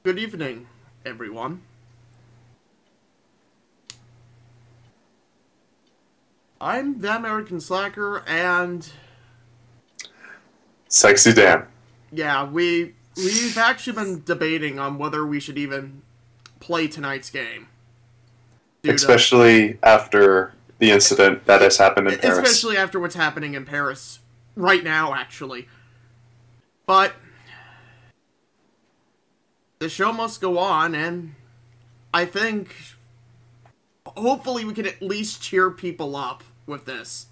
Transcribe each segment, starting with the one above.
Good evening, everyone. I'm the American Slacker, and Sexy Dan. yeah, we've actually been debating on whether we should even play tonight's game. Due to Especially after the incident that has happened in Paris. especially after what's happening in Paris right now, actually. But the show must go on, and I think hopefully we can at least cheer people up with this.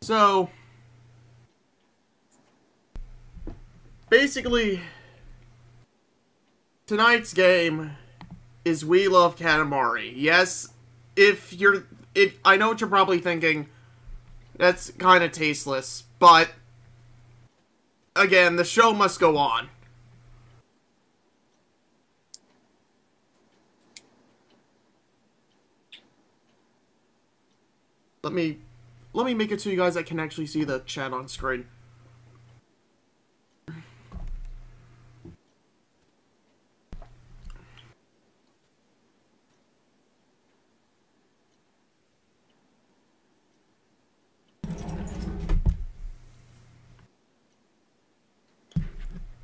So, basically, tonight's game is We Love Katamari. Yes, if I know what you're probably thinking, that's kind of tasteless, but again, the show must go on. Let me let me make it so you guys I can actually see the chat on screen.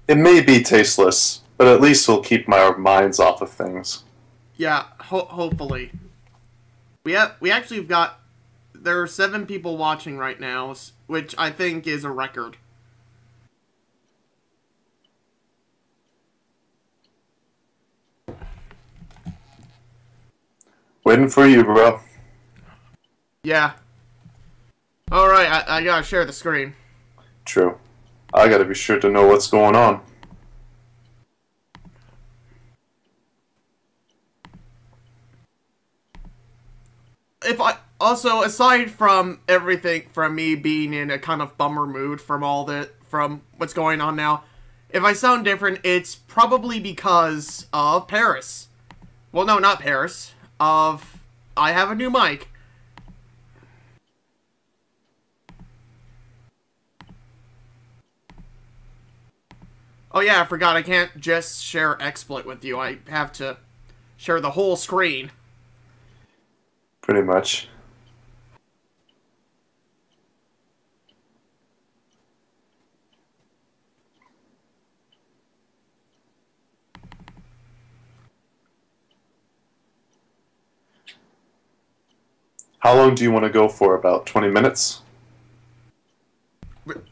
It may be tasteless, but at least we'll keep our minds off of things. Yeah, hopefully. We actually have got there are 7 people watching right now, which I think is a record. Waiting for you, bro. Yeah. Alright, I gotta share the screen. True. I gotta be sure to know what's going on. If I also, aside from everything, from me being in a kind of bummer mood from what's going on now, if I sound different, it's probably because of Paris. Well, no, not Paris. I have a new mic. Oh yeah, I forgot I can't just share XSplit with you. I have to share the whole screen. Pretty much. How long do you want to go for? About 20 minutes?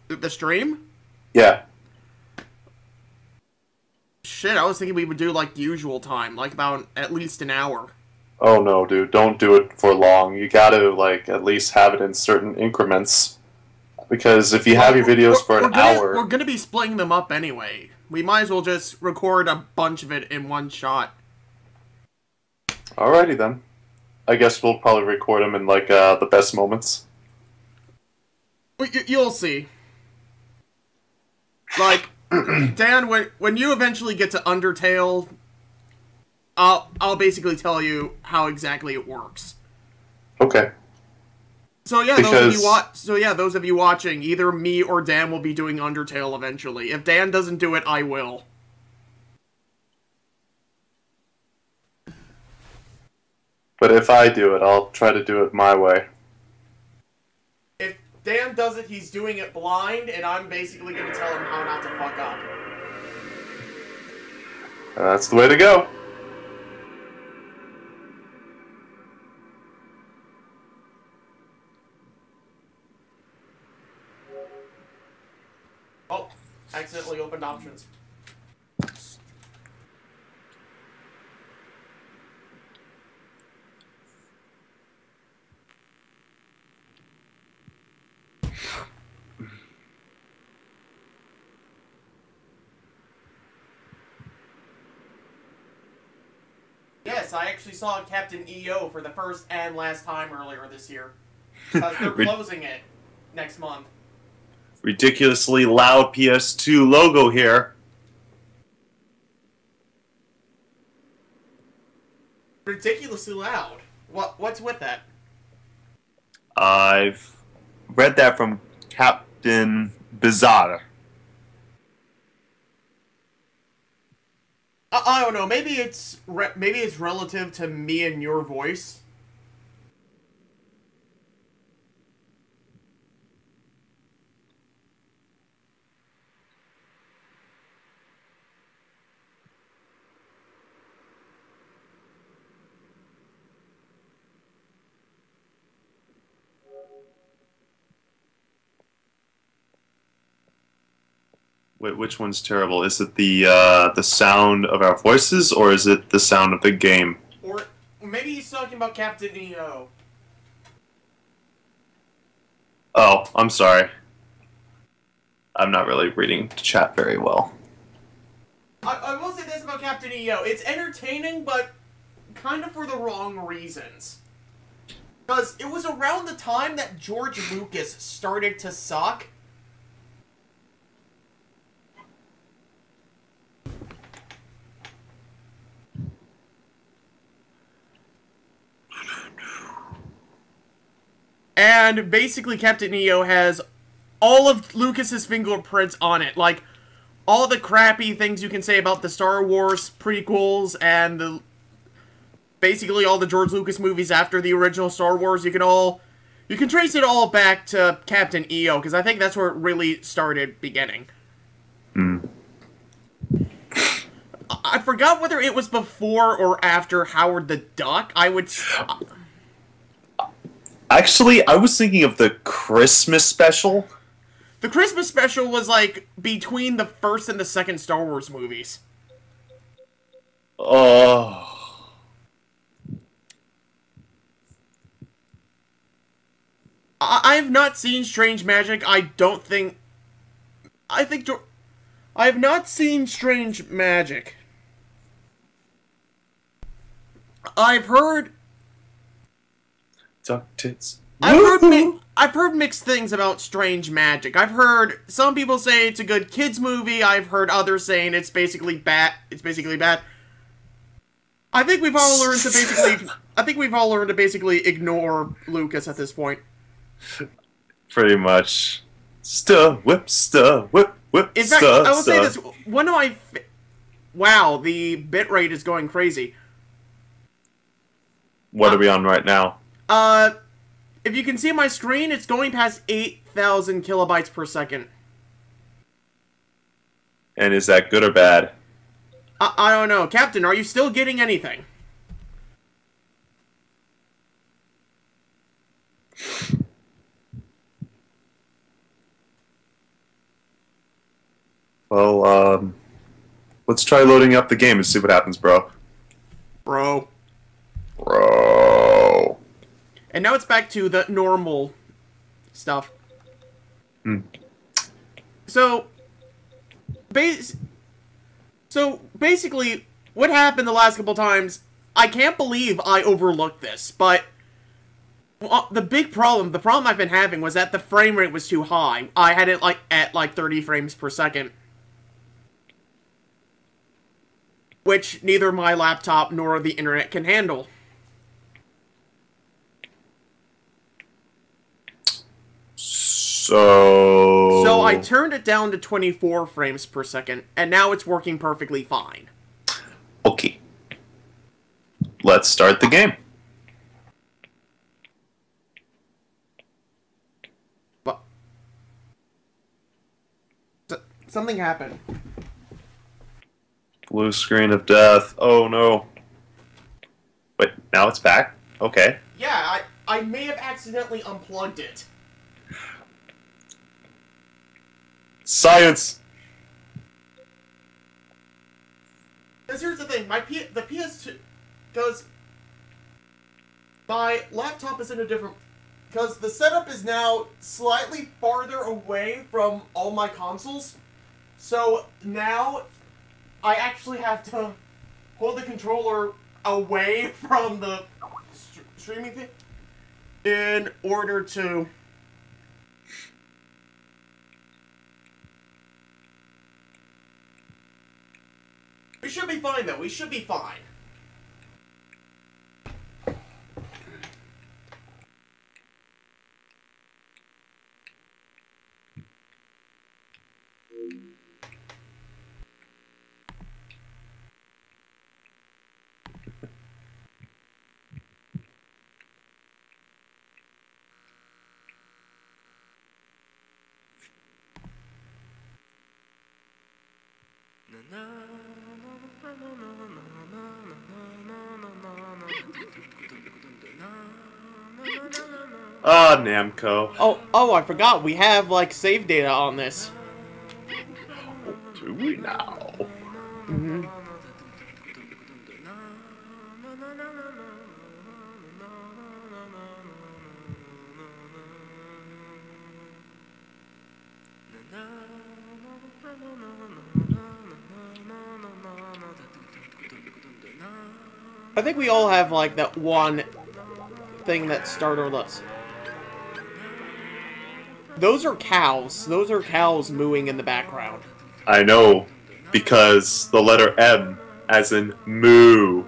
The stream? Yeah. Shit, I was thinking we would do like the usual time, like about at least an hour. Oh no, dude. Don't do it for long. You gotta, like, at least have it in certain increments. Because if you have your Well, videos for we're an gonna hour... we're gonna be splitting them up anyway. We might as well just record a bunch of it in one shot. Alrighty then. I guess we'll probably record them in, like, the best moments. You'll see. Like, Dan, when you eventually get to Undertale, I'll basically tell you how exactly it works. Okay. So yeah, Because... those of you watching, either me or Dan will be doing Undertale eventually. If Dan doesn't do it, I will. But if I do it, I'll try to do it my way. If Dan does it, he's doing it blind, and I'm basically gonna tell him how not to fuck up. That's the way to go. Oh, accidentally opened options. Yes, I actually saw Captain EO for the first and last time earlier this year. Because they're closing it. next month. Ridiculously loud PS2 logo here. Ridiculously loud. What's with that? I've read that from Captain Bizarre. I don't know. Maybe it's relative to me and your voice. Wait, which one's terrible? Is it the sound of our voices, or is it the sound of the game? Or maybe he's talking about Captain EO. Oh, I'm sorry. I'm not really reading the chat very well. I will say this about Captain EO. It's entertaining, but kind of for the wrong reasons. Because it was around the time that George Lucas started to suck. And basically Captain EO has all of Lucas's fingerprints on it. Like, all the crappy things you can say about the Star Wars prequels and basically all the George Lucas movies after the original Star Wars, you can trace it all back to Captain EO, because I think that's where it really started beginning. I forgot whether it was before or after Howard the Duck. Actually, I was thinking of the Christmas special. The Christmas special was, like, between the first and the second Star Wars movies. Oh. I have not seen Strange Magic. I have not seen Strange Magic. I've heard... Duck tits. I've heard mixed things about Strange Magic. I've heard some people say it's a good kids movie. I've heard others saying it's basically bad. I think we've all learned to basically ignore Lucas at this point. Pretty much. Whip. In fact, I will say this. One of my... Wow, the bitrate is going crazy. What are we on right now? If you can see my screen, it's going past 8,000 kilobytes per second. And is that good or bad? I don't know. Captain, are you still getting anything? Well, let's try loading up the game and see what happens, bro. Bro. And now it's back to the normal stuff. So basically, what happened the last couple times, I can't believe I overlooked this, but the problem I've been having was that the frame rate was too high. I had it at 30 frames per second. Which neither my laptop nor the internet can handle. So I turned it down to 24 frames per second, and now it's working perfectly fine. Okay. Let's start the game. But something happened. Blue screen of death. Oh no. Wait, now it's back? Okay. Yeah, I may have accidentally unplugged it. Science! Because here's the thing, the PS2... Because my laptop is in a different... Because the setup is now slightly farther away from all my consoles. So now I actually have to hold the controller away from the streaming thing in order to should be fine, though. We should be fine. Ah, Namco. Oh, I forgot. We have, like, save data on this. Do we now? Mm-hmm. I think we all have, like, that one thing that startled us. Those are cows. Those are cows mooing in the background. I know, because the letter M, as in moo.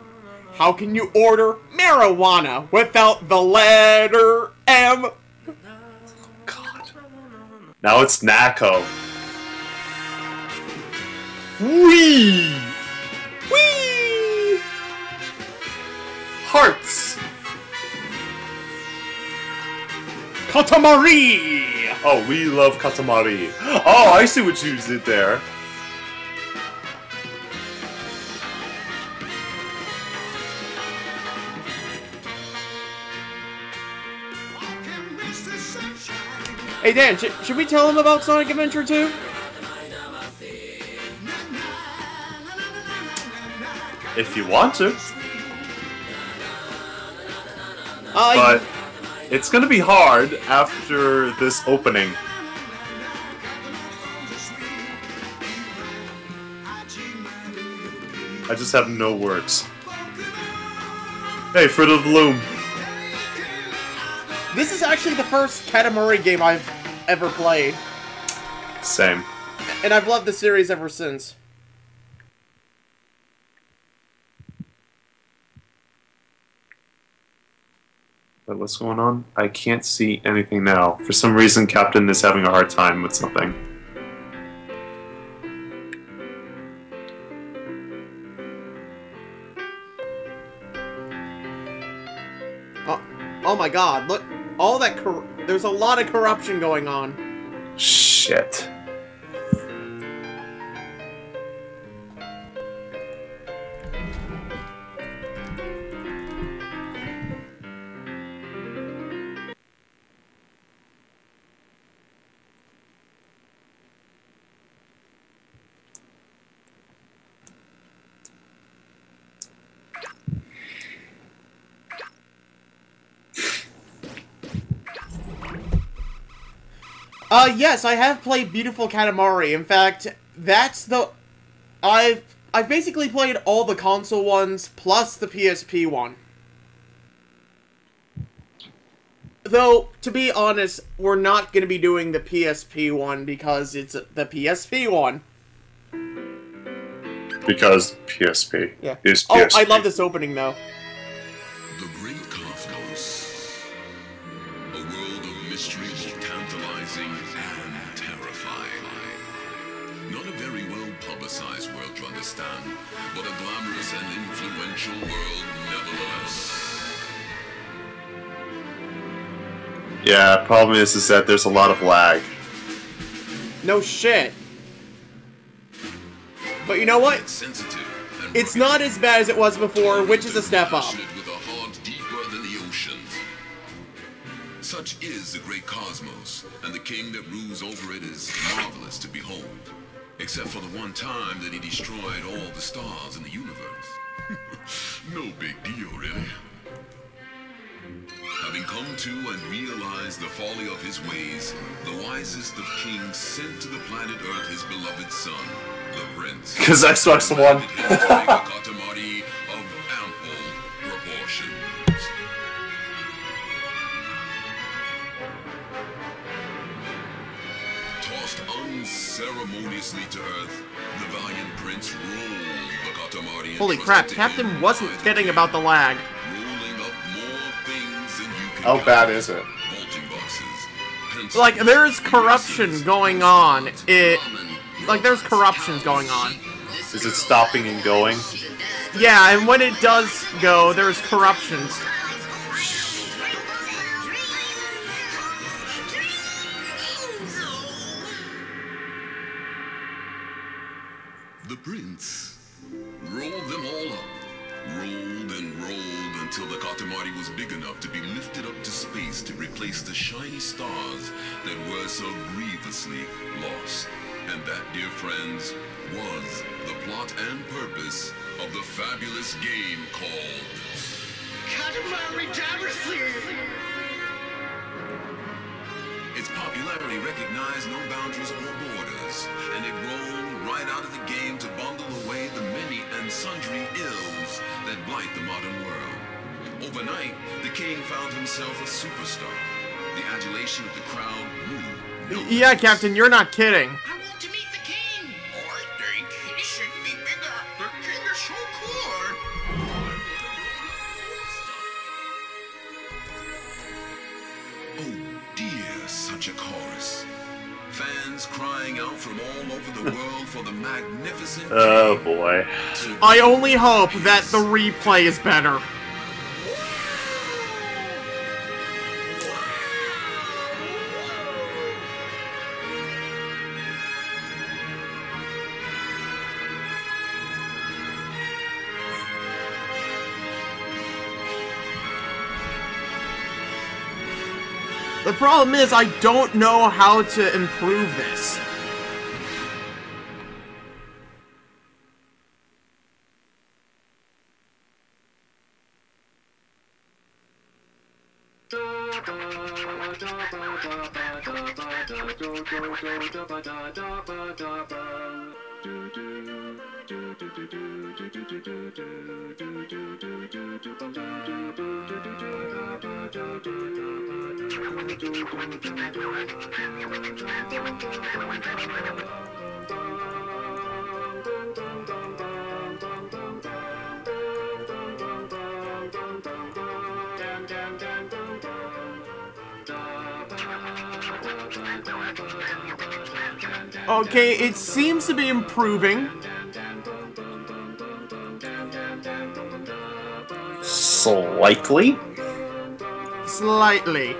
How can you order marijuana without the letter M? God. Now it's Nako. Wee! Wee! Hearts! Katamari! Oh, we love Katamari. Oh, I see what you did there. Hey Dan, should we tell him about Sonic Adventure 2? If you want to. But it's gonna be hard after this opening. I just have no words. Hey, Fruit of the Loom. This is actually the first Katamari game I've ever played. Same. And I've loved the series ever since. But what's going on? I can't see anything now. For some reason, Captain is having a hard time with something. Oh my god, look. All that there's a lot of corruption going on. Shit. Yes, I have played Beautiful Katamari. In fact, that's the... I've basically played all the console ones, plus the PSP one. Though, to be honest, we're not going to be doing the PSP one, because it's the PSP one. Because PSP is PSP. Oh, I love this opening, though. The great cosmos. A world of mystery, both tantalizing and terrifying. Not a very well-publicized world to understand, but a glamorous and influential world nevertheless. Yeah, problem is that there's a lot of lag. No shit. But you know what? It's not as bad as it was before, which is a step up. With a heart deeper than the oceans. Such is the great cosmos, and the king that rules over it is marvelous to behold. Except for the one time that he destroyed all the stars in the universe. No big deal, really. Having come to and realized the folly of his ways, the wisest of kings sent to the planet Earth his beloved son, the prince. Because Xbox One. To make a Katamari of ample proportions. Tossed unceremoniously to Earth, the valiant prince rolled the Katamari Holy crap, Captain wasn't kidding about the lag. rolling up more things than you can How count. bad is it? Vaulting boxes, pencils, Like, there's corruption erasers, going on. ramen, Like, there's corruptions going on. Is it stopping and going? Yeah, and when it does go, there's corruptions. The prince rolled them all up, rolled and rolled until the Katamari was big enough to be lifted up to space to replace the shiny stars that were so grievously lost. And that, dear friends, was the plot and purpose of the fabulous game called Katamari Damacy! Its popularity recognized no boundaries or borders, and it rolled right out of the game to bundle away the many and sundry ills that blight the modern world. Overnight, the king found himself a superstar. The adulation of the crowd knew no Yeah, Captain, you're not kidding. I want to meet the king! I think he should be bigger. The king is so cool! Oh dear, such a chorus. Fans crying out from all over the world for the magnificent Oh king boy. to I only hope that the replay is better. The problem is, I don't know how to improve this. Okay, it seems to be improving. Slightly? Slightly.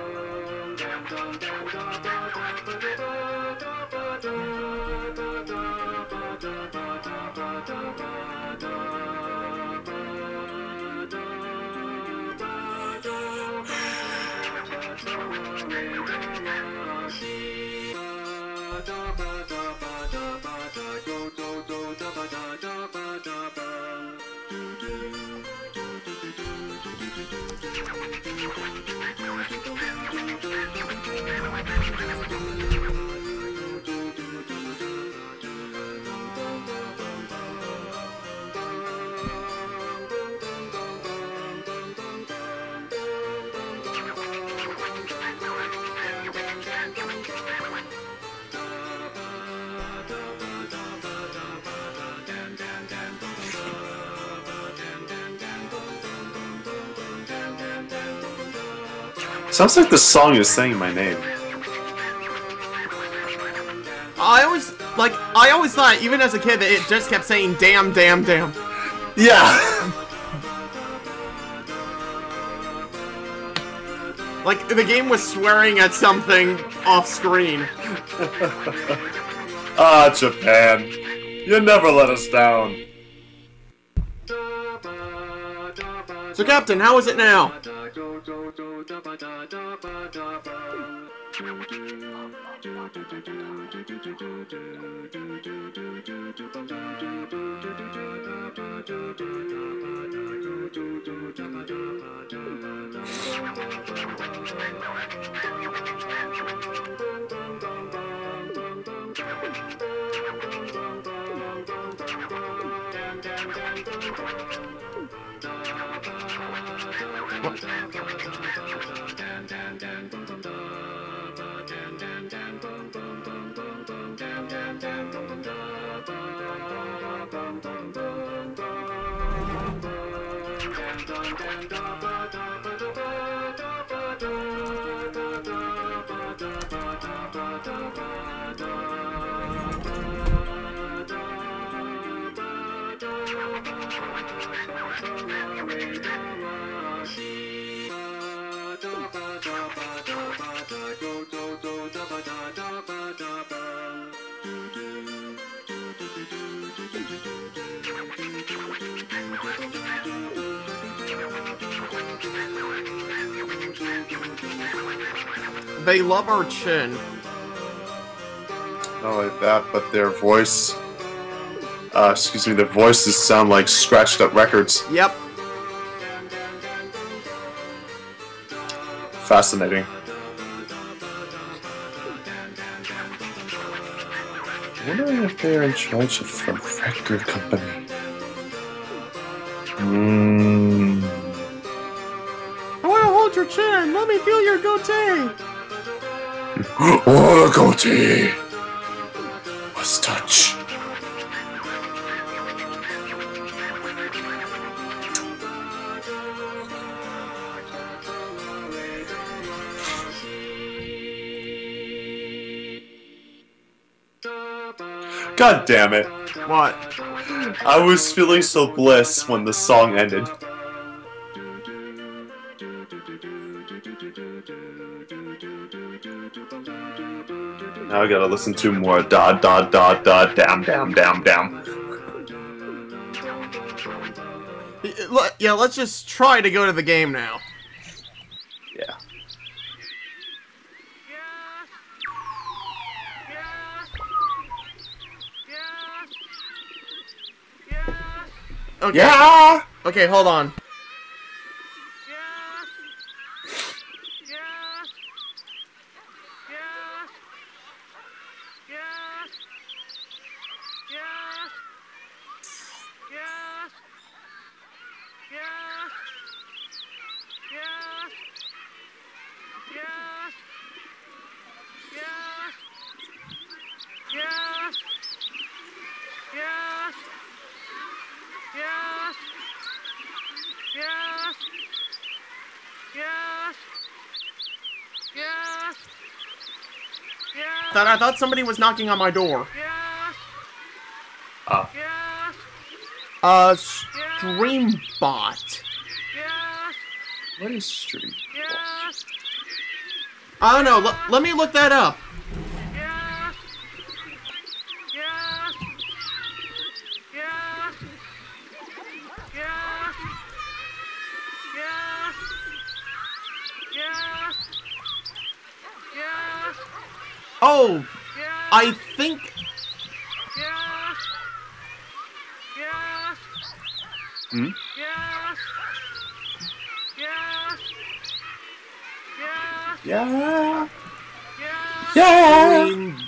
Sounds like the song is saying my name. I always thought, even as a kid, that it just kept saying damn, damn, damn. Yeah! Like, the game was swearing at something off screen. Ah, Japan. You never let us down. So, Captain, how is it now? They love our chin. Not only that, but their voice... excuse me, their voices sound like scratched up records. Yep. Fascinating. I'm wondering if they're in charge of a record company. I want to hold your chin. Let me feel your goatee. Oh, goatee! Let's touch. God damn it. What? I was feeling so bliss when the song ended. Now I gotta listen to more da da da da damn damn damn damn. Yeah, let's just try to go to the game now. Yeah. Okay. Yeah! Okay, hold on. That I thought somebody was knocking on my door. Streambot. What is street? I don't know. Let me look that up. Oh, I think. Hmm? Yeah. Yeah.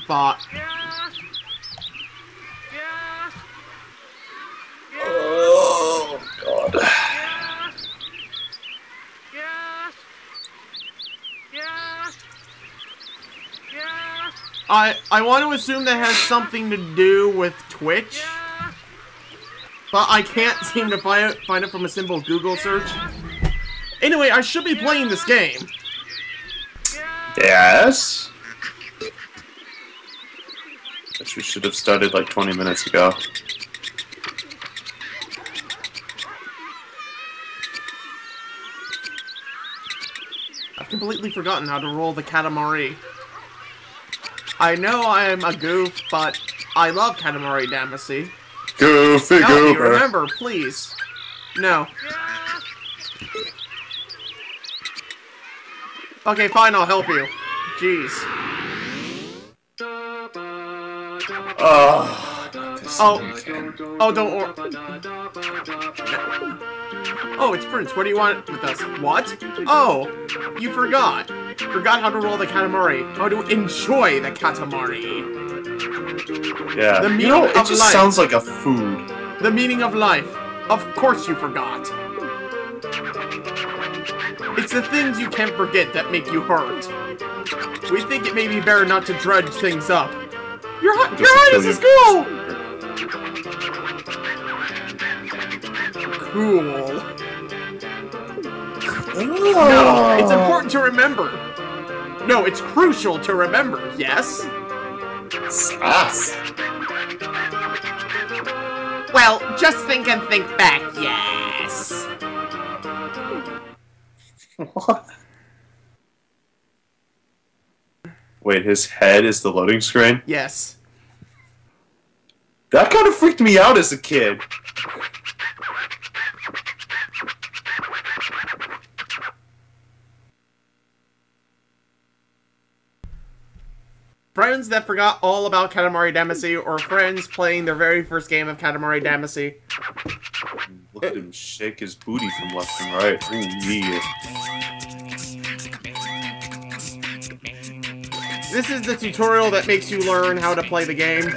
Streambot. Oh God. I want to assume that has something to do with Twitch, but I can't seem to find it from a simple Google search. Anyway, I should be playing this game. Yes. Guess we should have started like 20 minutes ago. I've completely forgotten how to roll the Katamari. I know I'm a goof, but I love Katamari Damacy. Goofy Help me, goober. remember, please. No. Okay, fine, I'll help you. Jeez. Oh, not this again. Oh, don't worry. Oh, it's Prince. What do you want with us? What? Oh, you forgot. Forgot how to roll the Katamari. How to enjoy the Katamari. Yeah. The You meaning know, it of just life. sounds like a food. The meaning of life. Of course you forgot. It's the things you can't forget that make you hurt. We think it may be better not to dredge things up. Your Highness is cool! Cool. No, it's important to remember. No, it's crucial to remember, yes? Ass. Well, just think and think back, yes. What? Wait, his head is the loading screen? Yes. That kind of freaked me out as a kid. Friends that forgot all about Katamari Damacy, or friends playing their very first game of Katamari Damacy. Look at him shake his booty from left and right. Ooh, yeah. This is the tutorial that makes you learn how to play the game.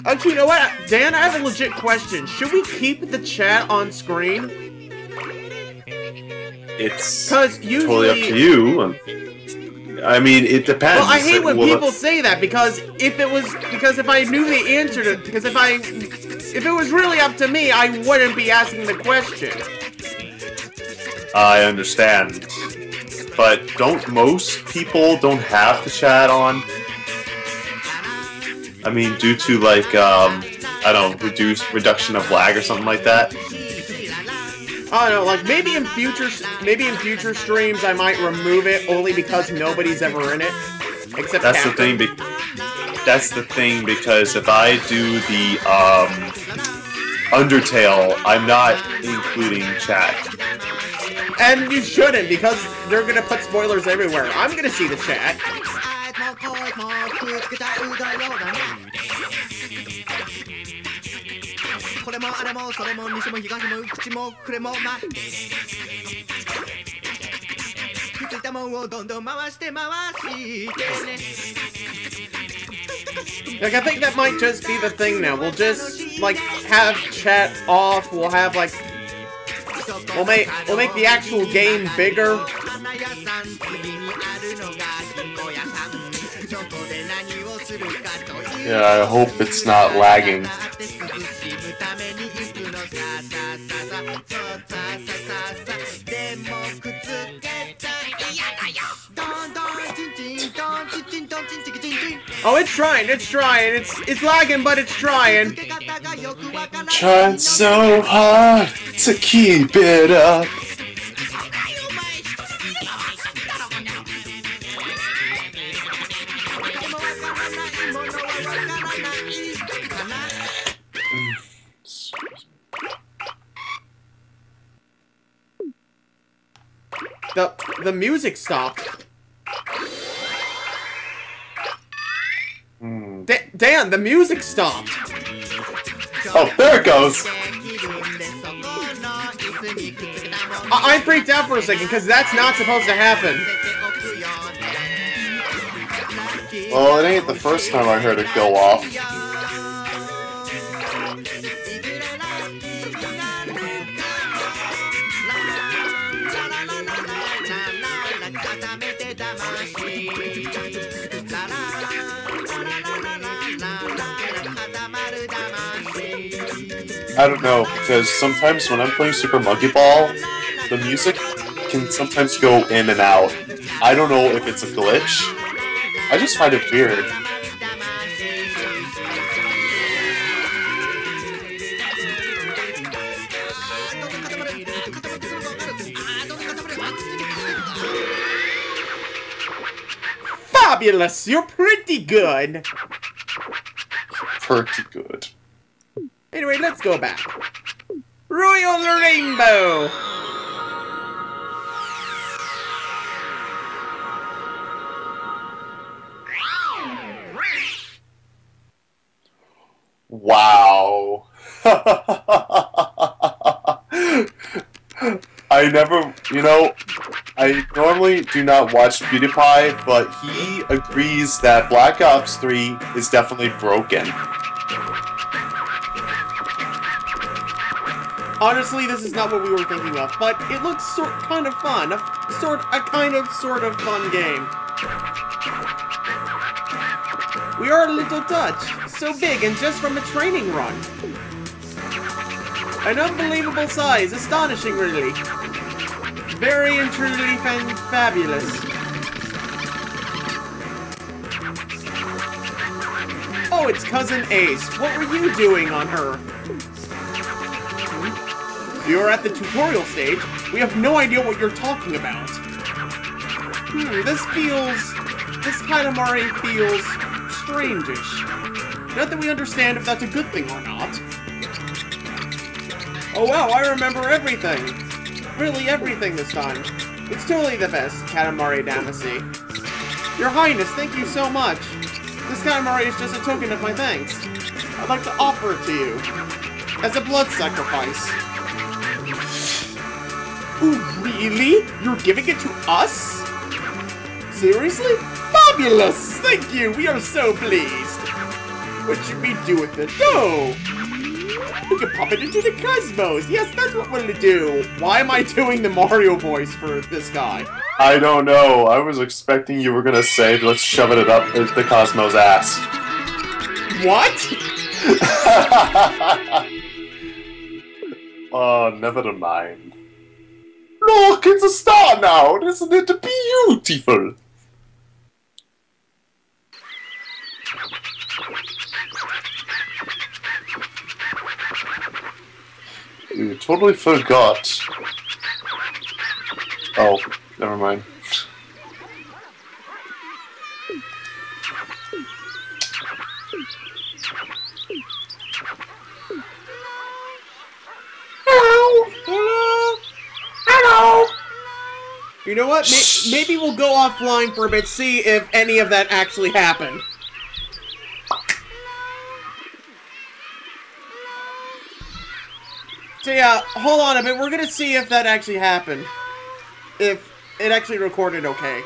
Actually, you know what? Dan, I have a legit question. Should we keep the chat on screen? It's 'Cause usually, totally up to you. I mean, it depends. Well, I hate when Well, people say that because if I knew the answer to, if it was really up to me, I wouldn't be asking the question. I understand, but don't most people don't have the chat on? I mean, due to like I don't know, reduction of lag or something like that. I don't know, like maybe in future streams I might remove it only because nobody's ever in it, except That's Captain. the thing. That's the thing, because if I do the Undertale, I'm not including chat. And you shouldn't, because they're gonna put spoilers everywhere. I'm gonna see the chat. Like, I think that might just be the thing now. We'll just, like, have chat off. We'll have, like... We'll make the actual game bigger. Yeah, I hope it's not lagging. Oh, it's trying, it's lagging, but it's trying. Trying so hard to keep it up. The music stopped. Dan, the music stopped. Oh, there it goes. I freaked out for a second because that's not supposed to happen. Well, it ain't the first time I heard it go off. I don't know, because sometimes when I'm playing Super Monkey Ball, the music can sometimes go in and out. I don't know if it's a glitch. I just find it weird. Fabulous! You're pretty good. Pretty good. Anyway, let's go back. Royal Rainbow! Wow. I never, I normally do not watch PewDiePie, but he agrees that Black Ops 3 is definitely broken. Honestly, this is not what we were thinking of, but it looks kind of fun. A sort of fun game. We are a little touch, so big and just from a training run. An unbelievable size, astonishing really. Very and truly fabulous. Oh, it's Cousin Ace. What were you doing on Earth? You're at the tutorial stage. We have no idea what you're talking about. This Katamari feels strange-ish. Not that we understand if that's a good thing or not. Oh wow, I remember everything. Really everything this time. It's totally the best, Katamari Damacy. Your Highness, thank you so much. This Katamari is just a token of my thanks. I'd like to offer it to you. As a blood sacrifice. Ooh, really? You're giving it to us? Seriously? Fabulous! Thank you! We are so pleased! What should we do with it? Oh! We can pop it into the cosmos! Yes, that's what we'll do! Why am I doing the Mario voice for this guy? I don't know. I was expecting you were gonna say, let's shove it up the Cosmo's ass. What? Oh, never mind. Look, it's a star now! Isn't it beautiful? You totally forgot. Oh, never mind. Hello! Hello? Hello! You know what? Maybe we'll go offline for a bit, see if any of that actually happened. So yeah, hold on a bit. We're gonna see if that actually happened. If it actually recorded okay.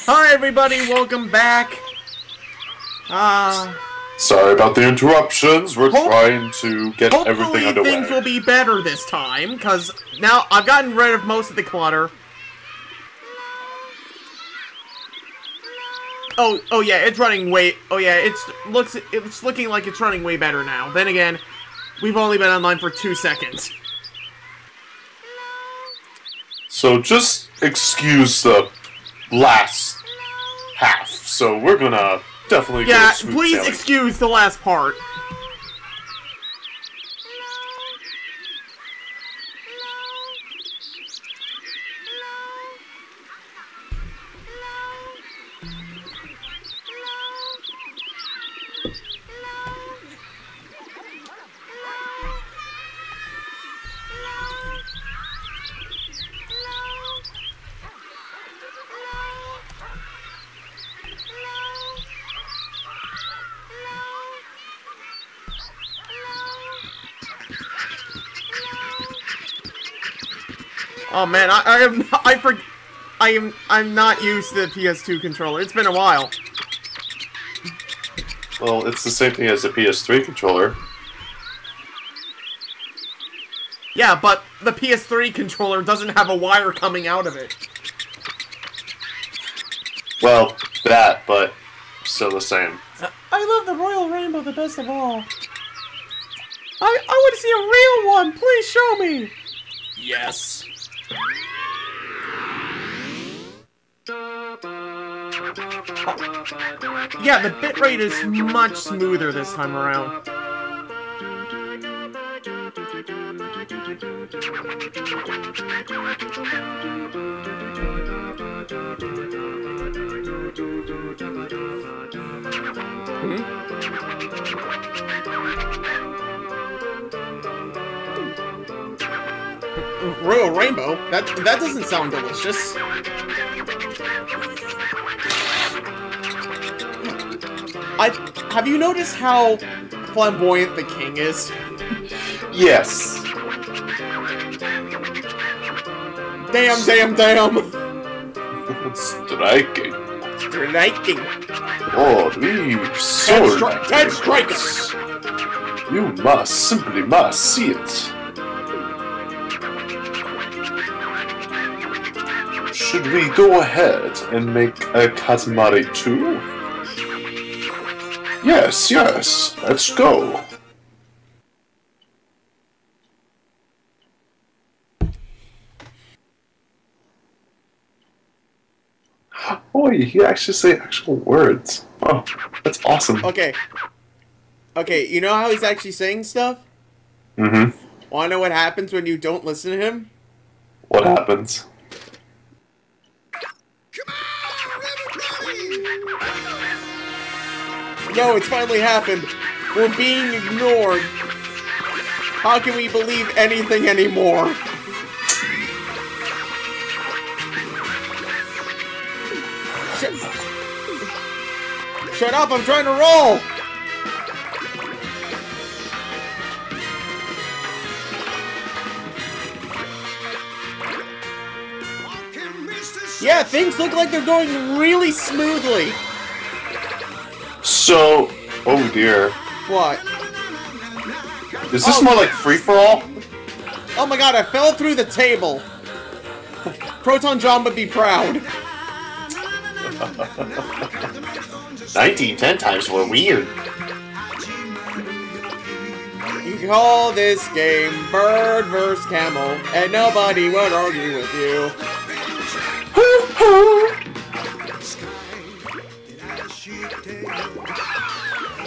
Hi everybody, welcome back. Sorry about the interruptions. We're trying to get everything underway. Hopefully things will be better this time, because now I've gotten rid of most of the clutter. Oh yeah, it's running way. Oh yeah, it's looking like it's running way better now. Then again, we've only been online for 2 seconds. So just excuse the last half. So we're gonna definitely go smooth please sailing. excuse the last part. Oh man, I'm not used to the PS2 controller. It's been a while. Well, it's the same thing as the PS3 controller. Yeah, but the PS3 controller doesn't have a wire coming out of it. Well, that, but still the same. I love the Royal Rainbow the best of all. I want to see a real one. Please show me. Yes. Yeah, the bitrate is much smoother this time around. Royal Rainbow? That doesn't sound delicious. Have you noticed how flamboyant the king is? Yes. Damn, damn, damn. Striking. Mr. Lightning. Lord, we sword. Ted Striker. You simply must see it. Should we go ahead and make a Katamari too? Yes, let's go. Oh, you actually say actual words. Oh, that's awesome. Okay, you know how he's actually saying stuff? Mm-hmm. Wanna know what happens when you don't listen to him? What happens? No, it's finally happened. We're being ignored. How can we believe anything anymore? Shut up, I'm trying to roll! Yeah, things look like they're going really smoothly. So, oh dear. What? Is this more like free-for-all? Oh my god, I fell through the table. Proton John would be proud. 1910 times were weird. You call this game Bird vs. Camel, and nobody would argue with you.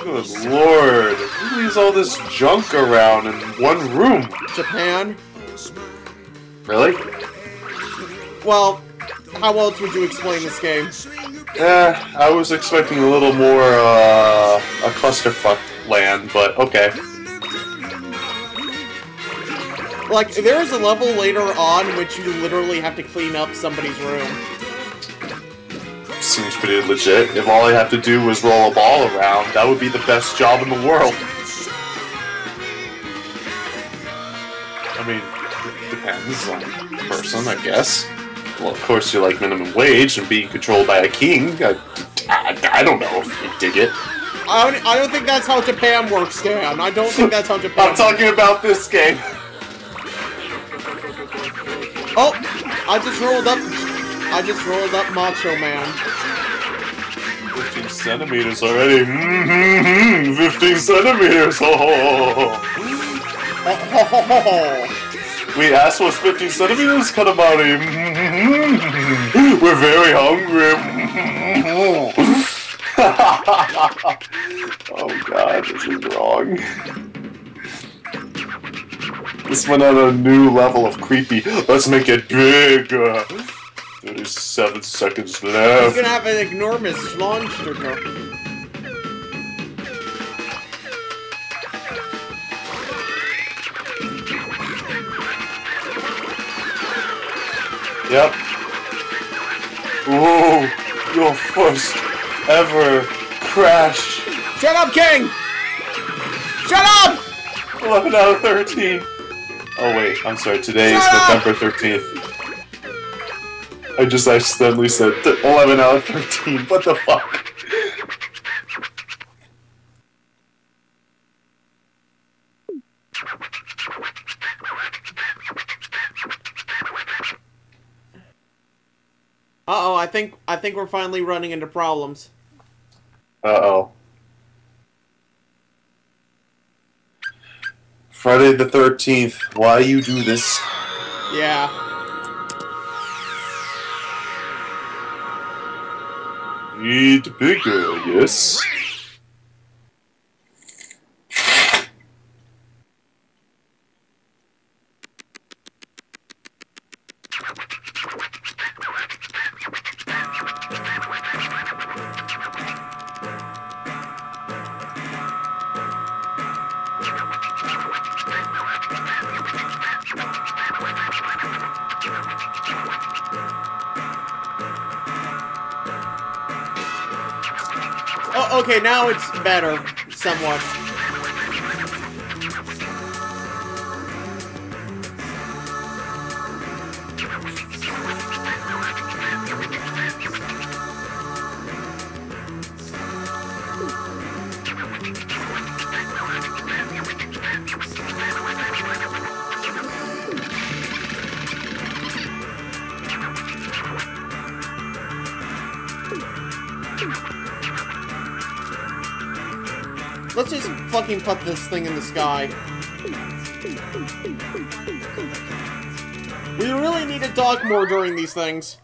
Good lord. Who leaves all this junk around in one room? Japan? Really? Well, how else would you explain this game? I was expecting a little more, a clusterfuck land, but okay. Like, there is a level later on in which you literally have to clean up somebody's room. Seems pretty legit. If all I have to do is roll a ball around, that would be the best job in the world. I mean, it depends on the person, I guess. Well, of course you like minimum wage and being controlled by a king. I don't know if you dig it. I don't think that's how Japan works, Dan. I don't think that's how Japan I'm talking about this game. Oh! I just rolled up Macho Man. 15 centimeters already. 15 centimeters. Oh. We asked what's 15 centimeters, Katamari. We're very hungry. Oh god, this is wrong. This went on a new level of creepy. Let's make it bigger. 37 seconds left. He's gonna have an enormous launch trigger. Yep. Whoa, your first ever crash. Shut up, King! Shut up! 11 out of 13. Oh wait, I'm sorry, today is November 13th. I just accidentally said 11 out of 13. What the fuck? Uh-oh, I think we're finally running into problems. Uh-oh. Friday the 13th. Why you do this? Yeah. Eat bigger, yes? Oh, okay, now it's better, somewhat. Let's just fucking put this thing in the sky. We really need to talk more during these things.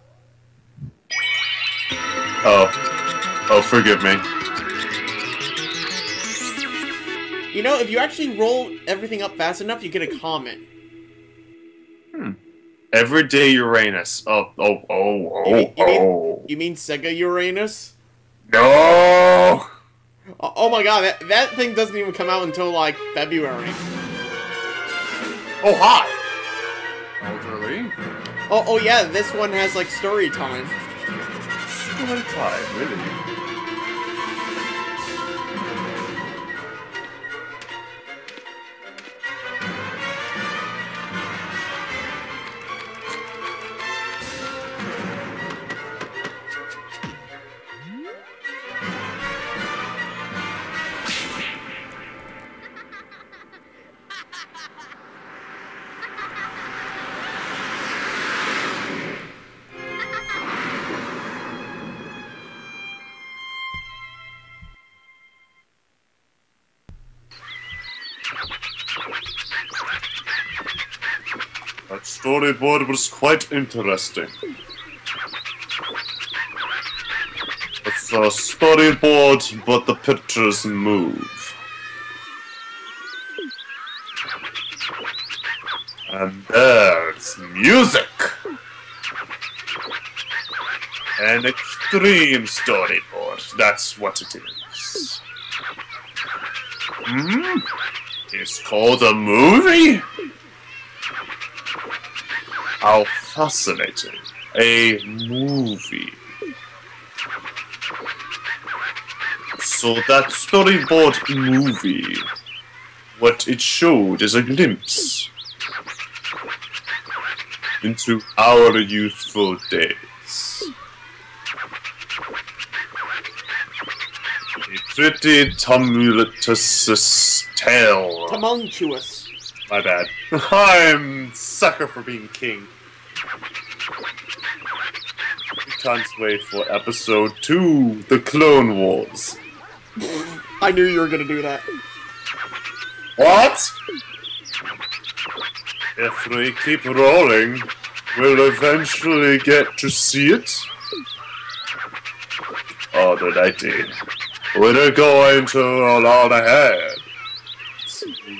Oh, forgive me. You know, if you actually roll everything up fast enough, you get a comment. Everyday Uranus. Oh. You mean Sega Uranus? No! Oh my god, that thing doesn't even come out until, like, February. Oh, hi! Elderly? Oh yeah, this one has, like, story time. Story time, really? That storyboard was quite interesting. It's a storyboard, but the pictures move. And there's music! An extreme storyboard, that's what it is. It's called a movie? How fascinating. A movie. So that storyboard movie, what it showed is a glimpse into our youthful days. A pretty tumultuous tale. Tumultuous. My bad. I'm sucker for being king. Can't wait for episode 2, The Clone Wars. I knew you were gonna do that. What? If we keep rolling, we'll eventually get to see it. Oh, that I did. We're going to roll on ahead.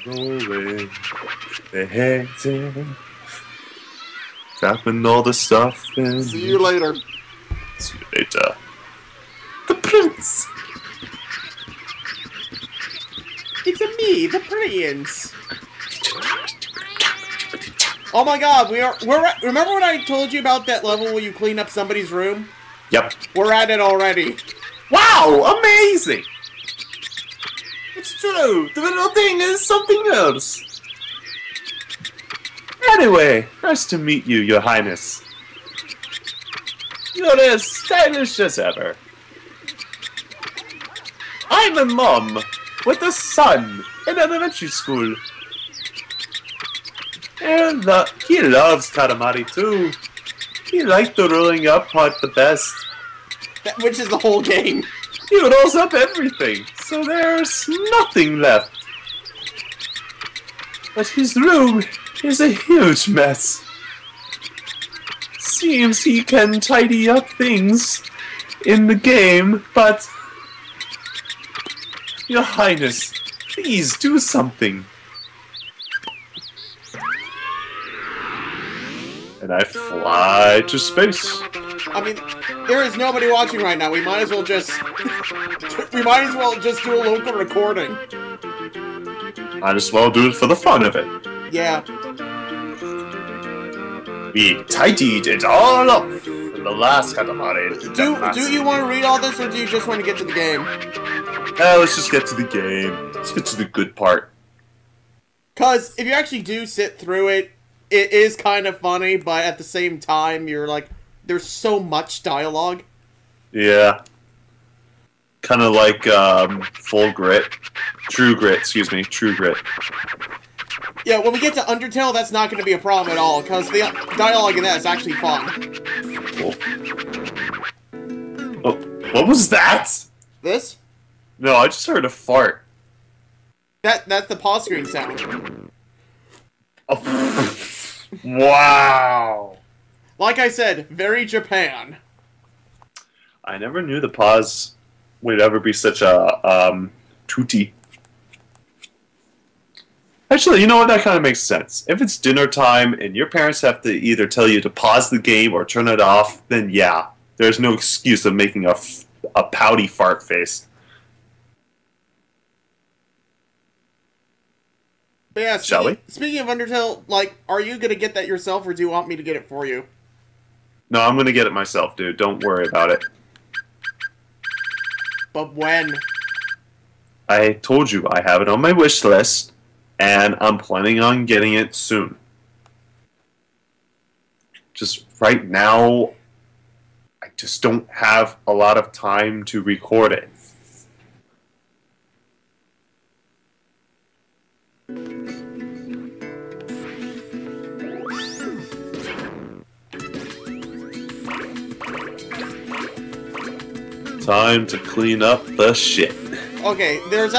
Rolling ahead. Dropping all the stuff in. See you later. See you later. The prince! It's me, the prince. Oh my god, remember when I told you about that level where you clean up somebody's room? Yep. We're at it already. Wow! Amazing! It's true! The little thing is something else! Anyway, nice to meet you, Your Highness. You're as stylish as ever. I'm a mom with a son in elementary school. And he loves Katamari too. He liked the rolling up part the best. Which is the whole game. He rolls up everything, so there's nothing left. But his room is a huge mess. Seems he can tidy up things in the game, but... Your Highness, please do something. And I fly to space. I mean, there is nobody watching right now. We might as well just do a local recording. Might as well do it for the fun of it. Yeah. We tidied it all up in the last Katamari. Do you want to read all this, or do you just want to get to the game? Let's just get to the game. Let's get to the good part. Because if you actually do sit through it, it is kind of funny, but at the same time, you're like, there's so much dialogue. Yeah. Kind of like Full Grit. True Grit, excuse me. True Grit. Yeah, when we get to Undertale, that's not going to be a problem at all, because the dialogue in that is actually fun. Cool. Oh, what was that? This? No, I just heard a fart. That's the pause screen sound. Oh. Wow. Like I said, very Japan. I never knew the pause would ever be such a tutti. Actually, you know what? That kind of makes sense. If it's dinner time and your parents have to either tell you to pause the game or turn it off, then yeah, there's no excuse of making a pouty fart face. But yeah, Shall we? Speaking of Undertale, like, are you gonna get that yourself, or do you want me to get it for you? No, I'm gonna get it myself, dude. Don't worry about it. But when? I told you I have it on my wish list, and I'm planning on getting it soon. Just right now, I just don't have a lot of time to record it. Time to clean up the shit. Okay, this is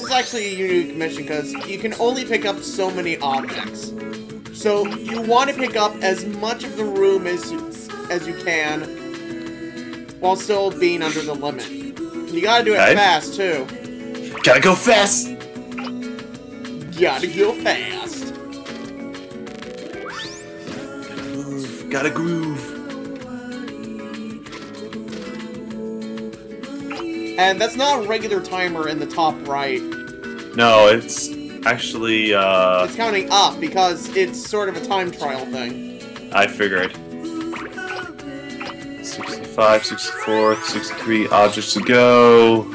actually a unique mission because you can only pick up so many objects. So you want to pick up as much of the room as you can while still being under the limit. And you gotta do it fast too. Gotta go fast! Gotta go fast. Gotta groove. And that's not a regular timer in the top right. No, it's actually, It's counting up because it's sort of a time trial thing. I figured. 65, 64, 63 objects to go.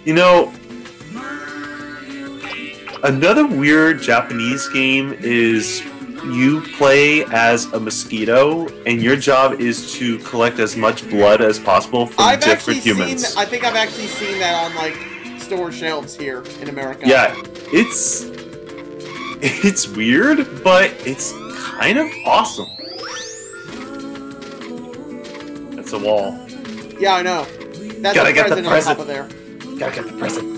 You know, another weird Japanese game is you play as a mosquito, and your job is to collect as much blood as possible from different humans. I think I've actually seen that on, like, store shelves here in America. Yeah, it's weird, but it's kind of awesome. That's a wall. Yeah, I know. That's Gotta a get the present on top of there. Gotta get the present.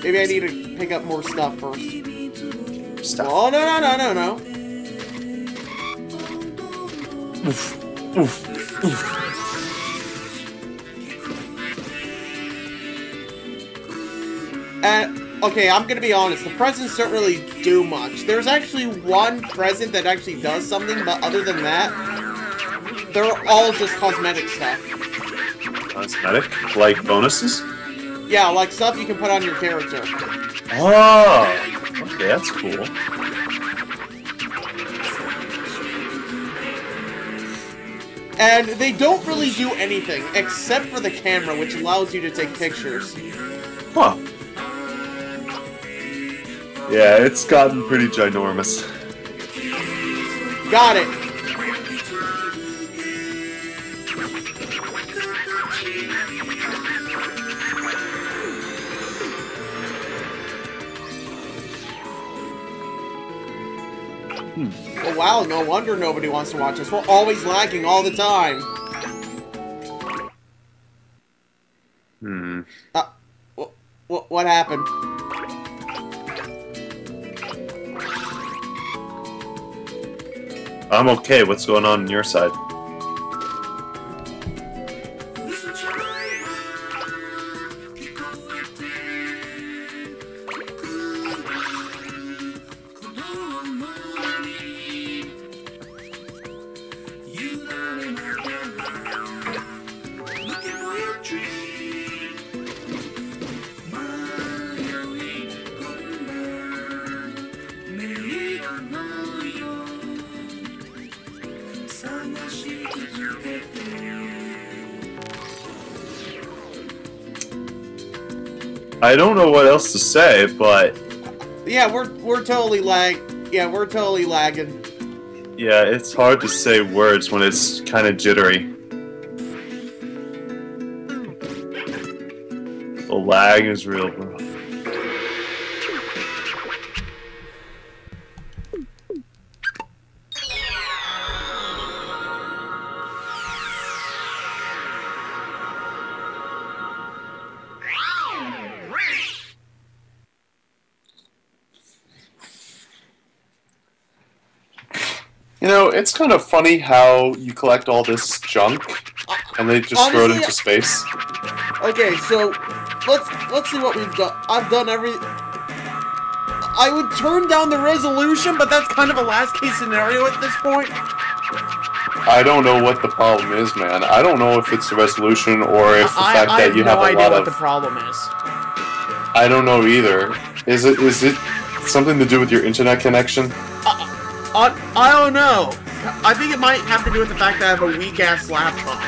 Maybe I need to pick up more stuff first. Stuff. Oh, no. Oof. Oof. Oof. Okay, I'm gonna be honest. The presents don't really do much. There's actually one present that actually does something, but other than that, they're all just cosmetic stuff. Cosmetic? Like bonuses? Yeah, like stuff you can put on your character. Oh! Okay, that's cool. And they don't really do anything, except for the camera, which allows you to take pictures. Huh. Yeah, it's gotten pretty ginormous. Got it! Oh wow, no wonder nobody wants to watch us. We're always lagging all the time. What happened? I'm okay. What's going on your side? I don't know what else to say, but yeah, we're totally we're totally lagging. Yeah, it's hard to say words when it's kind of jittery. The lag is real, bro. You know, it's kind of funny how you collect all this junk and they just throw it into space. Okay, so let's see what we've done. I've done every. I would turn down the resolution, but that's kind of a last case scenario at this point. I don't know what the problem is, man. I don't know if it's the resolution or if the fact that you have a lot of. I have no idea what the problem is. I don't know either. Is it something to do with your internet connection? I don't know. I think it might have to do with the fact that I have a weak-ass laptop.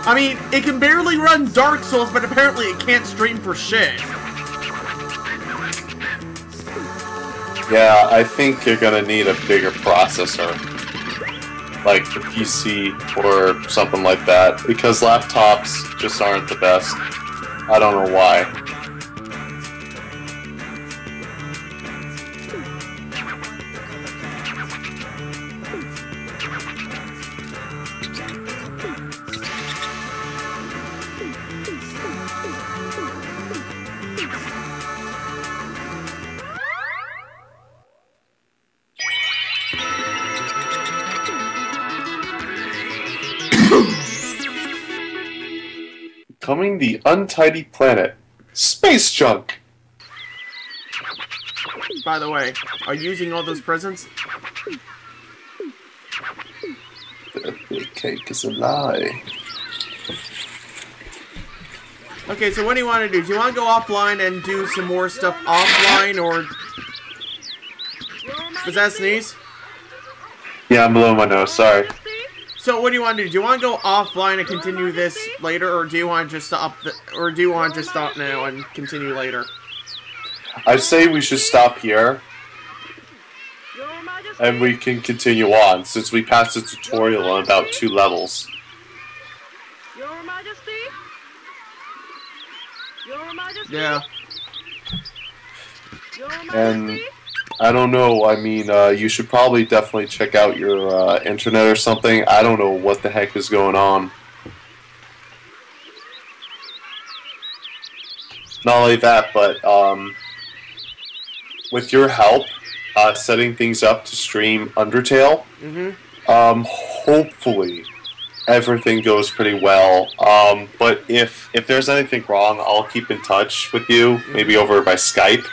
I mean, it can barely run Dark Souls, but apparently it can't stream for shit. Yeah, I think you're gonna need a bigger processor. Like the PC or something like that. Because laptops just aren't the best. I don't know why. Coming the untidy planet. Space junk! By the way, are you using all those presents? The big cake is a lie. Okay, so what do you want to do? Do you want to go offline and do some more stuff offline, or... Was that a sneeze? Yeah, I'm blowing my nose, sorry. So what do you want to do? Do you want to go offline and continue this later, or do you want to just stop now and continue later? I say we should stop here, and we can continue on, since we passed the tutorial on about 2 levels. Your Majesty? Your Majesty? Yeah. Your Majesty? And I don't know, I mean, you should probably definitely check out your internet or something. I don't know what the heck is going on. Not only that, but with your help, setting things up to stream Undertale, hopefully everything goes pretty well. But if there's anything wrong, I'll keep in touch with you, maybe over by Skype.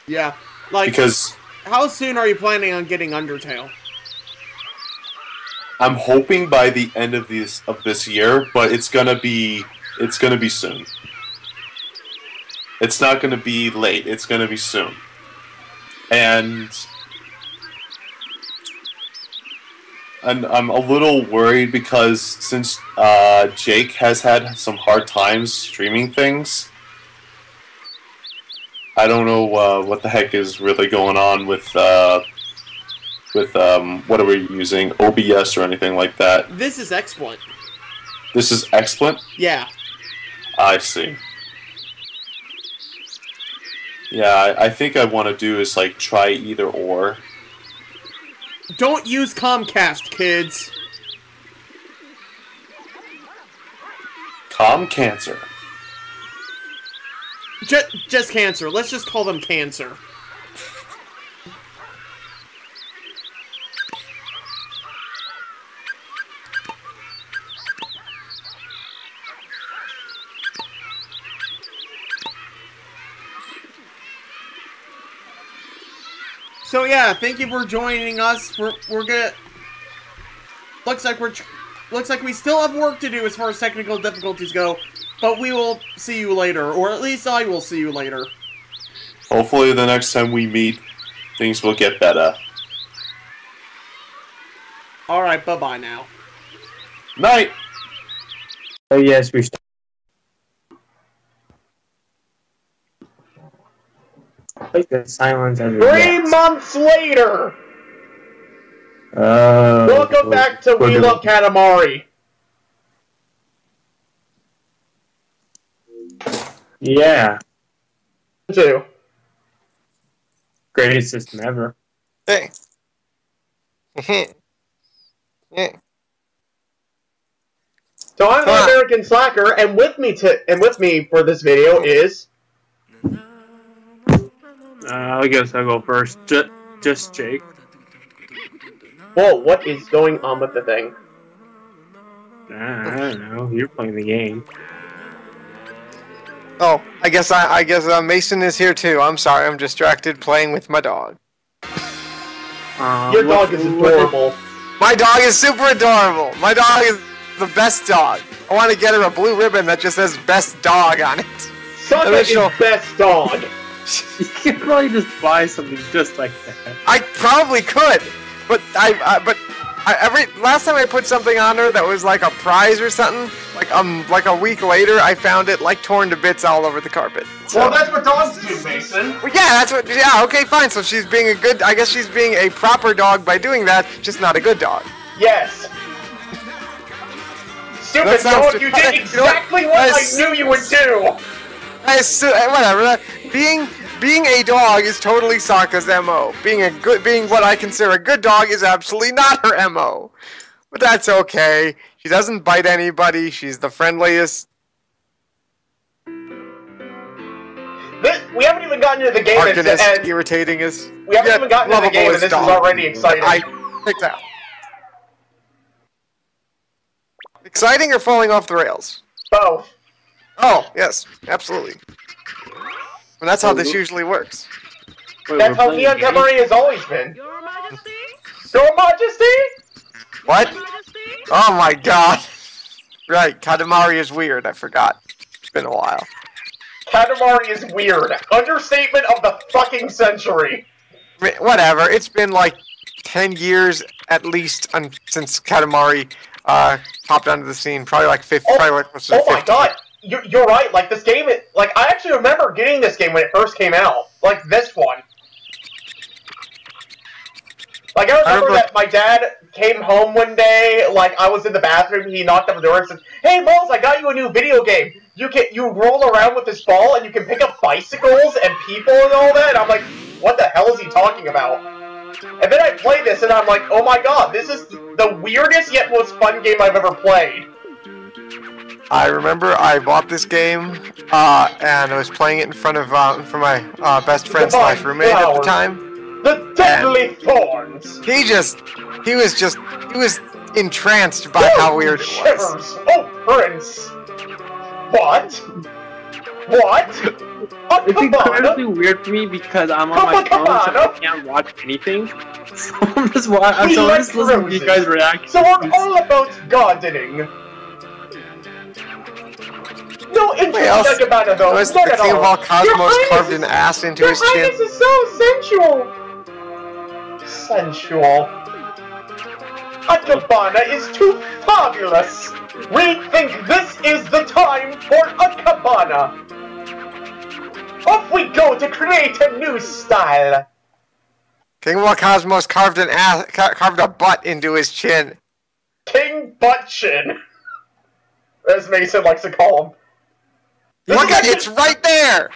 Yeah. Like, Because how soon are you planning on getting Undertale? I'm hoping by the end of this year, but it's gonna be soon. It's not gonna be late. It's gonna be soon. And I'm a little worried because since Jake has had some hard times streaming things, I don't know what the heck is really going on with what are we using, OBS or anything like that. This is XSplit. This is XSplit? Yeah. I see. Yeah, I think I want to do is like try either or. Don't use Comcast, kids. Cancer. Just Cancer. Let's just call them Cancer. So yeah, thank you for joining us. We're gonna. Looks like we still have work to do as far as technical difficulties go, but we will see you later, or at least I will see you later. Hopefully the next time we meet, things will get better. Alright, bye-bye now. Night! Oh yes, we like the silence of 3 months later! Welcome back to We Love Katamari. Yeah. Too. Greatest system ever. Hey. Yeah. So I'm the American Slacker, and with me for this video is. I guess I'll go first. Just Jake. Whoa! What is going on with the thing? I don't know. You're playing the game. Oh, I guess Mason is here too. I'm sorry, I'm distracted playing with my dog. Your dog is adorable. My dog is super adorable. My dog is the best dog. I want to get her a blue ribbon that just says "best dog" on it. Sonic is best dog. You could probably just buy something just like that. I probably could, but last time I put something on her that was like a prize or something, like a week later, I found it like torn to bits all over the carpet. So, Well, that's what dogs do, Mason. well, yeah, that's what. Yeah, okay, fine. So she's being a good. I guess she's being a proper dog by doing that, just not a good dog. Yes. Stupid That sounds dog, you did exactly what I knew you would do. Whatever. Being a dog is totally Sokka's MO. Being what I consider a good dog is absolutely not her MO. But that's okay. She doesn't bite anybody. She's the friendliest. We haven't even gotten into the game, and irritatingest. we haven't even gotten into the game, and this is already exciting. I picked out. Exciting or falling off the rails? Both. Oh, yes, absolutely. And that's how this usually works. That's how Neon Cabaret has always been. Your Majesty? Your Majesty? What? Majesty? Oh my god. Right, Katamari is weird, I forgot. It's been a while. Katamari is weird. Understatement of the fucking century. I mean, whatever, it's been like 10 years at least since Katamari popped onto the scene. Probably like 50. Oh my god. You're right, like this game, like I actually remember getting this game when it first came out. Like this one. Like I remember that my dad came home one day, like I was in the bathroom, he knocked on the door and said, "Hey Balls, I got you a new video game. You roll around with this ball and you can pick up bicycles and people and all that." And I'm like, what the hell is he talking about? And then I play this and I'm like, oh my god, this is the weirdest yet most fun game I've ever played. I remember I bought this game, and I was playing it in front of my best friend / roommate at the time. The Deadly Thorns! He was entranced by how weird it was. Shivers! Oh, Prince! What? What? It's incredibly weird for me because I'm on my phone, so I can't watch anything. So I'm just listening to you guys react. So we're all about gardening. No interest in Nakabana though, was not the at King of all. all Cosmos carved an ass into his chin? Your Highness is so sensual! Sensual. Akabana is too fabulous! We think this is the time for Akabana! Off we go to create a new style! King of all Cosmos carved a butt into his chin. King Butt Chin! As Mason likes to call him. Look at it's right there!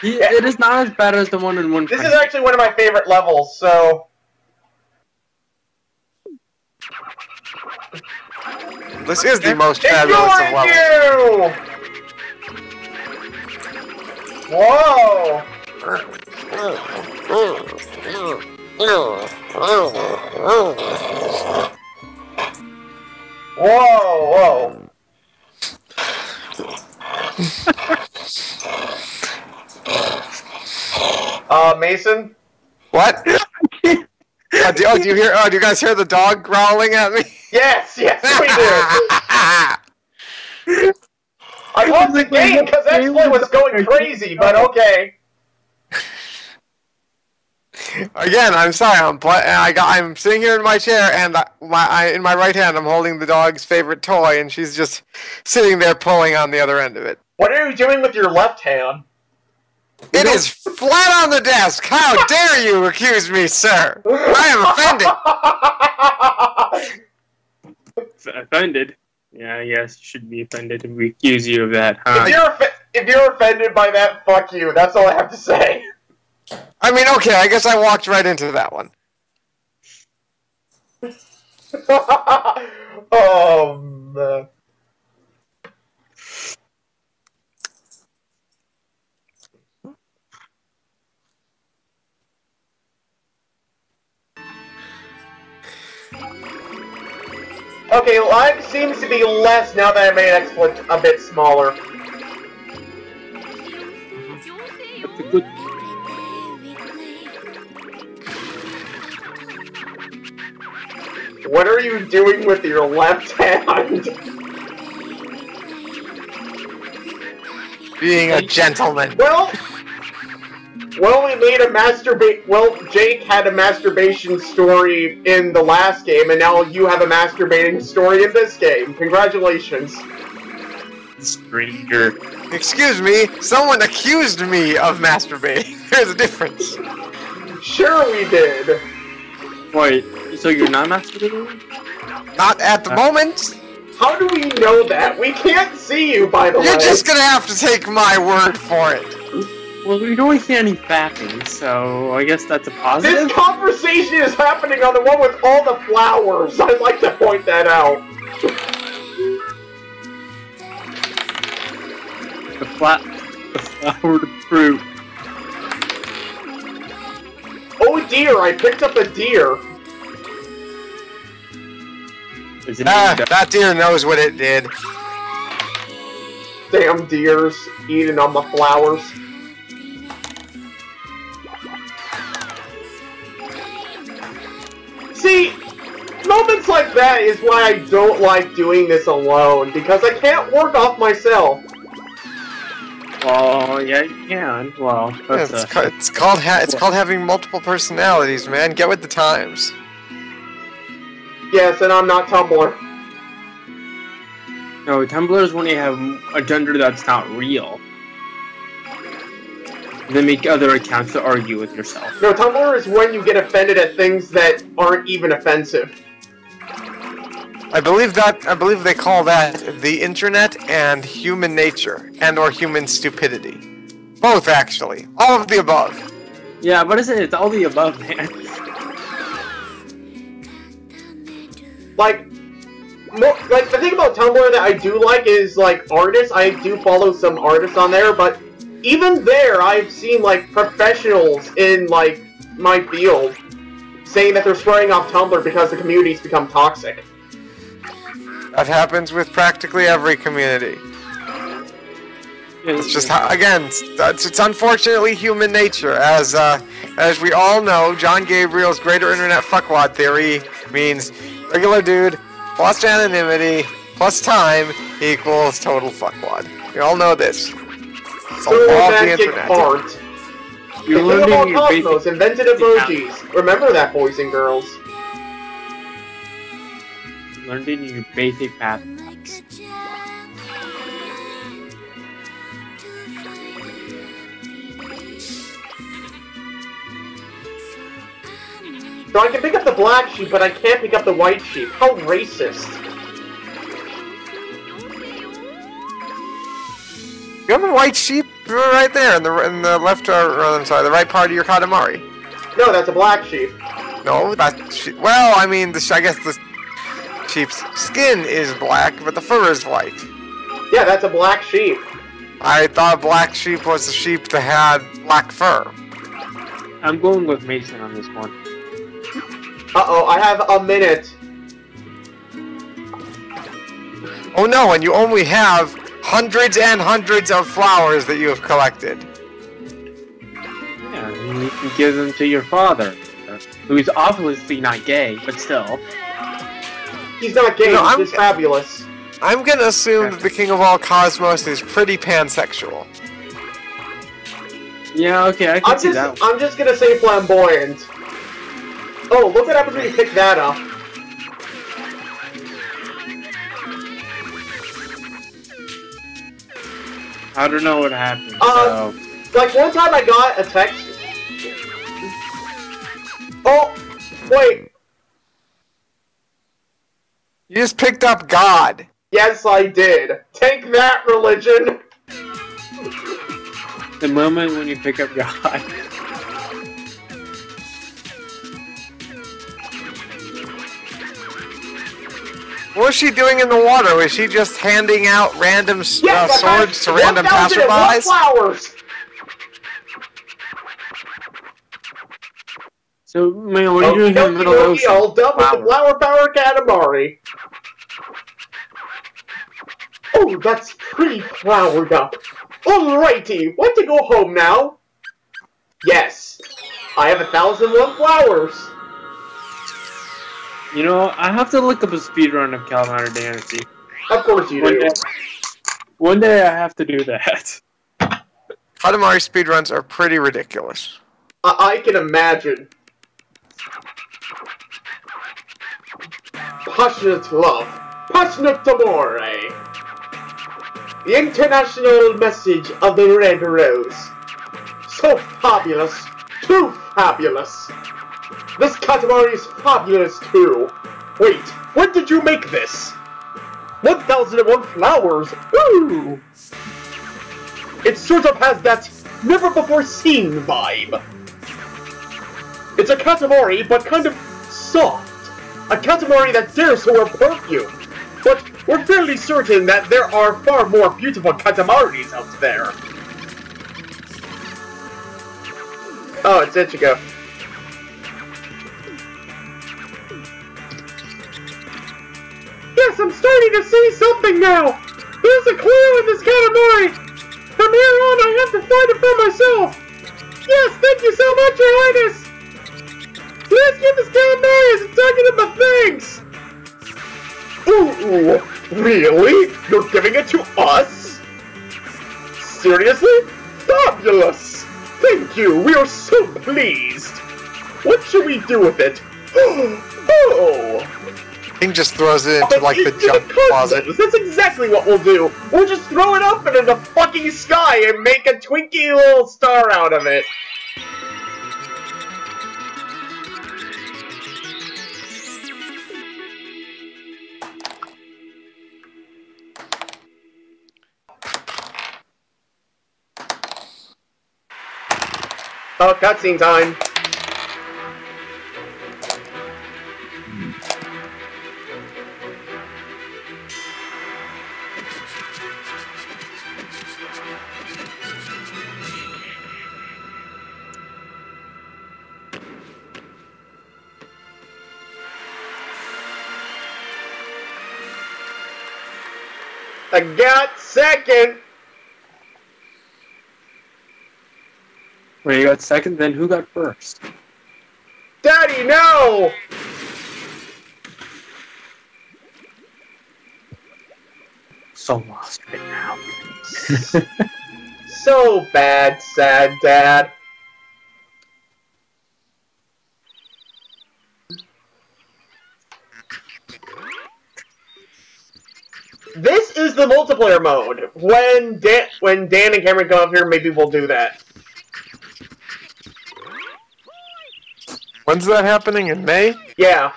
It is not as bad as the one in One This is actually one of my favorite levels, so... This is the most fabulous of levels. Whoa! Whoa, whoa. Mason? What? Do you hear? Oh, do you guys hear the dog growling at me? Yes, yes, we do. I lost the game because X-Play was going crazy, but okay. Again, I'm sorry. I'm sitting here in my chair, and in my right hand, I'm holding the dog's favorite toy, and she's just sitting there pulling on the other end of it. What are you doing with your left hand? It is flat on the desk. How dare you accuse me, sir? I am offended. Offended? Yeah, I guess you should be offended if we accuse you of that, huh? if you're offended by that, fuck you. That's all I have to say. I mean, okay, I guess I walked right into that one. Oh, man. Okay, life seems to be less now that I made XSplit a bit smaller. That's a good. What are you doing with your left hand? Being a gentleman. Well, we made a Jake had a masturbation story in the last game, and now you have a masturbating story in this game. Congratulations. Stranger. Excuse me, someone accused me of masturbating. There's a difference. Sure we did. Wait, so you're not masturbating? Not at the moment. How do we know that? We can't see you, by the way. You're just gonna have to take my word for it. Well, we don't see any fapping, so I guess that's a positive. This conversation is happening on the one with all the flowers. I'd like to point that out. The flowered fruit. Oh dear, I picked up a deer. Is it That deer knows what it did. Damn deers eating on the flowers. See, moments like that is why I don't like doing this alone, because I can't work off myself. Well, yeah, you can. Well, that's It's called having multiple personalities, man. Get with the times. Yes, and I'm not Tumblr. No, Tumblr is when you have a gender that's not real. Then make other accounts to argue with yourself. No, Tumblr is when you get offended at things that aren't even offensive. I believe they call that the internet and human nature and/or human stupidity. Both, actually. All of the above. Yeah, what is it? It's all the above, man. Like the thing about Tumblr that I do like is, like, artists. I do follow some artists on there, but even there, I've seen, like, professionals in, like, my field saying that they're swearing off Tumblr because the community's become toxic. That happens with practically every community. It's just it's unfortunately human nature. As we all know, John Gabriel's greater internet fuckwad theory means regular dude plus anonymity plus time equals total fuckwad. We all know this. It's the law of the internet. Art. You're The king of all learning your cosmos basic... invented emojis. Remember that, boys and girls. Learned in your basic math. So I can pick up the black sheep, but I can't pick up the white sheep. How racist. You have a white sheep right there in the left, I'm sorry, the right part of your Katamari. No, that's a black sheep. No, well, I mean, I guess the sheep's skin is black, but the fur is white. Yeah, that's a black sheep. I thought a black sheep was a sheep that had black fur. I'm going with Mason on this one. Uh-oh, I have a minute. Oh no, and you only have hundreds and hundreds of flowers that you have collected. Yeah, you can give them to your father, who's obviously not gay, but still. He's not gay, he's just fabulous. I'm gonna assume that the king of all cosmos is pretty pansexual. Yeah, okay, I can see that. I'm just gonna say flamboyant. Oh, look what happens when you pick that up. I don't know what happened, so... Like, one time I got a text... Oh, wait. You just picked up God. Yes, I did. Take that, religion. The moment when you pick up your eye. What was she doing in the water? Was she just handing out random Yes, swords to random 1,001 passerbys? flowers! So, man, what are you doing here in the middle of the ocean? All done with the Flower Power Katamari. Oh, that's pretty flowered up. Alrighty, want to go home now? Yes. I have 1,001 flowers. You know, I have to look up a speedrun of Calamari Dynasty. Of course you do. One day I have to do that. Katamari speedruns are pretty ridiculous. I can imagine. Passionate love. Passionate amore. The international message of the Red Rose. So fabulous. Too fabulous. This Katamari is fabulous too. Wait, when did you make this? 1,001 flowers. Ooh! It sort of has that never-before-seen vibe. It's a Katamari, but kind of soft. A Katamari that dares to wear perfume. But we're fairly certain that there are far more beautiful Katamaris out there. Oh, it's Ichigo. Yes, I'm starting to see something now! There's a clue in this Katamari! From here on, I have to find it for myself! Yes, thank you so much, Your Highness! Let's get this Katamari as it's talking to my things! Ooh, really? You're giving it to us? Seriously? Fabulous! Thank you, we are so pleased! What should we do with it? Oh! He just throws it into, like, the junk closet. That's exactly what we'll do! We'll just throw it up into the fucking sky and make a twinky little star out of it! Oh, cutscene time! I got second! Wait, you got second, then who got first? Daddy, no! So lost right now. So bad, sad dad. This is the multiplayer mode. When Dan and Cameron come up here, maybe we'll do that. When's that happening? In May? Yeah.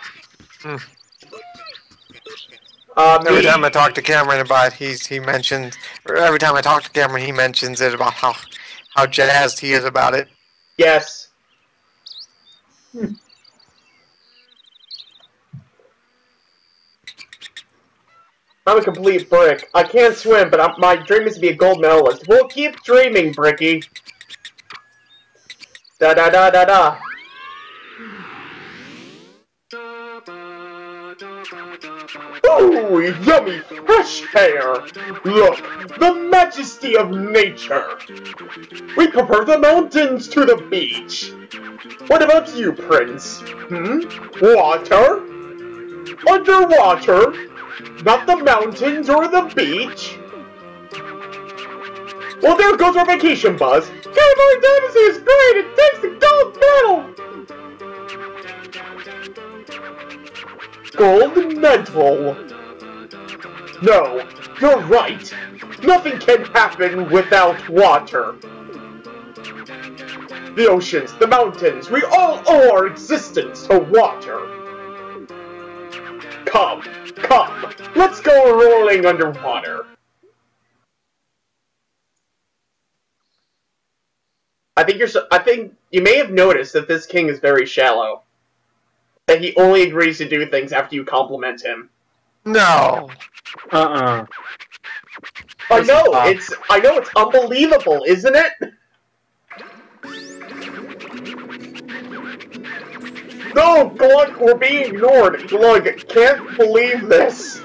Every time I talk to Cameron about it, every time I talk to Cameron, he mentions it about how jazzed he is about it. Yes. I'm a complete brick. I can't swim, but my dream is to be a gold medalist. We'll keep dreaming, Bricky. Da da da da da. Ooh, yummy fresh hair! Look, the majesty of nature! We prefer the mountains to the beach! What about you, Prince? Water? Underwater? Not the mountains or the beach? Well, there goes our vacation, Buzz! Katamari Dynasty is great! It takes the gold medal! Gold medal. No, you're right. Nothing can happen without water. The oceans, the mountains, we all owe our existence to water. Come, let's go rolling underwater. I think you may have noticed that this king is very shallow. That he only agrees to do things after you compliment him. No. I know it's unbelievable, isn't it? No, Glug, we're being ignored. Glug, can't believe this.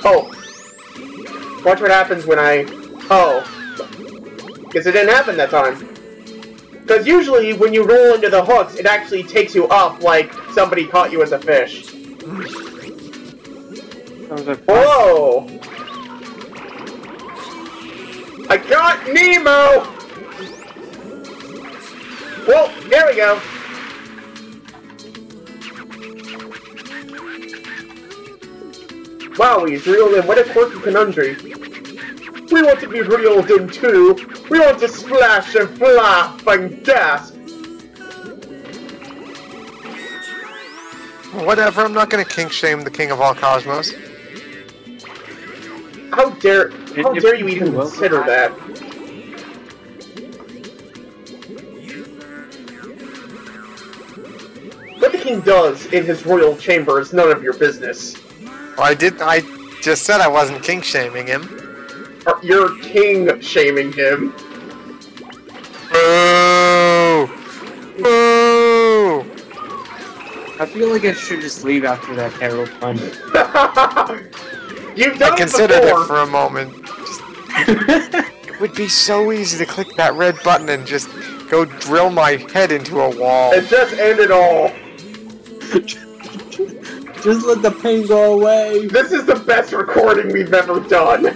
Oh. Watch what happens when I... Oh. Because it didn't happen that time. Because usually, when you roll into the hooks, it actually takes you up like somebody caught you as a fish. Whoa! I got Nemo! Well, there we go. Wow, he's reeled in. What a quirky conundrum. We want to be reeled in too. We want to splash and flap and gasp. Whatever, I'm not gonna kink shame the king of all cosmos. How dare you even consider that? What the king does in his royal chamber is none of your business. Well, I just said I wasn't kink shaming him. You're king shaming him. Boo! Boo! I feel like I should just leave after that terrible pun. You've done I considered it it for a moment. It would be so easy to click that red button and just go drill my head into a wall. And just end it all. Just let the pain go away. This is the best recording we've ever done.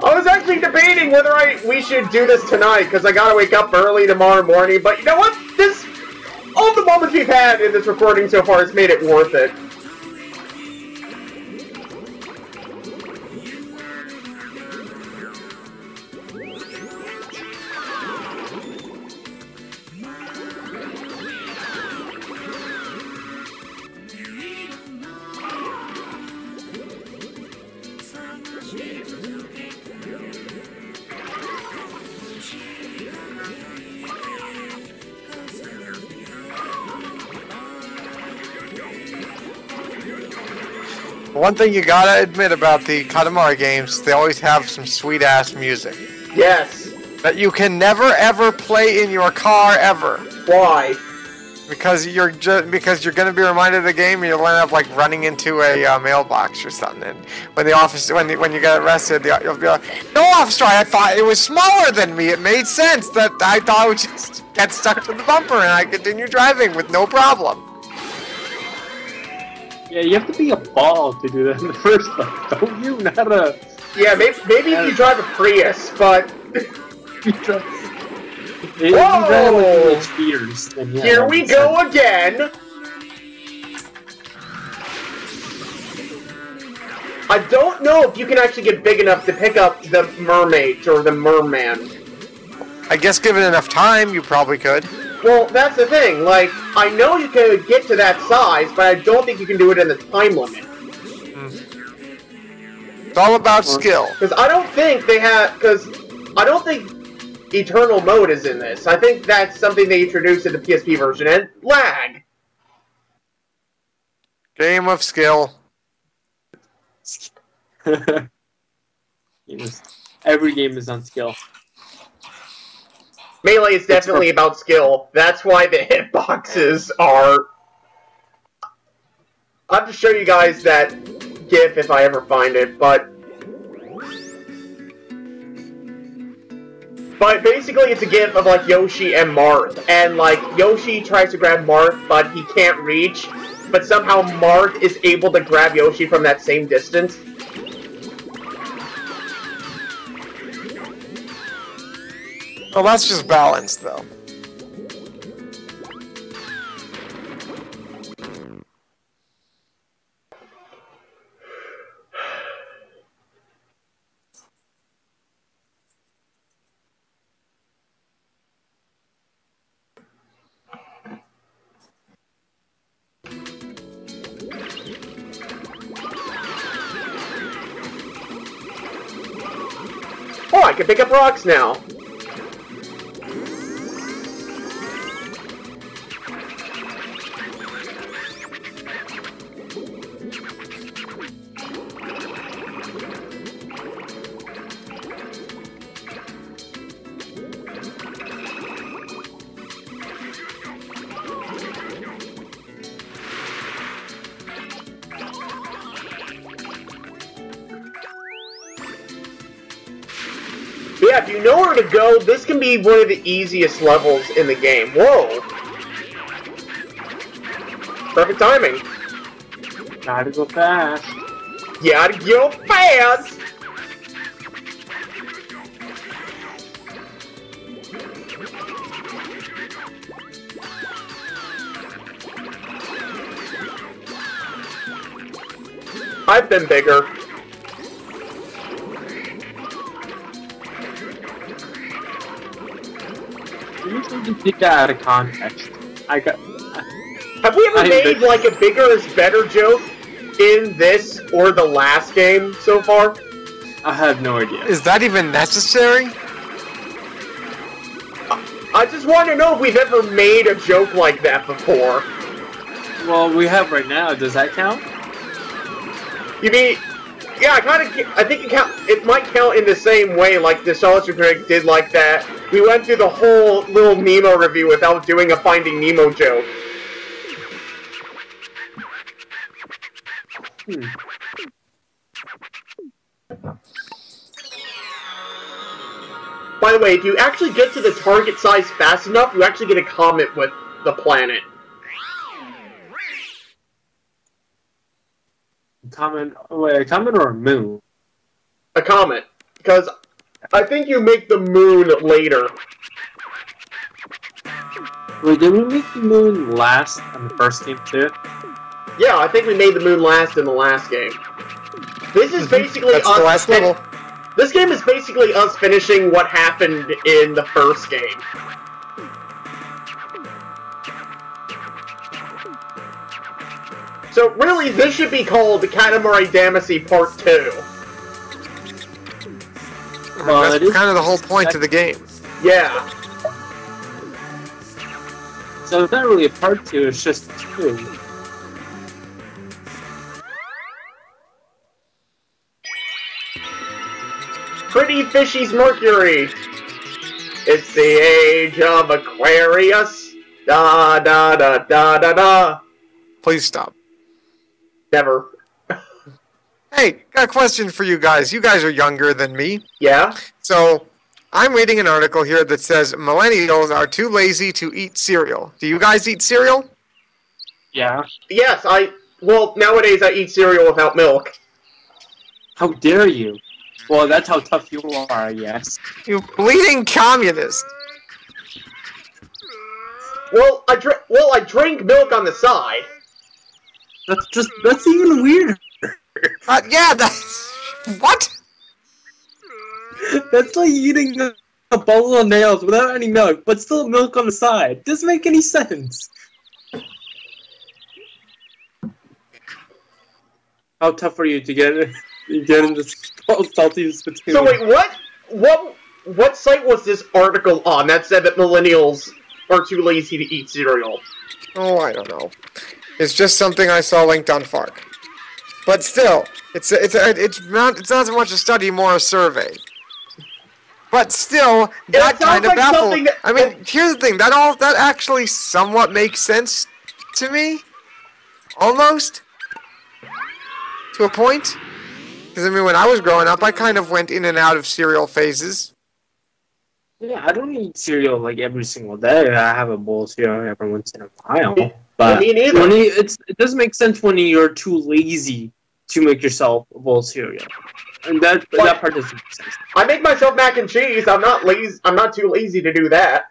I was actually debating whether we should do this tonight, because I gotta wake up early tomorrow morning, but you know what? All the moments we've had in this recording so far has made it worth it. One thing you gotta admit about the Katamari games, they always have some sweet-ass music. Yes. That you can never ever play in your car ever. Why? Because you're gonna be reminded of the game, and you'll end up like running into a mailbox or something. And when you get arrested, you'll be like, "No, officer, I thought it was smaller than me. It made sense that I thought I would just get stuck to the bumper and I continue driving with no problem." Yeah, you have to be a ball to do that in the first place, don't you? Not a... Yeah, maybe if you drive a Prius, but... Whoa! Here we go again! I don't know if you can actually get big enough to pick up the mermaid or the merman. I guess given enough time, you probably could. Well, that's the thing. Like, I know you can get to that size, but I don't think you can do it in the time limit. It's all about skill. Because I don't think they have... Because I don't think Eternal Mode is in this. I think that's something they introduced in the PSP version, and lag! Game of skill. Every game is on skill. Melee is definitely about skill. That's why the hitboxes are... I'll have to show you guys that GIF if I ever find it, but basically it's a GIF of, like, Yoshi and Marth, and, like, Yoshi tries to grab Marth, but he can't reach, but somehow Marth is able to grab Yoshi from that same distance. Well, that's just balance, though. can pick up rocks now. But yeah, if you know where to go, this can be one of the easiest levels in the game. Whoa! Perfect timing. Gotta go fast. Gotta go fast! I've been bigger. You need to take that out of context. Have we ever made, like, a bigger is better joke in this or the last game so far? I have no idea. Is that even necessary? I just want to know if we've ever made a joke like that before. Well, we have right now. Does that count? You mean... Yeah, I think it might count in the same way, like the Nostalgia Critic did like that. We went through the whole little Nemo review without doing a Finding Nemo joke. By the way, if you actually get to the target size fast enough, you actually get a comet with the planet. A comet or a moon? A comet. Because I think you make the moon later. Wait, did we make the moon last in the first game too? Yeah, I think we made the moon last in the last game. This is basically That's the last level. This game is basically us finishing what happened in the first game. So really, this should be called the Katamari Damacy Part 2. Well, that's kind of the whole point of the game. Yeah. So it's not really a part 2, it's just 2. Pretty Fishy's Mercury. It's the age of Aquarius. Da da da da da da. Please stop. Never. Hey, got a question for you guys. You guys are younger than me. Yeah? So, I'm reading an article here that says millennials are too lazy to eat cereal. Do you guys eat cereal? Yeah. Yes, well, nowadays I eat cereal without milk. How dare you? Well, that's how tough you are, yes. You bleeding communist. Well, I drink milk on the side. That's even weirder. Yeah, that's... What? That's like eating a bowl of nails without any milk, but still milk on the side. Doesn't make any sense. How tough are you to get in this salty spittoon? So wait, what site was this article on that said that millennials are too lazy to eat cereal? Oh, I don't know. It's just something I saw linked on Fark. But still, it's not so much a study, more a survey. But still, that kind of like baffles. I mean, here's the thing. That actually somewhat makes sense to me, almost, to a point. Because I mean, when I was growing up, I kind of went in and out of cereal phases. Yeah, I don't eat cereal like every single day. I have a bowl of cereal every once in a while. But me neither. It doesn't make sense when you're too lazy to make yourself a bowl of cereal. And that part doesn't make sense. I make myself mac and cheese. I'm not lazy. I'm not too lazy to do that.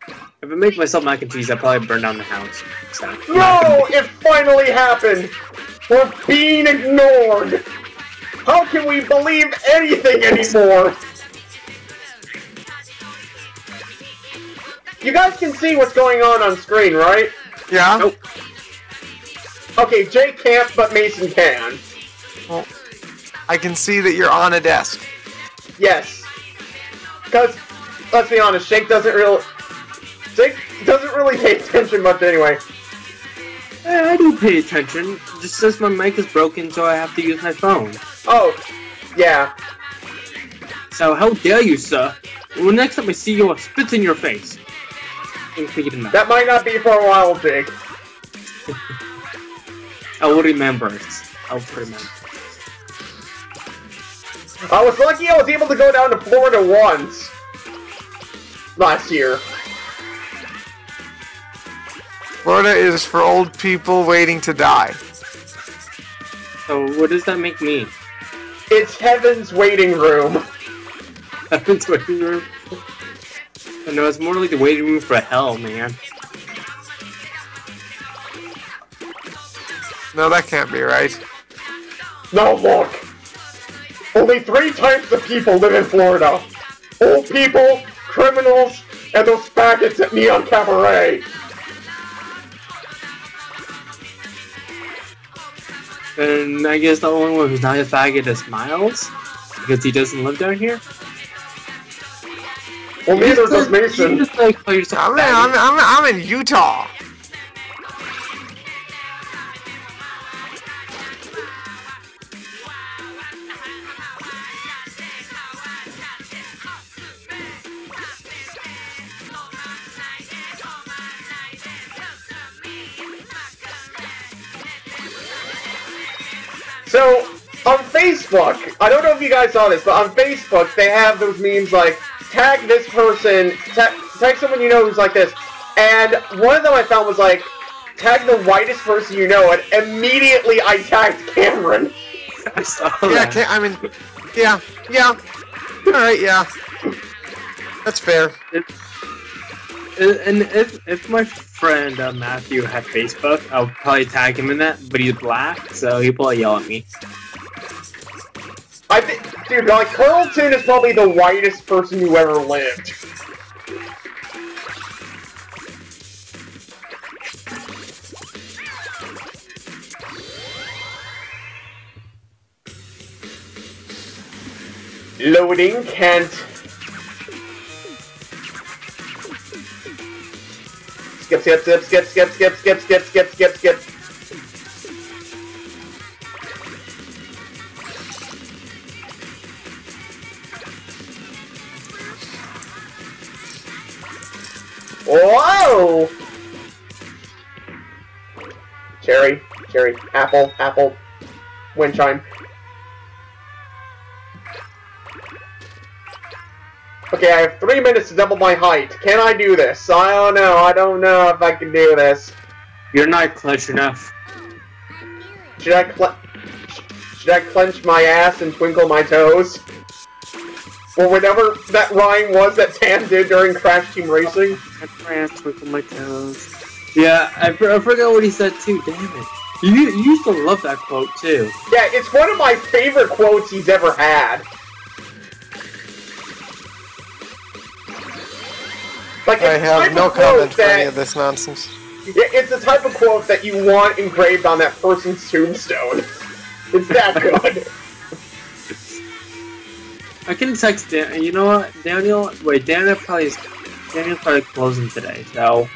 If I make myself mac and cheese, I'd probably burn down the house. So, No! It finally happened! We're being ignored! How can we believe anything anymore? You guys can see what's going on screen, right? Yeah? Nope. Okay, Jay can't, but Mason can. Well, I can see that you're on a desk. Yes. Because, let's be honest, Shake doesn't really pay attention much anyway. I do pay attention. It just says my mic is broken, so I have to use my phone. Oh, yeah. So how dare you, sir? Well, next time I see you, I'll spit in your face. That might not be for a while, Jake. I will remember it. I will remember. I was lucky I was able to go down to Florida once. Last year. Florida is for old people waiting to die. So what does that make me? It's heaven's waiting room. Heaven's waiting room? No, it's more like the waiting room for hell, man. No, that can't be right. Now look. Only 3 types of people live in Florida. Old people, criminals, and those faggots at Neon Cabaret. And I guess the only one who's not a faggot is Miles? Because he doesn't live down here? Well, neither does Mason. You just like call yourself I'm in Utah. So, on Facebook, I don't know if you guys saw this, but on Facebook, they have those memes like, tag this person, tag someone you know who's like this, and one of them I found was like, tag the whitest person you know, and immediately I tagged Cameron. I saw Yeah, that. I mean, yeah. Alright, yeah. That's fair. And if my friend Matthew had Facebook, I would probably tag him in that, but he's black, so he'd probably yell at me. I think, dude, like, Carlton is probably the whitest person who ever lived. Loading, can't. Skip, skip, skip, skip, skip, skip, skip, skip, skip, skip, skip. Whoa! Cherry, cherry, apple, apple, wind chime. Okay, I have 3 minutes to double my height. Can I do this? I don't know. I don't know if I can do this. You're not clutch enough. Should I clench my ass and twinkle my toes? Or whatever that rhyme was that Tam did during Crash Team Racing. My ass, twinkle my toes. Yeah, I forgot what he said too. Damn it. You used to love that quote too. Yeah, it's one of my favorite quotes he's ever had. Like, I have no comment for any of this nonsense. It's the type of quote that you want engraved on that person's tombstone. It's that good. I can text Dan. You know what, Daniel? Wait, Daniel's probably closing today, so.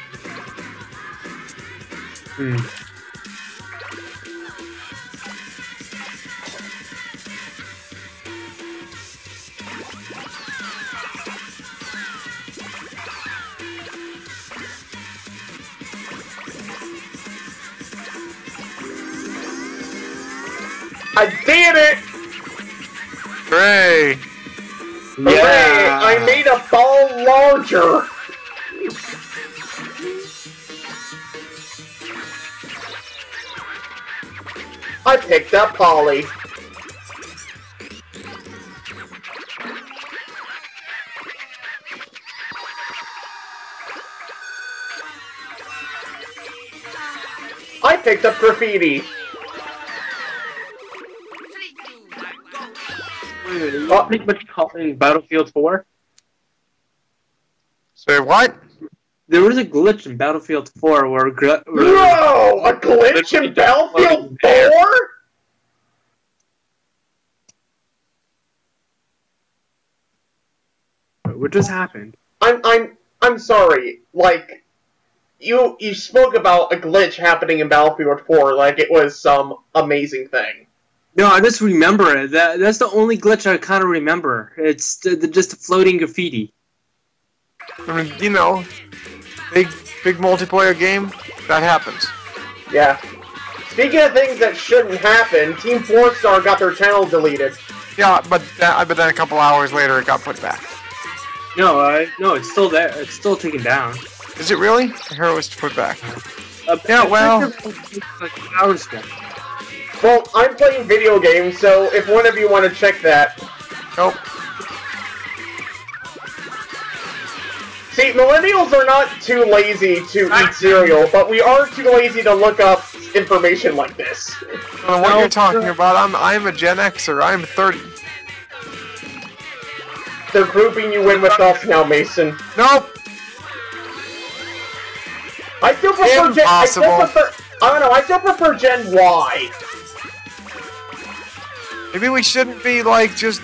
I did it! Hooray! Hooray! I made a ball larger! I picked up Polly. I picked up Graffiti. You think much in Battlefield 4? Say what? There was a glitch in Battlefield 4 where Whoa! A glitch in Battlefield 4? What just happened? I'm sorry. Like, you spoke about a glitch happening in Battlefield 4 like it was some amazing thing. No, I just remember it. That's the only glitch I kind of remember. It's just floating graffiti. I mean, you know, big multiplayer game, that happens. Yeah. Speaking of things that shouldn't happen, Team 4-Star got their channel deleted. Yeah, but then a couple hours later it got put back. No, no, it's still there. It's still taken down. Is it really? I heard it was put back. Yeah, well... Like hours ago. Well, I'm playing video games, so if one of you want to check that... Nope. See, millennials are not too lazy to eat cereal, but we are too lazy to look up information like this. I don't know what you're talking about. I'm a Gen Xer. I'm 30. They're grouping you in with us now, Mason. Nope. I still prefer Impossible. I still prefer Gen Y. Maybe we shouldn't be, like, just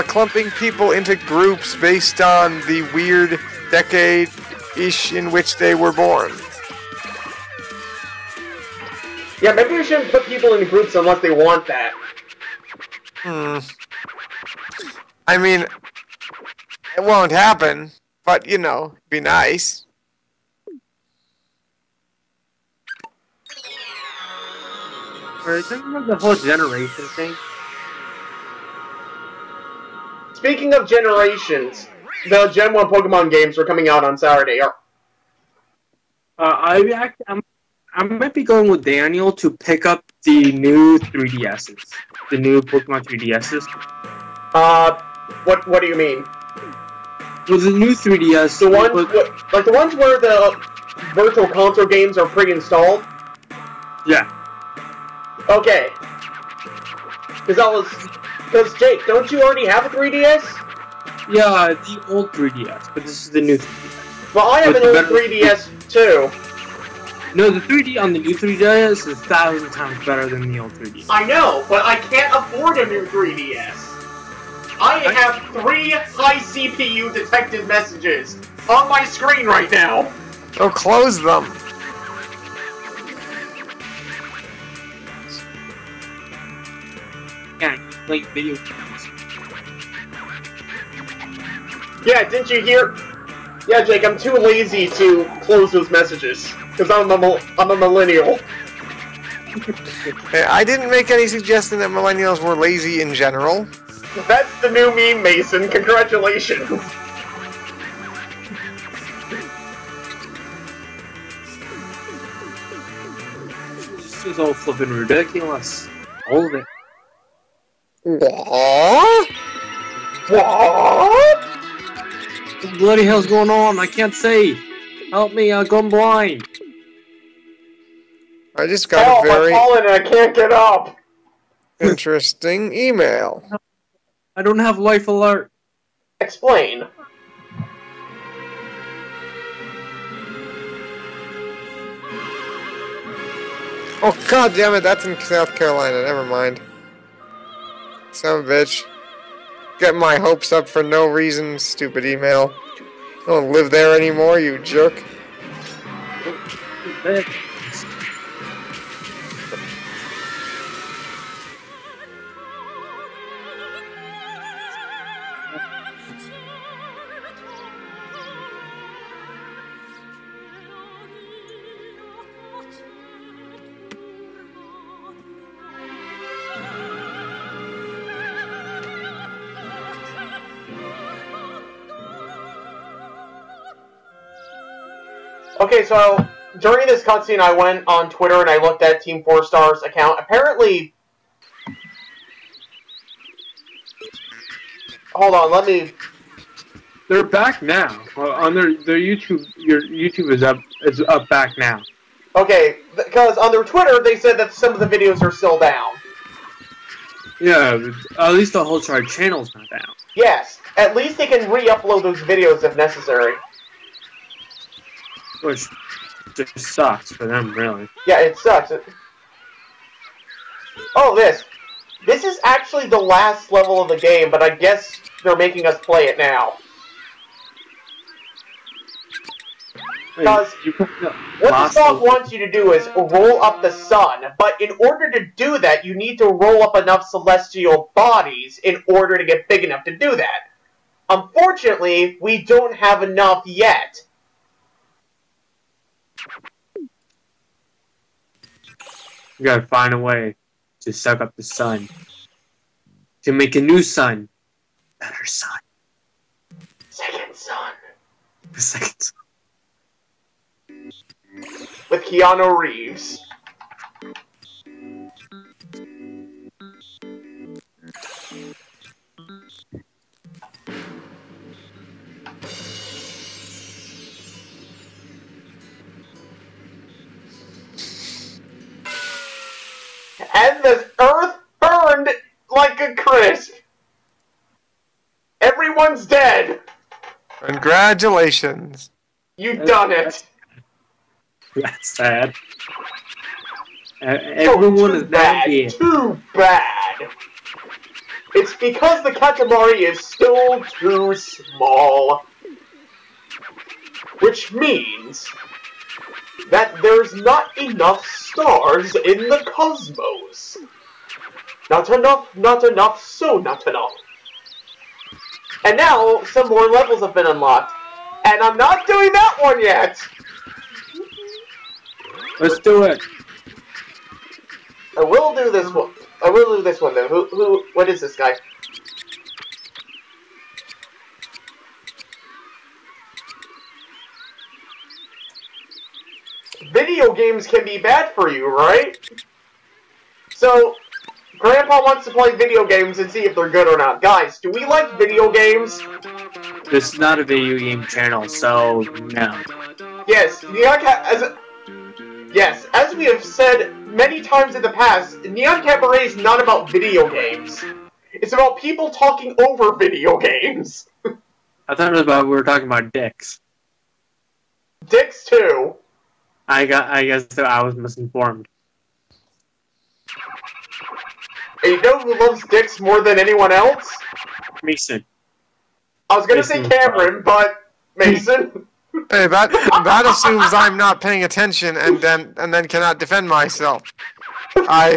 clumping people into groups based on the weird decade-ish in which they were born. Yeah, maybe we shouldn't put people in groups unless they want that. I mean, it won't happen, but, you know, it'd be nice. Remember the whole generation thing? Speaking of generations, the Gen 1 Pokemon games are coming out on Saturday. I might be going with Daniel to pick up the new 3DSs. The new Pokemon 3DSs. What do you mean? Well, the new 3DS... The ones, like the ones where the Virtual Console games are pre-installed? Yeah. Okay. Because Jake, don't you already have a 3DS? Yeah, the old 3DS, but this is the new 3DS. Well, I have an old 3DS too. No, the 3D on the new 3DS is 1,000 times better than the old 3DS. I know, but I can't afford a new 3DS. I have 3 high CPU detected messages on my screen right now. So close them. Yeah, like video games. Yeah, didn't you hear? Yeah, Jake, I'm too lazy to close those messages because I'm a millennial. Hey, I didn't make any suggestion that millennials were lazy in general. That's the new meme, Mason. Congratulations. This is all flipping ridiculous. All of it. What? What? What the bloody hell's going on? I can't see. Help me, I'm going blind. I just got a very I'm falling and I can't get up. interesting email. I don't have life alert. Explain. Oh god damn it, that's in South Carolina, never mind. Son of a bitch. Get my hopes up for no reason, stupid email. I don't live there anymore, you jerk. Okay, so during this cutscene, I went on Twitter and I looked at Team 4-Star's account. Apparently, hold on, let me. They're back now. On their YouTube, your YouTube is up back now. Okay, because on their Twitter they said that some of the videos are still down. Yeah, at least the whole chart channel's not down. Yes, at least they can re-upload those videos if necessary. Which just sucks for them, really. Yeah, it sucks. Oh, this. This is actually the last level of the game, but I guess they're making us play it now. Because what the song wants you to do is roll up the sun, but in order to do that, you need to roll up enough celestial bodies in order to get big enough to do that. Unfortunately, we don't have enough yet. You gotta find a way to suck up the sun. To make a new sun. Better sun. Second sun. The second sun. With Keanu Reeves. And the earth burned like a crisp. Everyone's dead. Congratulations. You've done it. That's sad. Everyone is bad. Too bad. It's because the Katamari is still too small. Which means that there's not enough stars in the cosmos. Not enough, so not enough. And now, some more levels have been unlocked. And I'm not doing that one yet! Let's do it. I will do this one. I will do this one, though. What is this guy? Video games can be bad for you, right? So, Grandpa wants to play video games and see if they're good or not. Guys, do we like video games? This is not a video game channel, so no. Yes, yes, as we have said many times in the past, Neon Cabaret is not about video games. It's about people talking over video games. I thought it was about we were talking about dicks. Dicks too. I guess that I was misinformed. And you know who loves dicks more than anyone else? Mason. I was gonna say Cameron, but Mason. Hey, that assumes I'm not paying attention and then cannot defend myself. I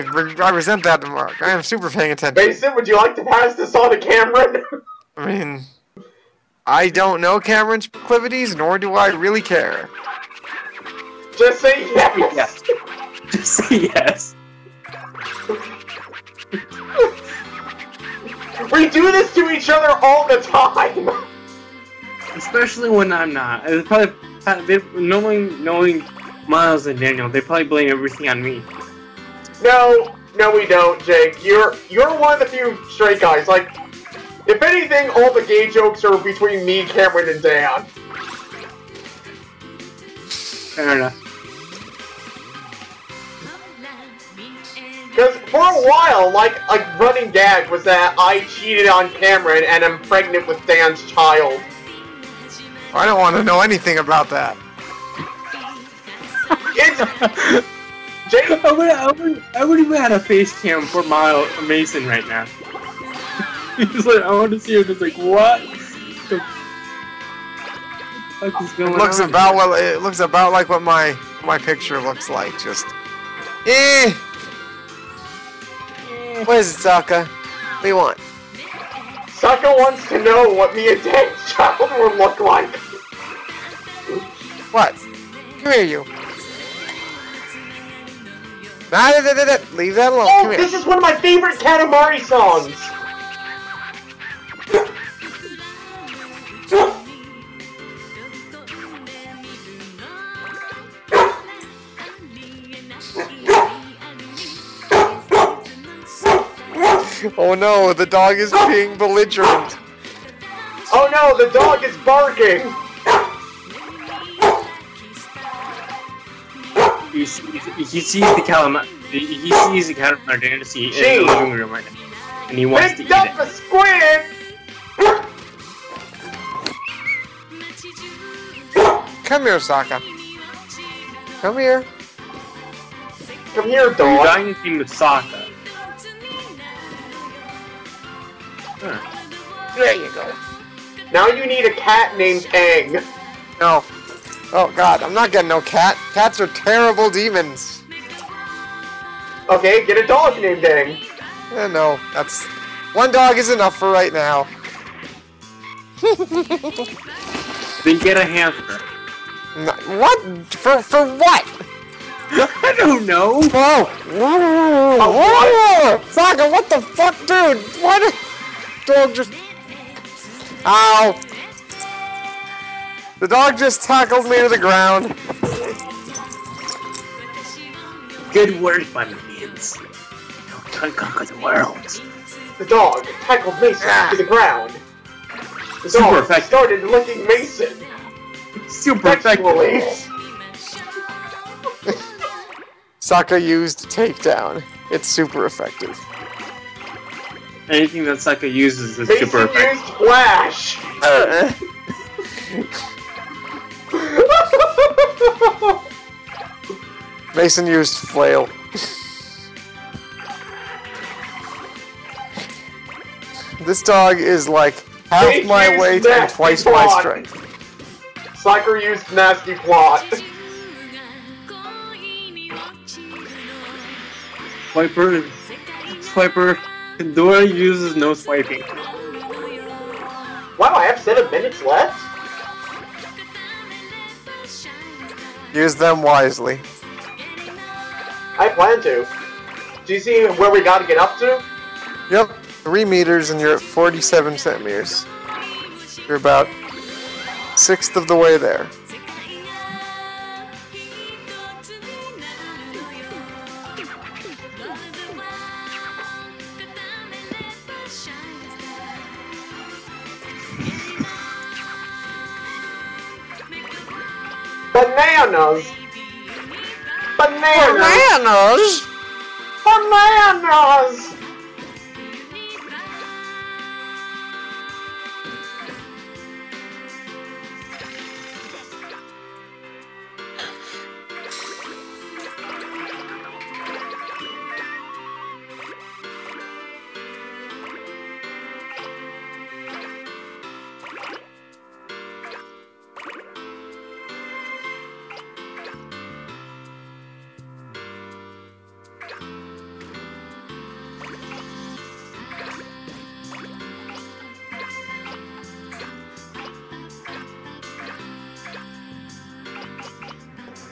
resent that remark. I am super paying attention. Mason, would you like to pass this on to Cameron? I mean, I don't know Cameron's proclivities, nor do I really care. Just say yes. Yes. Just say yes. We do this to each other all the time. Especially when I'm not. It's probably knowing Miles and Daniel, they probably blame everything on me. No, we don't, Jake. You're one of the few straight guys. Like, if anything, all the gay jokes are between me, Cameron, and Dan. Fair enough. Because for a while, like, a running gag was that I cheated on Cameron and am pregnant with Dan's child. I don't want to know anything about that. Jake, I would even have a face cam for Mason right now. He's like, I want to see him. It's like, what? The fuck is going on? It looks about like what my picture looks like. Just, What is it, Sokka? What do you want? Sokka wants to know what me and Dan's child would look like. What? Come here, you. Leave that alone. Oh, Come here. this is one of my favorite Katamari songs. Oh no, the dog is being belligerent. Oh no, the dog is barking. He sees the calamari. He sees the calamari fantasy in the living room right now, and he wants to eat up it. a squid. Come here, Sokka. Come here. Come here, You're dog. dying to team with Sokka. Huh. There you go. Now you need a cat named Aang. No. Oh god, I'm not getting no cat. Cats are terrible demons. Okay, get a dog named Dang. No, that's... One dog is enough for right now. Then get a hamster. What? For what? I don't know. Whoa! Whoa! Saga, what the fuck, dude? What? Dog just... Ow! The dog just tackled me to the ground. Good work, my minions. Now can conquer the world. The dog tackled Mason to the ground. The Super dog effective. started licking Mason. Super Sexually. Saka used takedown. It's super effective. Anything that Saka uses is Mason super effective. used Flash. Mason used flail. This dog is like half He my used weight and nasty twice my plot. strength. Slacker used nasty plot. Swiper. Dora uses no swiping. Wow, I have 7 minutes left? Use them wisely. I plan to. Do you see where we gotta get up to? Yep, 3 meters and you're at 47 centimeters. You're about 1/6 of the way there. Bananas! Bananas! Bananas! Bananas!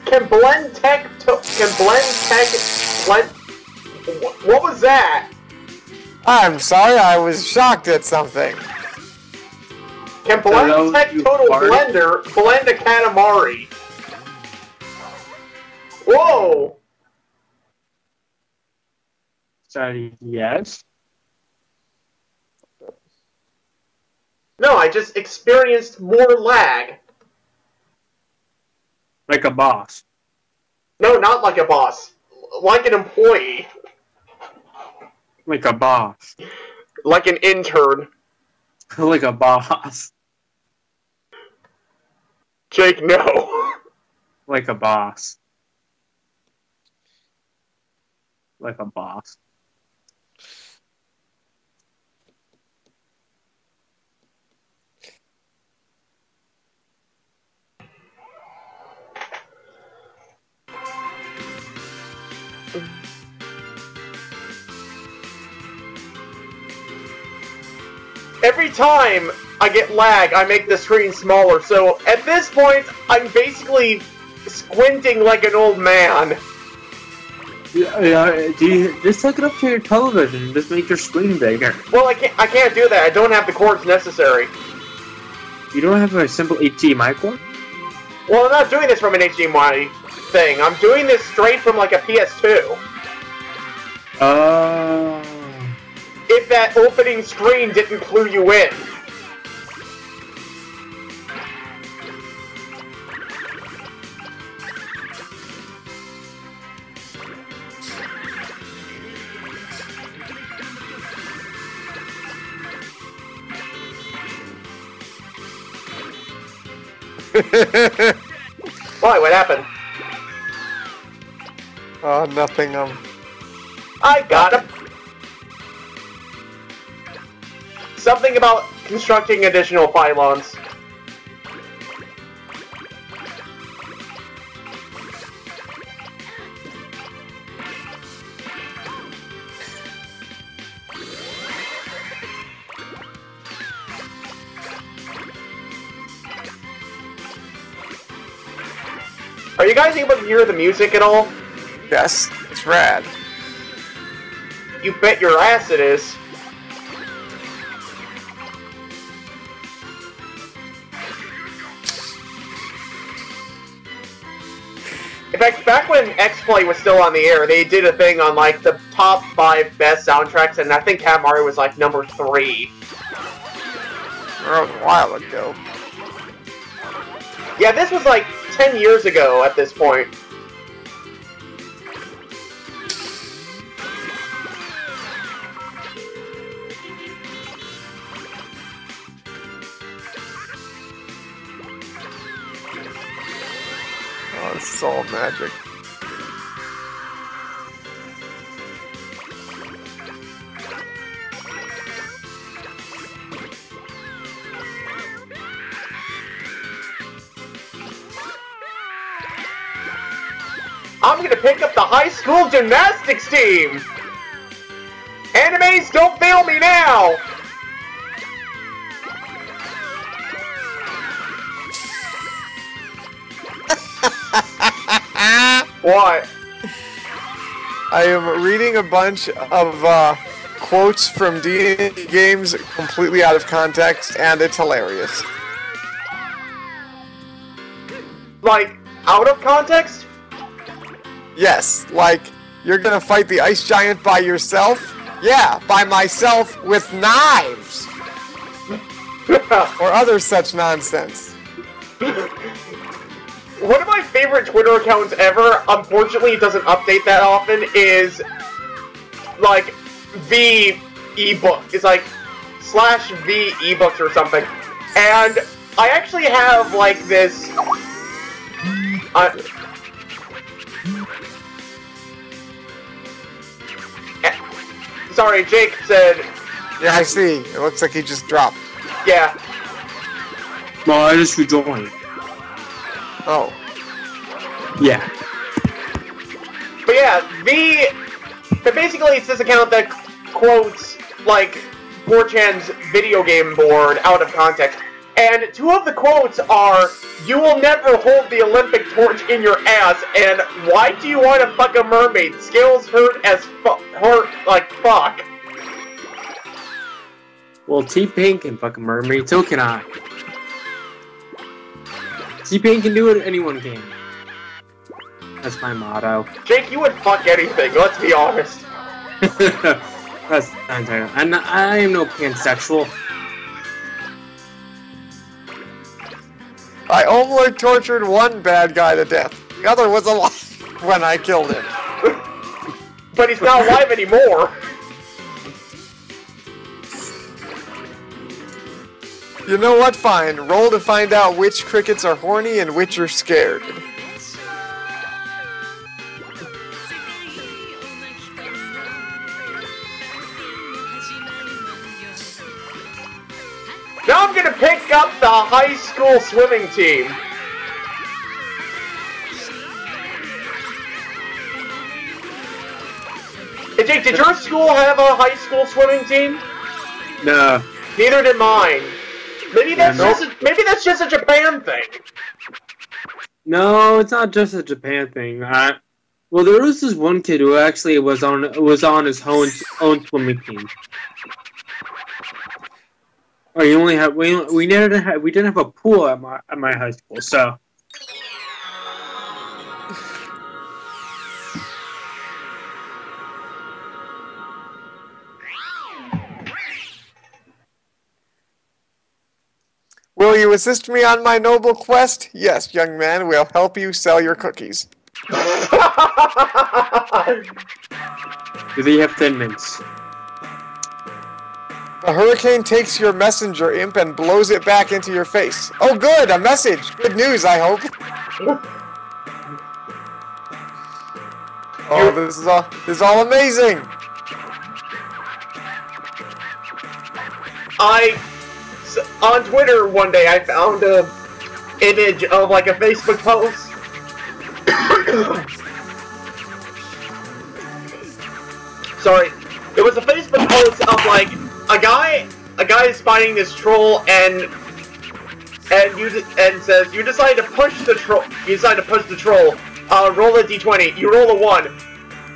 Can blend tech blend? What was that? I'm sorry, I was shocked at something. Can Hello, blend tech you total fart. blender blend a Katamari? Whoa! Sorry, yes. No, I just experienced more lag. Like a boss. No, not like a boss. Like an employee. Like a boss. Like an intern. Like a boss. Jake, no. Like a boss. Like a boss. Every time I get lag, I make the screen smaller, so at this point, I'm basically squinting like an old man. Yeah, just hook it up to your television. Just make your screen bigger. Well, I can't do that. I don't have the cords necessary. You don't have a simple HDMI cord? Well, I'm not doing this from an HDMI thing. I'm doing this straight from like a PS2. If that opening screen didn't clue you in. Why? What happened? Oh, nothing, I got him. Something about constructing additional pylons. Are you guys able to hear the music at all? Yes, it's rad. You bet your ass it is. In fact, back when X-Play was still on the air, they did a thing on, like, the top 5 best soundtracks, and I think Katamari was, like, number 3. That was a while ago. Yeah, this was, like, 10 years ago at this point. Oh, this is all magic. I'm gonna pick up the high school gymnastics team! Animes, don't fail me now! What? I am reading a bunch of quotes from D&D games completely out of context, and it's hilarious. Like, out of context? Yes, like, you're gonna fight the ice giant by yourself? Yeah, by myself with knives! Or other such nonsense. One of my favorite Twitter accounts ever, unfortunately it doesn't update that often, is, like, V ebook. It's like, /V ebooks or something. And I actually have, like, this... sorry, Jake said... Yeah, I see. It looks like he just dropped. Yeah. Well, I just rejoined. Oh. Yeah. But yeah, but basically it's this account that quotes, like, 4chan's video game board out of context. And 2 of the quotes are, "You will never hold the Olympic torch in your ass," and "Why do you want to fuck a mermaid? Scales hurt like fuck." Well, T-Pain can fuck a mermaid, so can I. T-Pain can do it, anyone can. That's my motto. Jake, you would fuck anything, let's be honest. That's not entirely. I am no pansexual. I only tortured one bad guy to death. The other was alive when I killed him. But he's not alive anymore. You know what? Fine. Roll to find out which crickets are horny and which are scared. Now I'm gonna pick up the high school swimming team. Hey Jake, did your school have a high school swimming team? No. Neither did mine. Maybe that's just a Japan thing. No, it's not just a Japan thing. Well, there was this one kid who actually was on his own swimming team. Oh, you only have we didn't have a pool at my high school, so. Will you assist me on my noble quest? Yes, young man, we'll help you sell your cookies. Do they have 10 minutes? A hurricane takes your messenger imp and blows it back into your face. Oh good, a message! Good news, I hope. Oh, this is all amazing! On Twitter one day I found a image of like a Facebook post. Sorry. It was a Facebook post of like a guy is fighting this troll and and says you decide to push the troll. You decide to push the troll. Roll a d20. You roll a 1.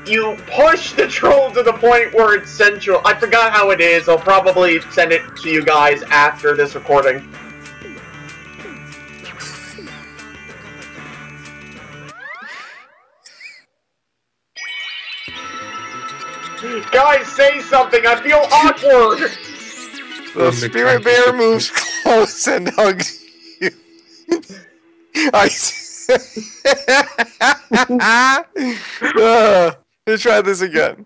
You push the troll to the point where it's central. I forgot how it is. I'll probably send it to you guys after this recording. Guys, say something! I feel awkward! The spirit bear moves close and hugs you. Let's try this again.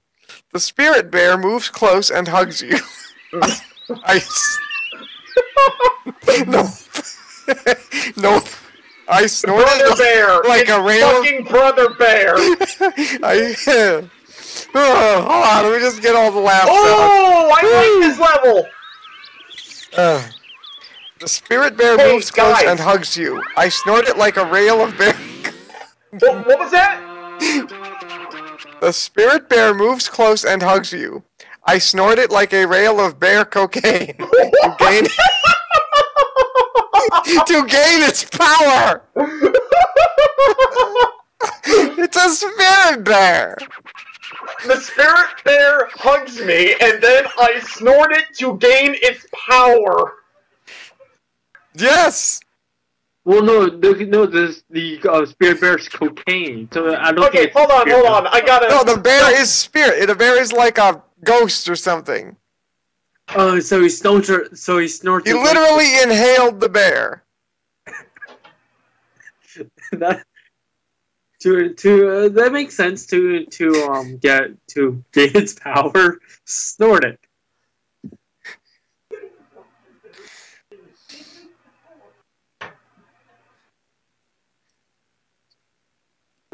The spirit bear moves close and hugs you. No. No. I snorted Brother Bear! like It's a rail. fucking Brother Bear! Hold on, let me just get all the laughs out. Oh! I like this level! The spirit bear moves close and hugs you. I snort it like a rail of bear. What was that? The spirit bear moves close and hugs you. I snort it like a rail of bear cocaine. To gain its power! It's a spirit bear! The spirit bear hugs me, and then I snort it to gain its power. Yes! Well, the spirit bear's cocaine. So I don't. Okay, hold on. I gotta. No, the bear is spirit. The bear is like a ghost or something. Oh, so he snorts. You literally inhaled the bear. That that makes sense to get its power. Snort it.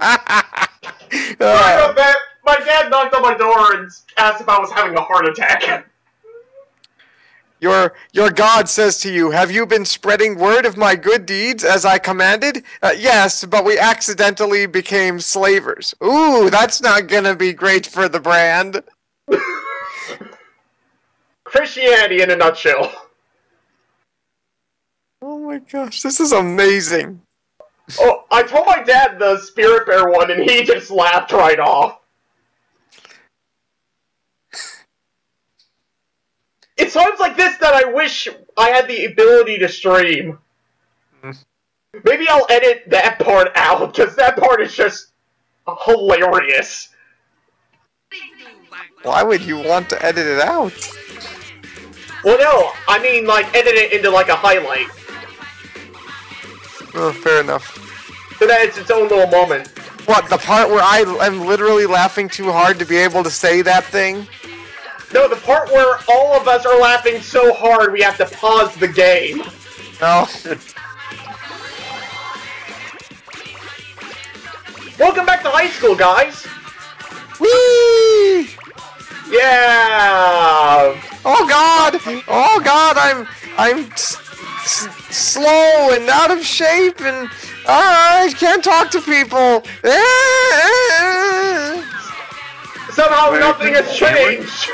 Sorry about that. My dad knocked on my door and asked if I was having a heart attack. Your God says to you, have you been spreading word of my good deeds as I commanded? Yes, but we accidentally became slavers. Ooh, that's not gonna be great for the brand. Christianity in a nutshell. Oh my gosh, this is amazing. Oh, I told my dad the spirit bear one and he just laughed right off. It's times like this that I wish I had the ability to stream. Maybe I'll edit that part out, because that part is just hilarious. Why would you want to edit it out? Well, no, I mean, like, edit it into, like, a highlight. Oh, fair enough. So that it's its own little moment. What, the part where I am literally laughing too hard to be able to say that thing? No, the part where all of us are laughing so hard we have to pause the game. Oh. Welcome back to high school, guys! Whee! Yeah! Oh god! Oh god, I'm slow and out of shape and I can't talk to people. Somehow nothing has changed!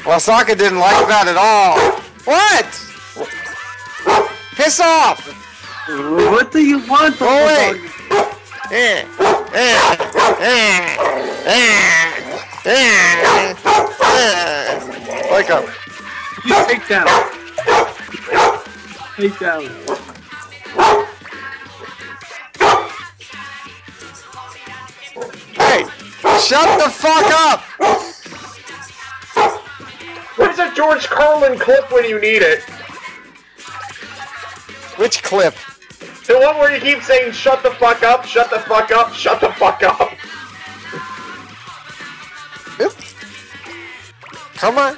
Well, Sokka didn't like that at all. What? Piss off! What do you want? Go away! Like a... You take down. Take down. Hey! Shut the fuck up! Where's that George Carlin clip when you need it? Which clip? The one where you keep saying, shut the fuck up, shut the fuck up, shut the fuck up. Yep. Come on.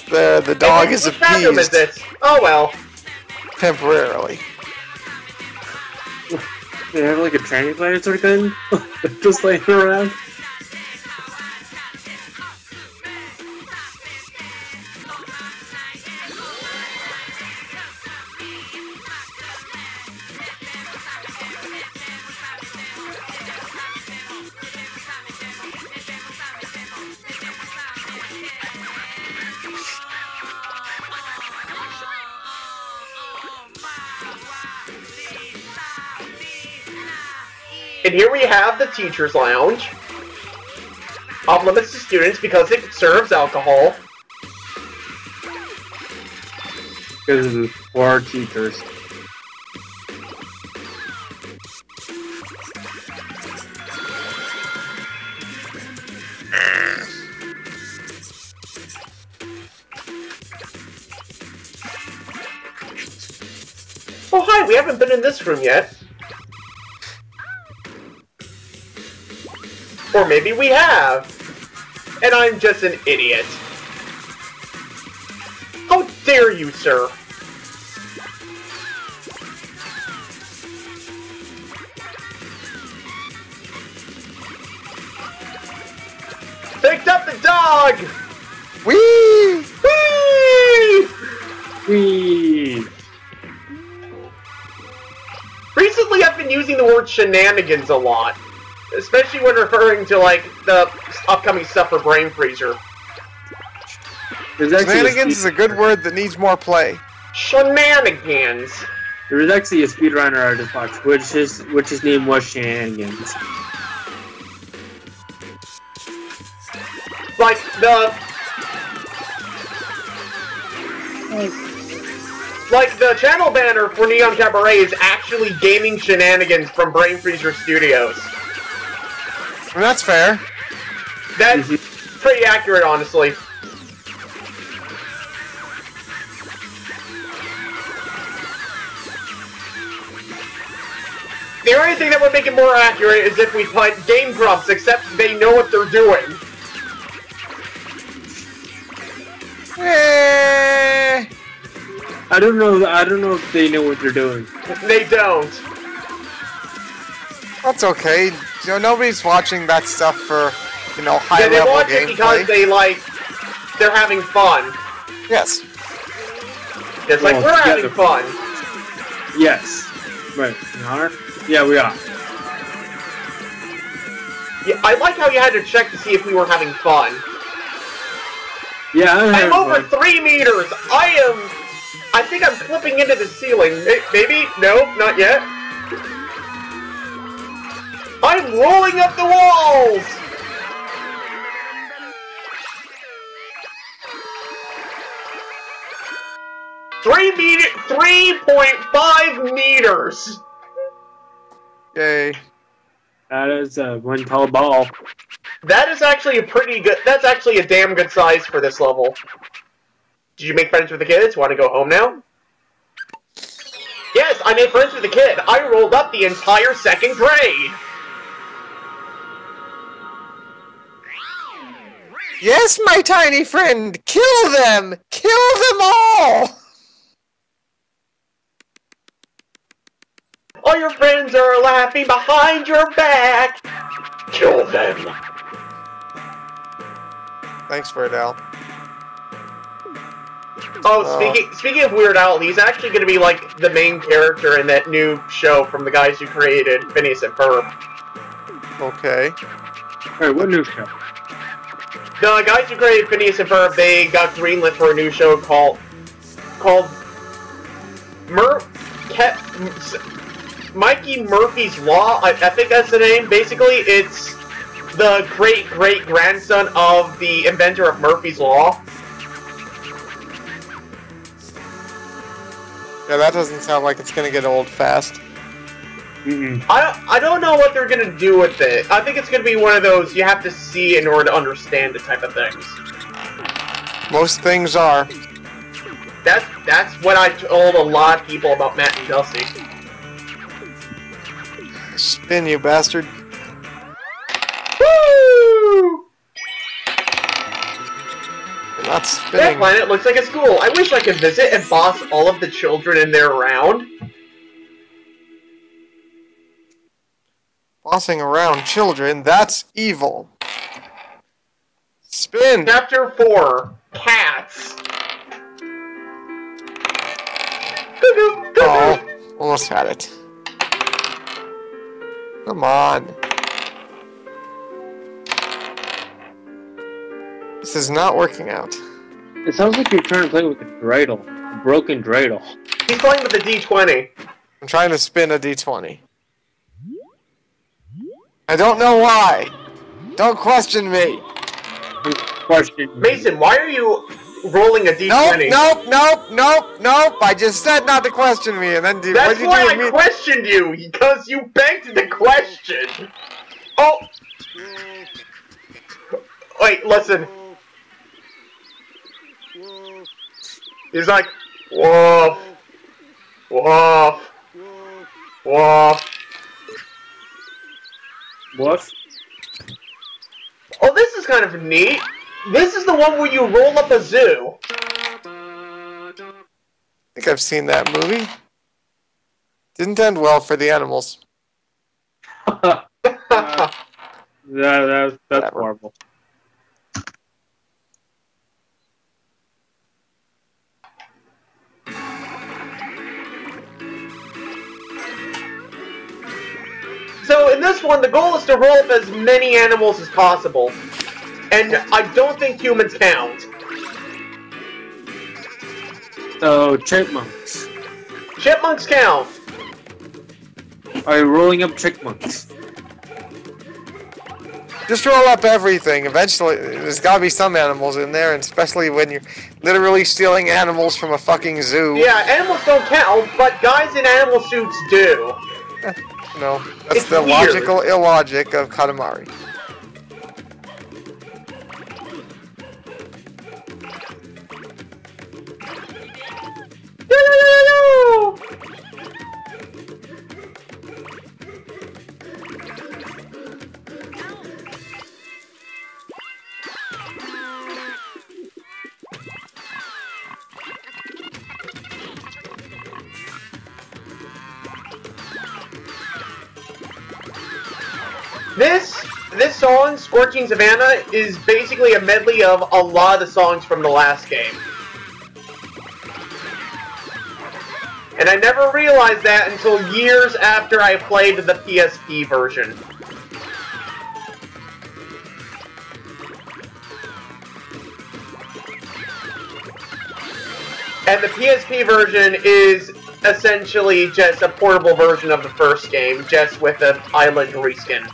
The dog is appeased. Oh well. Temporarily. They have like a tranny planet sort of thing? Just laying around? And here we have the Teacher's Lounge. Off limits to students because it serves alcohol. Because of the poor teachers. Oh hi, we haven't been in this room yet. Or maybe we have. And I'm just an idiot. How dare you, sir? Picked up the dog! Whee! Whee! Whee! Recently I've been using the word shenanigans a lot. Especially when referring to, like, the upcoming stuff for Brain Freezer. Shenanigans is a good word that needs more play. Shenanigans! There was actually a speedrunner artist box, which his name was Shenanigans. Like, the channel banner for Neon Cabaret is actually gaming shenanigans from Brain Freezer Studios. Well, that's fair. That's pretty accurate, honestly. The only thing that would make it more accurate is if we put Game Grumps, except they know what they're doing. I don't know if they know what they're doing. They don't. That's okay. You know, nobody's watching that stuff for, you know, Yeah, high-level they watch it because gameplay. they're having fun. Yes. Just like we're having fun. Yes. Right. We are? Yeah, we are. Yeah, I like how you had to check to see if we were having fun. Yeah, I'm over 3 meters! I think I'm flipping into the ceiling. Maybe? No, not yet. I'm rolling up the walls! Three 3.5 meters! Yay. That is one tall ball. That is actually that's actually a damn good size for this level. Did you make friends with the kids? Want to go home now? Yes, I made friends with the kid. I rolled up the entire 2nd grade. Yes, my tiny friend! Kill them! Kill them all! All your friends are laughing behind your back. Kill them. Thanks for it, Al. Oh, speaking of Weird Al, he's actually going to be like the main character in that new show from the guys who created Phineas and Ferb. Okay. Alright, what new show? The guys who created Phineas and Ferb, they got greenlit for a new show called Mikey Murphy's Law. I think that's the name. Basically, it's the great-great-grandson of the inventor of Murphy's Law. Yeah, that doesn't sound like it's gonna get old fast. I don't know what they're gonna do with it. I think it's gonna be one of those you have to see in order to understand the type of things. Most things are. That's what I told a lot of people about Matt and Chelsea. Spin, you bastard. Woo! You're not That spinning. planet looks like a school. I wish I could visit and boss all of the children in there around. Bossing around children, that's evil. Spin! Chapter 4. Cats. Oh, almost had it. Come on. This is not working out. It sounds like you're trying to play with a dreidel. A broken dreidel. He's playing with the D20. I'm trying to spin a d20. I don't know why. Don't question me. Mason, why are you rolling a d20? Nope. I just said not to question me, and then That's why I questioned you, because you begged the question. Oh. Wait, listen. He's like, woof, woof, woof. What? Oh, this is kind of neat. This is the one where you roll up a zoo. I think I've seen that movie. Didn't end well for the animals. That's horrible. So in this one, the goal is to roll up as many animals as possible. And I don't think humans count. So, chipmunks. Chipmunks count. Are you rolling up chipmunks? Just roll up everything. Eventually, there's gotta be some animals in there, and especially when you're literally stealing animals from a fucking zoo. Yeah, animals don't count, but guys in animal suits do. No, that's It's the weird. logical illogic of Katamari. This song, Scorching Savannah, is basically a medley of a lot of the songs from the last game. And I never realized that until years after I played the PSP version. And the PSP version is essentially just a portable version of the first game, just with an island reskin.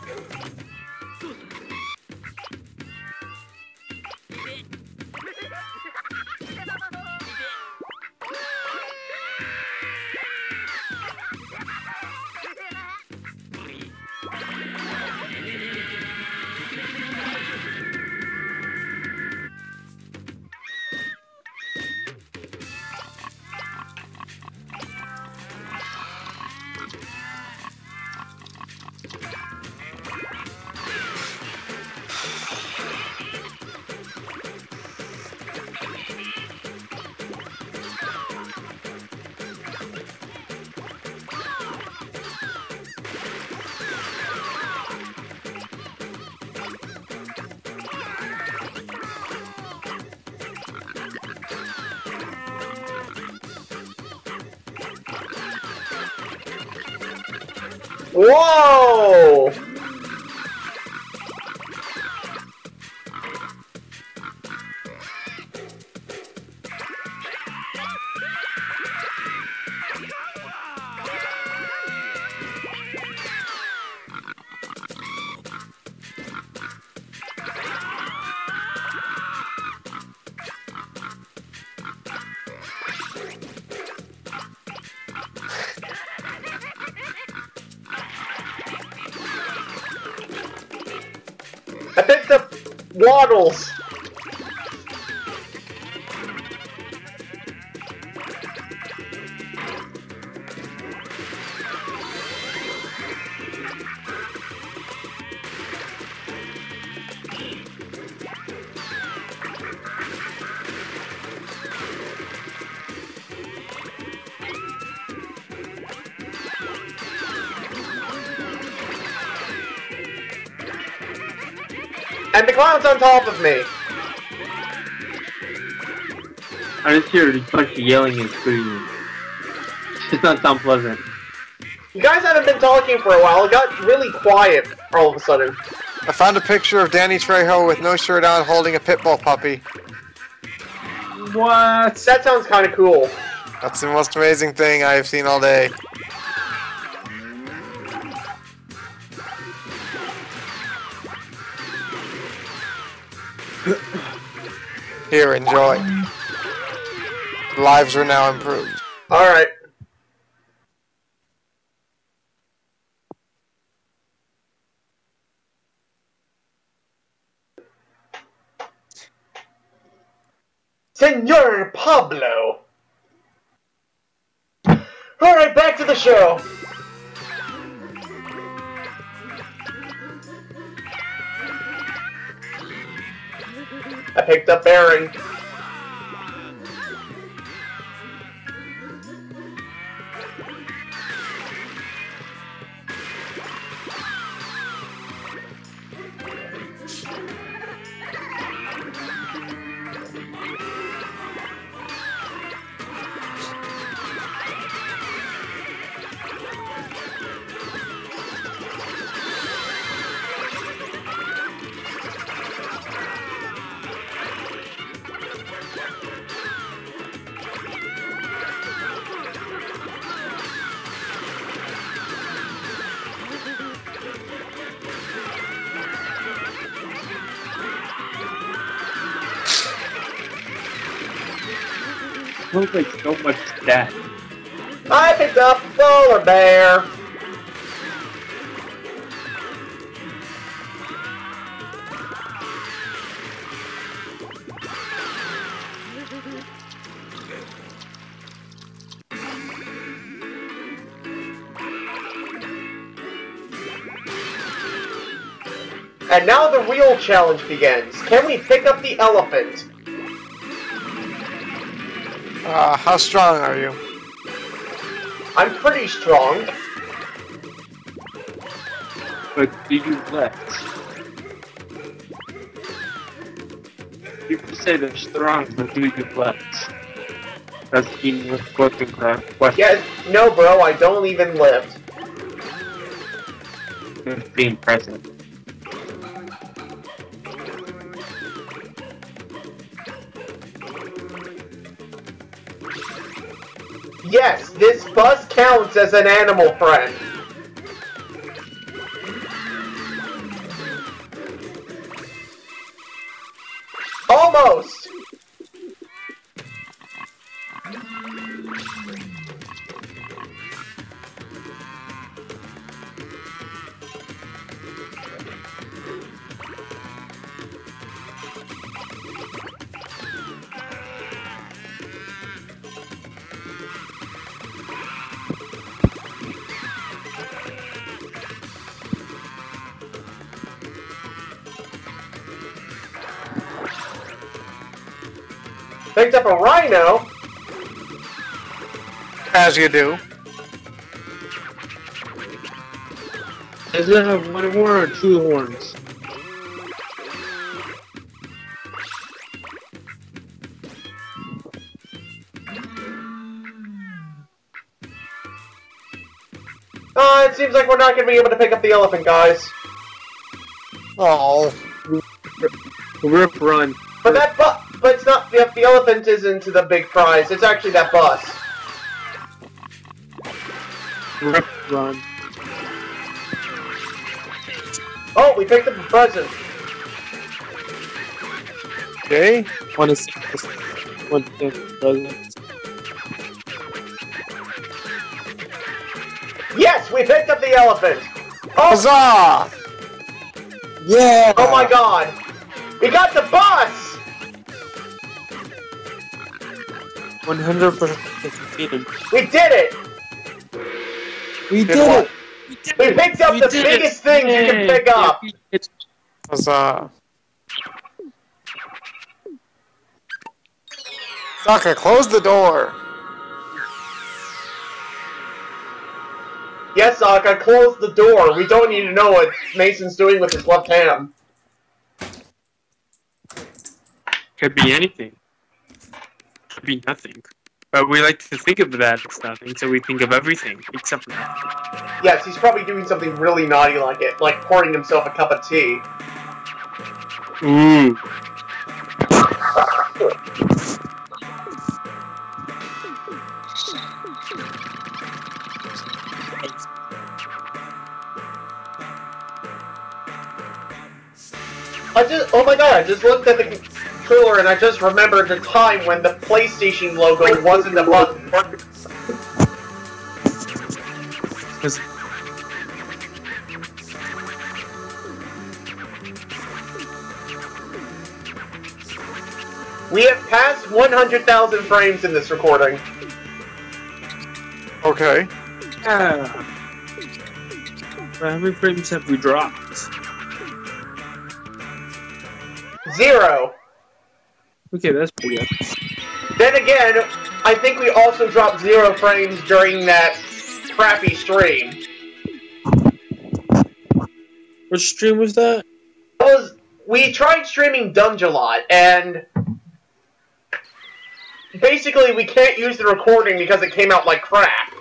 Whoa! I picked up waddles. And the clown's on top of me. I just hear a bunch of yelling and screaming. It's not sound pleasant. You guys haven't been talking for a while. It got really quiet all of a sudden. I found a picture of Danny Trejo with no shirt on holding a pit bull puppy. What? That sounds kind of cool. That's the most amazing thing I have seen all day. Here, enjoy. Lives are now improved. Alright. Senor Pablo! Alright, back to the show. I picked up Aaron. Smells like so much stat. I picked up a polar bear. And now the real challenge begins. Can we pick up the elephant? How strong are you? I'm pretty strong. But do you left? People say they're strong, but do you left? That's being with question. Yeah, no bro, I don't even lift. Being present. Yes, this bus counts as an animal friend. Almost! Picked up a rhino. As you do. Does it have one horn or two horns? It seems like we're not going to be able to pick up the elephant, guys. Oh. Rip run. But but it's not, the elephant isn't the big prize, it's actually that bus. Rip run. Oh, we picked up the present. Okay. Want to see this? Want to see the presents? Yes, we picked up the elephant. Oh, Huzzah! Yeah! oh my god. We got the bus! 100% defeated. We did it! We did it! We picked up the biggest things you can pick up! Huzzah! Sokka, close the door! Yes, Sokka, close the door. We don't need to know what Mason's doing with his left hand. Could be anything. Could be nothing. But we like to think of that as nothing, so we think of everything except for that. Yes, he's probably doing something really naughty like it, like pouring himself a cup of tea. Ooh. Oh my god, I just looked at the controller and I just remembered the time when the PlayStation logo wasn't a button. We have passed 100,000 frames in this recording. Okay. Yeah. How many frames have we dropped? 0. Okay, that's pretty good. Then again, I think we also dropped 0 frames during that crappy stream. Which stream was that? We tried streaming Dungelot, and basically we can't use the recording because it came out like crap.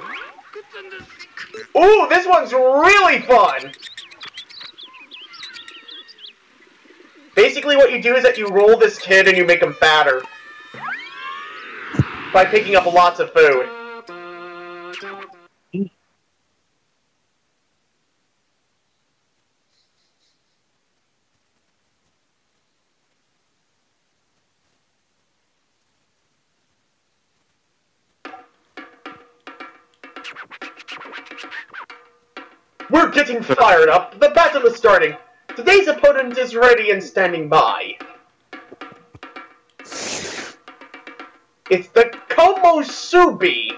Ooh, this one's really fun! Basically what you do is that you roll this kid and you make him fatter. By picking up lots of food. We're getting fired up! The battle is starting! Today's opponent is ready and standing by. It's the Komosubi!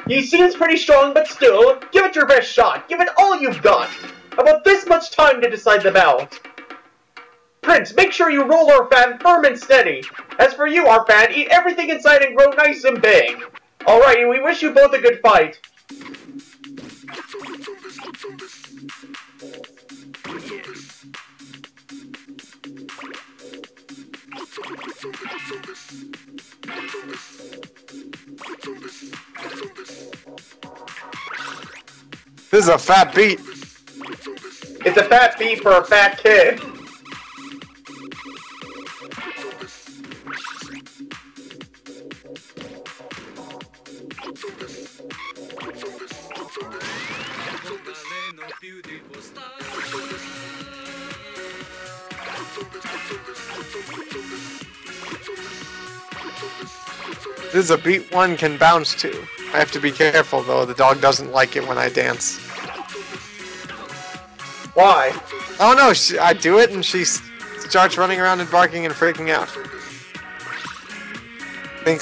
He seems pretty strong, but still, give it your best shot. Give it all you've got. About this much time to decide the bout. Prince, make sure you roll our fan firm and steady. As for you, our fan, eat everything inside and grow nice and big. Alright, we wish you both a good fight. This is a fat beat. It's a fat beat for a fat kid. This is a beat one can bounce to. I have to be careful though, the dog doesn't like it when I dance. Why? Oh no, I do it and she starts running around and barking and freaking out.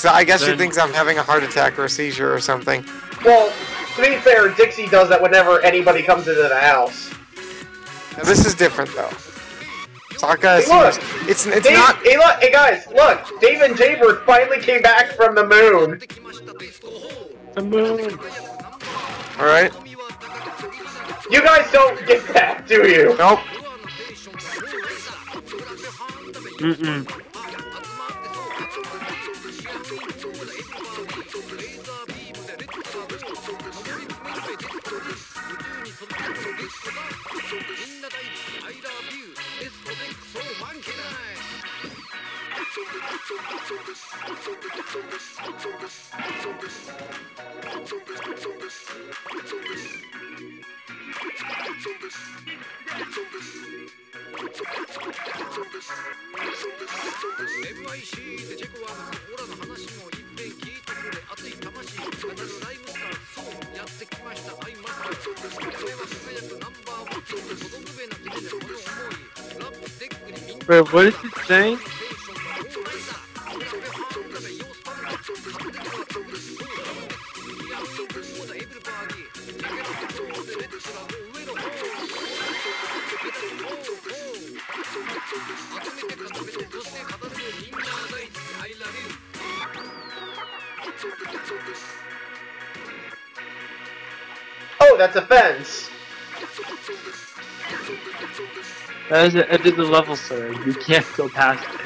I guess she thinks I'm having a heart attack or a seizure or something. Well, to be fair, Dixie does that whenever anybody comes into the house. Now, this is different though. Sokka, Hey, look! it's Dave, not. Hey, look! Hey guys, look! Dave and Jaybird finally came back from the moon. The moon. All right. You guys don't get that, do you? Nope. Mm-mm. Wait, what is it saying? Oh, that's a fence. That is the end of the level, sir. You can't go past it.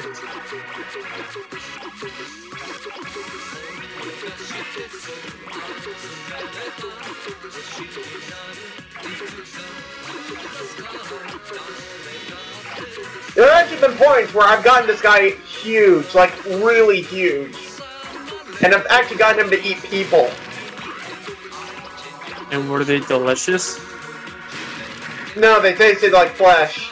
There have actually been points where I've gotten this guy huge, like really huge. And I've actually gotten him to eat people. And were they delicious? No, they tasted like flesh.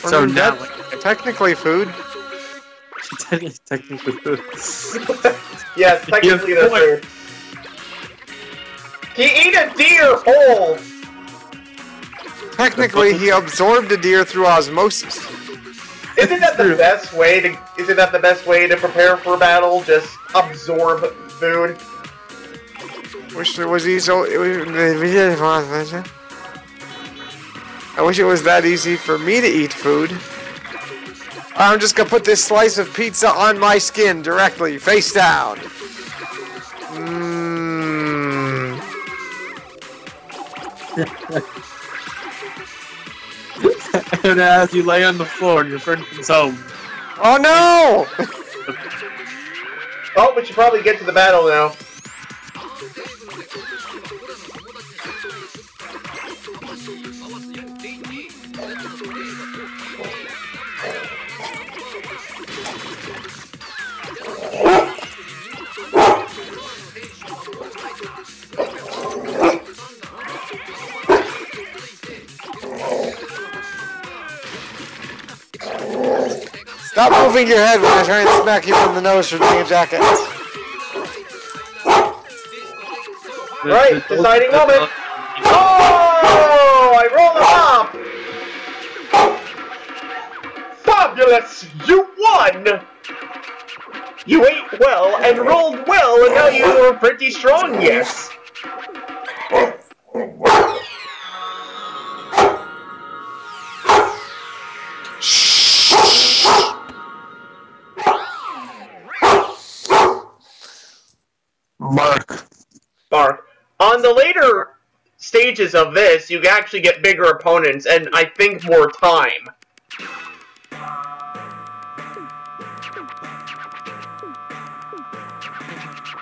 So mean, now, that's technically food. technically food. Yes, technically Yeah, they're food. He ate a deer whole! Technically, he absorbed a deer through osmosis. Isn't that the best way to? Isn't that the best way to prepare for battle? Just absorb food. Wish it was easy. I wish it was that easy for me to eat food. I'm just gonna put this slice of pizza on my skin directly, face down. Mmm. And as you lay on the floor and your friend comes home. Oh no! Oh, we should probably get to the battle now. Stop moving your head when I try and smack you in the nose for being a jackass. Right, deciding moment. Oh, I rolled a top. Fabulous! You won! You ate well and rolled well, and now you are pretty strong, yes. Bark. On the later stages of this, you actually get bigger opponents, and I think more time.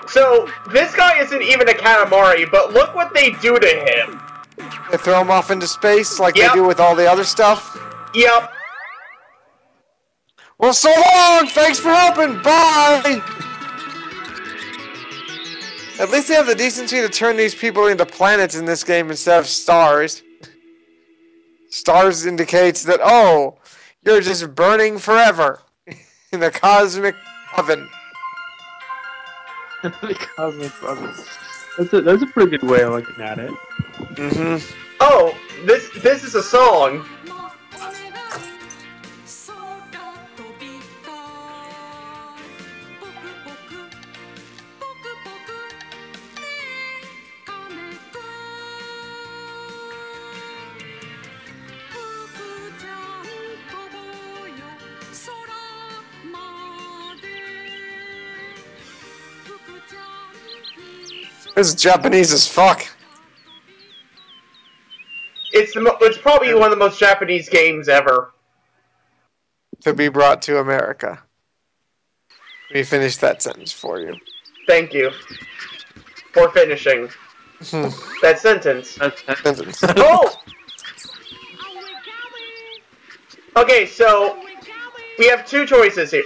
So, this guy isn't even a Katamari, but look what they do to him. They throw him off into space like they do with all the other stuff? Yep. Well, so long! Thanks for helping! Bye! At least they have the decency to turn these people into planets in this game instead of stars. Stars indicates that, oh, you're just burning forever in the cosmic oven. The cosmic oven. That's a pretty good way of looking at it. Mm-hmm. Oh, this is a song. This is Japanese as fuck. It's probably one of the most Japanese games ever. To be brought to America. Let me finish that sentence for you. Thank you for finishing that sentence. Sentence. Oh! Okay, so we have two choices here.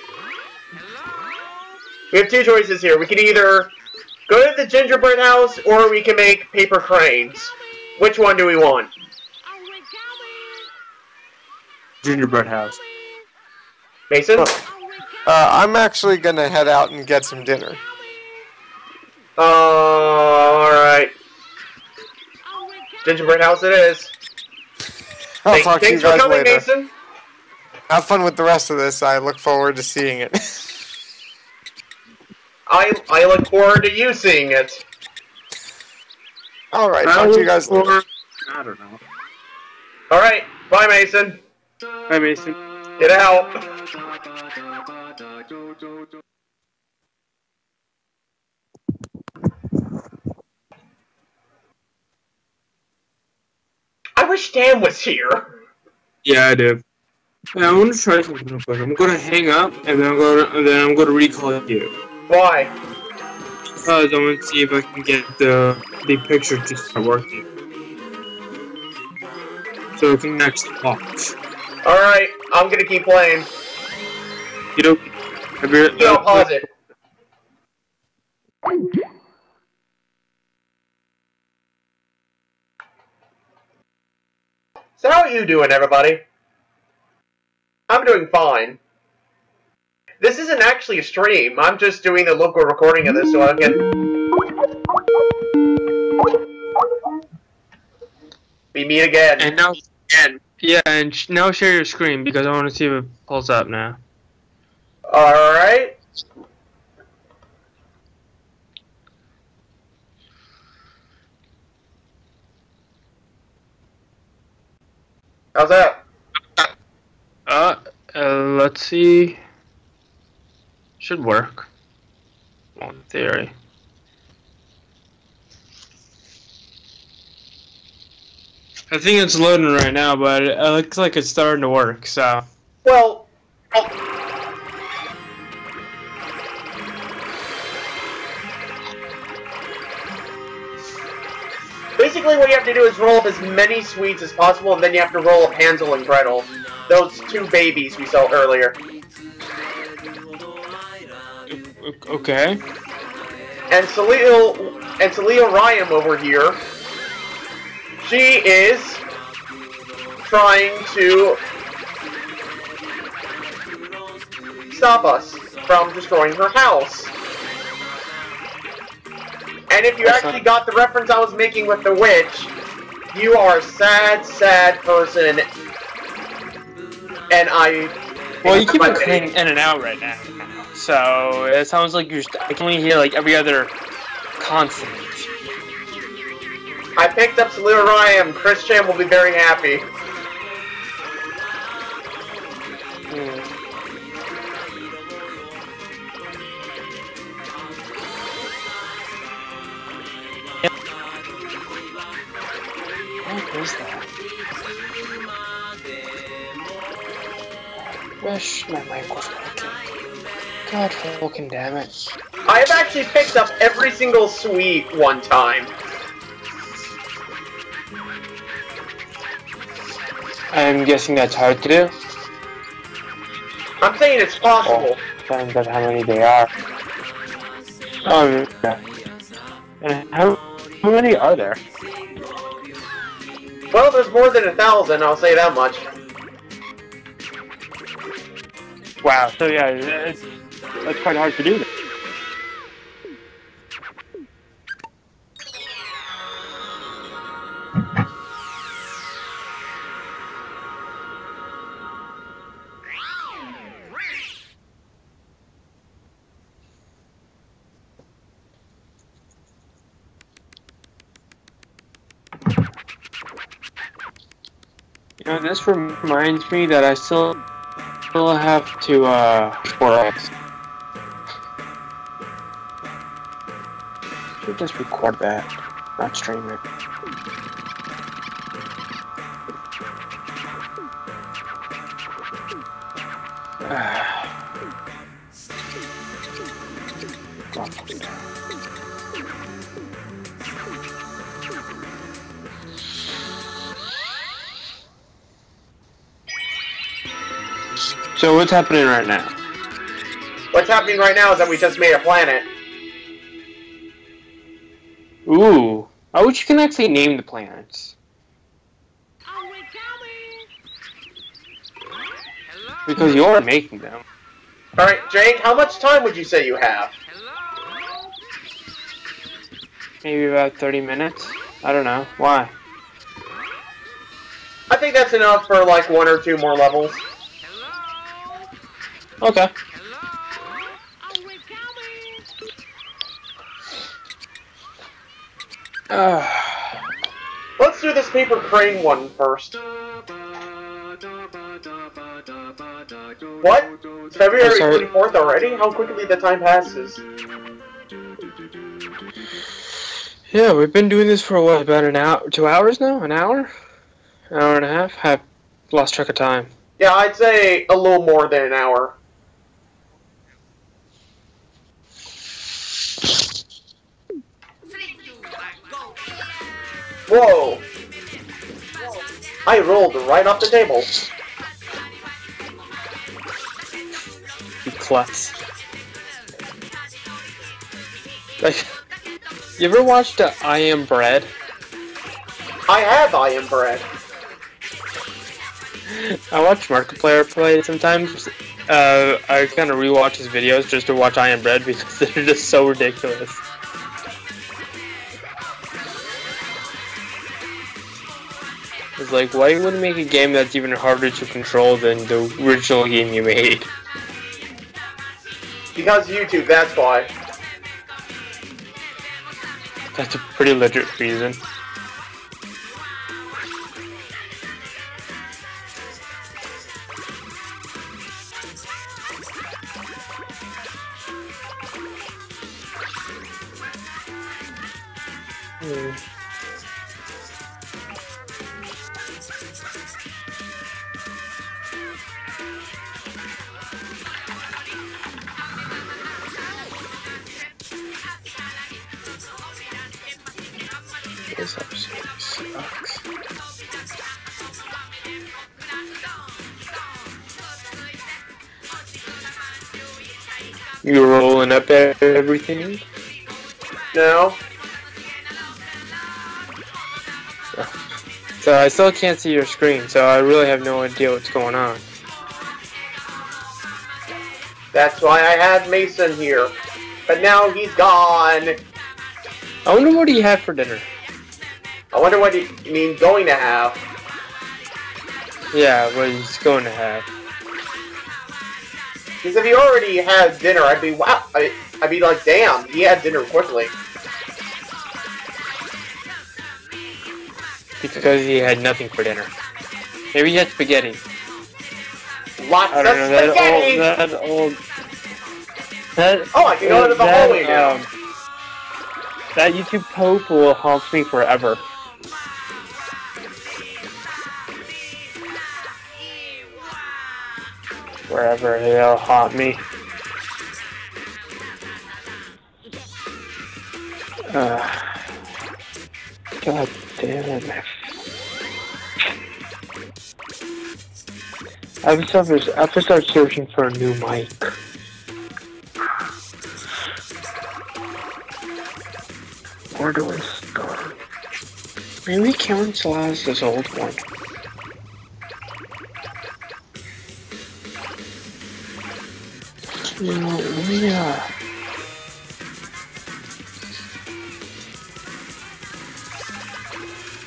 We can either go to the gingerbread house, or we can make paper cranes. Which one do we want? Gingerbread house. Mason? I'm actually gonna head out and get some dinner. Alright. Gingerbread house it is. I'll talk to you Thanks for guys coming, later. Mason. Have fun with the rest of this. I look forward to seeing it. I look forward to you seeing it. Alright, talk to you guys later. I don't know. Alright, bye, Mason. Hi, Mason. Get out. I wish Dan was here. Yeah, I do. Yeah, I'm gonna try something real quick. I'm gonna hang up, and then I'm gonna recall you. Why? Because I want to see if I can get the picture to start working, so I can actually watch. Alright, I'm gonna keep playing. You know, Yeah, I'll pause it. So how are you doing, everybody? I'm doing fine. This isn't actually a stream. I'm just doing the local recording of this so I can we meet again. And now, yeah, and now share your screen because I want to see if it pulls up now. Alright. How's that? Let's see. Should work. Well, in theory. I think it's loading right now, but it looks like it's starting to work, so. Well, basically what you have to do is roll up as many sweets as possible, and then you have to roll up Hansel and Gretel. Those two babies we saw earlier. Okay. And Celia Ryan over here, she is trying to stop us from destroying her house. And if you actually got the reference I was making with the witch, you are a sad, sad person. And well, you keep cutting in and out right now. So it sounds like I can only hear like every other consonant. I picked up Celia Ryan. Christian will be very happy. What is that? Wish my mic was working. God fucking damn it. I have actually picked up every single sweet one time. I'm guessing that's hard to do. I'm saying it's possible. Depends on how many they are. Yeah. And how many are there? Well, there's more than 1,000, I'll say that much. Wow, so yeah, that's quite hard to do. You know, this reminds me that I still have to, work. Should just record that, not stream it. So what's happening right now? What's happening right now is that we just made a planet. Ooh. Oh, you can actually name the planets. Because you're making them. Alright, Jake, how much time would you say you have? Maybe about 30 minutes? I don't know. Why? I think that's enough for like 1 or 2 more levels. Okay. Let's do this paper crane one first. What? It's February 24th already? How quickly the time passes. Yeah, we've been doing this for what, about an hour, 2 hours now? An hour? An hour and a half? I've lost track of time. Yeah, I'd say a little more than an hour. Whoa! I rolled right off the table. You klutz. Like, you ever watched I Am Bread? I have I Am Bread. I watch Markiplier play sometimes. I kind of rewatch his videos just to watch I Am Bread because they're just so ridiculous. It's like, why would you make a game that's even harder to control than the original game you made? Because YouTube, that's why. That's a pretty legit reason. This episode sucks. You rolling up everything? No. So I still can't see your screen, so I really have no idea what's going on. That's why I had Mason here. But now he's gone. I wonder what he had for dinner. I wonder what he means going to have. Yeah, what he's going to have. Because if he already had dinner, I'd be, wow. I'd be like, damn, he had dinner quickly. Because he had nothing for dinner. Maybe he had spaghetti. Lots I of don't know, spaghetti! Oh, I can go to the hallway now. That YouTube pope will haunt me forever. Wherever he'll haunt me. God damn it. I have to start searching for a new mic. Where do I start? Maybe cancel as this old one. Yeah.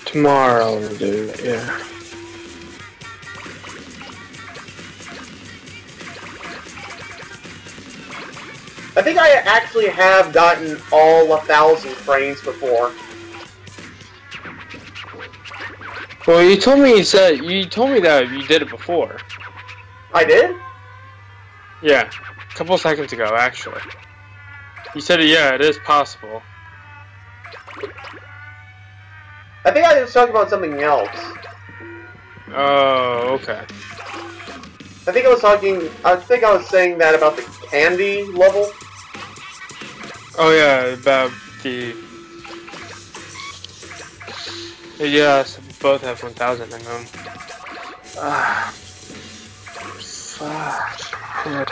Tomorrow we'll do it, yeah. I think I actually have gotten all 1,000 frames before. Well, you told me that you did it before. I did? Yeah, a couple seconds ago, actually. You said, yeah, it is possible. I think I was talking about something else. Oh, okay. I think I was saying that about the candy level. Oh yeah, about the... Yes, both have 1,000 in them. Ah. Fuck. Shit.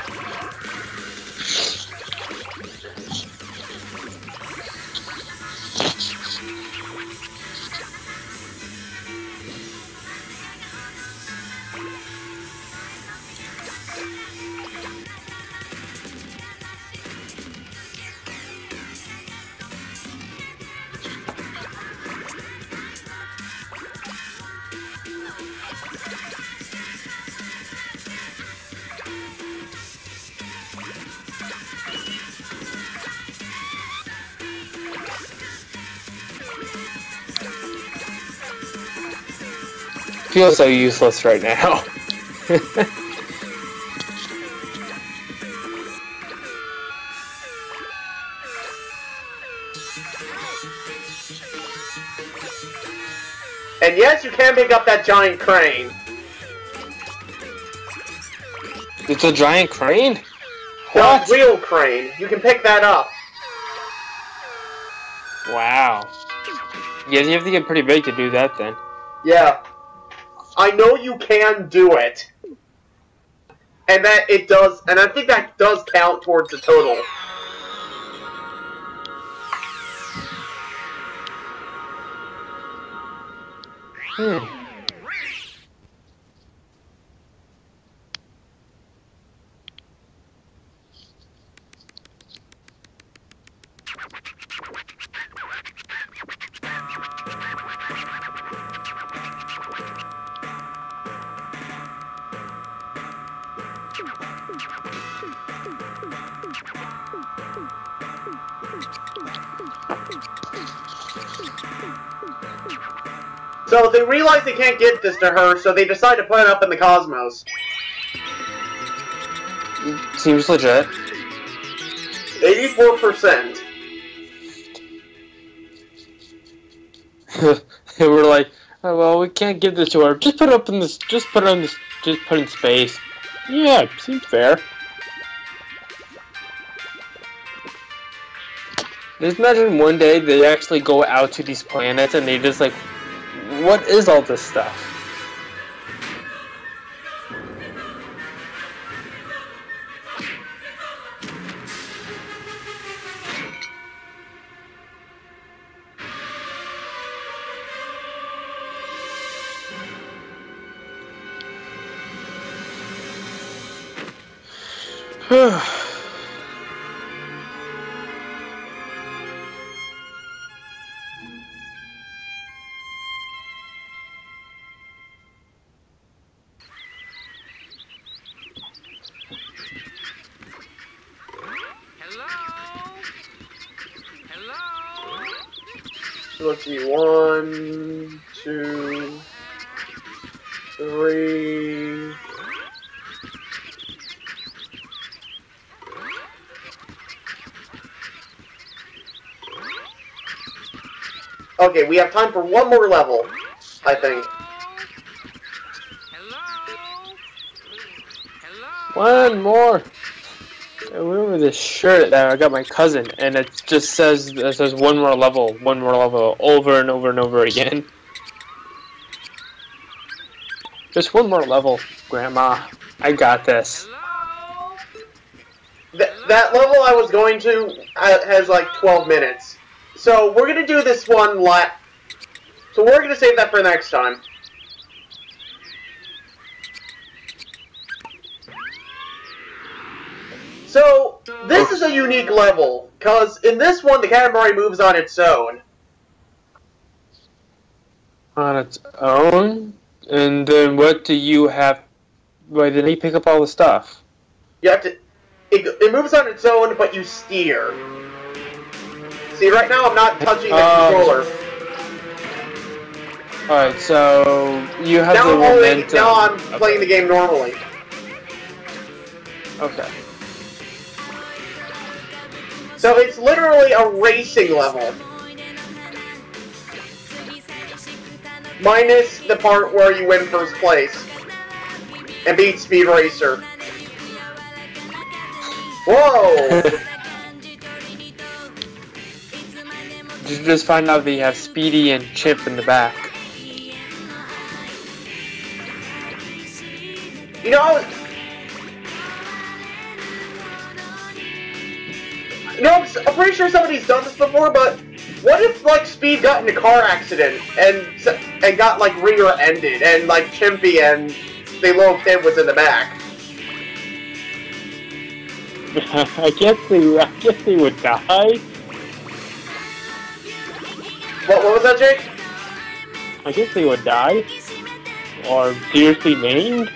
Feel so useless right now. And yes, you can pick up that giant crane. It's a giant crane? The What? wheel crane. You can pick that up. Wow. Yeah, you have to get pretty big to do that then. Yeah. I know you can do it. And that it does, and I think that does count towards the total. So they realize they can't get this to her, so they decide to put it up in the cosmos. Seems legit. 84%. They were like, oh, well, we can't give this to her. Just put it up in this. Just put it in this. Just put it in space. Yeah, seems fair. Just imagine one day they actually go out to these planets and they just like, what is all this stuff? Let's see, 1, 2, 3. Okay, we have time for one more level, I think. One more. I remember this shirt that I got my cousin, and it just says one more level, over and over and over again. Just one more level, Grandma. I got this. That level I was going to has like 12 minutes. So we're going to do this one So we're going to save that for next time. So, this is a unique level, because in this one, the Katamari moves on its own. On its own? And then what do you have... Why did he pick up all the stuff? You have to... It moves on its own, but you steer. See, right now I'm not touching the controller. Alright, so... You have the momentum. Now I'm playing the game normally. Okay. So it's literally a racing level. Minus the part where you win first place. And beat Speed Racer. Whoa! Did you just find out that you have Speedy and Chip in the back? You know, I'm pretty sure somebody's done this before, but what if, like, Speed got in a car accident and got, like, rear-ended, and, like, Chimpy and the little kid was in the back? I guess he would die. What was that, Jake? I guess he would die. Or seriously maimed.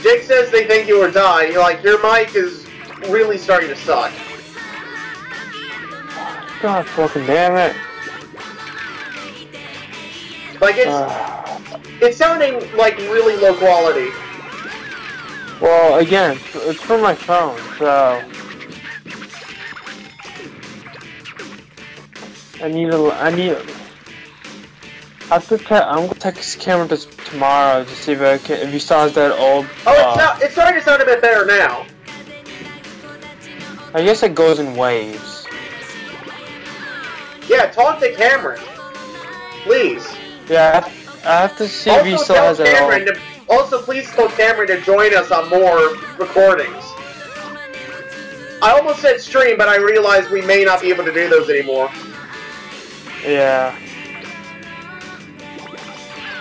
Jake says they think you would die. You're like, your mic is really starting to suck. God fucking damn it. Like, it's sounding, like, really low quality. Well, again, it's from my phone, so... I'm gonna text Cameron tomorrow to see if he saw that old... Oh, it's starting to sound a bit better now. I guess it goes in waves. Yeah, talk to Cameron. Please. Yeah, I have to see if he still has it all. Also, please tell Cameron to join us on more recordings. I almost said stream, but I realized we may not be able to do those anymore. Yeah.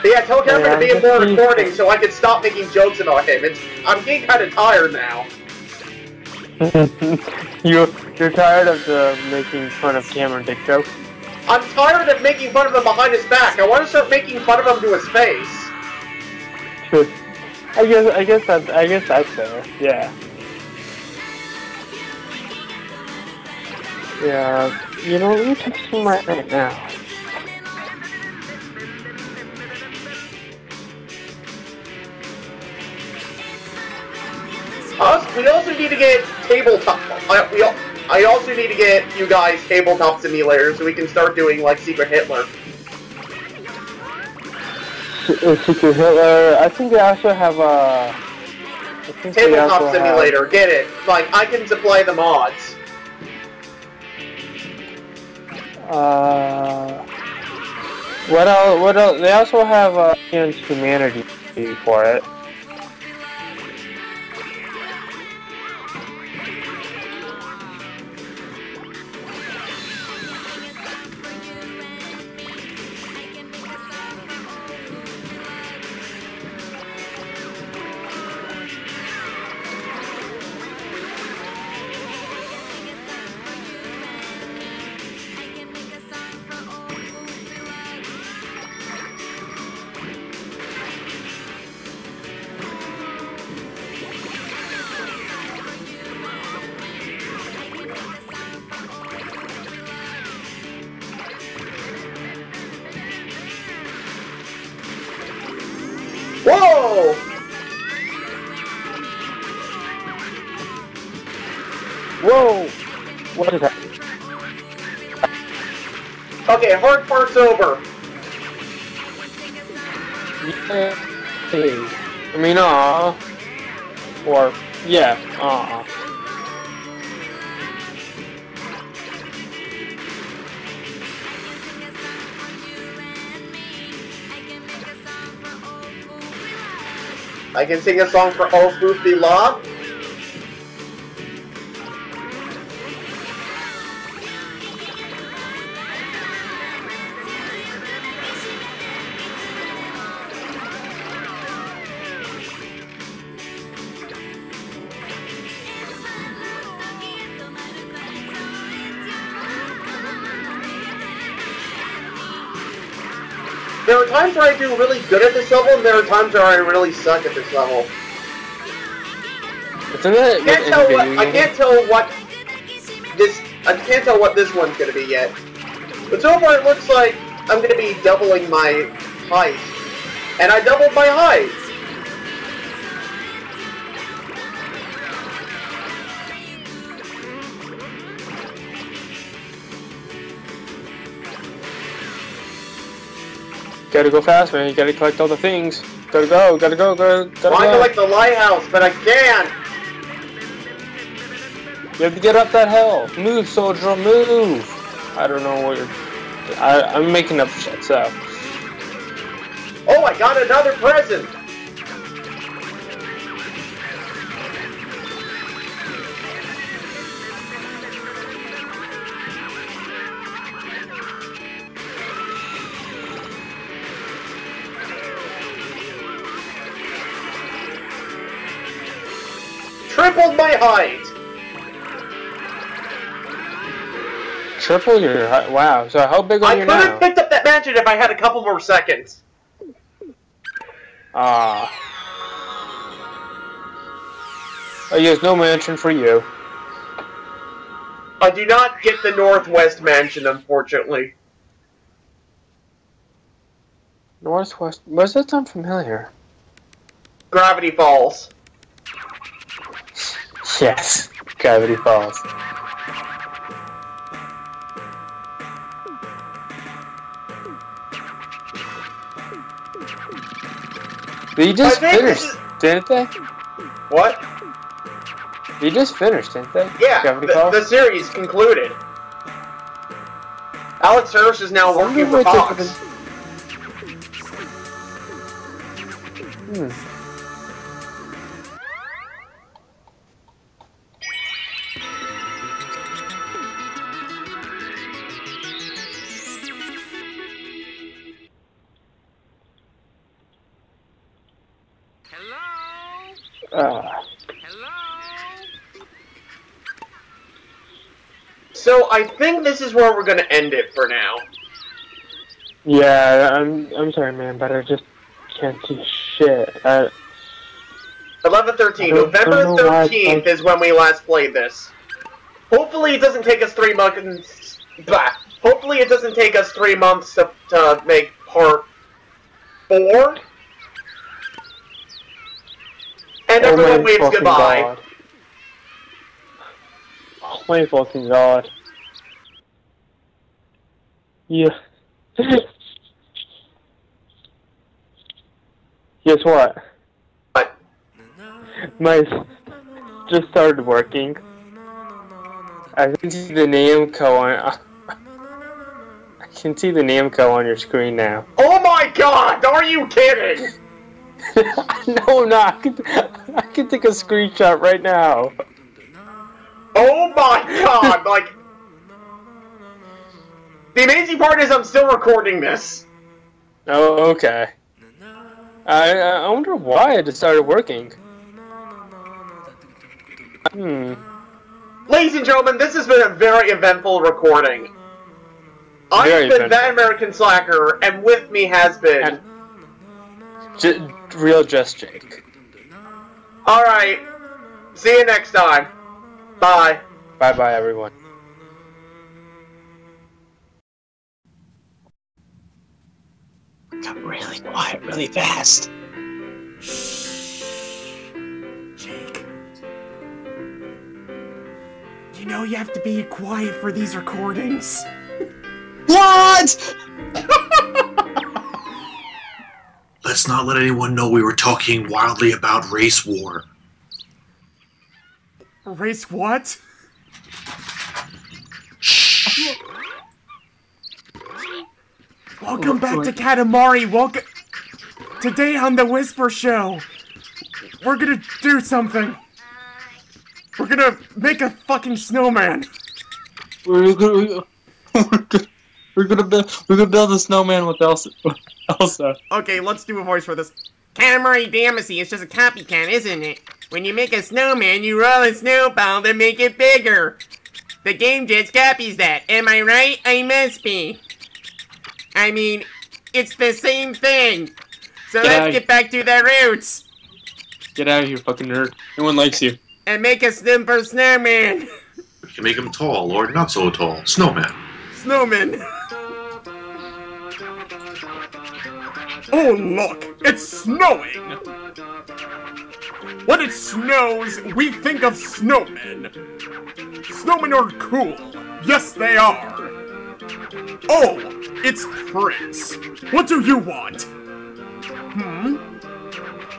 But yeah, tell Cameron to be in more recordings so I can stop making jokes about him. I'm getting kind of tired now. You're tired of making fun of Cameron dick jokes? I'm tired of making fun of him behind his back. I want to start making fun of him to his face. I guess that's fair. Yeah. Yeah. You know, let me text him right now. need to get tabletop. I also need to get you guys tabletop simulators so we can start doing like Secret Hitler. Secret Hitler. I think they also have a Tabletop simulator. Get it? Like I can supply the mods. What else? What else? They also have Against Humanity for it. Whoa! Whoa! What is that? Okay, hard part's over. I mean, or yeah, I can sing a song for Oh Foofy Law. There are times where I do really good at this level, and there are times where I really suck at this level. isn't it? I can't tell what this one's gonna be yet. But so far it looks like I'm gonna be doubling my height. And I doubled my height! Gotta go fast, man. You gotta collect all the things. Gotta go, gotta go, gotta Well, I go. collect the lighthouse, but I can't! You have to get up that hill. Move, soldier, move. I don't know what you're... I'm making up shit, so... Oh, I got another present! Tripled my height! Triple your height? Wow, so how big are I you could have now? picked up that mansion if I had a couple more seconds. I guess no mansion for you. I do not get the Northwest Mansion, unfortunately. Northwest... What's that sound familiar? Gravity Falls. Yes, Gravity Falls. They just finished, didn't they? What? They just finished, didn't they? Yeah, Gravity Falls? the series concluded. Alex Hirsch is now working for Fox. So I think this is where we're gonna end it for now. Yeah, I'm sorry, man, but I just can't see shit. 11/13, November 13th is when we last played this. Hopefully it doesn't take us 3 months. Hopefully it doesn't take us 3 months to make part 4. And everyone waves goodbye. God. Oh my fucking god. Yeah. Guess what? What? My just started working. I can see the Namco on. I can see the Namco on your screen now. Oh my god! Are you kidding? No, I'm not. I can take a screenshot right now. Oh my god! Like, the amazing part is I'm still recording this. Oh, okay. I wonder why it just started working. Ladies and gentlemen, this has been a very eventful recording. I've been that American Slacker, and with me has been... Real Just Jake. Alright. See you next time. Bye. Bye-bye, everyone. Got really quiet really fast. Jake. You know you have to be quiet for these recordings. What? Let's not let anyone know we were talking wildly about race war. Race what? Shh. Welcome back to Katamari. Welcome. Today on the Whisper Show, we're gonna do something. We're gonna make a fucking snowman. We're gonna build a snowman with Elsa. Okay, let's do a voice for this. Katamari Damacy is just a copycat, isn't it? When you make a snowman, you roll a snowball to make it bigger. The game just copies that. Am I right? I must be. I mean, it's the same thing. So let's get back to the roots. Get out of here, fucking nerd. No one likes you. And make a simple snowman. We can make him tall or not so tall. Snowman. Snowman. Oh look, it's snowing! When it snows, we think of snowmen. Snowmen are cool. Yes, they are. Oh, it's Prince. What do you want?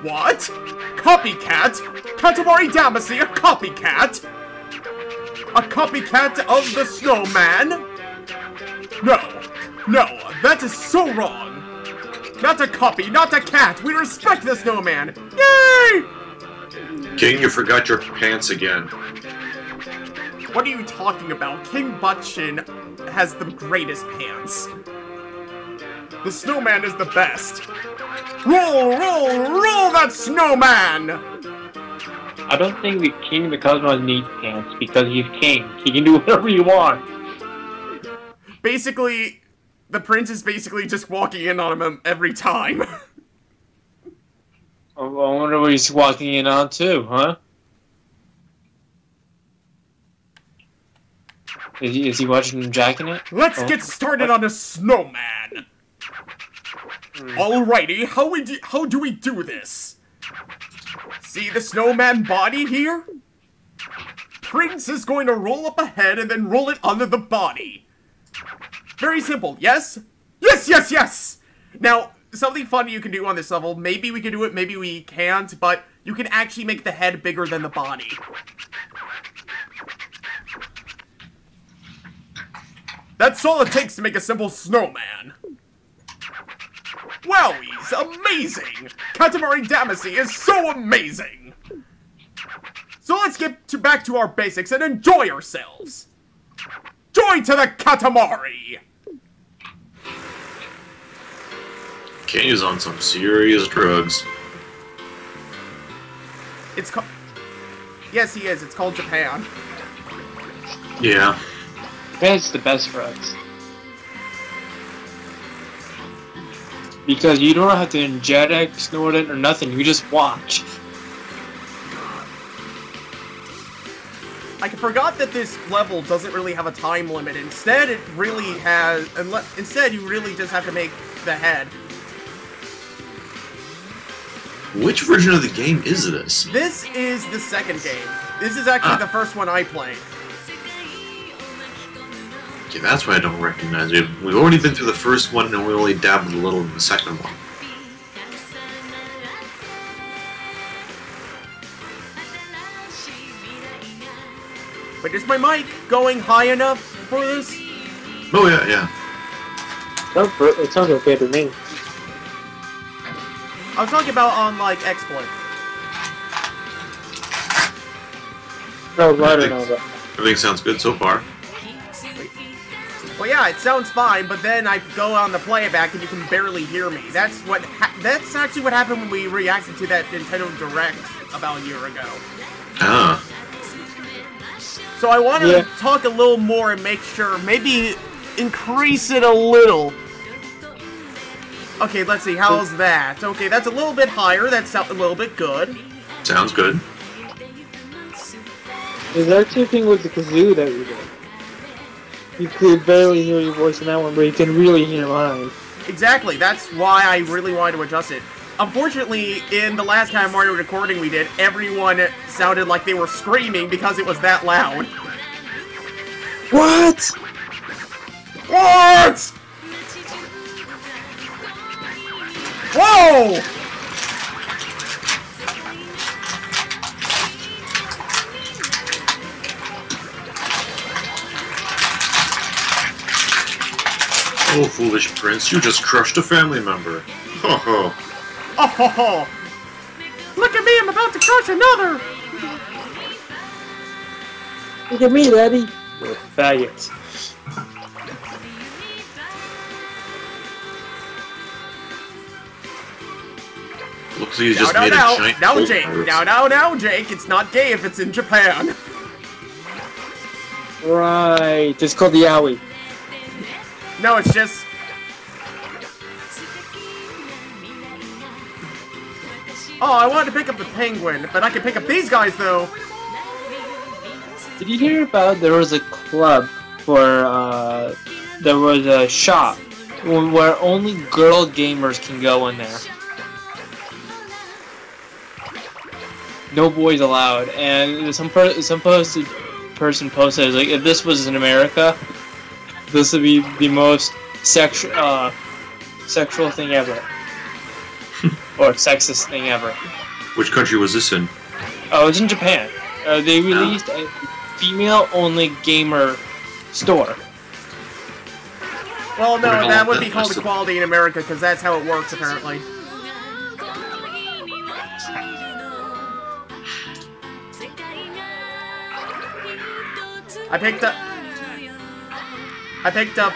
What? Copycat? Katamari Damacy, a copycat? A copycat of the snowman? No, that is so wrong. Not a copy, not a cat. We respect the snowman. Yay! King, you forgot your pants again. What are you talking about? King Buttchin has the greatest pants. The snowman is the best. Roll that snowman! I don't think the King of the Cosmos needs pants because he's king. He can do whatever he wants. Basically, the prince is basically just walking in on him every time. I wonder what he's walking in on too, huh? Is he watching him jacking it? Let's get started on a snowman. Alrighty, how do we do this? See the snowman body here? Prince is going to roll up a head and then roll it onto the body. Very simple, yes? Yes! Now, something funny you can do on this level, maybe we can do it, maybe we can't, but you can actually make the head bigger than the body. That's all it takes to make a simple snowman. Wowies, amazing! Katamari Damacy is so amazing! So let's get back to our basics and enjoy ourselves! Joy to the Katamari! King is on some serious drugs. It's called... Yes, he is. It's called Japan. Yeah. Japan's the best for us. Because you don't have to inject it, snort it, or nothing. You just watch. I forgot that this level doesn't really have a time limit. Instead, it really has... Instead, you really just have to make the head. Which version of the game is this? This is the second game. This is actually the first one I played. Okay, that's why I don't recognize it. We've already been through the first one, and we only dabbled a little in the second one. But is my mic going high enough for this? Oh yeah, yeah. It sounds okay to me. I was talking about on, like, exploit. No, I don't know that. Everything sounds good so far. Well, yeah, it sounds fine, but then I go on the playback and you can barely hear me. That's actually what happened when we reacted to that Nintendo Direct about a year ago. Ah. So I want to talk a little more and make sure, maybe increase it a little. Okay, let's see, how's that? Okay, that's a little bit higher, that's a little bit good. Sounds good. There's actually a thing with the kazoo that we did. You could barely hear your voice in that one, but you can really hear mine. Exactly, that's why I really wanted to adjust it. Unfortunately, in the last Katamari recording we did, everyone sounded like they were screaming because it was that loud. What? What? Whoa! Oh, foolish prince, you just crushed a family member. Ho ho. Oh ho ho! Look at me, I'm about to crush another! Look at me, Daddy. You're a faggot. Looks like you just made a giant now, cold Jake. pirate. Now, Jake. It's not gay if it's in Japan. Right. It's called the Yaoi. No, it's just... Oh, I wanted to pick up the penguin, but I can pick up these guys, though. Did you hear about there was a club where, there was a shop where only girl gamers can go in there? No boys allowed, and some person posted, like, if this was in America, this would be the most sexual thing ever. Or sexist thing ever. Which country was this in? Oh, it's in Japan. They released a female-only gamer store. Well, no, Well, that would be that called must have- equality in America, because that's how it works, apparently. I picked up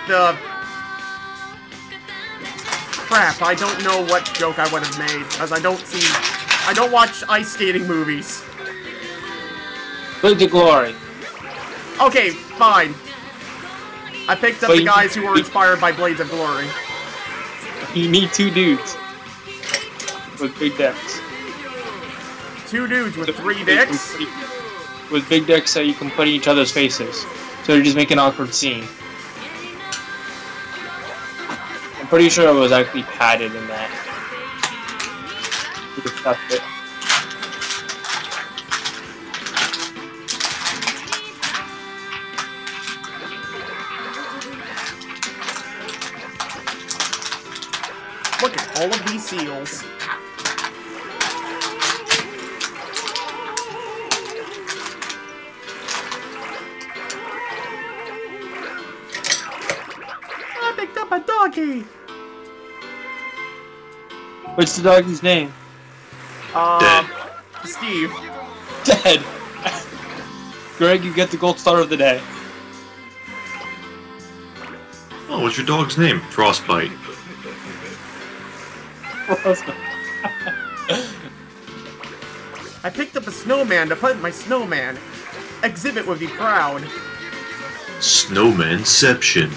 the... Crap, I don't know what joke I would have made, as I don't watch ice skating movies. Look to glory. Okay, fine. I picked up the guys who were inspired by Blades of Glory. You need two dudes with big dicks. Two dudes with 3 dicks? With big dicks that you can put in each other's faces. So you just make an awkward scene. I'm pretty sure it was actually padded in that. You could touch it. Look at all of these seals. I picked up a doggy. What's the doggy's name? Dead. Steve. Dead. Greg, you get the gold star of the day. Oh, what's your dog's name? Frostbite. I picked up a snowman to put in my snowman. Exhibit would be proud. Snowmanception.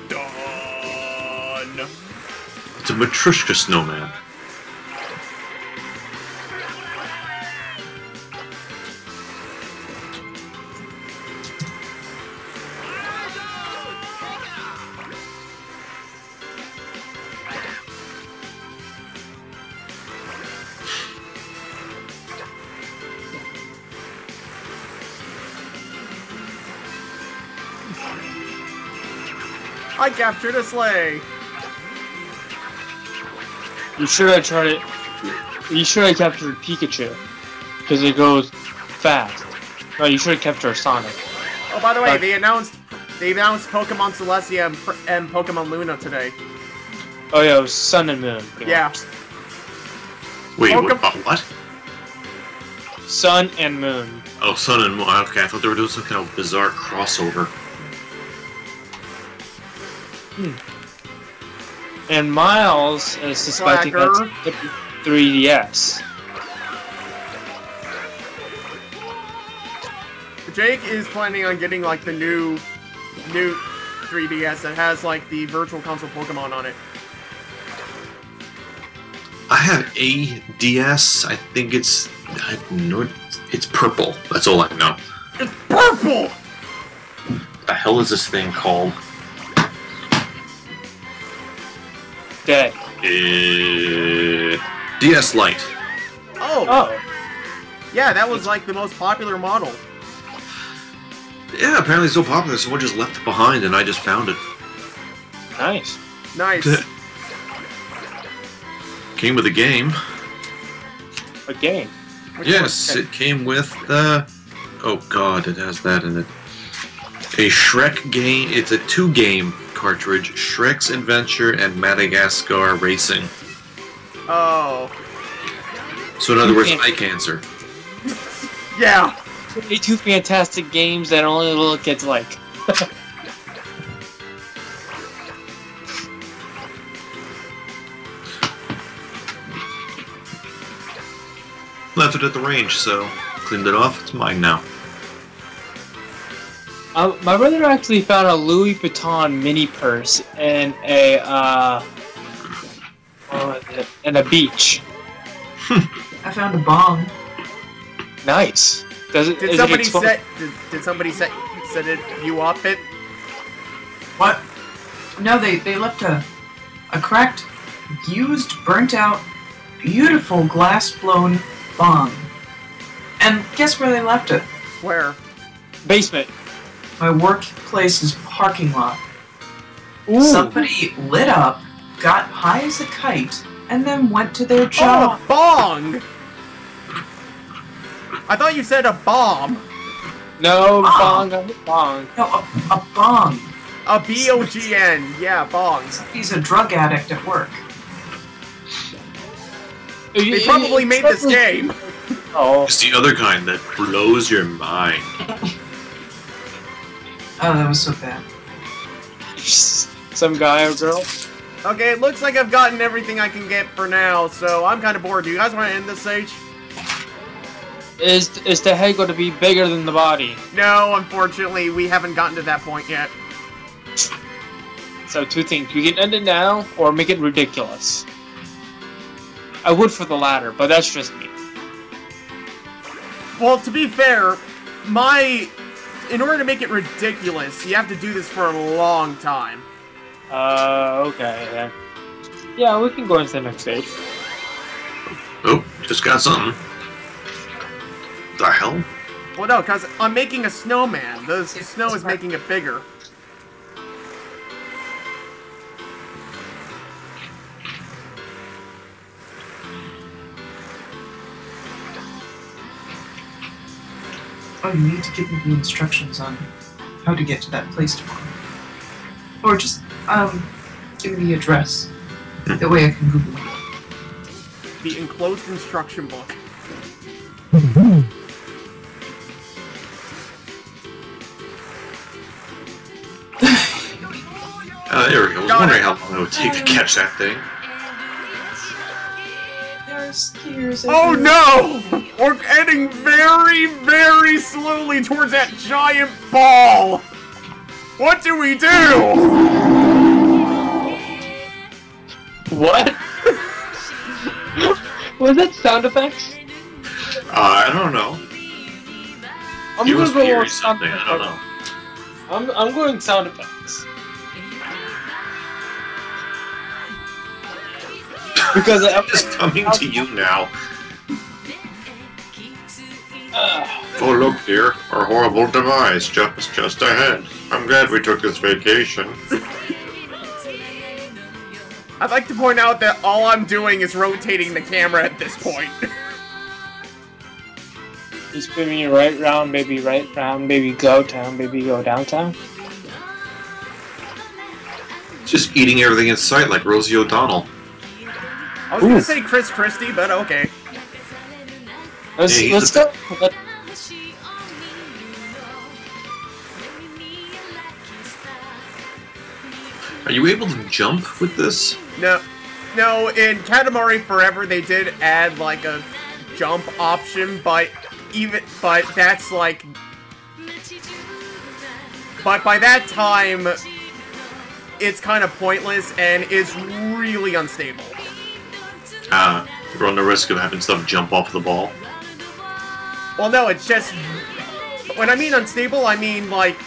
Done. It's a Matryoshka snowman. I captured a sleigh. You should have tried it. You should have captured Pikachu, because it goes fast. No, you should have captured Sonic. Oh, by the way, they announced Pokemon Celestia and Pokemon Luna today. Oh yeah, it was Sun and Moon. Yeah. Wait, what? Sun and Moon. Oh, Sun and Moon. Okay, I thought they were doing some kind of bizarre crossover. And Miles is suspecting that's 3DS. Jake is planning on getting like the new 3DS that has like the Virtual Console Pokemon on it. I have a DS. I think it's purple. That's all I know. It's purple. The hell is this thing called? Dead. DS Lite. Oh. Yeah, that was like the most popular model. Yeah, apparently it's so popular, someone just left it behind and I just found it. Nice. Nice. Came with a game. A game? Yes, it came with oh god, it has that in it. A Shrek game. It's a 2-game cartridge. Shrek's Adventure and Madagascar Racing. Oh. So in other words, eye cancer. Yeah. Two fantastic games that only little kids like. Left it at the range, so cleaned it off. It's mine now. My brother actually found a Louis Vuitton mini purse in a beach. I found a bong. Nice. Did somebody set you up it? What? No, they left a cracked, used, burnt out, beautiful glass blown bong. And guess where they left it? Where? Basement. My workplace's parking lot. Ooh. Somebody lit up, got high as a kite, and then went to their job. Oh, a bong! I thought you said a bomb. No, bong, bong. No, a bong. A B-O-G-N. Yeah, bong. He's a drug addict at work. They probably made this game. Oh. It's the other kind that blows your mind. Oh, that was so bad. Some guy or girl? Okay, it looks like I've gotten everything I can get for now, so I'm kind of bored. Do you guys want to end this stage? Is the head going to be bigger than the body? No, unfortunately, we haven't gotten to that point yet. So two things. We can end it now, or make it ridiculous. I would for the latter, but that's just me. Well, to be fair, in order to make it ridiculous, you have to do this for a long time. Okay then. Yeah, we can go into the next stage. Oh, just got something. The hell? Well, no, because I'm making a snowman. The snow is making it bigger. Oh, you need to give me the instructions on how to get to that place tomorrow. Or just, give me the address. That way I can Google it. The enclosed instruction book. There we go. I was wondering how long it would take to catch that thing. Oh no! We're heading very, very slowly towards that giant ball! What do we do? What? Was that sound effects? I don't know. I'm It was gonna go eerie with sound something, I don't know. I'm going sound effects. Because I'm just coming to you now. Oh look, dear, our horrible demise just ahead. I'm glad we took this vacation. I'd like to point out that all I'm doing is rotating the camera at this point. You spin me right round, baby, go town, baby, go downtown. Just eating everything in sight like Rosie O'Donnell. I was gonna say Chris Christie, but okay. Let's go. Are you able to jump with this? No, in Katamari Forever they did add like a jump option, but that's like, but by that time it's kind of pointless and is really unstable. You run the risk of having stuff jump off the ball. Well, no, it's just, when I mean unstable, I mean like,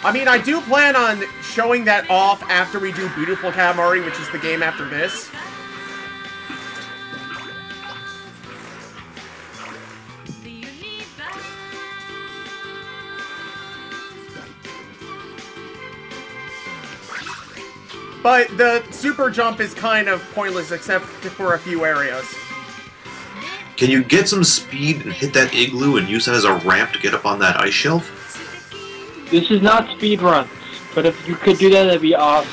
I do plan on showing that off after we do Beautiful Katamari, which is the game after this. But the super jump is kind of pointless except for a few areas. Can you get some speed and hit that igloo and use that as a ramp to get up on that ice shelf? This is not speed runs, but if you could do that, that'd be awesome.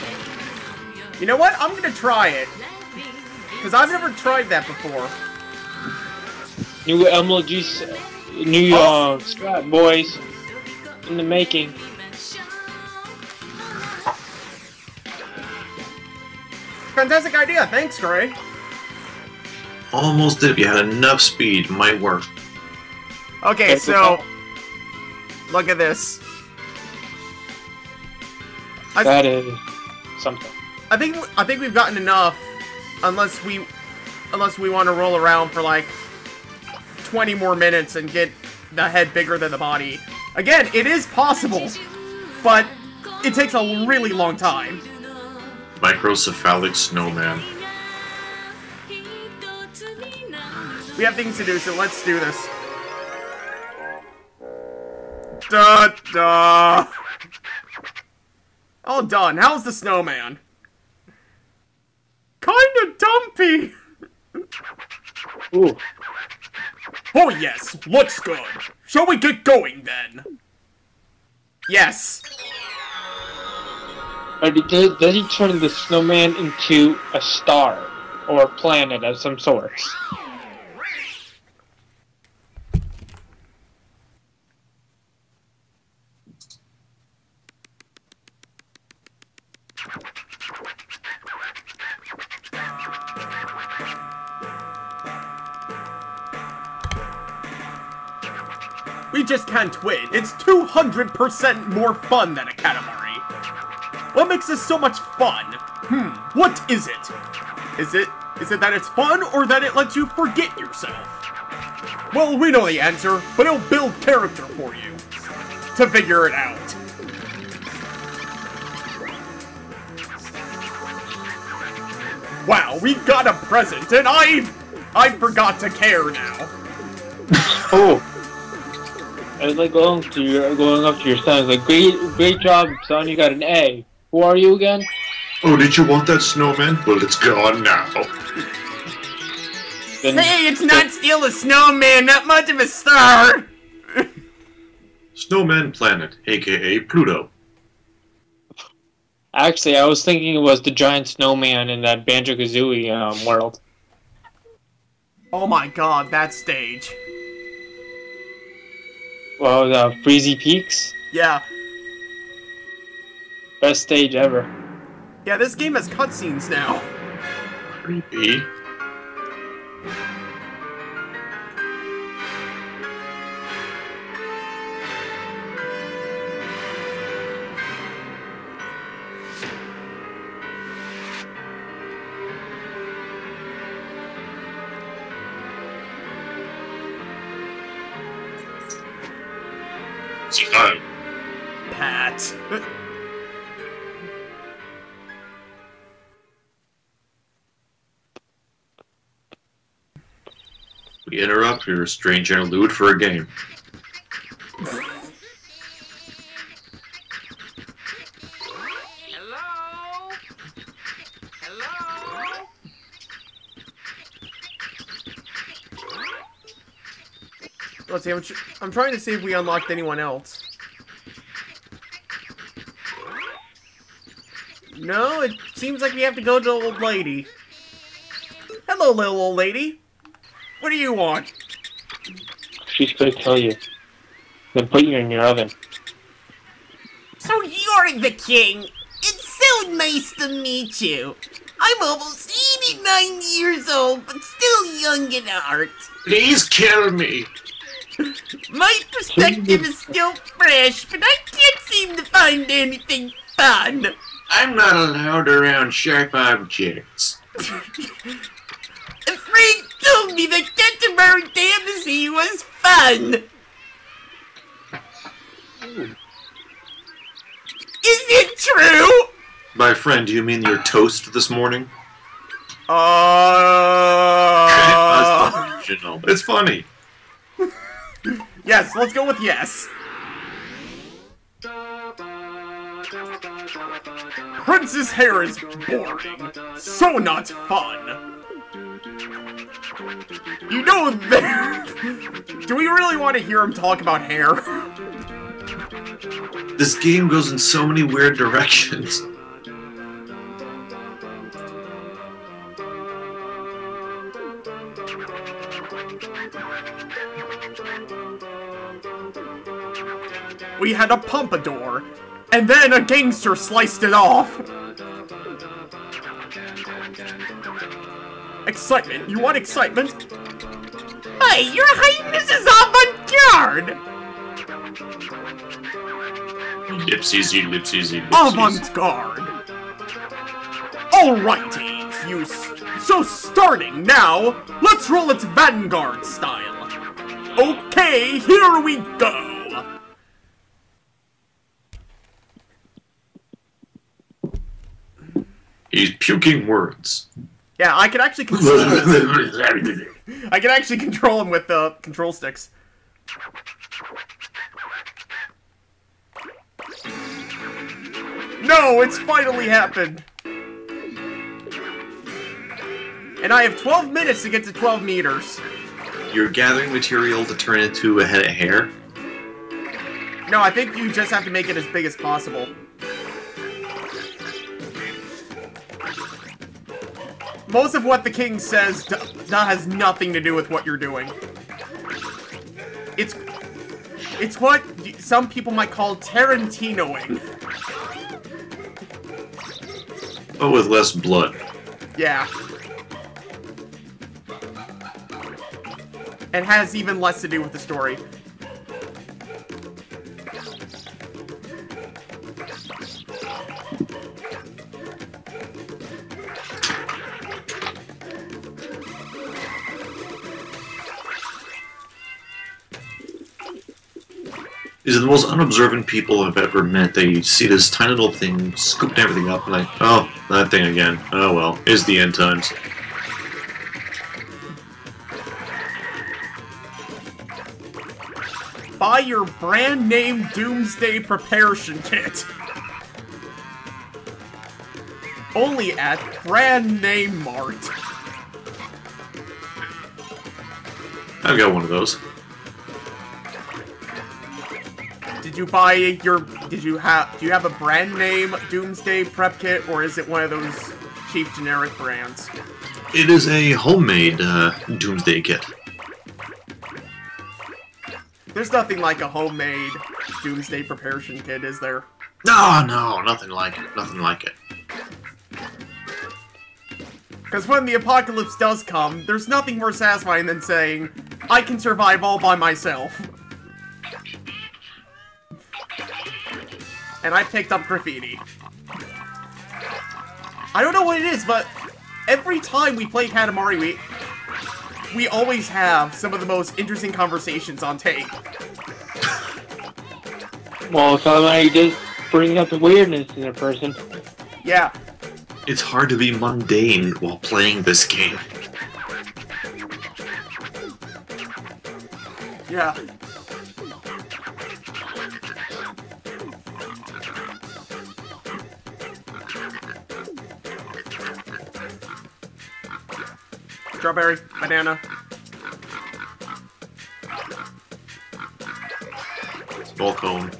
You know what? I'm gonna try it. Because I've never tried that before. New MLG, new strat, boys. In the making. Fantastic idea. Thanks, Gray. Almost did. If you had enough speed, might work. Okay, so look at this. That is something. I think we've gotten enough, unless we want to roll around for like 20 more minutes and get the head bigger than the body. Again, it is possible, but it takes a really long time. Microcephalic snowman. We have things to do, so let's do this. Da da. All done. How's the snowman? Kinda dumpy. Ooh. Oh yes, looks good. Shall we get going then? Yes. Does he turn the snowman into a star or a planet of some sort? We just can't wait. It's 200% more fun than a Katamari. What makes this so much fun? What is it? Is it that it's fun, or that it lets you forget yourself? Well, we know the answer, but it'll build character for you to figure it out. Wow, we got a present, and I forgot to care now. Oh. I was like going up to your son. Like, great job, son. You got an A. Who are you again? Oh, did you want that snowman? Well, it's gone now. Hey, it's not still a snowman, not much of a star. Snowman Planet, aka Pluto. Actually, I was thinking it was the giant snowman in that Banjo-Kazooie world. Oh my god, that stage. Well, the Freezy Peaks? Yeah. Best stage ever. Yeah, this game has cutscenes now. Creepy. Pat. We interrupt your strange interlude for a game. Hello? Let's see, I'm trying to see if we unlocked anyone else. No, it seems like we have to go to the old lady. Hello, little old lady. What do you want? She's gonna kill you. Then put you in your oven. So you're the king. It's so nice to meet you. I'm almost 89 years old, but still young at heart. Please kill me. My perspective is still fresh, but I can't seem to find anything fun. I'm not allowed around sharp objects. A friend told me that Katamari Damacy was fun. Is it true? By friend, do you mean your toast this morning? It's funny. Yes, let's go with yes. Prince's hair is boring, so not fun. You know that. Do we really want to hear him talk about hair? This game goes in so many weird directions. We had a pompadour, and then a gangster sliced it off. Excitement? You want excitement? Hey, your highness is avant-garde! Lipsy, lipsy. Avant-garde. Alrighty, so starting now, let's roll its Vanguard style. Okay, here we go. He's puking words. Yeah, I can actually control him. I can actually control him with the control sticks. No, it's finally happened. And I have 12 minutes to get to 12 meters. You're gathering material to turn into a head of hair? No, I think you just have to make it as big as possible. Most of what the king says has nothing to do with what you're doing. It's what some people might call Tarantinoing. But with less blood. Yeah. And has even less to do with the story. These are the most unobservant people I've ever met. They see this tiny little thing, scooping everything up, and like, oh, that thing again. Oh well, it's the end times. Buy your brand name Doomsday Preparation Kit. Only at Brand Name Mart. I've got one of those. Did you buy your, do you have a brand name Doomsday Prep Kit, or is it one of those cheap generic brands? It is a homemade Doomsday Kit. There's nothing like a homemade Doomsday Preparation Kit, is there? No, nothing like it. Nothing like it. Because when the apocalypse does come, there's nothing more satisfying than saying, I can survive all by myself. And I picked up graffiti. I don't know what it is, but every time we play Katamari, we always have some of the most interesting conversations on tape. Well, Katamari does bring up the weirdness in a person. Yeah. It's hard to be mundane while playing this game. Yeah. Strawberry, banana. Balcone.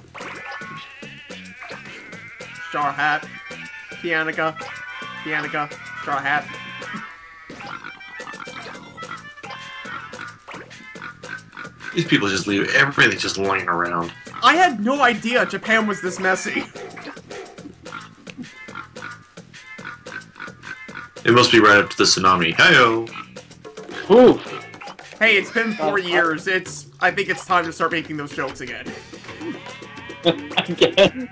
Straw hat. Pianica. Pianica. Straw hat. These people just leave everything just laying around. I had no idea Japan was this messy. It must be right after the tsunami. Hi-yo! Ooh. Hey, it's been 4 years. I think it's time to start making those jokes again. Again.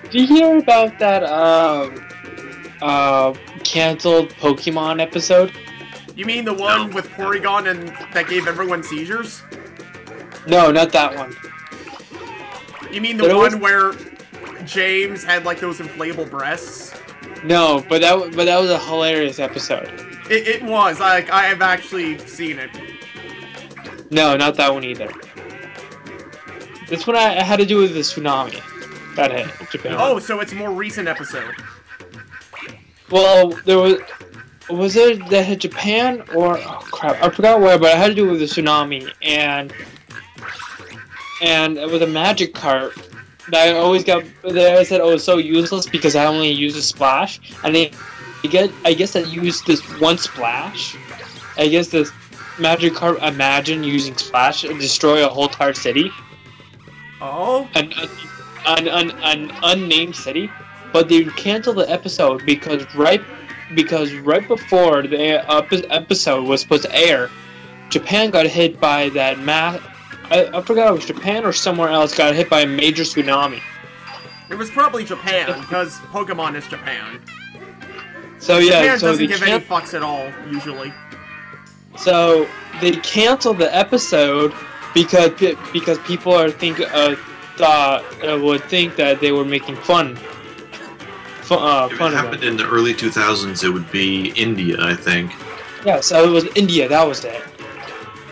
Did you hear about that canceled Pokemon episode? You mean the one with Porygon and that gave everyone seizures? No, not that one. You mean the one where James had like those inflatable breasts? No, but that was a hilarious episode. It was. I have actually seen it. No, not that one either. This one I had to do with the tsunami that hit Japan. Oh, so it's a more recent episode. Well, there was it that hit Japan or oh crap, I forgot where, but it had to do with the tsunami and it was a magic cart that I always got. That I said, oh, it's so useless because I only use a splash, and I guess I used this one splash. I guess this magic cart imagine using splash and destroy a whole entire city. Oh. An unnamed city, but they canceled the episode because right before the episode was supposed to air, Japan got hit by that I forgot it was Japan or somewhere else got hit by a major tsunami. It was probably Japan, because Pokemon is Japan. So yeah, Japan so doesn't they give any fucks at all, usually. So they canceled the episode because people would think that they were making fun. If it happened in the early 2000s, it would be India, I think. Yeah, so it was India. That was it.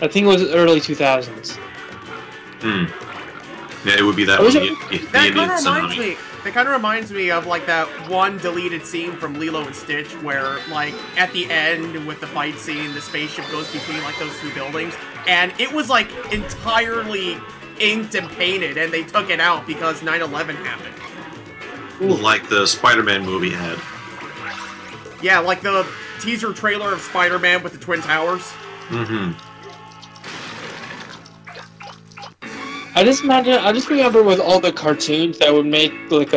I think it was early 2000s. Yeah, it would be that one. The Indian tsunami. That kind of reminds me of like that one deleted scene from Lilo and Stitch where like at the end with the fight scene the spaceship goes between like those two buildings and it was like entirely inked and painted and they took it out because 9/11 happened. Like the Spider-Man movie had. Yeah, like the teaser trailer of Spider-Man with the Twin Towers. Mm-hmm. I just remember with all the cartoons that would make like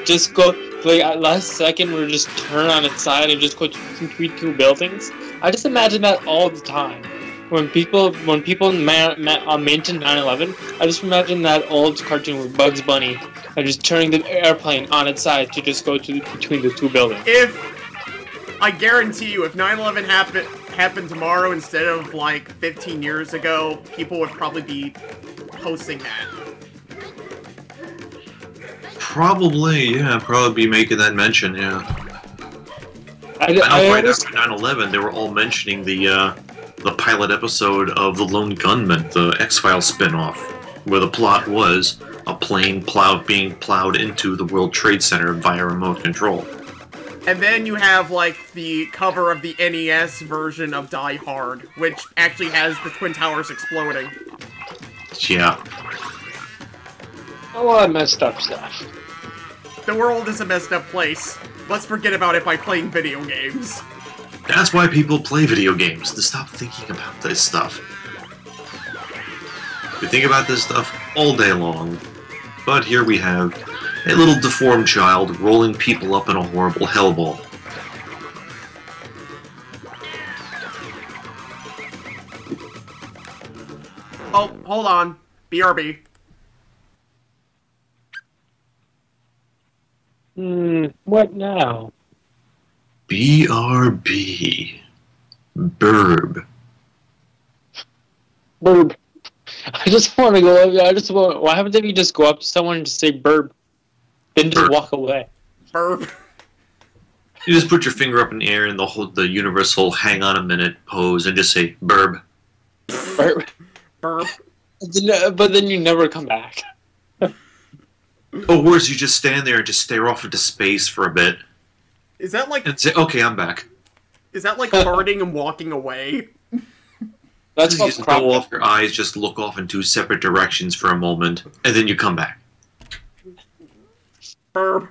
just go like at last second would just turn on its side and just go between two buildings. I just imagine that all the time. When people mention 9/11, I just imagine that old cartoon with Bugs Bunny and just turning the airplane on its side to just go between the two buildings. I guarantee you, if 9/11 happened tomorrow instead of like 15 years ago, people would probably be posting that. Probably, yeah. Probably be making that mention, yeah. I know right after 9/11, they were all mentioning the pilot episode of The Lone Gunman, the X-Files spin-off, where the plot was a plane being plowed into the World Trade Center via remote control. And then you have, like, the cover of the NES version of Die Hard, which actually has the Twin Towers exploding. Yeah. A lot of messed up stuff. The world is a messed up place. Let's forget about it by playing video games. That's why people play video games, to stop thinking about this stuff. We think about this stuff all day long, but here we have a little deformed child rolling people up in a horrible hellball. Oh, hold on. BRB. What now? BRB. Burb. Burb. I just want to go up. What happens if you just go up to someone and just say burb? Then just walk away. Burb. You just put your finger up in the air and the universal hang on a minute pose and just say burb. Burb. Burb. But then you never come back. Or worse, you just stand there and just stare off into space for a bit. Is that like... And say, okay, I'm back. Is that like farting and walking away? That's You called just crop. go off your eyes, just look off in two separate directions for a moment, and then you come back. Burb.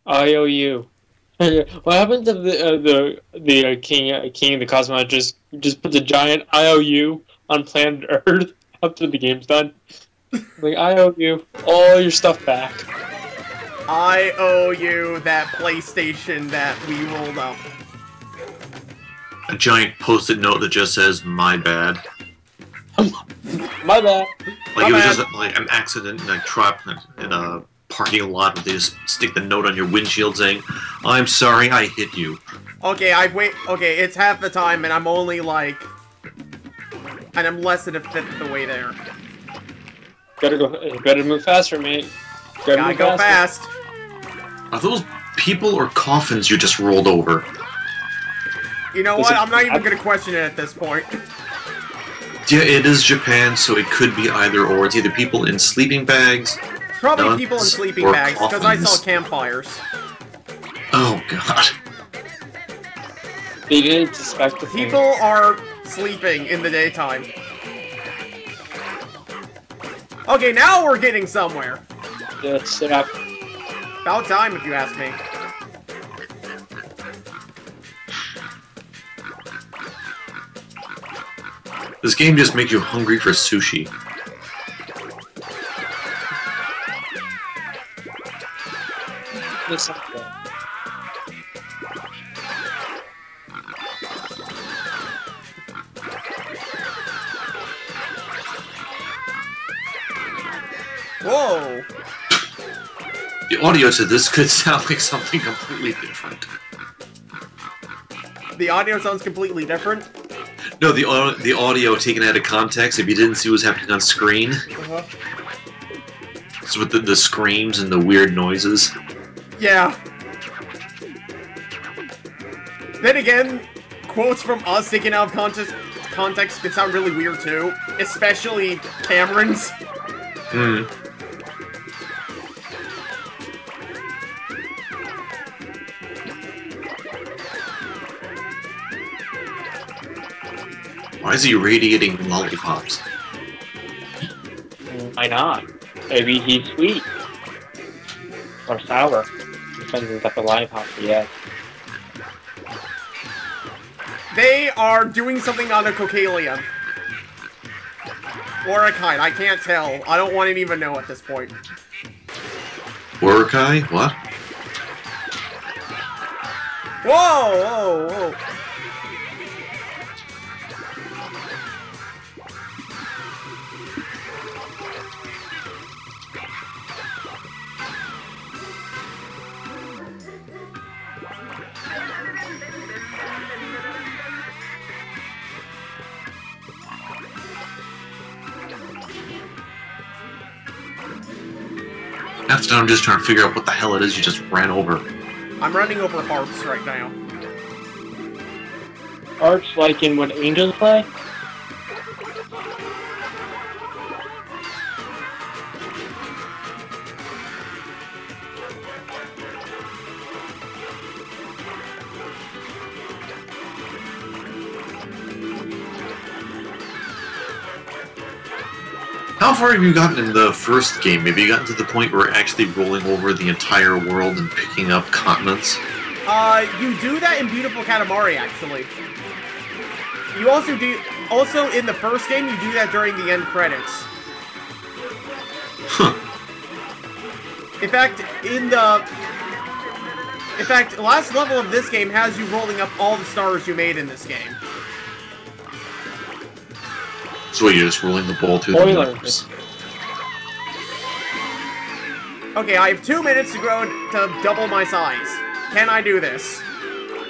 IOU. What happened to the king of the cosmonaut just put the giant IOU on planet Earth after the game's done? Like, I owe you all your stuff back. I owe you that PlayStation that we rolled up. A giant post-it note that just says, "My bad." My bad. Like, it was just like an accident in a truck in a parking lot where they just stick the note on your windshield saying, "I'm sorry I hit you." Okay, okay, it's half the time and I'm only like... And I'm less than a fifth of the way there. Gotta move faster, mate. Gotta go fast. Are those people or coffins you just rolled over? You know what? I'm not even gonna question it at this point. Yeah, it is Japan, so it could be either or. It's either people in sleeping bags, Probably nuts, people in sleeping or bags, because I saw coffins. campfires. Oh god. They didn't suspect the thing. People are sleeping in the daytime. Okay, now we're getting somewhere. Yeah, sit up. About time, if you ask me. This game just makes you hungry for sushi. Listen. Whoa! The audio to this could sound like something completely different. The audio sounds completely different. No, the audio taken out of context, if you didn't see what was happening on screen. So with the screams and the weird noises. Yeah. Then again, quotes from us taken out of context can sound really weird too. Especially Cameron's. Hmm. Why is he radiating lollipops? Why not? Maybe he's sweet. Or sour. Depends on the lollipop yet. They are doing something on a Cocalian. Or a kite, I can't tell. I don't want to even know at this point. Urukai? What? Whoa, whoa, whoa. Half the time I'm just trying to figure out what the hell it is you just ran over. I'm running over harps right now. Arts like in what angels play? How far have you gotten in the first game? Have you gotten to the point where actually rolling over the entire world and picking up continents? You do that in Beautiful Katamari, actually. You also in the first game, you do that during the end credits. Huh. In fact, the last level of this game has you rolling up all the stars you made in this game. So you're just rolling the ball through the numbers. Okay, I have 2 minutes to grow to double my size. Can I do this?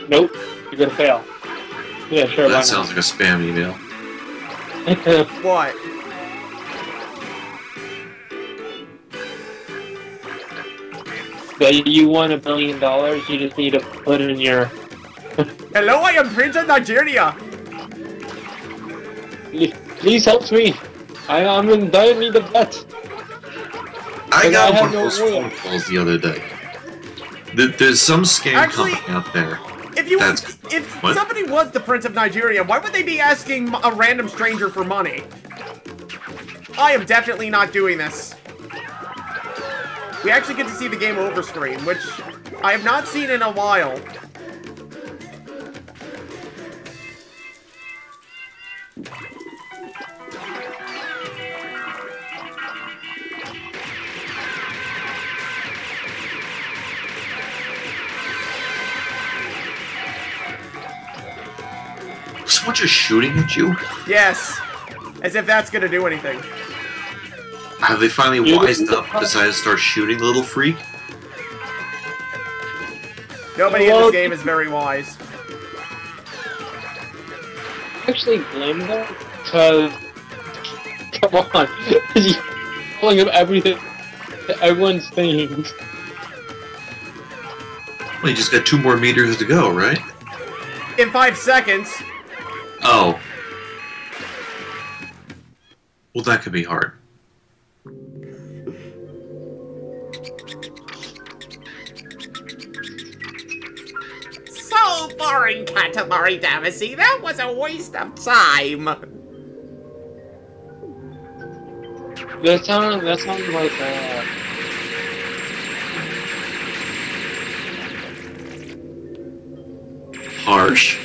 Nope. You're gonna fail. Yeah, sure. That sounds like a spam email. What? But you won $1 billion, you just need to put in your... Hello, I am Prince of Nigeria! Please help me! I'm in dire need of that. I got one of no those oil. phone calls the other day. There's some scam Actually- company out there. If What? somebody was the Prince of Nigeria, why would they be asking a random stranger for money? I am definitely not doing this. We actually get to see the game over screen, which I have not seen in a while. Was someone just shooting at you? Yes. As if that's gonna do anything. Have they finally wised up and decided to start shooting the little freak? Nobody in this game is very wise. Actually blame them because come on, you're pulling up everything, everyone's things. Well, you just got 2 more meters to go, right? In 5 seconds. Oh. Well, that could be hard. So boring, Katamari Damacy. That was a waste of time. That sounds like Harsh.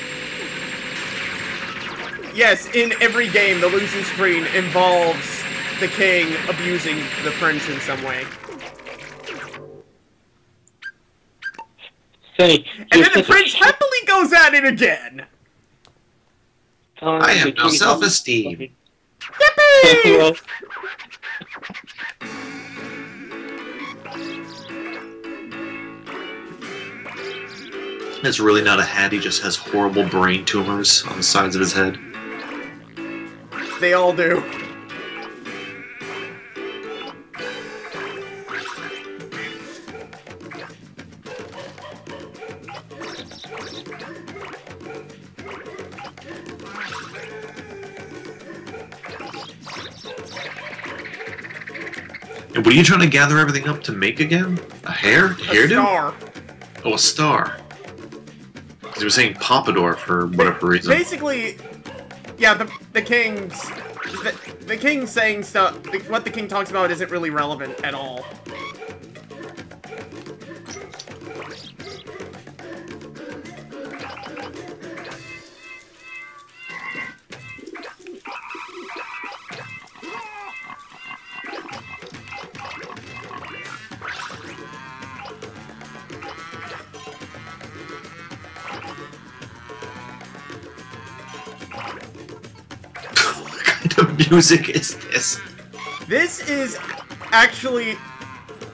Yes, in every game, the losing screen involves the king abusing the prince in some way. say. And then the prince happily goes at it again! I have no self-esteem. Yippee! It's really not a hat, he just has horrible brain tumors on the sides of his head. They all do. And what are you trying to gather everything up to make again? A hair? Hairdo? Star. Oh, a star. Because he was saying pompadour for whatever reason. Basically, yeah, the king's... The king saying stuff... What the king talks about isn't really relevant at all. What kind of music is this? This is actually...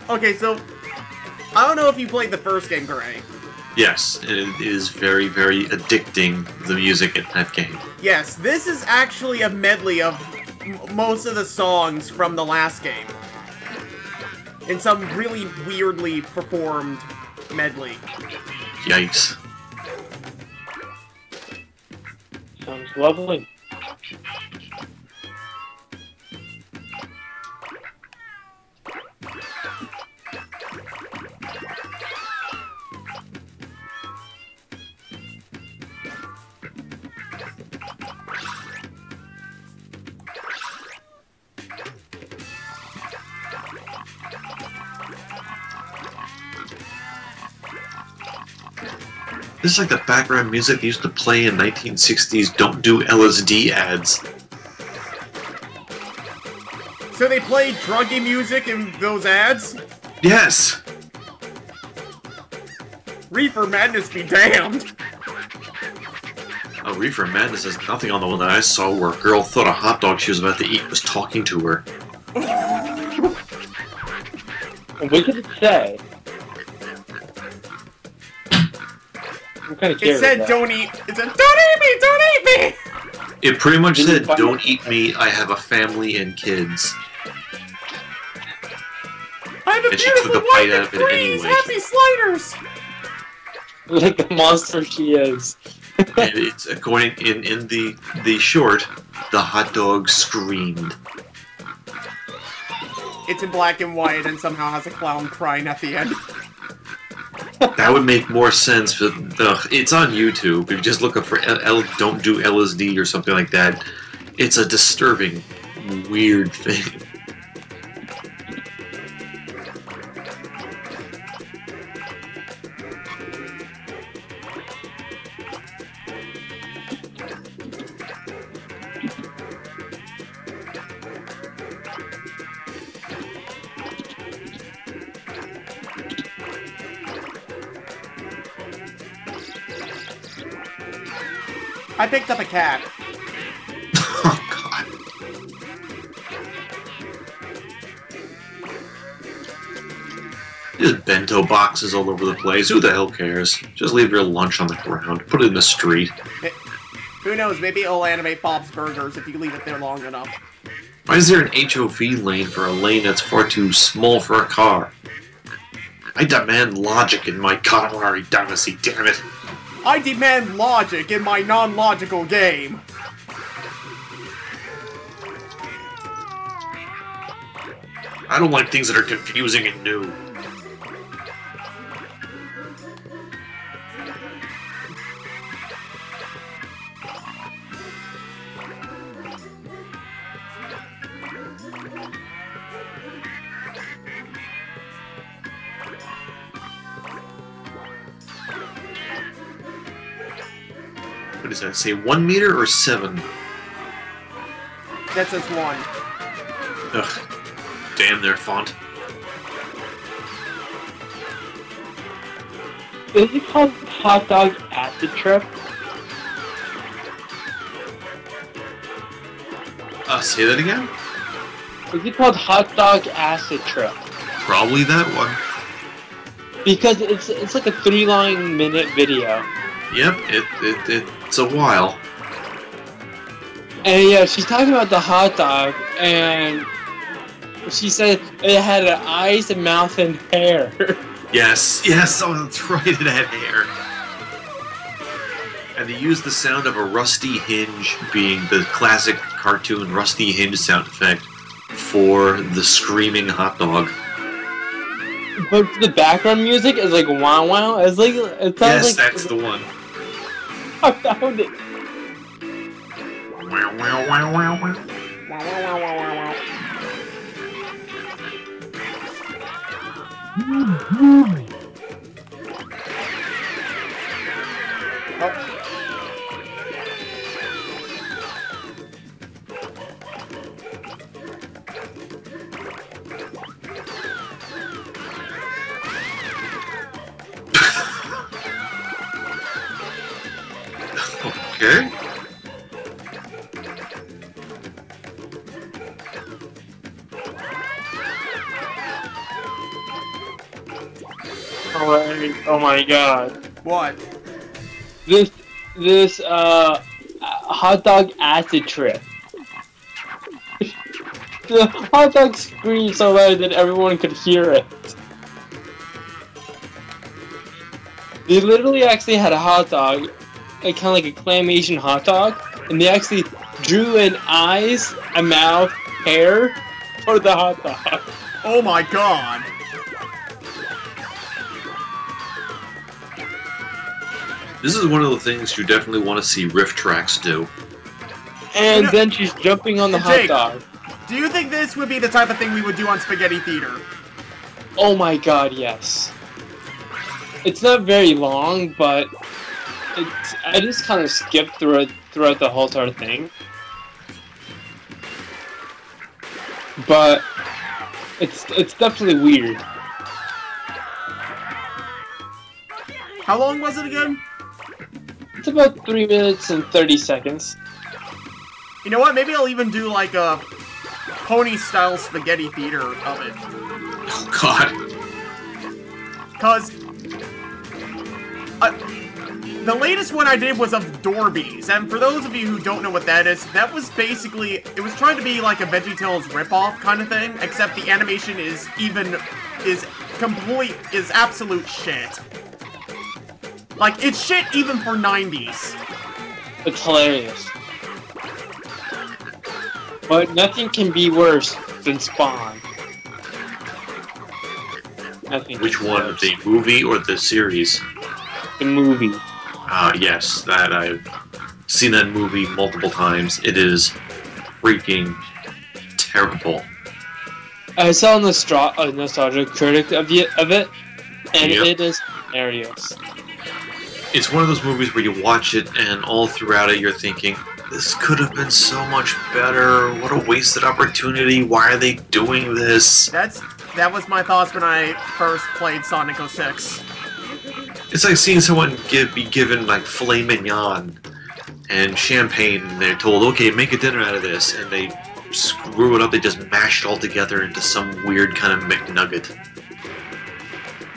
Okay, so... I don't know if you played the first game, Gray. Yes, it is very, very addicting, the music in that game. Yes, this is actually a medley of most of the songs from the last game. In some really weirdly performed medley. Yikes. Sounds lovely. This is like the background music they used to play in 1960s Don't Do LSD ads. So they played druggy music in those ads? Yes! Reefer Madness be damned! Oh, Reefer Madness is nothing on the one that I saw where a girl thought a hot dog she was about to eat was talking to her. What did it say? It said, don't eat. It said, don't eat me! Don't eat me! It pretty much said, don't eat me, I have a family and kids. I have a And she took beautiful a bite wife out and of it threes! anyway. Happy sliders! Like the monster she is. And it's according in the short, the hot dog screamed. it's in black and white and somehow has a clown crying at the end. That would make more sense, but it's on YouTube. If you just look up for Don't Do LSD or something like that, it's a disturbing, weird thing. I picked up a cat. Oh, God. There's bento boxes all over the place. Who the hell cares? Just leave your lunch on the ground. Put it in the street. Who knows, maybe it'll animate Bob's Burgers if you leave it there long enough. Why is there an HOV lane for a lane that's far too small for a car? I demand logic in my Katamari dynasty, damn it! I demand logic in my non-logical game! I don't like things that are confusing and new. What does that say, 1 meter or 7? That says 1. Ugh. Damn their font. Is it called Hot Dog Acid Trip? Say that again? Is it called Hot Dog Acid Trip? Probably that one. Because it's like a 3-minute video. Yep, it's a while. And yeah, she's talking about the hot dog, and she said it had an eyes, and mouth, and hair. Yes, oh, that's right, it had hair. And they used the sound of a rusty hinge, being the classic cartoon rusty hinge sound effect, for the screaming hot dog. But the background music is like wow wow. It's like it sounds yes, like that's the one. I found it. Wow, wow, wow, wow, wow. Okay. Oh my god. What? This hot dog acid trip. The hot dog screamed so loud that everyone could hear it. They literally actually had a hot dog, kind of like a claymation hot dog, and they actually drew in eyes, a mouth, hair for the hot dog. Oh my god. This is one of the things you definitely want to see riff tracks do. And then she's jumping on the hot Jake, dog. Do you think this would be the type of thing we would do on Spaghetti Theater? Oh my god, yes. It's not very long, but I just kind of skipped through it throughout the whole entire thing. But it's definitely weird. How long was it again? It's about 3 minutes and 30 seconds. You know what? Maybe I'll even do like a pony-style Spaghetti Theater of it. Oh god. Cause the latest one I did was of Dorbies, and for those of you who don't know what that is, that was basically, it was trying to be like a VeggieTales ripoff kind of thing, except the animation is absolute shit. Like, it's shit even for 90s. It's hilarious. But nothing can be worse than Spawn. I think Which one, the movie or the series? the movie. Yes, that I've seen that movie multiple times. It is freaking terrible. I saw a nostalgia critic of it, and Yep. it is hilarious. It's one of those movies where you watch it and all throughout it you're thinking, this could have been so much better. What a wasted opportunity. Why are they doing this? That was my thoughts when I first played Sonic 06. It's like seeing someone be given like filet mignon and champagne, and they're told, okay, make a dinner out of this, and they screw it up. They just mash it all together into some weird kind of McNugget.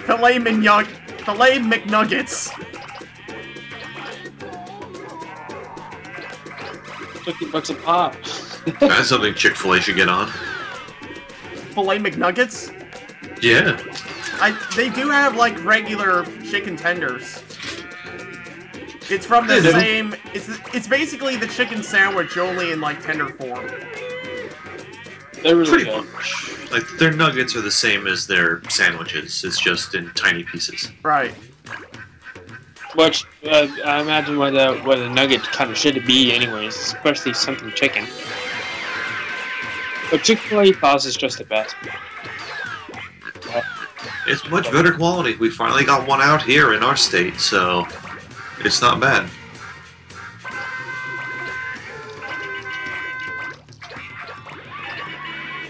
Filet McNuggets. $50 a pop. That's something Chick-fil-A should get on. Filet McNuggets? Yeah. They do have, like, regular chicken tenders. It's from the They do. same... It's basically the chicken sandwich, only in, like, tender form. They're really Pretty good. much. Like, their nuggets are the same as their sandwiches. It's just in tiny pieces. Right. Which, I imagine what a nugget kind of should be anyways, especially something chicken. But Chick-fil-A sauce is just the best. It's much better quality. We finally got one out here in our state, so it's not bad.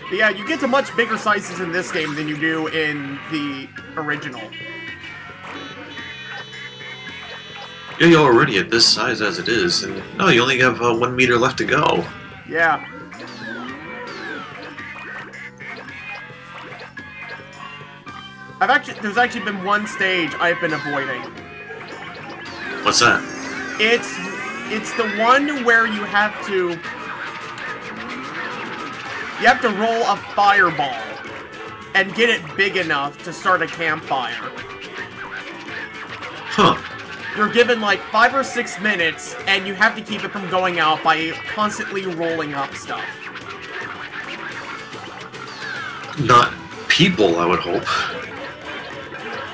But yeah, you get to much bigger sizes in this game than you do in the original. Yeah, you're already at this size as it is, and no, you only have 1 meter left to go. Yeah. There's actually been one stage I've been avoiding. What's that? It's the one where you have to roll a fireball and get it big enough to start a campfire. Huh. You're given like 5 or 6 minutes, and you have to keep it from going out by constantly rolling up stuff. Not people, I would hope.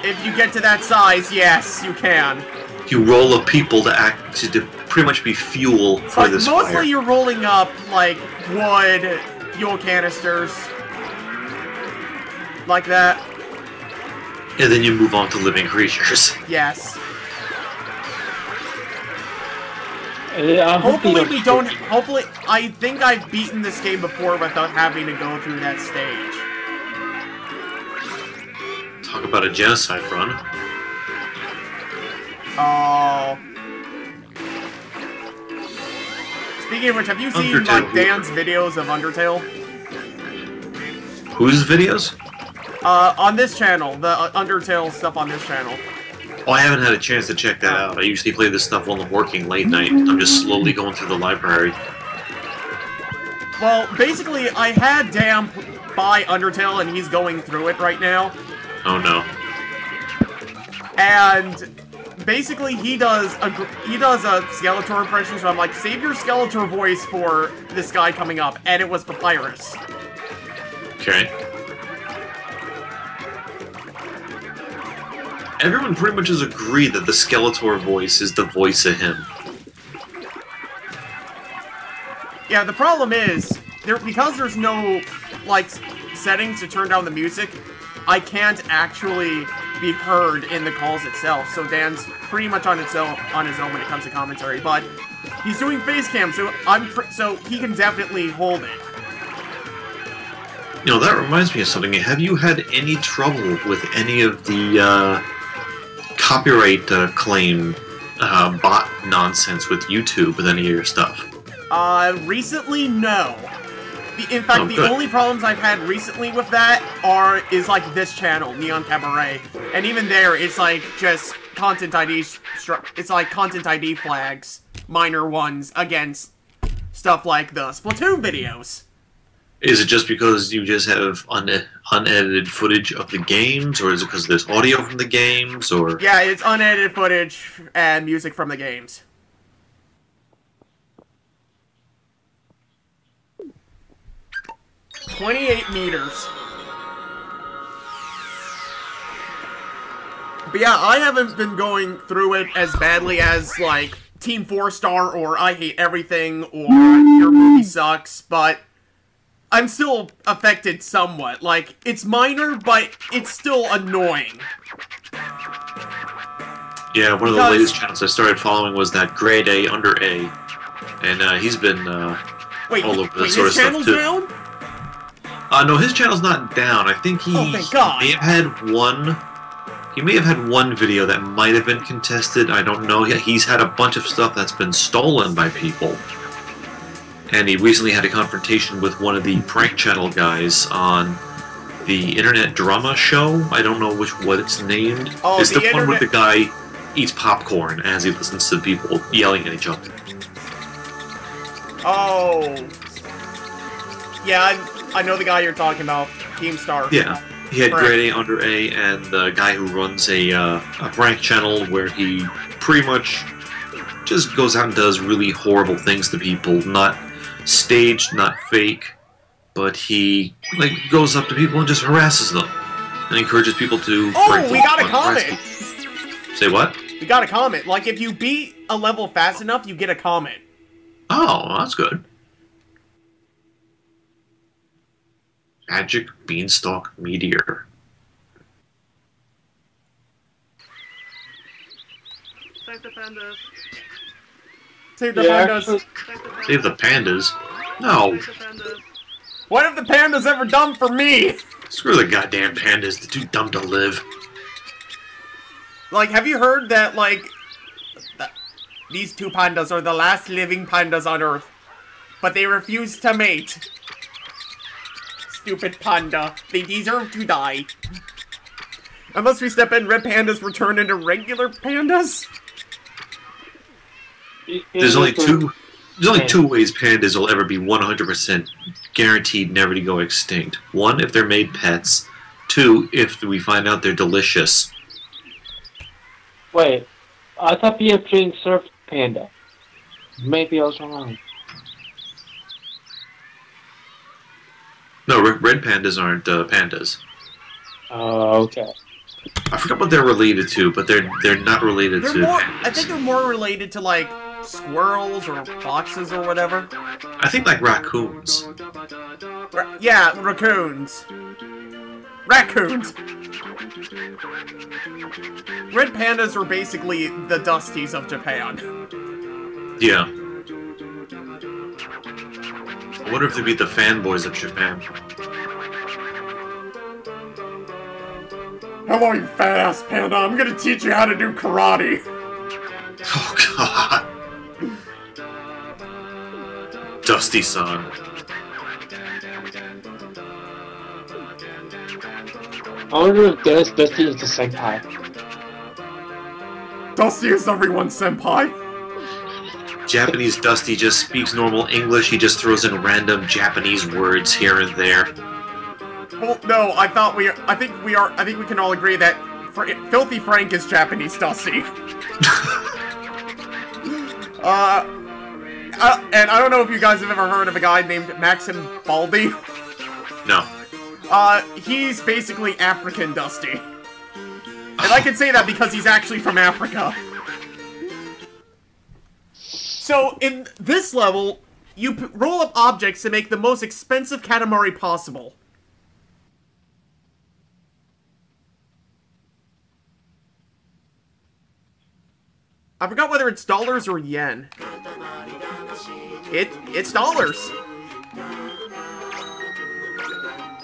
If you get to that size, yes, you can. You roll up people to pretty much be fuel for But this mostly fire. you're rolling up, like, wood, fuel canisters, like that. And then you move on to living creatures. Yes. Hopefully Hopefully, I think I've beaten this game before without having to go through that stage. Talk about a genocide run. Oh. Speaking of which, have you seen, Undertale. like, Dan's videos of Undertale? Whose videos? On this channel. The Undertale stuff on this channel. Oh, I haven't had a chance to check that out. I usually play this stuff while I'm working late night. I'm just slowly going through the library. Well, basically, I had Dan buy Undertale, and he's going through it right now. Oh no. And basically, he does a Skeletor impression, so I'm like, save your Skeletor voice for this guy coming up, and it was Papyrus. Okay. Everyone pretty much has agreed that the Skeletor voice is the voice of him. Yeah, the problem is, because there's no, like, settings to turn down the music, I can't actually be heard in the calls itself, so Dan's pretty much on his own when it comes to commentary, but he's doing face cam, so he can definitely hold it. You know, that reminds me of something. Have you had any trouble with any of the copyright claim bot nonsense with YouTube with any of your stuff? Recently, no. In fact, the only problems I've had recently with that is like this channel, Neon Cabaret, and even there, it's like just content ID. It's like content ID flags, minor ones against stuff like the Splatoon videos. Is it just because you just have unedited footage of the games, or is it because there's audio from the games, or? Yeah, it's unedited footage and music from the games. $28 meters. But yeah, I haven't been going through it as badly as, like, Team 4-Star or I Hate Everything or Your Movie Sucks, but I'm still affected somewhat. Like, it's minor, but it's still annoying. Yeah, one of the latest channels I started following was that Grade A Under A, and he's been all over this sort of stuff too. Down? No, his channel's not down. I think he may have had one. He may have had one video that might have been contested. I don't know. He's had a bunch of stuff that's been stolen by people. And he recently had a confrontation with one of the prank channel guys on the Internet Drama Show. I don't know what it's named. Oh, it's the one where the guy eats popcorn as he listens to people yelling at each other. Oh. Yeah, I know the guy you're talking about. Keemstar. Yeah. He had Grade A Under A, and the guy who runs a prank channel where he pretty much just goes out and does really horrible things to people. Not staged, not fake, but he goes up to people and just harasses them. And encourages people to Oh, we got a comment! Say what? We got a comment. Like, if you beat a level fast enough, you get a comment. Oh, that's good. Magic Beanstalk Meteor. Save the pandas. Save the pandas. Save the pandas? No. What have the pandas ever done for me? Screw the goddamn pandas. They're too dumb to live. Like, have you heard that, like, these two pandas are the last living pandas on Earth, but they refuse to mate? Stupid panda. They deserve to die. Unless we step in, red pandas return into regular pandas? There's only two ways pandas will ever be 100% guaranteed never to go extinct. One, if they're made pets. Two, if we find out they're delicious. Wait, I thought being playing Surf Panda. Maybe I was wrong. No, red pandas aren't pandas. Oh, okay. I forgot what they're related to, but they're not related to pandas. I think they're more related to, like, squirrels or foxes or whatever. I think like raccoons. Yeah, raccoons. Raccoons! Red pandas are basically the Dusties of Japan. Yeah. I wonder if they'd be the fanboys of Japan. Hello, you fat-ass panda. I'm gonna teach you how to do karate. Oh, God. Dusty-san. I wonder if Dusty is the senpai. Dusty is everyone's senpai. Japanese Dusty just speaks normal English. He just throws in random Japanese words here and there. Well, no, I think we can all agree that Filthy Frank is Japanese Dusty. And I don't know if you guys have ever heard of a guy named Maxim Baldi. No. He's basically African Dusty. And I can say that because he's actually from Africa. So, in this level, you roll up objects to make the most expensive Katamari possible. I forgot whether it's dollars or yen. It's dollars.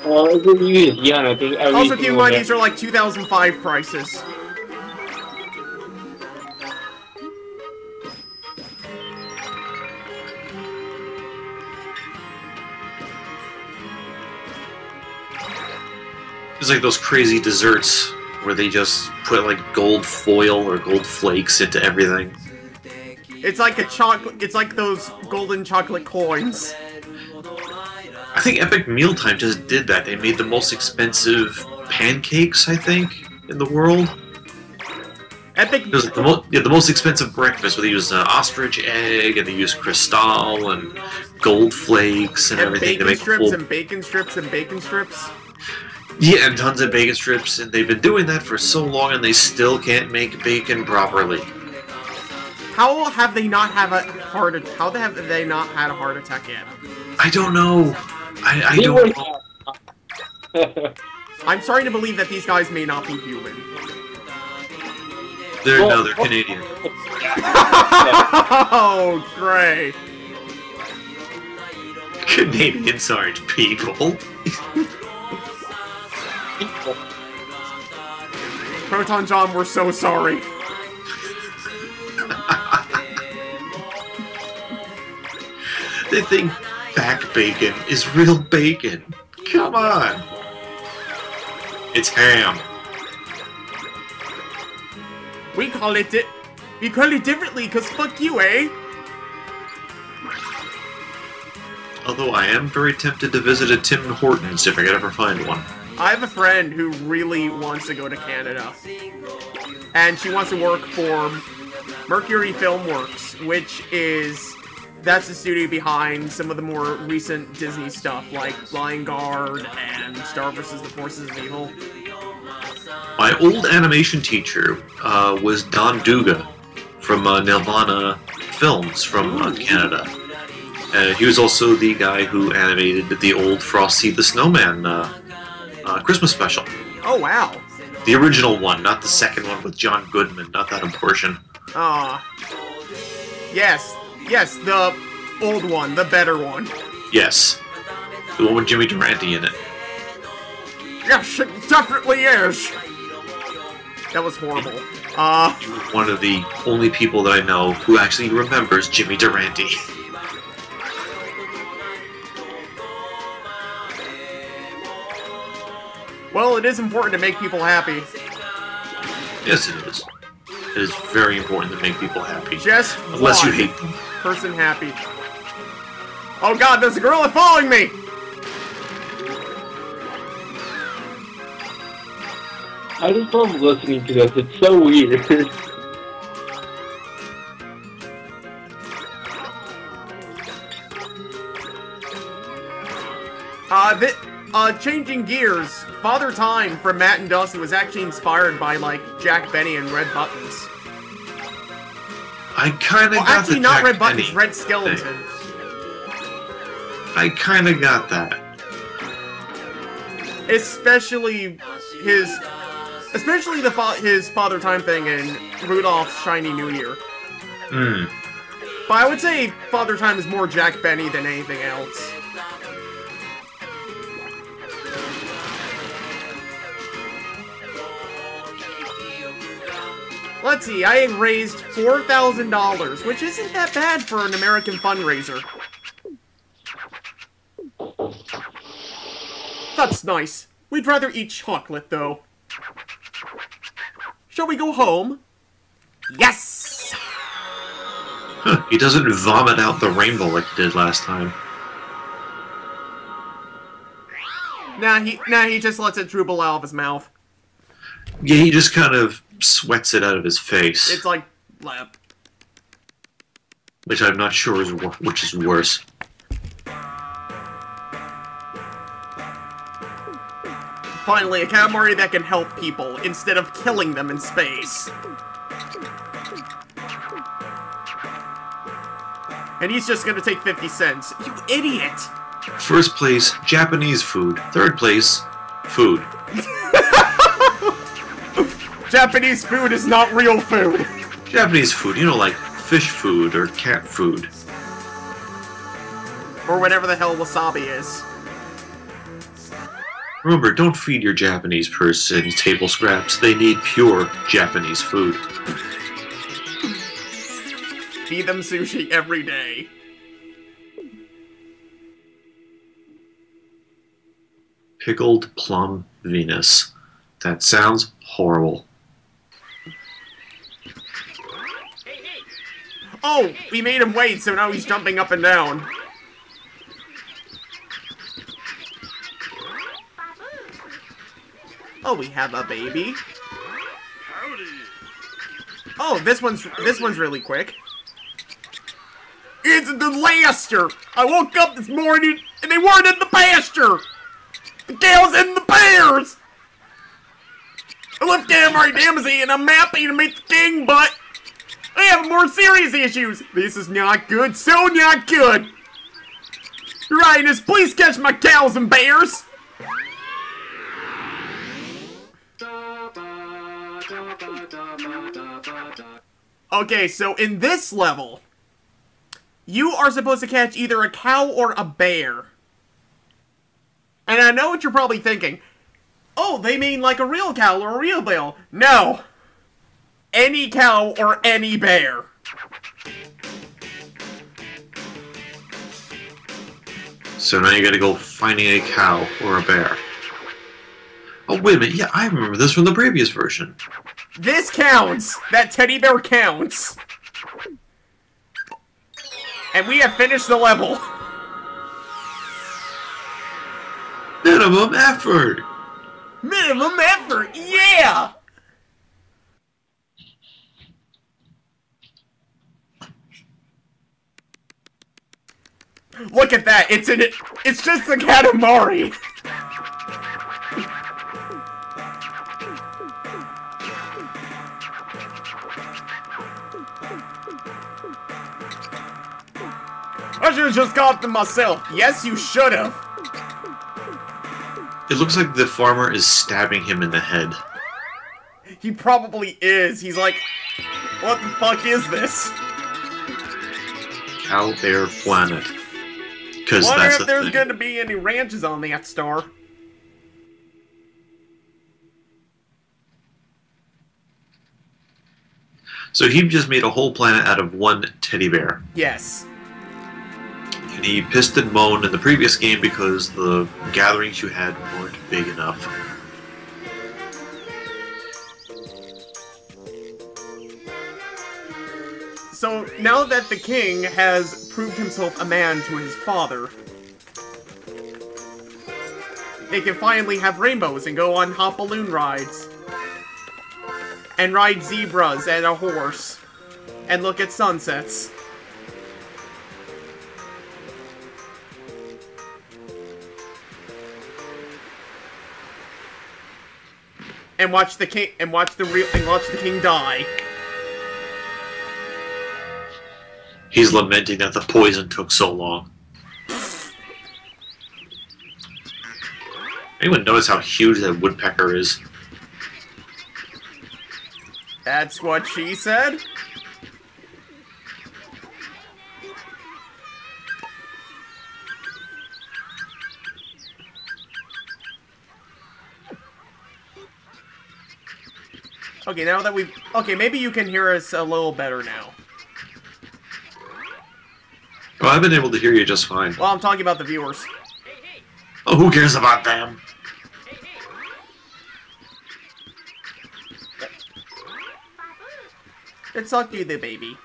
Well, if you use yen, I think everything. Also, keep in mind these are like 2005 prices. It's like those crazy desserts where they just put like gold foil or gold flakes into everything. It's like a chocolate. It's like those golden chocolate coins. I think Epic Mealtime just did that. They made the most expensive pancakes, I think, in the world. Epic. It was the most expensive breakfast, where they used ostrich egg and they used crystal and gold flakes and everything to make strips and bacon strips and bacon strips. Yeah, and tons of bacon strips, and they've been doing that for so long, and they still can't make bacon properly. How have they not have a heart? How have they not had a heart attack yet? I don't know. I don't know. I'm starting to believe that these guys may not be human. They're Canadian. Oh, great. Canadians aren't people. Proton John, we're so sorry. They think back bacon is real bacon. Come on. It's ham. We call it differently, cause fuck you, eh? Although I am very tempted to visit a Tim Hortons if I could ever find one. I have a friend who really wants to go to Canada. And she wants to work for Mercury Filmworks, which is... That's the studio behind some of the more recent Disney stuff, like Flying Guard and Star vs. the Forces of Evil. My old animation teacher was Don Duga from Nelvana Films from Canada. He was also the guy who animated the old Frosty the Snowman Christmas special. Oh, wow. The original one, not the second one with John Goodman, not that abortion. Yes. Yes, the old one, the better one. Yes. The one with Jimmy Durante in it. Yes, it definitely is! That was horrible. You're one of the only people that I know who actually remembers Jimmy Durante. Well, it is important to make people happy. Yes, it is. It is very important to make people happy. Just unless you hate them. Person happy. Oh god, there's a gorilla following me! I just love listening to this, it's so weird. Changing gears, Father Time from Matt and Dustin was actually inspired by, like, Jack Benny and Red Buttons. I kinda got actually, the not Jack Red Buttons, Benny Red Skeleton. thing. I kinda got that. Especially his Father Time thing in Rudolph's Shiny New Year. Hmm. But I would say Father Time is more Jack Benny than anything else. Let's see, I raised $4,000, which isn't that bad for an American fundraiser. That's nice. We'd rather eat chocolate, though. Shall we go home? Yes! Huh, he doesn't vomit out the rainbow like he did last time. Nah, he just lets it dribble out of his mouth. Yeah, he just kind of sweats it out of his face. It's like lap. Which I'm not sure is which is worse. Finally, a Katamari that can help people instead of killing them in space. And he's just gonna take 50 cents. You idiot! First place, Japanese food. Third place, food. Japanese food is not real food. Japanese food, you know, like fish food or cat food. Or whatever the hell wasabi is. Remember, don't feed your Japanese person table scraps. They need pure Japanese food. Feed them sushi every day. Pickled plum Venus. That sounds horrible. Oh, we made him wait, so now he's jumping up and down. Oh, we have a baby. Oh, this one's really quick. It's the Laster! I woke up this morning and they weren't in the pasture! The cows and the bears! I left Katamari Damacy and I'm happy to meet the king, but I have more serious issues. This is not good, so not good. Your Highness, please catch my cows and bears. Okay, so in this level, you are supposed to catch either a cow or a bear. And I know what you're probably thinking. Oh, they mean like a real cow or a real bear. No. Any cow or any bear. So now you gotta go finding a cow or a bear. Oh, wait a minute. Yeah, I remember this from the previous version. This counts. That teddy bear counts. And we have finished the level. Minimum effort. Minimum effort, yeah! Look at that, it's just a Katamari! I should've just got them myself. Yes, you should've. It looks like the farmer is stabbing him in the head. He probably is. He's like, what the fuck is this? Cow Bear Planet. Because Wonder that's if the there's thing. gonna be any ranches on that star. So he just made a whole planet out of one teddy bear. Yes. And he pissed and moaned in the previous game because the gatherings you had weren't big enough. So, now that the king has proved himself a man to his father, they can finally have rainbows and go on hot balloon rides. And ride zebras and a horse. And look at sunsets. And watch the king watch the king die. He's lamenting that the poison took so long. Anyone notice how huge that woodpecker is? That's what she said? Okay, now that we've... Okay, maybe you can hear us a little better now. Oh, I've been able to hear you just fine. Well, I'm talking about the viewers. Oh, who cares about them? It's Lucky the baby.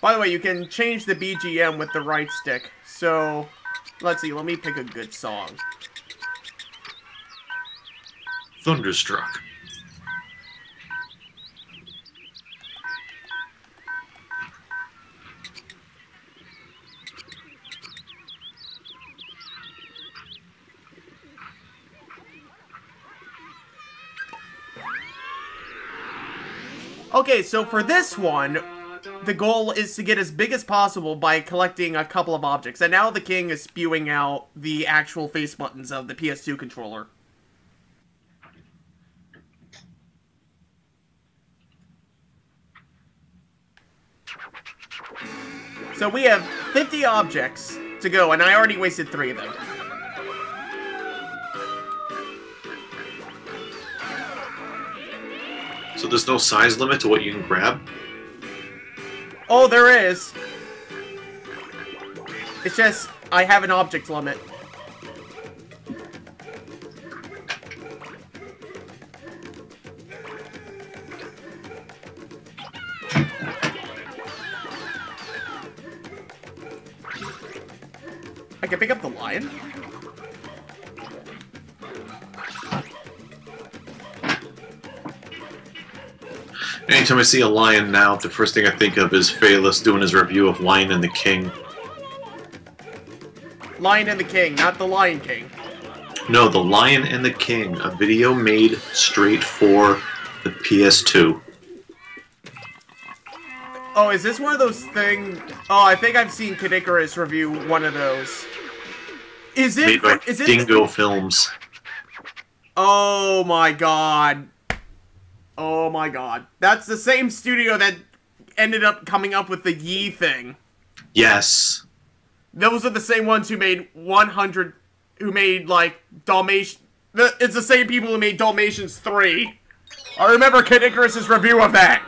By the way, you can change the BGM with the right stick. So, let's see, let me pick a good song. Thunderstruck. Okay, so for this one, the goal is to get as big as possible by collecting a couple of objects. And now the king is spewing out the actual face buttons of the PS2 controller. So we have 50 objects to go, and I already wasted 3 of them. So there's no size limit to what you can grab? Oh, there is. It's just, I have an object limit. I can pick up the lion. Anytime I see a lion now, the first thing I think of is Phaelus doing his review of Lion and the King. Lion and the King, not the Lion King. No, The Lion and the King, a video made straight for the PS2. Oh, is this one of those things? Oh, I think I've seen Kid Icarus review one of those. Is it? Made by is it? Dingo Films. Oh my god. Oh my god. That's the same studio that ended up coming up with the Yi thing. Yes. Those are the same ones who made 100, who made, like, Dalmatian... It's the same people who made Dalmatians 3. I remember Kid Icarus' review of that.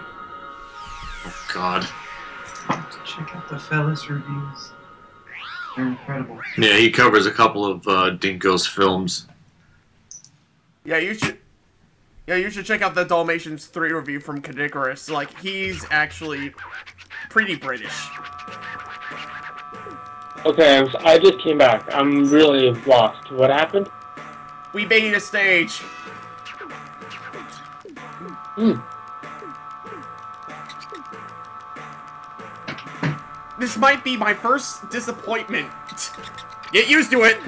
Oh god. Check out the Fellas reviews. They're incredible. Yeah, he covers a couple of Dingo's films. Yeah, you should... Yeah, you should check out the Dalmatians 3 review from Kid Icarus. Like, he's actually pretty British. Okay, I just came back. I'm really lost. What happened? We made a stage. This might be my first disappointment. Get used to it.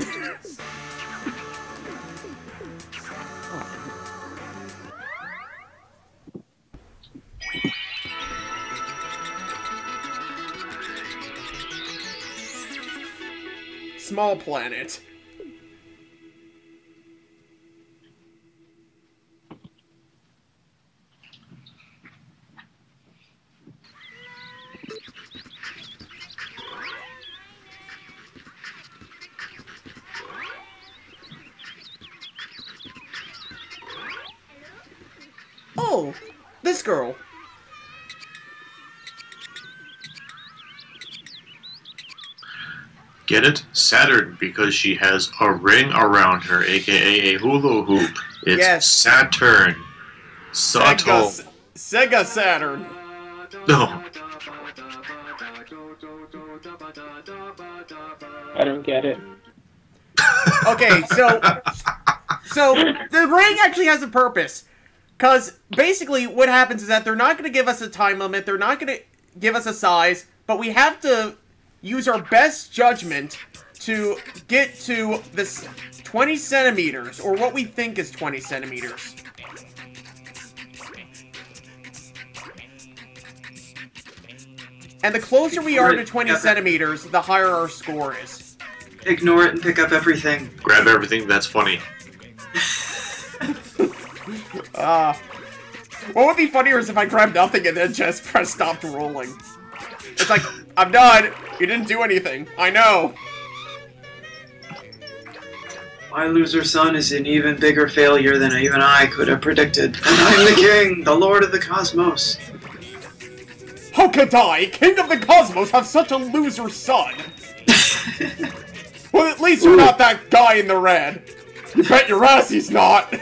Small planet. Oh, this girl. Get it? Saturn, because she has a ring around her, aka a hula hoop. It's Yes. Saturn. Saturn. Sega Saturn. No. I don't get it. Okay, so the ring actually has a purpose. Because basically what happens is that they're not going to give us a time limit, they're not going to give us a size, but we have to use our best judgment to get to this 20 centimeters, or what we think is 20 centimeters. And the closer we are to 20 centimeters, the higher our score is. Ignore it and pick up everything. Grab everything that's funny. What would be funnier is if I grabbed nothing and then just stopped rolling. It's like, I'm done. You didn't do anything. I know. My loser son is an even bigger failure than even I could have predicted. And I'm the king, the lord of the cosmos. How could I, king of the cosmos, have such a loser son? Well, at least you're not that guy in the red. You bet your ass he's not.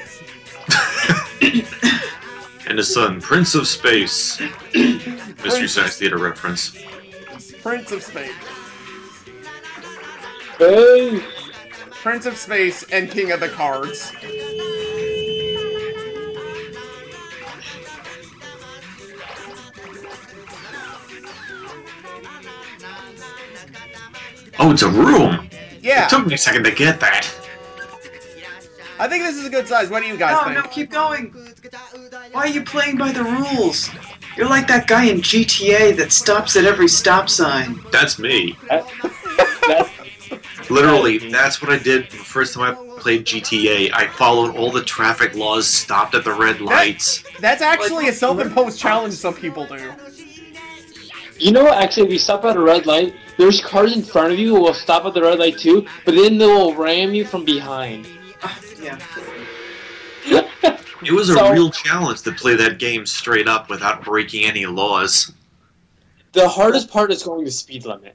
And his son, Prince of Space. Mystery Science Theater reference. Prince of Space. Hey. Prince of Space and King of the Cards. Oh, it's a room! Yeah. It took me a second to get that. I think this is a good size. What do you guys think? No, keep going. Why are you playing by the rules? You're like that guy in GTA that stops at every stop sign. That's me. That's Literally, that's what I did the first time I played GTA. I followed all the traffic laws, stopped at the red lights. That's actually a self-imposed challenge some people do. You know what, actually, if you stop at a red light, there's cars in front of you who will stop at the red light too, but then they will ram you from behind. Yeah. It was a real challenge to play that game straight up without breaking any laws. The hardest part is going the speed limit.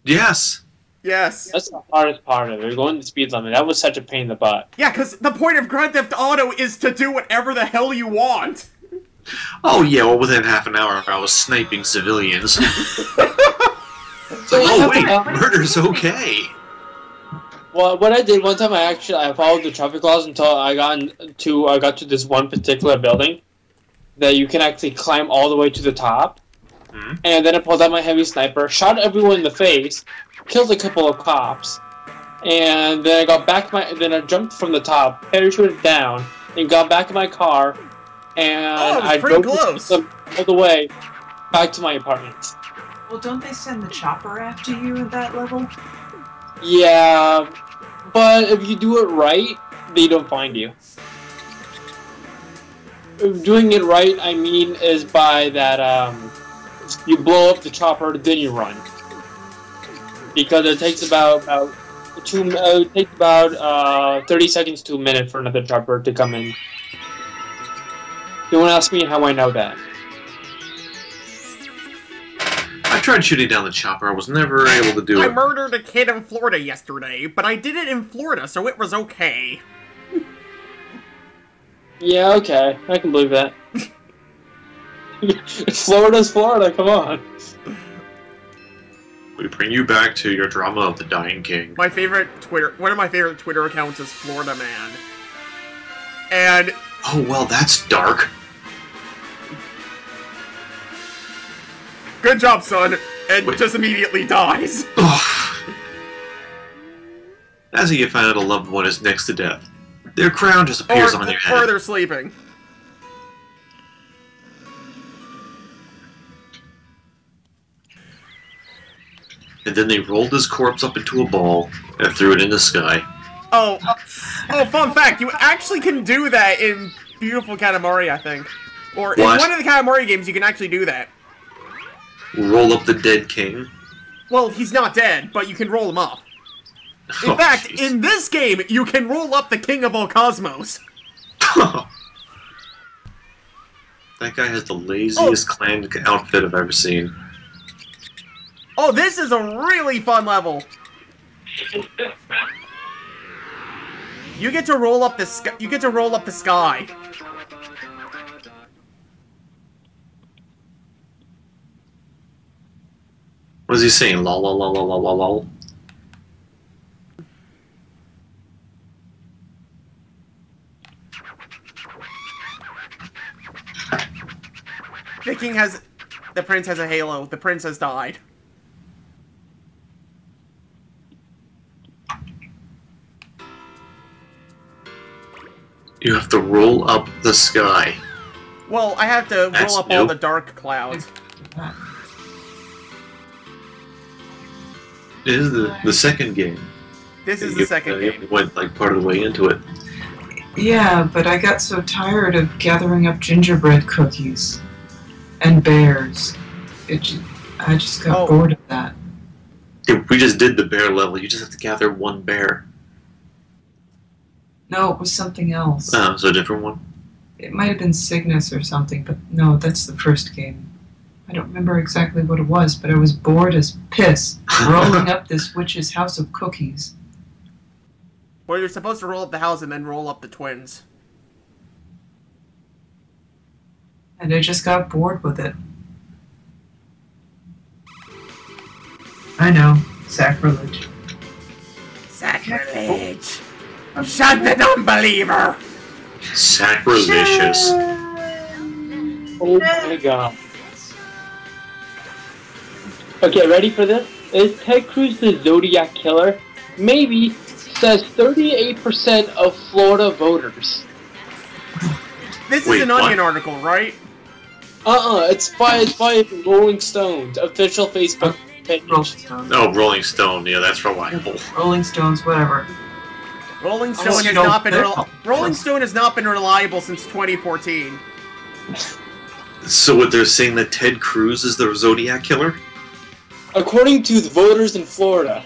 Yes. Yes. That's the hardest part of it, going the speed limit. That was such a pain in the butt. Yeah, because the point of Grand Theft Auto is to do whatever the hell you want. Oh yeah, well within half an hour I was sniping civilians. Oh wait, murder's okay. Well, what I did one time, I followed the traffic laws until I got to this one particular building, that you can actually climb all the way to the top. Hmm? And then I pulled out my heavy sniper, shot everyone in the face, killed a couple of cops, and then I got back then I jumped from the top, parachuted down, and got back in my car, and I drove all the way back to my apartment. Well, don't they send the chopper after you at that level? Yeah, but if you do it right, they don't find you. Doing it right, I mean, is by that you blow up the chopper, then you run. Because it takes about 30 seconds to a minute for another chopper to come in. Don't ask me how I know that. I tried shooting down the chopper. I was never able to do I it. murdered a kid in Florida yesterday, but I did it in Florida, so it was okay. Yeah, okay. I can believe that. Florida's Florida, come on. We bring you back to your drama of the dying king. One of my favorite Twitter accounts is Florida Man. And... Oh, well, that's dark. Good job, son! And just immediately dies. As you find out a loved one is next to death, their crown just appears on your head. Or they're sleeping. And then they rolled his corpse up into a ball and threw it in the sky. Oh, fun fact, you actually can do that in Beautiful Katamari, I think. Or in one of the Katamari games, you can actually do that. Roll up the dead king? Well, he's not dead, but you can roll him up. In fact, in this game, you can roll up the king of all cosmos. That guy has the laziest clan outfit I've ever seen. Oh, this is a really fun level. You get to roll up the sky. You get to roll up the sky. What is he saying? Lol, lol, lol, lol, lol, lol. The prince has a halo. The prince has died. You have to roll up the sky. Well, I have to That's roll up new. all the dark clouds. This is the second game. This is the second game. You went like part of the way into it. Yeah, but I got so tired of gathering up gingerbread cookies and bears. I just got bored of that. We just did the bear level. You just have to gather one bear. No, it was something else. Oh, so a different one? It might have been Cygnus or something, but no, that's the first game. I don't remember exactly what it was, but I was bored as piss rolling up this witch's house of cookies. Well, you're supposed to roll up the house and then roll up the twins. And I just got bored with it. I know. Sacrilege. Sacrilege! Shut the unbeliever! Sacrilegious. Oh my god. Okay, ready for this? Is Ted Cruz the Zodiac Killer? Maybe, says 38% of Florida voters. This is an Onion article, right? It's by Rolling Stone's official Facebook page. Oh, Rolling Stone. Yeah, that's reliable. Rolling Stones, whatever. Rolling Stone has not been reliable since 2014. So what they're saying that Ted Cruz is the Zodiac Killer? According to the voters in Florida.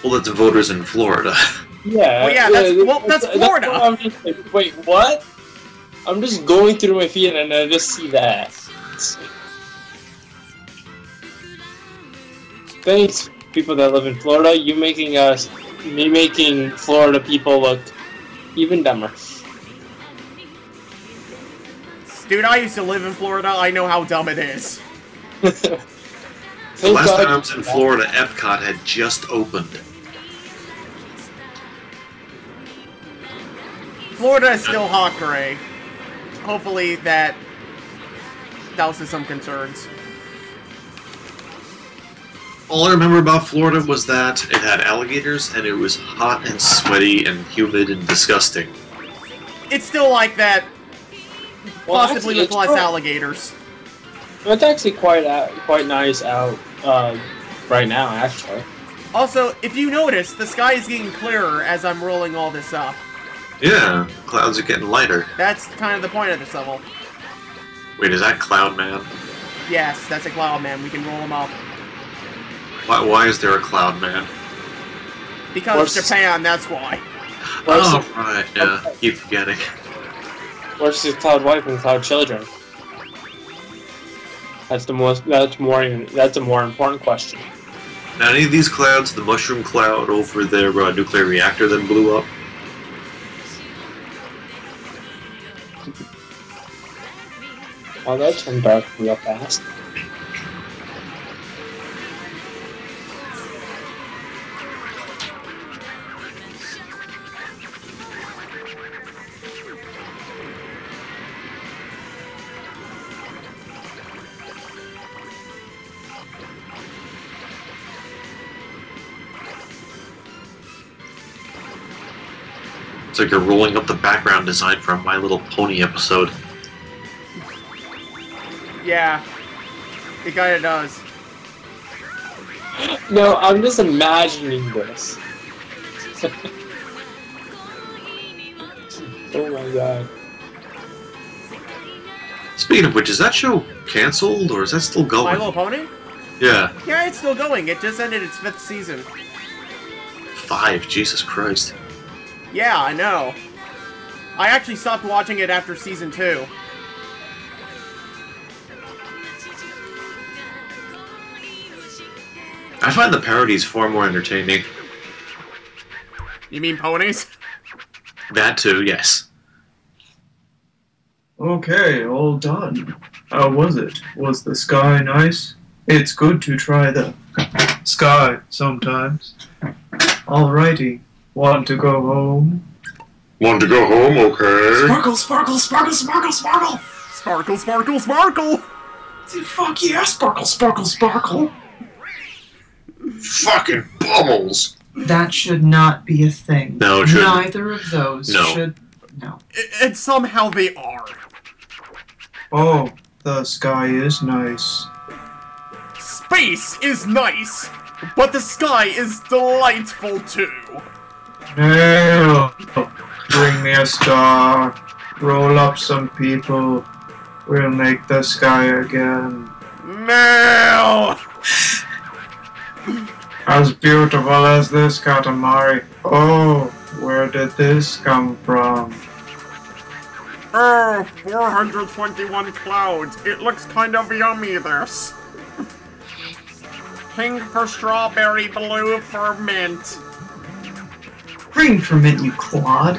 Well, that's voters in Florida. Yeah. Well, yeah, that's Florida. I'm just like, wait, what? I'm just going through my feed and I just see that. Thanks, people that live in Florida. You making Florida people look even dumber. Dude, I used to live in Florida. I know how dumb it is. The last time I was in Florida, Epcot had just opened. Florida is still hot gray. Hopefully that douses some concerns. All I remember about Florida was that it had alligators and it was hot and sweaty and humid and disgusting. It's still like that, Well, possibly actually, with less quite- alligators. It's actually quite nice out right now, actually. Also, if you notice, the sky is getting clearer as I'm rolling all this up. Yeah, clouds are getting lighter. That's kind of the point of this level. Wait, is that Cloud Man? Yes, that's a cloud man. We can roll him up. Why is there a Cloud Man? Because What's- Japan, that's why. Oh, right, yeah. Keep forgetting. Where's his Cloud wife and Cloud children? That's a more important question. Now, any of these clouds, the mushroom cloud over their nuclear reactor that blew up? Oh, that turned dark real fast. It's like you're rolling up the background design for a My Little Pony episode. Yeah, it kinda does. No, I'm just imagining this. Oh my god. Speaking of which, is that show canceled or is that still going? My Little Pony? Yeah, Yeah, it's still going. It just ended its 5th season. 5, Jesus Christ. Yeah, I know. I actually stopped watching it after season 2. I find the parodies far more entertaining. You mean ponies? That too, yes. Okay, all done. How was it? Was the sky nice? It's good to try the sky sometimes. Alrighty. Want to go home? Want to go home, okay? Sparkle, sparkle, sparkle, sparkle, sparkle! Sparkle, sparkle, sparkle! Fuck yeah, sparkle, sparkle, sparkle! Fucking bubbles! That should not be a thing. No, it shouldn't. Neither of those No. should... No. And somehow they are. Oh, the sky is nice. Space is nice, but the sky is delightful too. Nail! Bring me a star. Roll up some people. We'll make the sky again. Nail! As beautiful as this Katamari. Oh, where did this come from? Oh, 421 clouds. It looks kind of yummy, this. Pink for strawberry, blue for mint. Green for mint, you clod.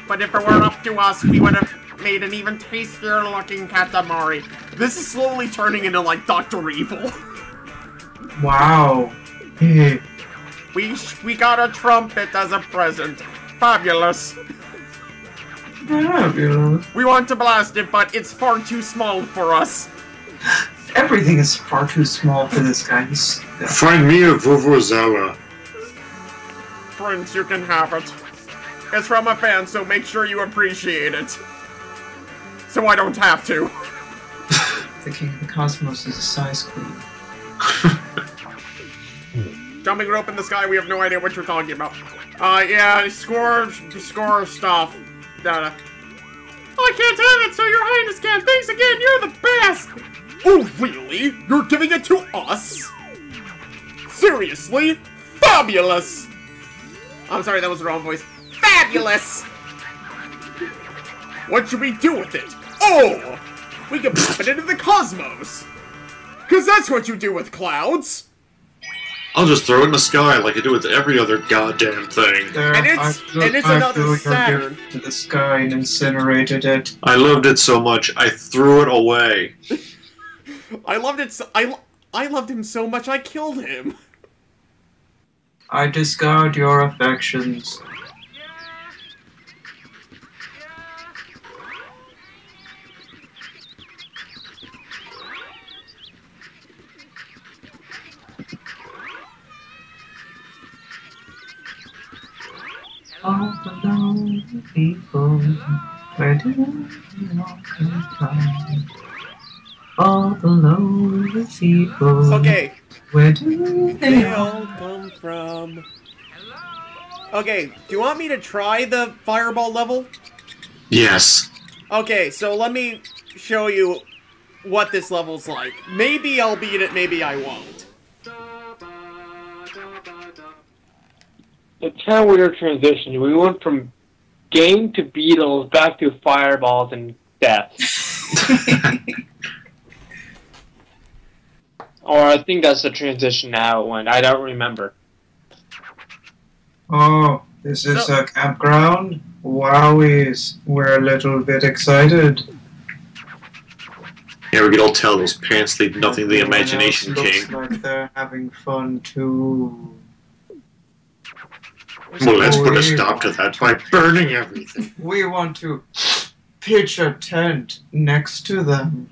But if it were up to us, we would have made an even tastier looking Katamari. This is slowly turning into like Dr. Evil. Wow. Hey, We got a trumpet as a present. Fabulous. fabulous. We want to blast it, but it's far too small for us. Everything is far too small for this guy. Find me a Vuvuzela. Prince, you can have it. It's from a fan, so make sure you appreciate it. So I don't have to. The king of the cosmos is a size queen. Jumping rope in the sky, we have no idea what you're talking about. Yeah, score stuff. I can't have it, so your highness can. Thanks again, you're the best! Oh, really? You're giving it to us? Seriously? Fabulous! I'm sorry, that was the wrong voice. Fabulous! What should we do with it? Oh! We can pop it into the cosmos! Cause that's what you do with clouds! I'll just throw it in the sky like I do with every other goddamn thing. There, And it's I another threw your Saturn. gift to the sky and incinerated it. I loved it so much, I threw it away. I loved it so, I loved him so much I killed him. I discard your affections. people? Where do they all come from? All the lonely people. Okay. Where do They all come from. Okay, do you want me to try the fireball level? Yes. Okay, so let me show you what this level's like. Maybe I'll beat it, maybe I won't. It's kind of weird transition. We went from game to Beatles back to fireballs and death. Or I think that's the transition now it went. I don't remember. Oh, this is a campground? Wowies, we're a little bit excited. Yeah, we can all tell those pants leave nothing to the Everyone imagination, else King. looks like they're having fun too. Well, let's put a stop to that by burning everything. We want to pitch a tent next to them.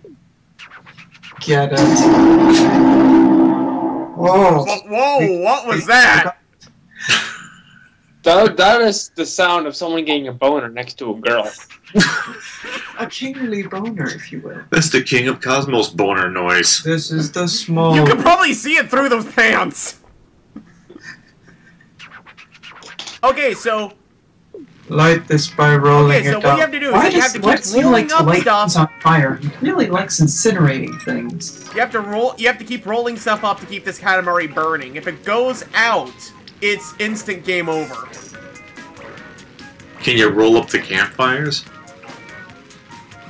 Get it? Whoa! Whoa! What was that? That is the sound of someone getting a boner next to a girl. A kingly boner, if you will. That's the King of Cosmos boner noise. This is the small. You can probably see it through those pants! Okay, so... Light this by rolling so it what up. you have to do is you have to keep rolling up light stuff. things on fire? He really likes incinerating things. You have to keep rolling stuff up to keep this Katamari burning. If it goes out, it's instant game over. Can you roll up the campfires?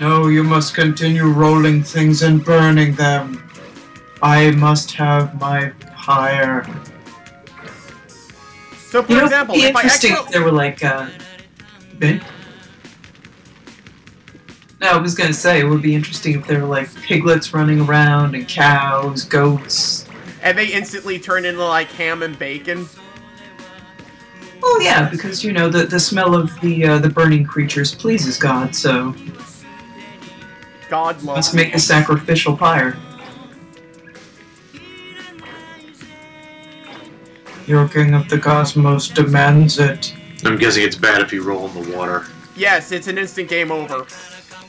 No, you must continue rolling things and burning them. I must have my pyre. So, for example, it'd be if I interesting if there were like, Ben? No, I was gonna say, it would be interesting if there were like piglets running around and cows, goats. And they instantly turn into like ham and bacon. Well, yeah, because you know the smell of the burning creatures pleases God, so God loves. let's make a sacrificial pyre. Your king of the cosmos demands it. I'm guessing it's bad if you roll in the water. Yes, it's an instant game over.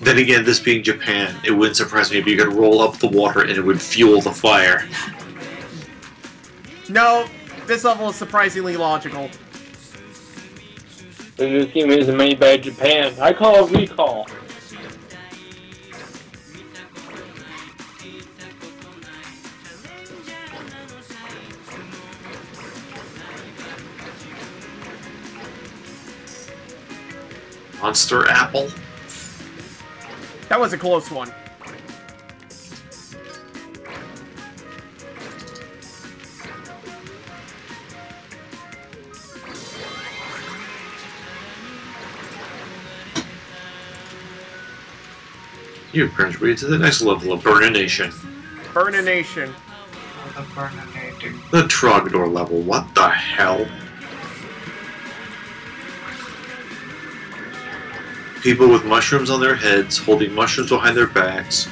Then again, this being Japan, it wouldn't surprise me if you could roll up the water and it would fuel the fire. No, this level is surprisingly logical. This game isn't made by Japan. I call a recall. Monster apple? That was a close one. You've graduated to the next level of Burnination. Burnination. The burninating. The Trogdor level, what the hell? People with mushrooms on their heads, holding mushrooms behind their backs,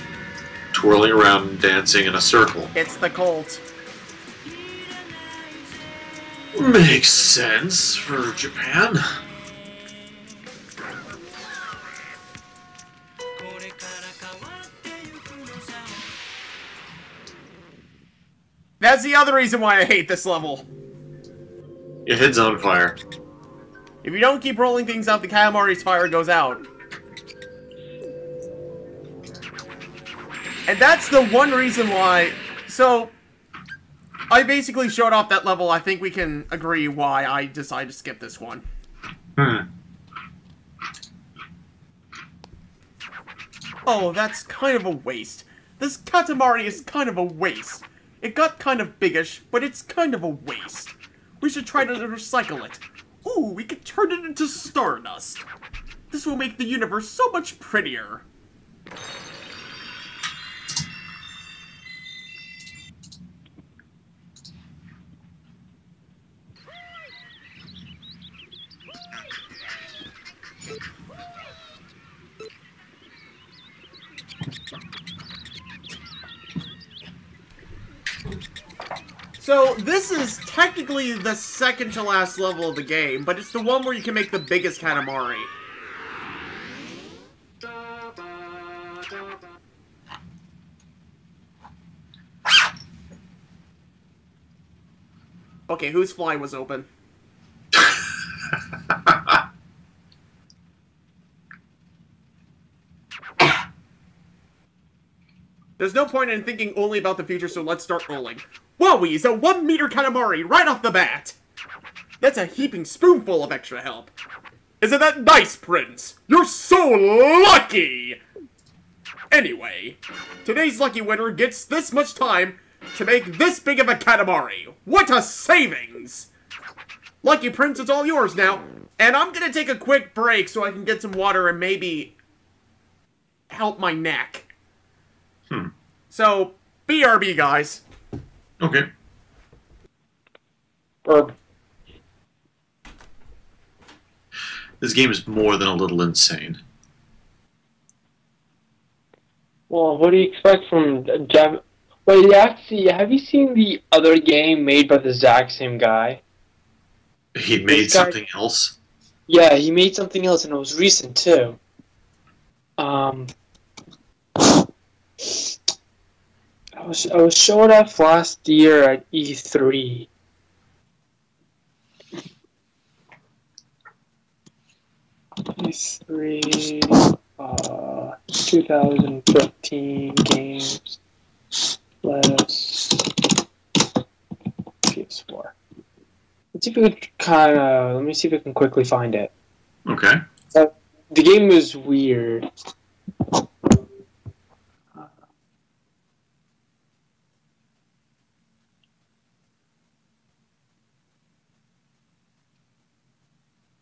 twirling around and dancing in a circle. It's the cult. Makes sense for Japan. That's the other reason why I hate this level. Your head's on fire. If you don't keep rolling things out, the Katamari's fire goes out. And that's the one reason why... So, I basically showed off that level. I think we can agree why I decided to skip this one. Oh, that's kind of a waste. This Katamari is kind of a waste. It got kind of biggish, but it's kind of a waste. We should try to recycle it. Ooh, we could turn it into stardust. This will make the universe so much prettier. So, this is technically the second to last level of the game, but it's the one where you can make the biggest Katamari. Okay, whose fly was open? There's no point in thinking only about the future, so let's start rolling. Wowee, a 1 meter Katamari right off the bat! That's a heaping spoonful of extra help. Isn't that nice, Prince? You're so lucky! Anyway, today's lucky winner gets this much time to make this big of a Katamari. What a savings! Lucky Prince, it's all yours now. And I'm gonna take a quick break so I can get some water and maybe help my neck. So, BRB, guys. Okay. Burp. This game is more than a little insane. Well, what do you expect from Jeff? Wait, you have to see. Have you seen the other game made by the exact same guy? He made something else? Yeah, he made something else, and it was recent too. I was showing off last year at E3. E3, 2015 games, plus PS4. Let's see if we can let me see if I can quickly find it. Okay. The game is weird.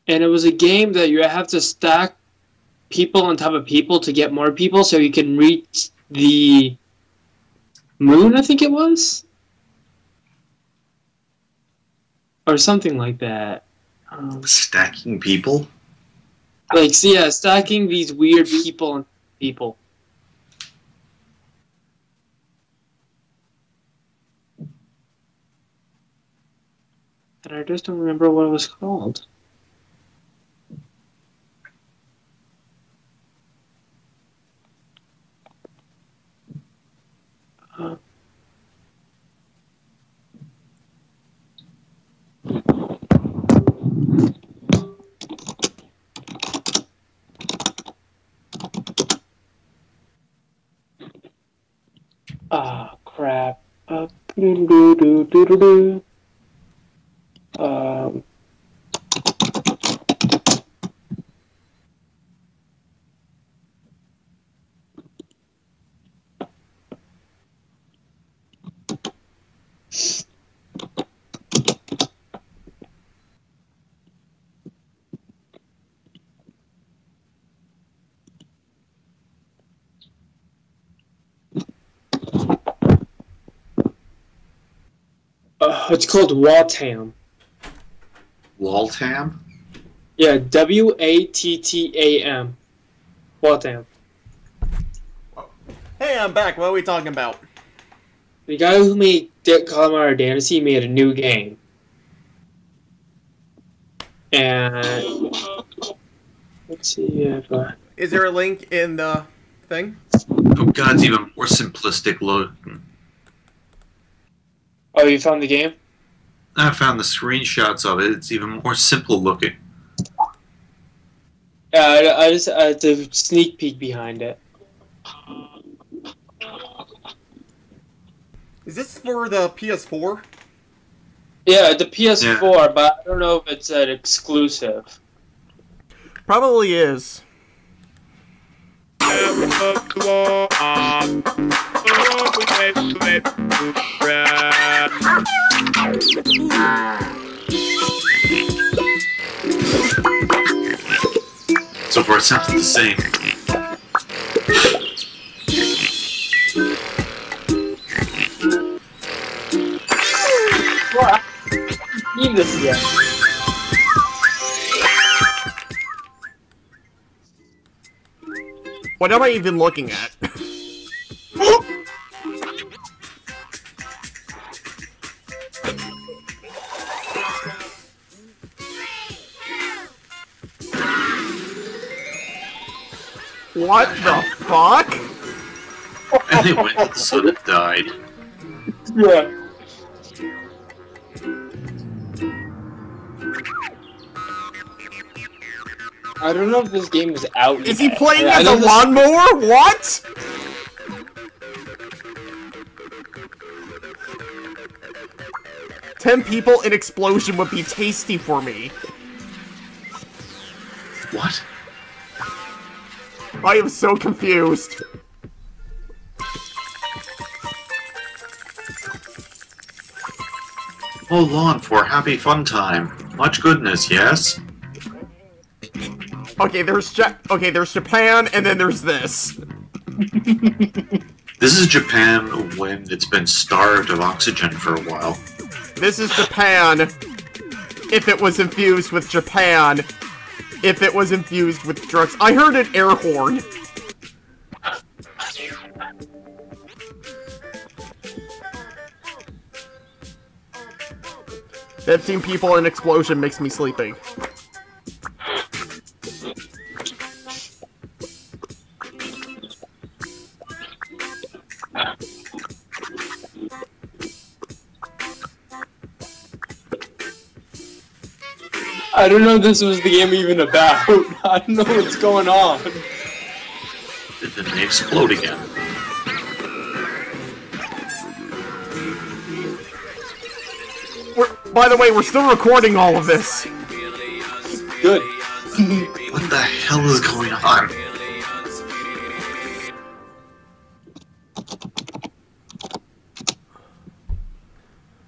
And it was a game that you have to stack people on top of people to get more people so you can reach the moon, I think it was? Or something like that. Stacking people? Like, so yeah, stacking these weird people on people. And I just don't remember what it was called. Ah, crap. Do-do-do-do-do-do. It's called Watam. Waltham? Yeah, Wattam. Watam. Hey, I'm back. What are we talking about? The guy who made Katamari Dynasty made a new game. And let's see if Is there a link in the thing? Oh god, it's even more simplistic look. Oh, you found the game? I found the screenshots of it. It's even more simple looking. Yeah, I just had a sneak peek behind it. Is this for the PS4? Yeah, the PS4, but I don't know if it's an exclusive. Probably is. So far, it sounds the same. Well, I haven't seen this yet. What am I even looking at? What the fuck? And they went to the sun and died. Yeah. I don't know if this game is out Is yet. he playing I as know a lawnmower? What? "10 people in explosion would be tasty for me." What? I am so confused. Hold on for a happy fun time. Much goodness, yes? Okay, there's Japan, and then there's this. This is Japan when it's been starved of oxygen for a while. This is Japan. If it was infused with Japan. If it was infused with drugs. I heard an air horn. 15 people in explosion makes me sleepy. I don't know if this was the game even about. I don't know what's going on. And then they explode again. By the way, we're still recording all of this. Good. What the hell is going on?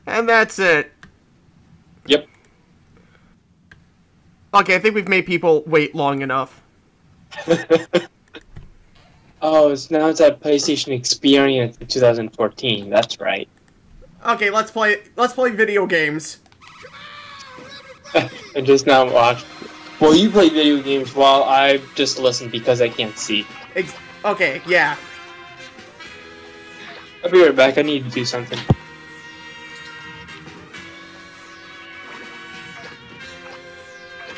And that's it. Yep. Okay, I think we've made people wait long enough. Oh, so now it's at PlayStation Experience in 2014. That's right. Okay, let's play video games. I just now watched. Well, you play video games while I just listen because I can't see. Okay, yeah. I'll be right back. I need to do something.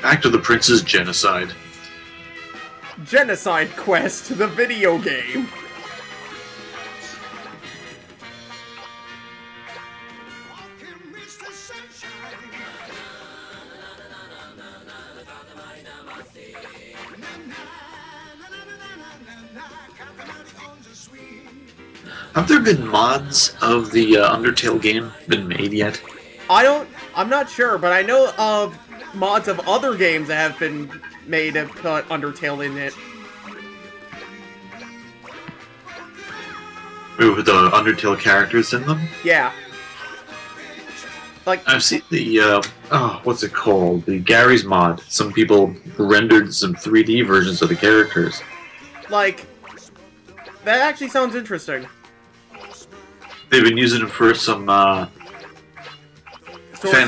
Back to the Prince's Genocide. Genocide Quest, the video game. Have there been mods of the Undertale game been made yet? I'm not sure, but I know of mods of other games that have been made to put Undertale in it. With the Undertale characters in them? Yeah. Like, I've seen the, what's it called? The Gary's mod. Some people rendered some 3D versions of the characters. like, that actually sounds interesting. They've been using it for some, fan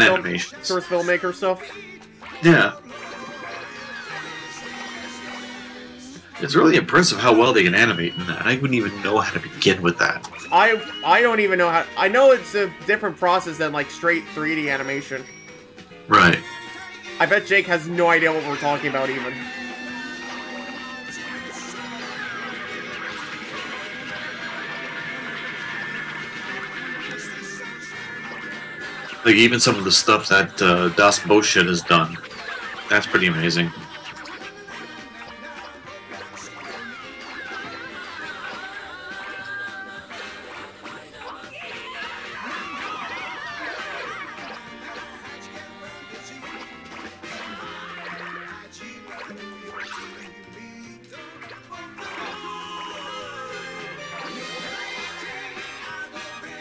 animations. Source filmmaker stuff. Yeah. It's really impressive how well they can animate in that. I wouldn't even know how to begin with that. I don't even know how... I know it's a different process than, like, straight 3D animation. Right. I bet Jake has no idea what we're talking about, even. Like, even some of the stuff that Das Boshit has done. That's pretty amazing.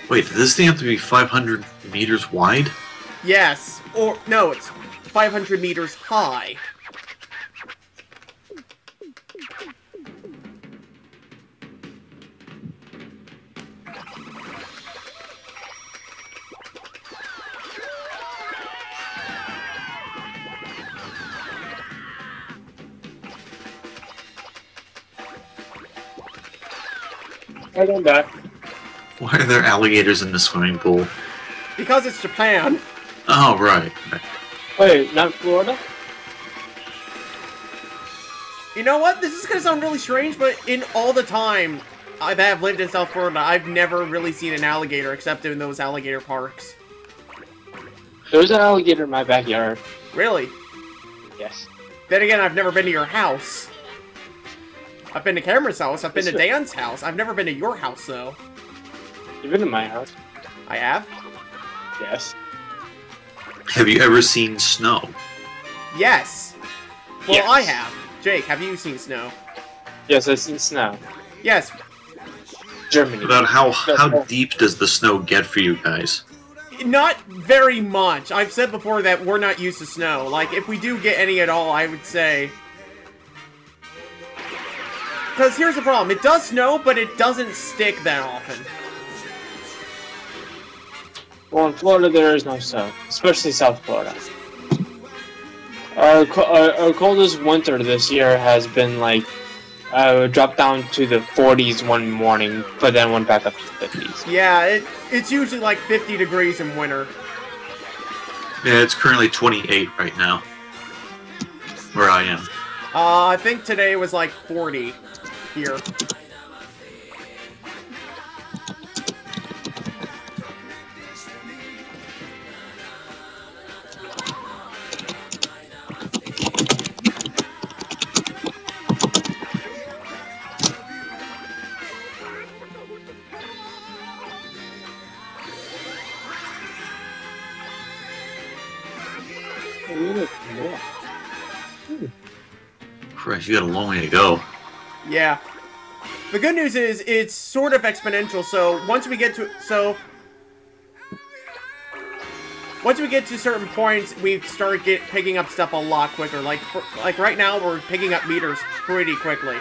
Wait, does this thing have to be 500 meters wide? Yes. Or, no, it's 500 meters high. I come back. Why are there alligators in the swimming pool? Because it's Japan. Oh, right. Wait, not Florida? You know what? This is gonna sound really strange, but in all the time that I've lived in South Florida, I've never really seen an alligator except in those alligator parks. There's an alligator in my backyard. Really? Yes. Then again, I've never been to your house. I've been to Cameron's house, I've been to Dan's house. I've never been to your house, though. You've been to my house. I have? Yes. Have you ever seen snow? Yes. Well, Yes. I have. Jake, have you seen snow? Yes, I've seen snow. Yes. Germany. About how deep does the snow get for you guys? Not very much. I've said before that we're not used to snow. Like, if we do get any at all, I would say... Because here's the problem. It does snow, but it doesn't stick that often. Well, in Florida there is no snow, especially South Florida. Our coldest winter this year has been like, dropped down to the 40s one morning, but then went back up to the 50s. Yeah, it's usually like 50 degrees in winter. Yeah, it's currently 28 right now. Where I am. I think today was like 40 here. Christ, you got a long way to go. Yeah. The good news is it's sort of exponential, so once we get to certain points, we start picking up stuff a lot quicker. Like right now, we're picking up meters pretty quickly.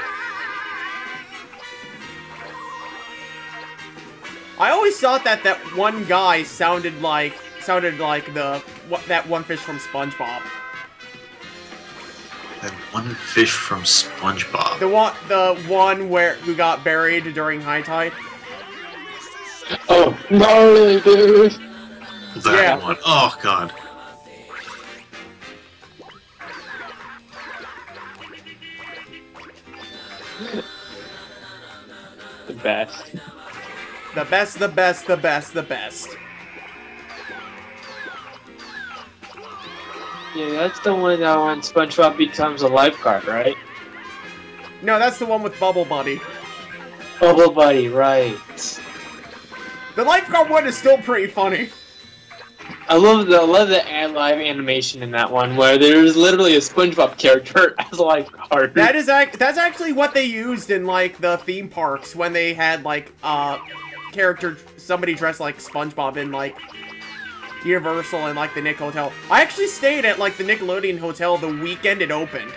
I always thought that one guy sounded like that one fish from SpongeBob. That one fish from SpongeBob. The one who got buried during high tide. Oh, gnarly, dude! That one. Oh, God. The best. The best, the best, the best, the best. Yeah, that's the one that when SpongeBob becomes a lifeguard, right? No, that's the one with Bubble Buddy. Bubble Buddy, right. The lifeguard one is still pretty funny. I love the live animation in that one, where there's literally a SpongeBob character as a lifeguard. That's actually what they used in like the theme parks when they had like somebody dressed like SpongeBob in like Universal and like the Nick Hotel. I actually stayed at like the Nickelodeon Hotel the weekend it opened.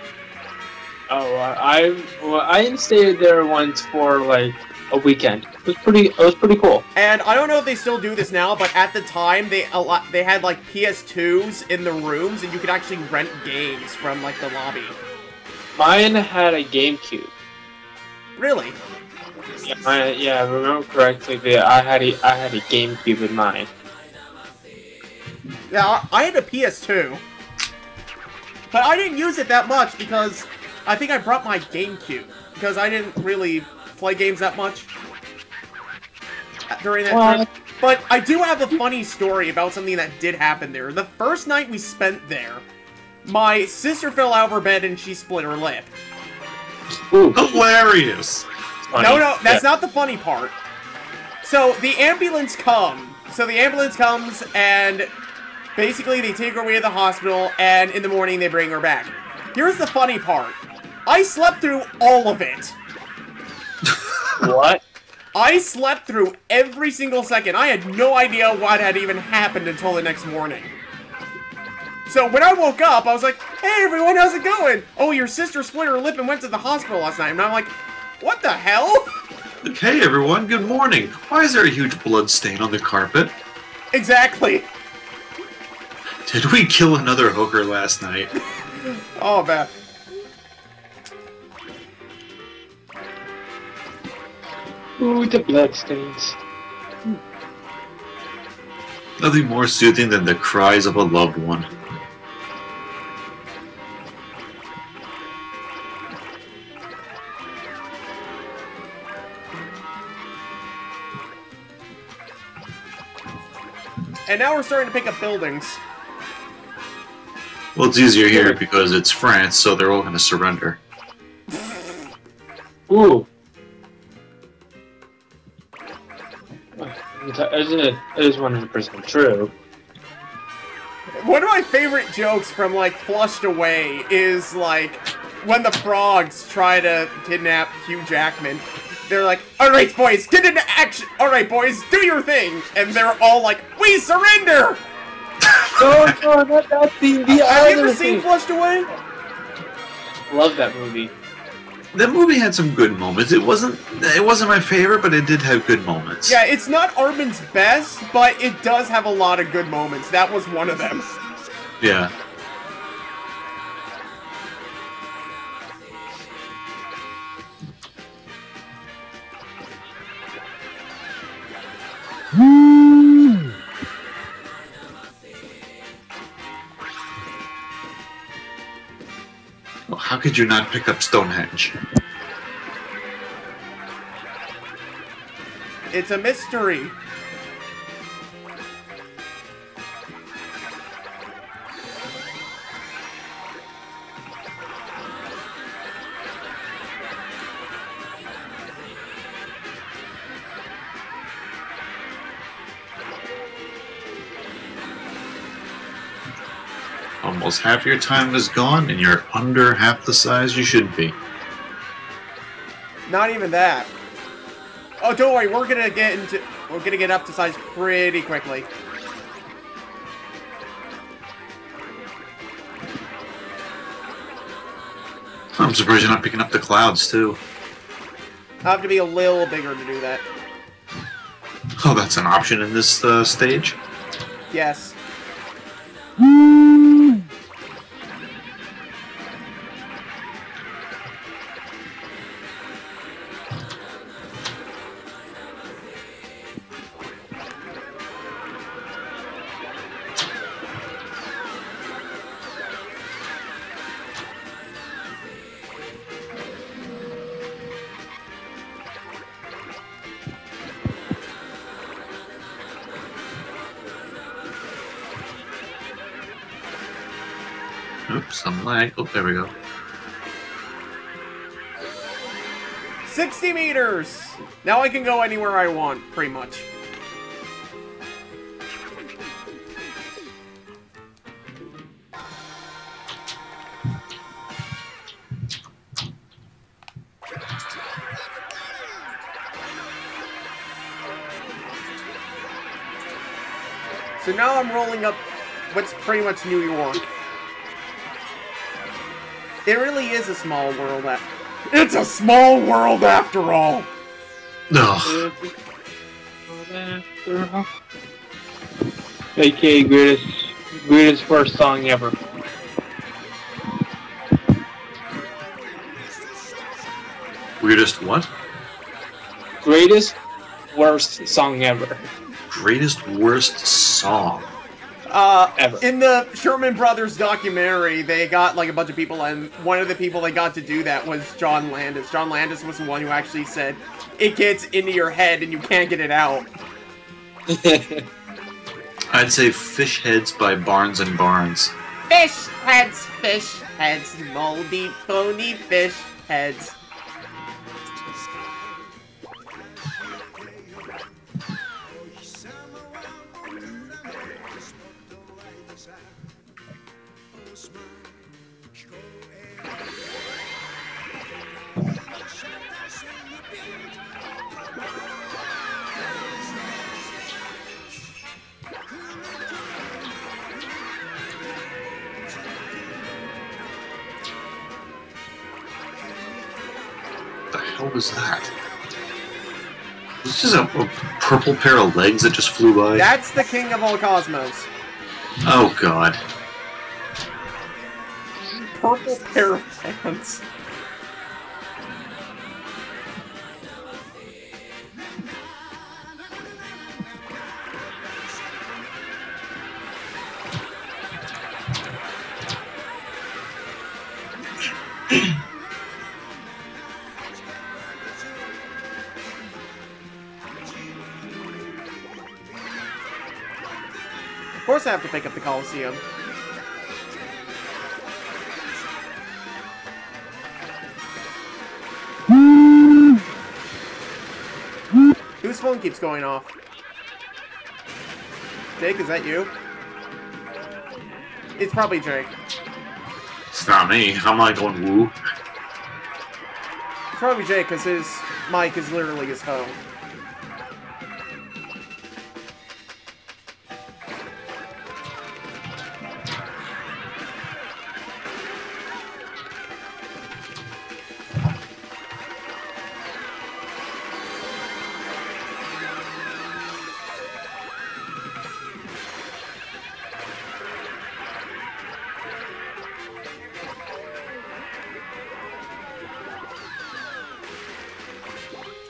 Oh, I stayed there once for like a weekend. It was pretty cool. And I don't know if they still do this now, but at the time they had like PS2s in the rooms, and you could actually rent games from like the lobby. Mine had a GameCube. Really? Yeah, I remember correctly. I had a GameCube in mine. Yeah, I had a PS2, but I didn't use it that much because I think I brought my GameCube because I didn't really play games that much during that trip. But I do have a funny story about something that did happen there. The first night we spent there, my sister fell out of her bed and she split her lip. Ooh. Hilarious! No, that's not the funny part. So the ambulance comes and basically they take her away to the hospital, and in the morning they bring her back. Here's the funny part. I slept through all of it. What? I slept through every single second. I had no idea what had even happened until the next morning. So when I woke up, I was like, hey everyone, how's it going? Oh, your sister split her lip and went to the hospital last night. And I'm like, what the hell? Hey everyone, good morning. Why is there a huge blood stain on the carpet? Exactly. Did we kill another hooker last night? Oh, man. Ooh, the bloodstains. Nothing more soothing than the cries of a loved one. And now we're starting to pick up buildings. Well, it's easier here because it's France, so they're all going to surrender. Ooh. It is 100% true. One of my favorite jokes from, like, Flushed Away is, like, when the frogs try to kidnap Hugh Jackman. They're like, alright, boys, get into action! Alright, boys, do your thing! And they're all like, we surrender! No, not that thing, the Have you other ever seen thing. Flushed Away? Love that movie. That movie had some good moments. It wasn't my favorite, but it did have good moments. Yeah, it's not Armin's best, but it does have a lot of good moments. That was one of them. Yeah. Well, how could you not pick up Stonehenge? It's a mystery. Almost half your time is gone, and you're under half the size you should be. Not even that. Oh, don't worry, we're gonna get up to size pretty quickly. I'm surprised you're not picking up the clouds, too. I have to be a little bigger to do that. Oh, that's an option in this stage? Yes. Oops, some lag. Oh, there we go. 60 meters! Now I can go anywhere I want, pretty much. So now I'm rolling up what's pretty much New York. It really is a small world. It's a small world after all. Ugh. AKA greatest first song ever. Weirdest what? Greatest worst song ever. Greatest worst song. Ever. In the Sherman Brothers documentary, they got like a bunch of people, and one of the people they got to do that was John Landis. John Landis was the one who actually said, it gets into your head and you can't get it out. I'd say Fish Heads by Barnes and Barnes. Fish heads, moldy pony fish heads. What the hell was that? Was this just a purple pair of legs that just flew by? That's the king of all cosmos. Oh god. Purple pair of pants. course I have to pick up the Coliseum. Whose phone keeps going off? Jake, is that you? It's probably Jake. It's not me. How am I going woo? It's probably Jake, because his mic is literally his phone.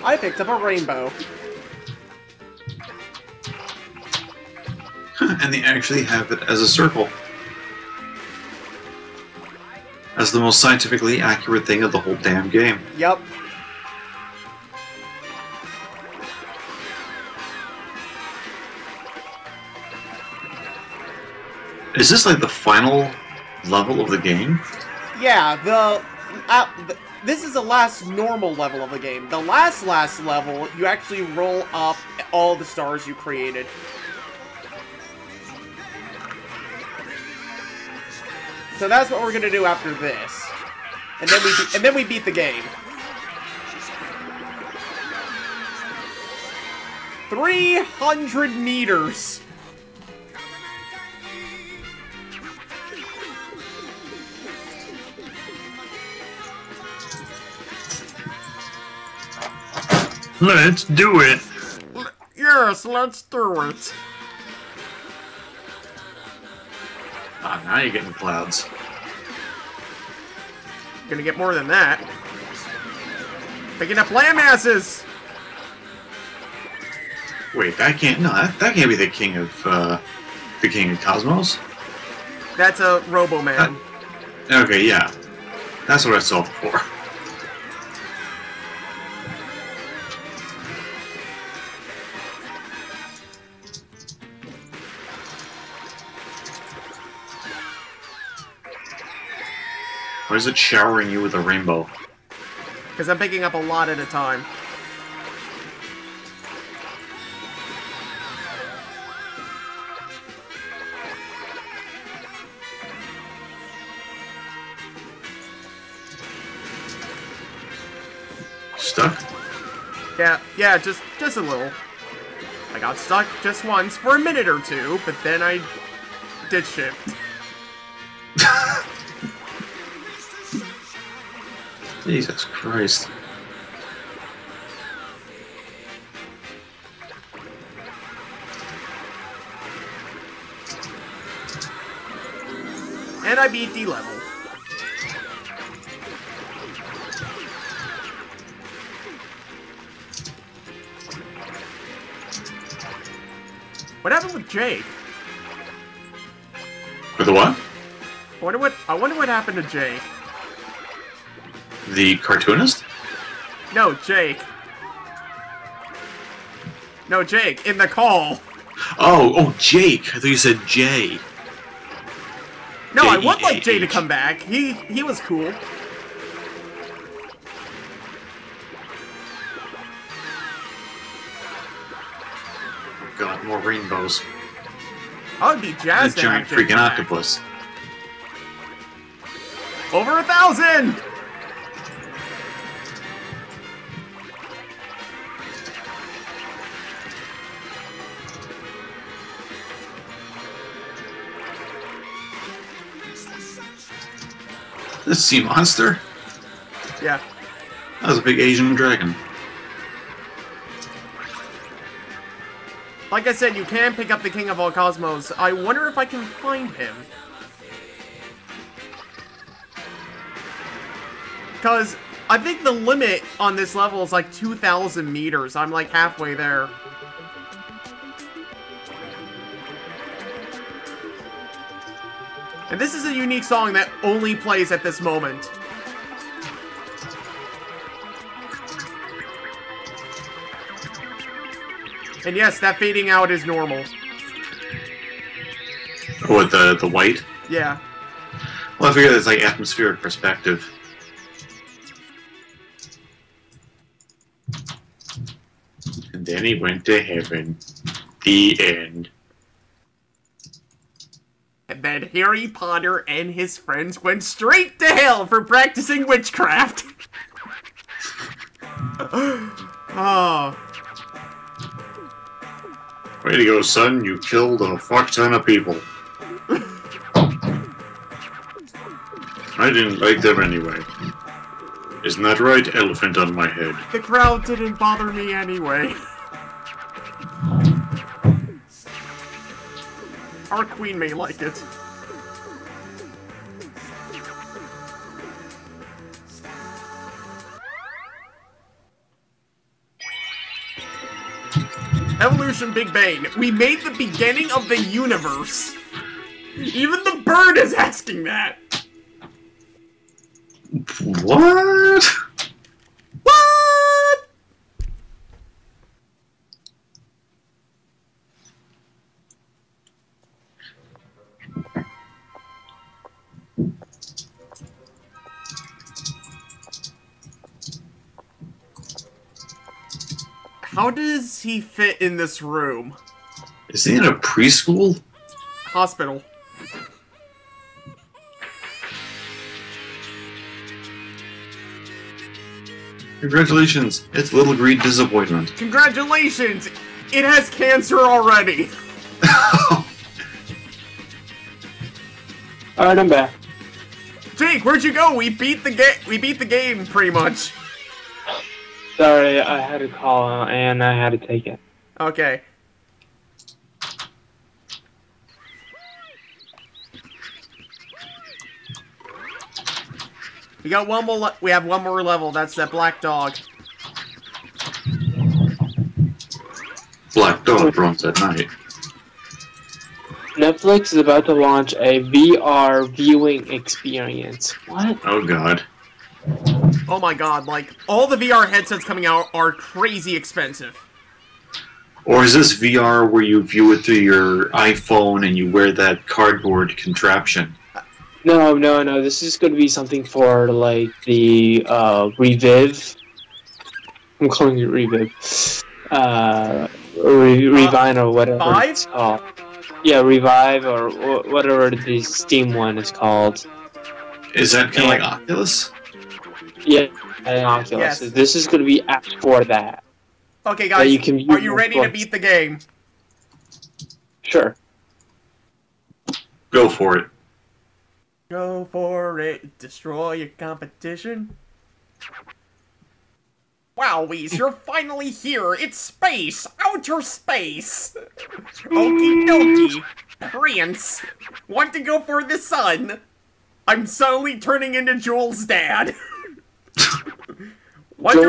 I picked up a rainbow. And they actually have it as a circle. As the most scientifically accurate thing of the whole damn game. Yep. Is this like the final level of the game? Yeah, this is the last normal level of the game. The last level, you actually roll up all the stars you created. So that's what we're gonna do after this, and then we beat the game. 300 meters. Let's do it. Yes, let's do it. Ah, now you're getting clouds. Gonna get more than that. Picking up land masses. Wait, that can't. No, that can't be the king of Cosmos. That's a Robo-Man. Okay, yeah, that's what I saw before. Why is it showering you with a rainbow? Because I'm picking up a lot at a time. Stuck? Yeah, just a little. I got stuck just once for a minute or two, but then I did shift. Jesus Christ. And I beat D level. What happened with Jake? With the what? I wonder what happened to Jake. The cartoonist? No, Jake. No, Jake, in the call. Oh, Jake. I thought you said Jay. No, I would like Jay to J-E-A-H. come back. He was cool. God, more rainbows. I would be A jazzed to giant have Jake freaking come back. octopus. Over 1,000! This sea monster? Yeah. That was a big Asian dragon. Like I said, you can pick up the King of all Cosmos. I wonder if I can find him. Because I think the limit on this level is like 2,000 meters. I'm like halfway there. And this is a unique song that only plays at this moment. And yes, that fading out is normal. With the white? Yeah. Well, I figure it's like atmospheric perspective. And then he went to heaven. The end. And then Harry Potter and his friends went straight to hell for practicing witchcraft. Oh. Way to go, son. You killed a fuck ton of people. I didn't like them anyway. Isn't that right, elephant on my head? The crowd didn't bother me anyway. Our queen may like it. Evolution Big Bang. We made the beginning of the universe. Even the bird is asking that. What? What? How does he fit in this room? Is he in a preschool? Hospital. Congratulations, it's Little Green Disappointment. Congratulations! It has cancer already. Alright, I'm back. Jake, where'd you go? We beat the game pretty much. Sorry, I had a call and I had to take it. Okay. We got one more. We have one more level. That's that black dog. Black dog runs at night. Netflix is about to launch a VR viewing experience. What? Oh god. Oh my god, like, all the VR headsets coming out are crazy expensive. Or is this VR where you view it through your iPhone and you wear that cardboard contraption? No. This is going to be something for, like, the, Reviv. I'm calling it Reviv. Revine or whatever Vive? it's called. Yeah, Revive or whatever the Steam one is called. Is that kind of like Oculus? Yeah, Oculus. Yes. This is going to be apps for that. Okay, guys, you can are you ready to beat the game? Sure. Go for it. Go for it. Destroy your competition. Wowies, you're finally here. It's space. Outer space. Okie dokie. Prince. Want to go for the sun? I'm suddenly turning into Joel's dad. Want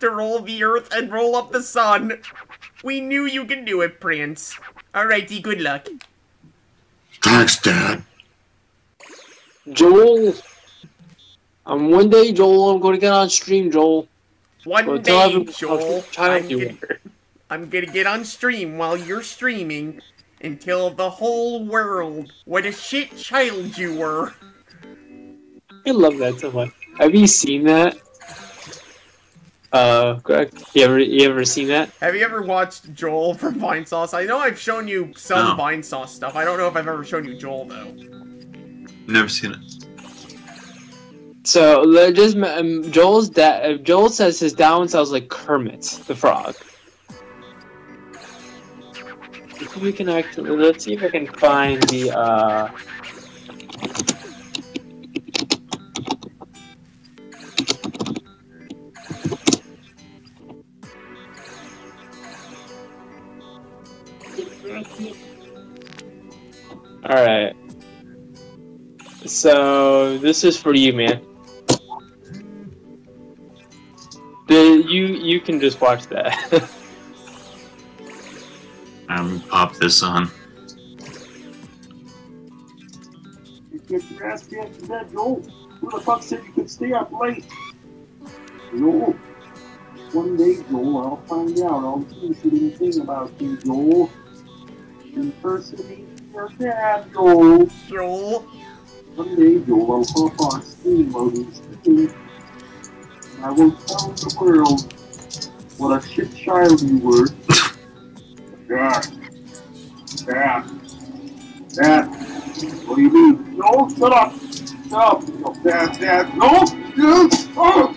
to roll the earth and roll up the sun. We knew you can do it, Prince. Alrighty, good luck. Thanks, Dad. Joel. One day, Joel, I'm going to get on stream, Joel. One day, Joel, I'm I'm gonna get on stream while you're streaming until the whole world, what a shit child you were. I love that so much. Have you seen that? Greg, you ever seen that? Have you ever watched Joel from Vine Sauce? I know I've shown you some Vine Sauce stuff. I don't know if I've ever shown you Joel, though. Never seen it. So, just Joel's dad. Joel says his dad sounds like Kermit the Frog. We can actually let's see if I can find the Alright. So this is for you, man. You can just watch that. Pop this on. You get your ass kicked to bed, Joel. Who the fuck said you could stay up late? Joel. One day, Joel, I'll find out all the interesting thing about you, Joel. University, Your dad, Joel. Joel. One day, Joel will hop on steam while he's skiing. And I will tell the world what a shit child you were. Dad. Dad. Dad. What do you mean? No, shut up. Shut up. No, Dad. No. Oh.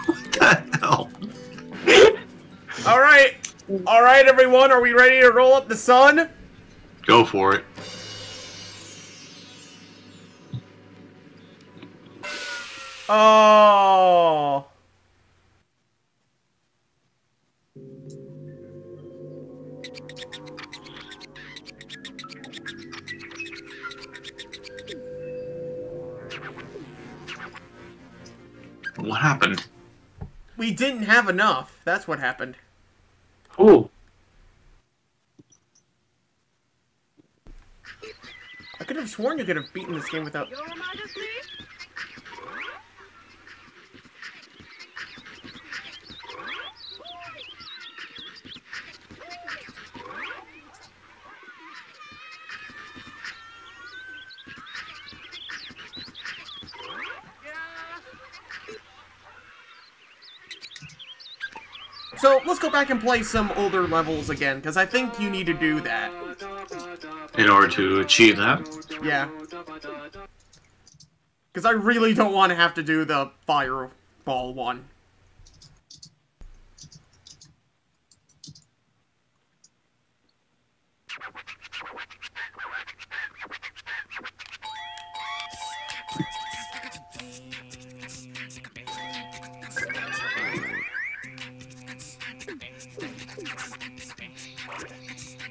What the hell? All right, everyone. Are we ready to roll up the sun? Go for it. Oh. What happened? We didn't have enough. That's what happened. Ooh. I could have sworn you could have beaten this game without... So, let's go back and play some older levels again, because I think you need to do that. In order to achieve that? Yeah. Because I really don't want to have to do the fireball one.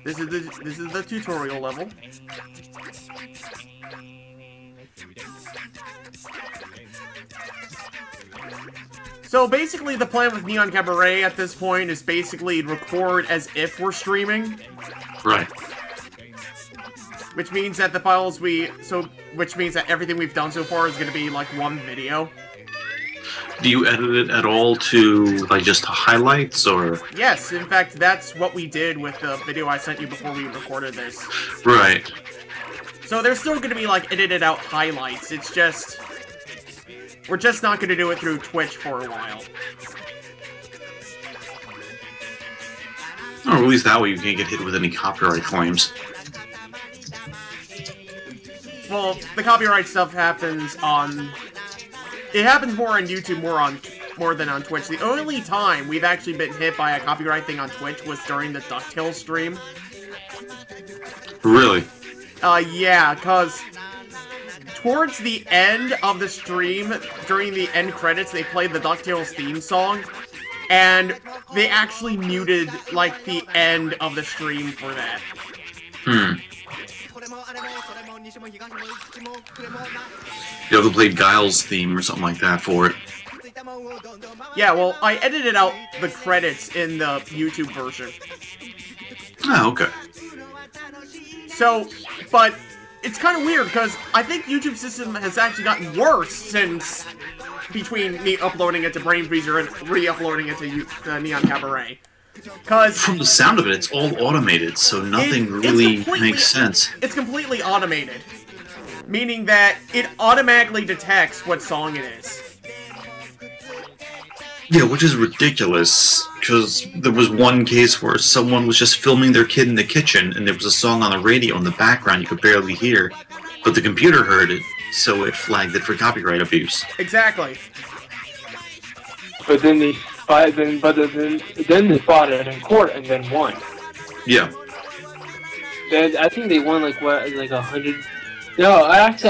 This is the tutorial level. So basically the plan with Neon Cabaret at this point is basically record as if we're streaming. Right. Which means that which means that everything we've done so far is going to be like one video. Do you edit it at all to, like, just highlights, or...? Yes, in fact, that's what we did with the video I sent you before we recorded this. Right. So there's still going to be, like, edited out highlights. It's just... We're just not going to do it through Twitch for a while. Or at least that way you can't get hit with any copyright claims. Well, the copyright stuff happens on... It happens more on YouTube, more than on Twitch. The only time we've actually been hit by a copyright thing on Twitch was during the DuckTales stream. Really? Yeah, because towards the end of the stream, during the end credits, they played the DuckTales theme song, and they actually muted, like, the end of the stream for that. Hmm. You have to play Guile's theme or something like that for it. Yeah, well, I edited out the credits in the YouTube version. Oh, okay. So, but it's kind of weird, because I think YouTube system has actually gotten worse since between me uploading it to Brain Freezer and re-uploading it to Neon Cabaret. Cause from the sound of it, it's all automated, so nothing really makes sense. It's completely automated. Meaning that it automatically detects what song it is. Yeah, which is ridiculous, because there was one case where someone was just filming their kid in the kitchen, and there was a song on the radio in the background you could barely hear, but the computer heard it, so it flagged it for copyright abuse. Exactly. But then they fought it in court and then won. Yeah. Then I think they won like what, like 100. No, I was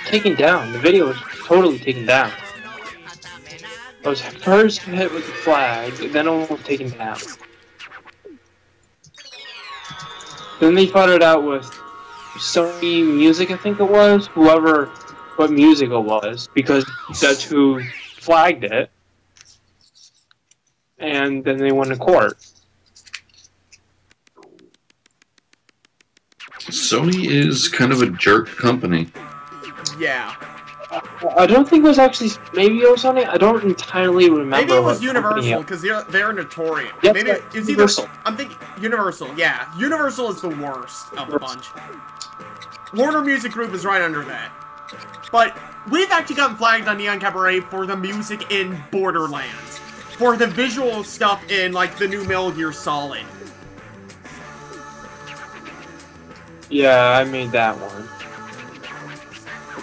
taken down. The video was totally taken down. I was first hit with the flag, then I was taken down. Then they fought it out with Sony Music, I think it was, what music it was, because that's who flagged it. And then they went to court. Sony is kind of a jerk company. Yeah. I don't think it was actually. Maybe it was Sony. I don't entirely remember. Maybe it was what Universal because they're notorious. Yes, Maybe right, it's Universal. either. I'm thinking Universal. Yeah, Universal is the worst of the bunch. Warner Music Group is right under that. But we've actually gotten flagged on Neon Cabaret for the music in Borderlands, for the visual stuff in like the new Metal Gear Solid. Yeah, I made that one.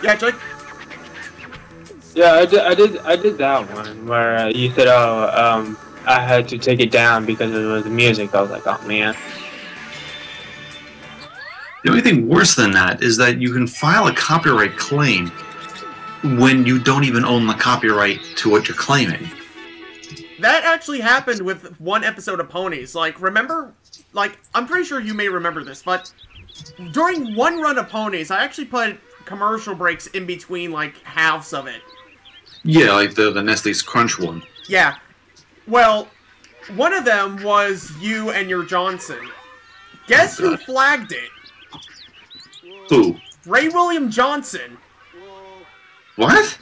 Yeah, Jake. Yeah, I did that one where you said, "Oh, I had to take it down because it was the music." I was like, "Oh man." The only thing worse than that is that you can file a copyright claim when you don't even own the copyright to what you're claiming. That actually happened with one episode of Ponies. Like, remember? Like, I'm pretty sure you may remember this, but during one run of Ponies, I actually put commercial breaks in between, like, halves of it. Yeah, like the Nestle's Crunch one. Yeah. Well, one of them was you and your Johnson. Guess who flagged it? Who? Ray William Johnson. What?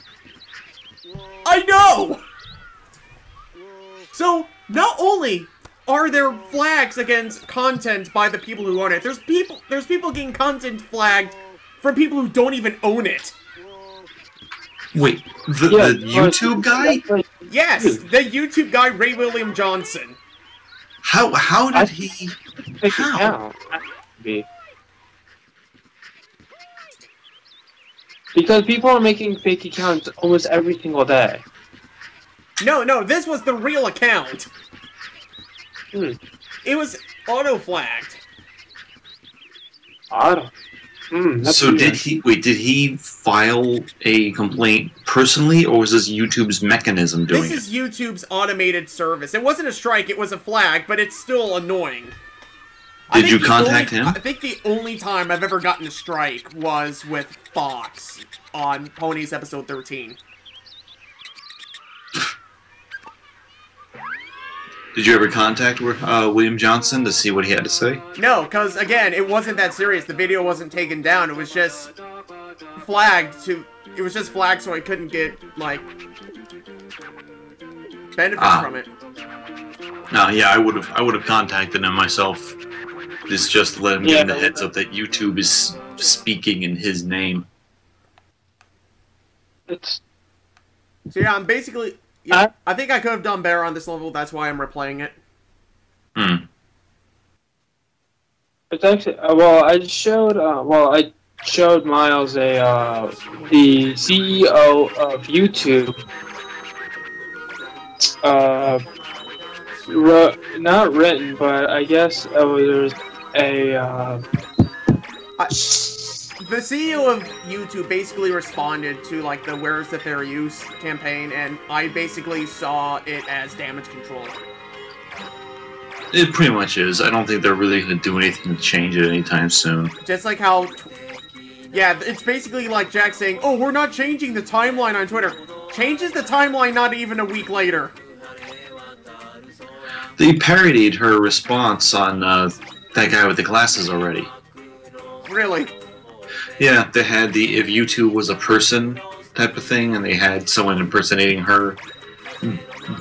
I know! So, not only are there flags against content by the people who own it, there's people getting content flagged from people who don't even own it. Wait, the YouTube guy? Yes, the YouTube guy Ray William Johnson. How did he? How? Because people are making fake accounts almost every single day. No, this was the real account. It was auto-flagged. Auto? So did he file a complaint personally, or was this YouTube's mechanism doing it? This is YouTube's automated service. It wasn't a strike, it was a flag, but it's still annoying. Did you contact him? I think the only time I've ever gotten a strike was with Fox on Ponies episode 13. Did you ever contact William Johnson to see what he had to say? No, because, again, it wasn't that serious. The video wasn't taken down. It was just flagged It was just flagged so I couldn't get, like, benefits from it. No, yeah, I would have contacted him myself. Just to let him get in the heads up that YouTube is speaking in his name. It's... So yeah, I'm basically... Yeah, I think I could have done better on this level, that's why I'm replaying it. It's actually... I showed Miles the CEO of YouTube, not written, but I guess there's the CEO of YouTube basically responded to, like, the Where's the Fair Use campaign, and I basically saw it as damage control. It pretty much is. I don't think they're really going to do anything to change it anytime soon. Just like how... Yeah, it's basically like Jack saying, "Oh, we're not changing the timeline on Twitter." Changes the timeline not even a week later. They parodied her response on that guy with the glasses already. Really? Yeah, they had the "if YouTube was a person" type of thing, and they had someone impersonating her,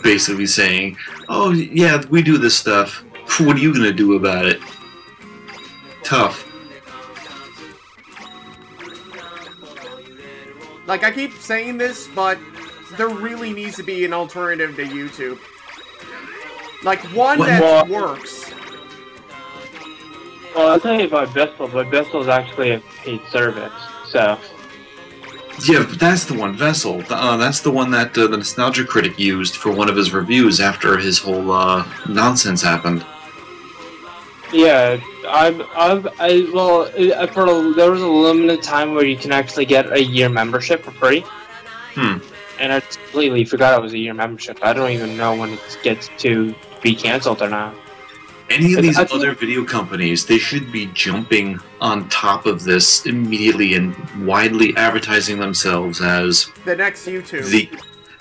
basically saying, "Oh, yeah, we do this stuff. What are you gonna do about it?" Tough. Like, I keep saying this, but there really needs to be an alternative to YouTube. Like, one that works. Well, I'll tell you about Vessel, but Vessel's actually a paid service, so... Yeah, but that's the one, Vessel. That's the one that the Nostalgia Critic used for one of his reviews after his whole nonsense happened. Yeah, there was a limited time where you can actually get a year membership for free. And I completely forgot it was a year membership. I don't even know when it gets to be canceled or not. Any of these other video companies, they should be jumping on top of this immediately and widely advertising themselves as the next YouTube.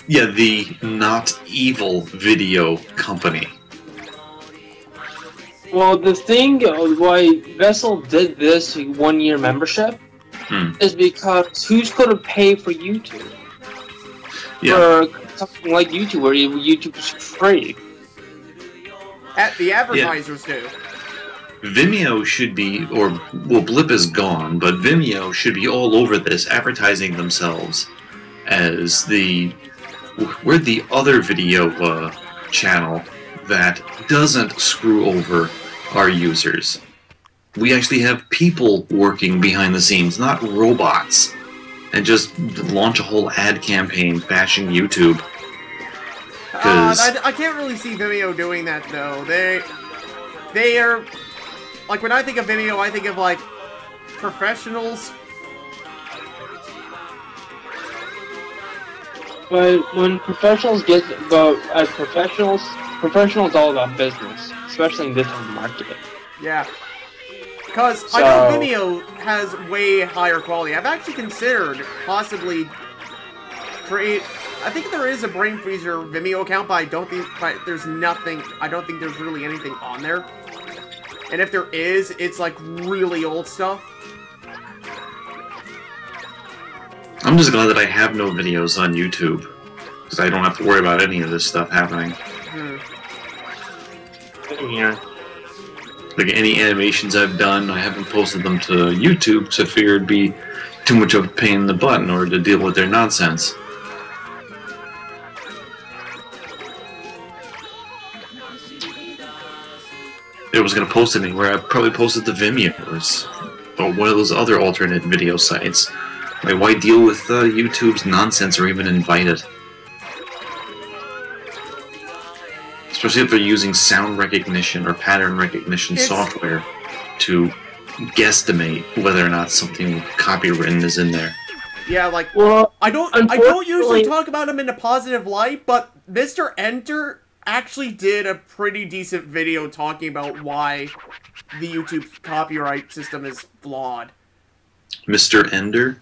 The not evil video company. Well, the thing why Vessel did this 1 year membership is because who's going to pay for YouTube? for something like YouTube, where YouTube is free. The advertisers do. Vimeo should be, Blip is gone, but Vimeo should be all over this, advertising themselves as we're the other video channel that doesn't screw over our users. We actually have people working behind the scenes, not robots, and just launch a whole ad campaign bashing YouTube. I can't really see Vimeo doing that though. They are, like, when I think of Vimeo, I think of like professionals. But when professionals get as professionals all about business, especially in this type of market. Yeah. Because I know Vimeo has way higher quality. I've actually considered possibly I think there is a Brain Freezer Vimeo account, but I don't think there's really anything on there. And if there is, it's like really old stuff. I'm just glad that I have no videos on YouTube, because I don't have to worry about any of this stuff happening. Yeah. Like, any animations I've done, I haven't posted them to YouTube, so I figured it'd be too much of a pain in the butt in order to deal with their nonsense. If I was going to post it anywhere, I'd probably post it to Vimeo or one of those other alternate video sites. Like, why deal with YouTube's nonsense or even invite it? Especially if they're using sound recognition or pattern recognition software to guesstimate whether or not something copywritten is in there. Yeah, like, well, I don't usually talk about him in a positive light, but Mr. Enter actually did a pretty decent video talking about why the YouTube copyright system is flawed. Mr. Ender?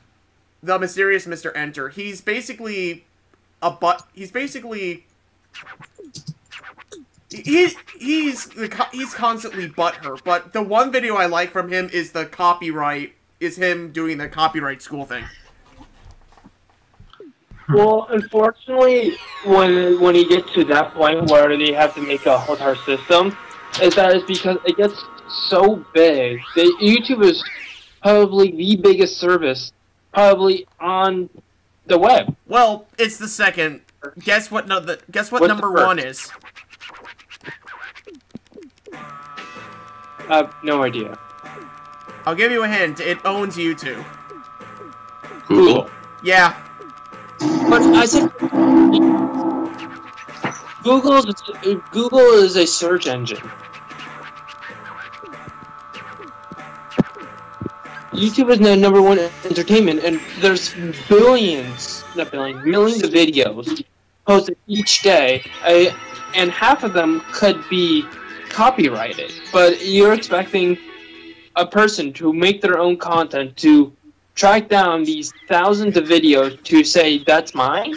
The mysterious Mr. Enter. He's basically he's constantly butthurt, but the one video I like from him is him doing the copyright school thing. Well, unfortunately, when you get to that point where they have to make a whole entire system, is because it gets so big. YouTube is probably the biggest service probably on the web. Well, it's the second. Guess what number one is? I have no idea. I'll give you a hint. It owns YouTube. Google? Yeah. But I think Google is a search engine. YouTube is the number one entertainment, and there's millions of videos posted each day, and half of them could be copyrighted. But you're expecting a person to make their own content to track down these thousands of videos to say that's mine?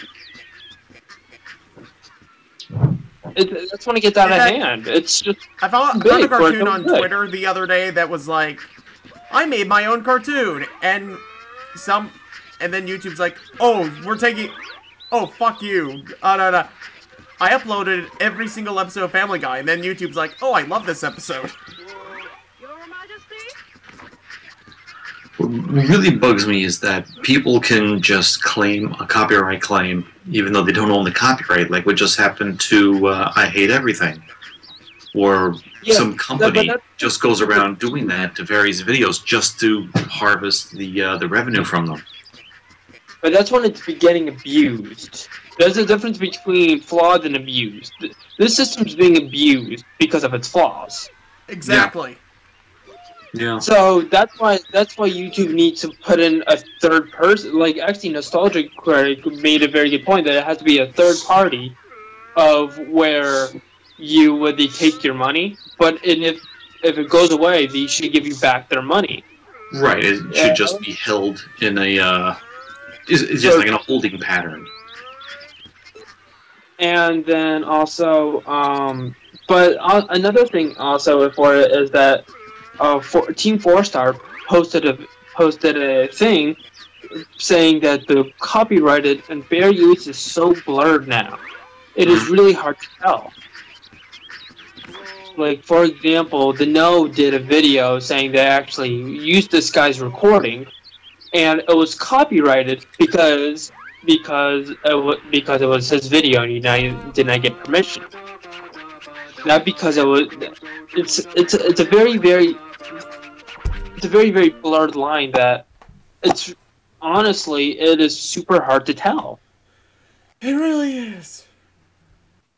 That's when it gets out of hand. It's just I found a cartoon on Twitter the other day that was like, I made my own cartoon, and then YouTube's like, oh, fuck you. No. I uploaded every single episode of Family Guy, and then YouTube's like, oh, I love this episode. What really bugs me is that people can just claim a copyright claim even though they don't own the copyright, like what just happened to I Hate Everything. Or some company just goes around doing that to various videos just to harvest the revenue from them. But that's when it's getting abused. There's a difference between flawed and abused. This system's being abused because of its flaws. Exactly. Yeah. So that's why YouTube needs to put in a third person. Like, actually, Nostalgic made a very good point that it has to be a third party of where they take your money. But if it goes away, they should give you back their money. Right. It should just be held in a it's just like in a holding pattern. And then also, but another thing also for it is that Team 4 Star posted a thing saying that the copyrighted and fair use is so blurred now. It is really hard to tell. Like, for example, the No did a video saying they actually used this guy's recording, and it was copyrighted because it was his video and he did not get permission. Not because it was. It's a very blurred line that it's honestly it is super hard to tell. It really is.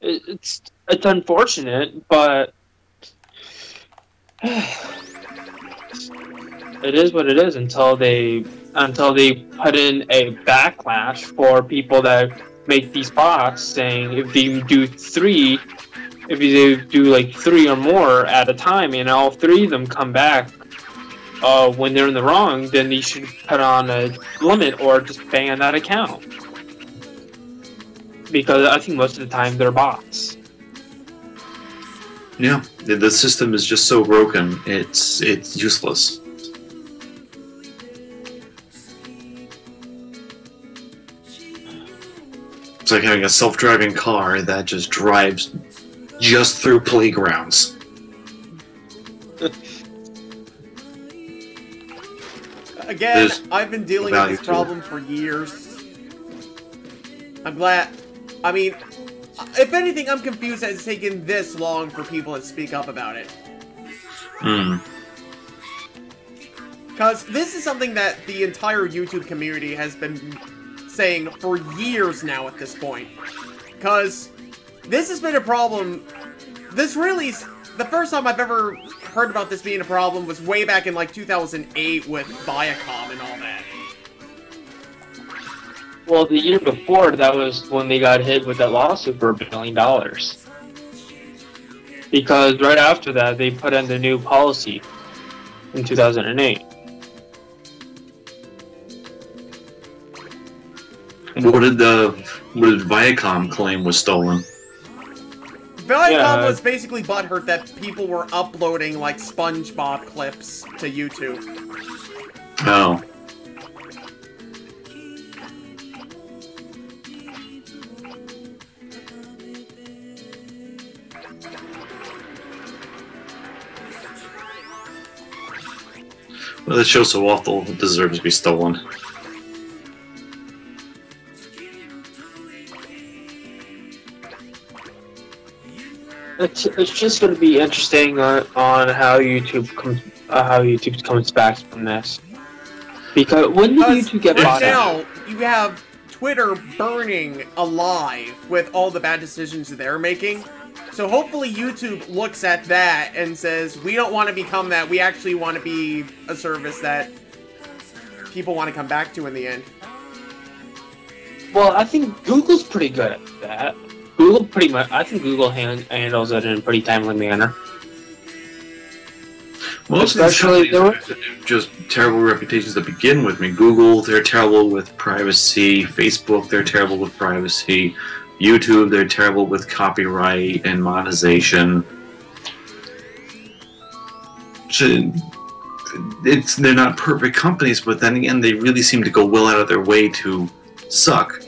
It's unfortunate, but it is what it is until they put in a backlash for people that make these bots, saying if you do like 3 or more at a time and all 3 of them come back when they're in the wrong, then they should put on a limit or just ban that account. Because I think most of the time they're bots. Yeah, the system is just so broken, it's useless. It's like having a self-driving car that just drives just through playgrounds. Again, I've been dealing with this problem for years. I'm glad. I mean, if anything, I'm confused that it's taken this long for people to speak up about it. Because this is something that the entire YouTube community has been saying for years now at this point. Because this has been a problem. This really is the first time I've ever heard about this being a problem was way back in like 2008 with Viacom and all that. Well, the year before, that was when they got hit with that lawsuit for $1 billion. Because right after that, they put in the new policy in 2008. What did Viacom claim was stolen? Viacom was basically butthurt that people were uploading, like, SpongeBob clips to YouTube. Oh. Well, that show so awful deserves to be stolen. It's just going to be interesting on how YouTube comes back from this. Because when did YouTube get bought out? Right now, you have Twitter burning alive with all the bad decisions they're making. So hopefully YouTube looks at that and says, we don't want to become that. We actually want to be a service that people want to come back to in the end. Well, I think Google's pretty good at that. I think Google handles it in a pretty timely manner. Most especially just terrible reputations to begin with. I mean, Google, they're terrible with privacy. Facebook, they're terrible with privacy. YouTube, they're terrible with copyright and monetization. They're not perfect companies, but then again, they really seem to go well out of their way to suck.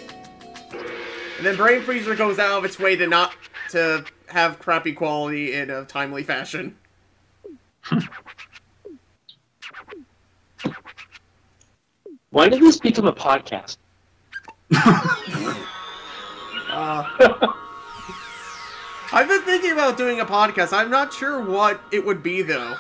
And then Brain Freezer goes out of its way to not to have crappy quality in a timely fashion. When did this become a podcast? I've been thinking about doing a podcast. I'm not sure what it would be, though.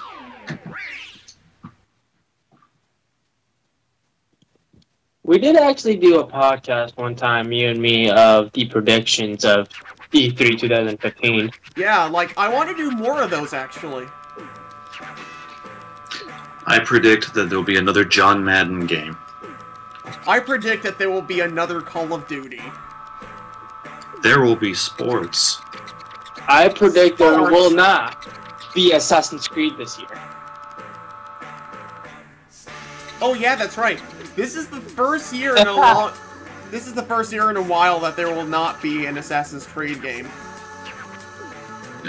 We did actually do a podcast one time, you and me, of the predictions of E3 2015. Yeah, like, I want to do more of those, actually. I predict that there will be another John Madden game. I predict that there will be another Call of Duty. There will be sports. I predict there will not be Assassin's Creed this year. Oh yeah, that's right. This is the first year in a long... This is the first year in a while that there will not be an Assassin's Creed game.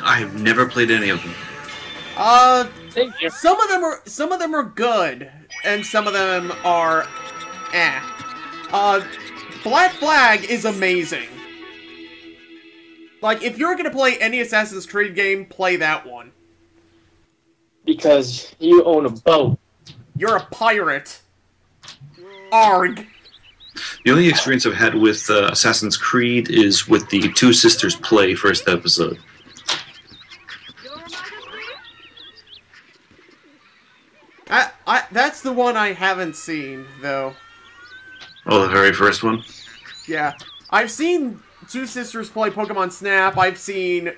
I've never played any of them. Some of them are good, and some of them are Black Flag is amazing. Like, if you're gonna play any Assassin's Creed game, play that one. Because you own a boat. You're a pirate. Arg. The only experience I've had with Assassin's Creed is with the Two Sisters Play first episode. That's the one I haven't seen, though. Oh, the very first one? Yeah. I've seen Two Sisters Play Pokemon Snap. I've seen...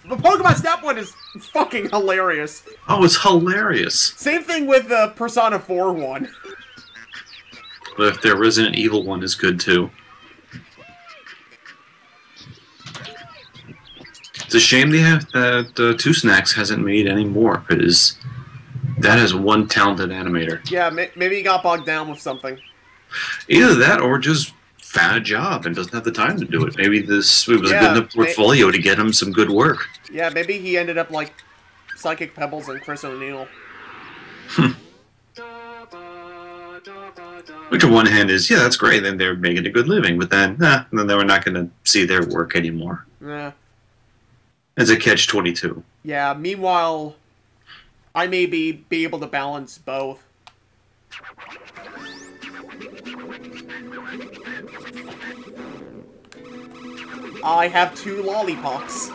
The Pokemon Snap one is fucking hilarious. Oh, it's hilarious. Same thing with the Persona 4 one. But their Resident Evil one is good, too. It's a shame they have that Two Snacks hasn't made any more, because that is one talented animator. Yeah, maybe he got bogged down with something. Either that, or just found a job and doesn't have the time to do it. Maybe it was a good enough portfolio to get him some good work. Yeah, maybe he ended up like Psychic Pebbles and Chris O'Neill. Which on one hand is, yeah, that's great, then they're making a good living, but then, then they were not going to see their work anymore. Yeah. It's a catch-22. Yeah, meanwhile, I may be able to balance both. I have 2 lollipops.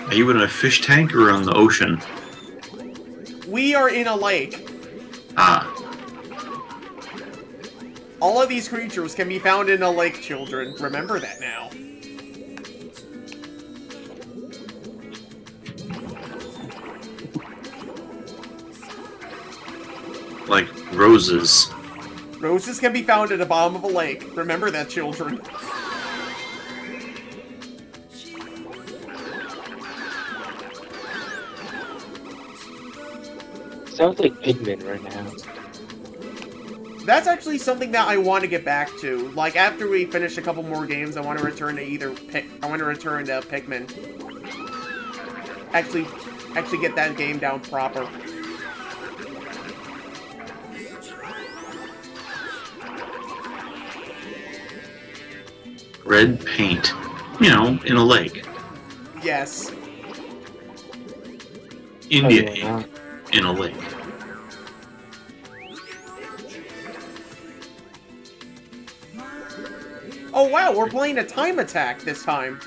Are you in a fish tank or on the ocean? We are in a lake. Ah. All of these creatures can be found in a lake, children. Remember that now. Like roses. Roses can be found at the bottom of a lake. Remember that, children. Sounds like Pigman right now. That's actually something that I want to get back to. Like, after we finish a couple more games, I want to return to Pikmin. Actually get that game down proper. Red paint. You know, in a lake. Yes. India ink in a lake. Oh wow, we're playing a time attack this time.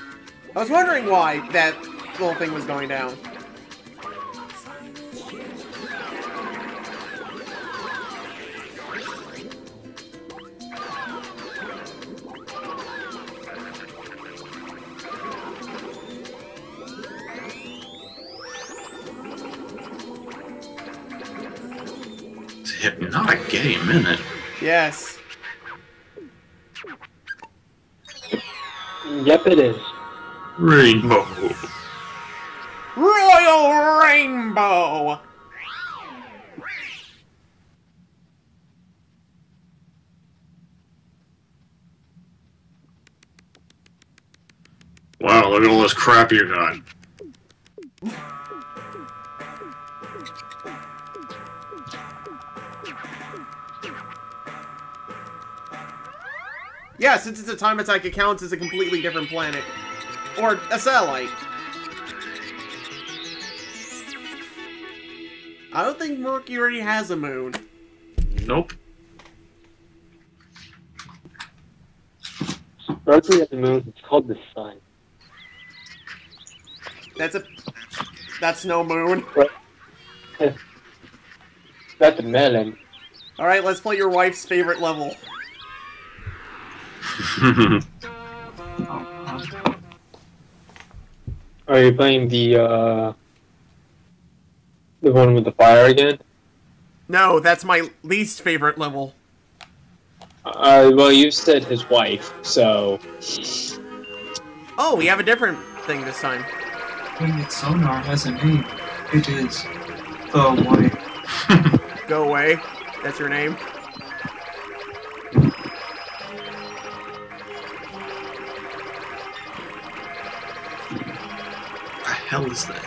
I was wondering why that little thing was going down. It's a hypnotic game, isn't it? Yes. Yep, it is. Rainbow. Royal Rainbow! Wow, look at all this crap you got. Yeah, since it's a time attack, it counts as a completely different planet. Or a satellite. I don't think Mercury has a moon. Nope. Mercury has a moon. It's called the sun. That's no moon. That's a melon. Alright, let's play your wife's favorite level. Are you playing the one with the fire again? No, that's my least favorite level. Well, you said his wife, so... Oh, we have a different thing this time. When its sonar has a name, it is the Wife. Go away. That's your name. What the hell is that?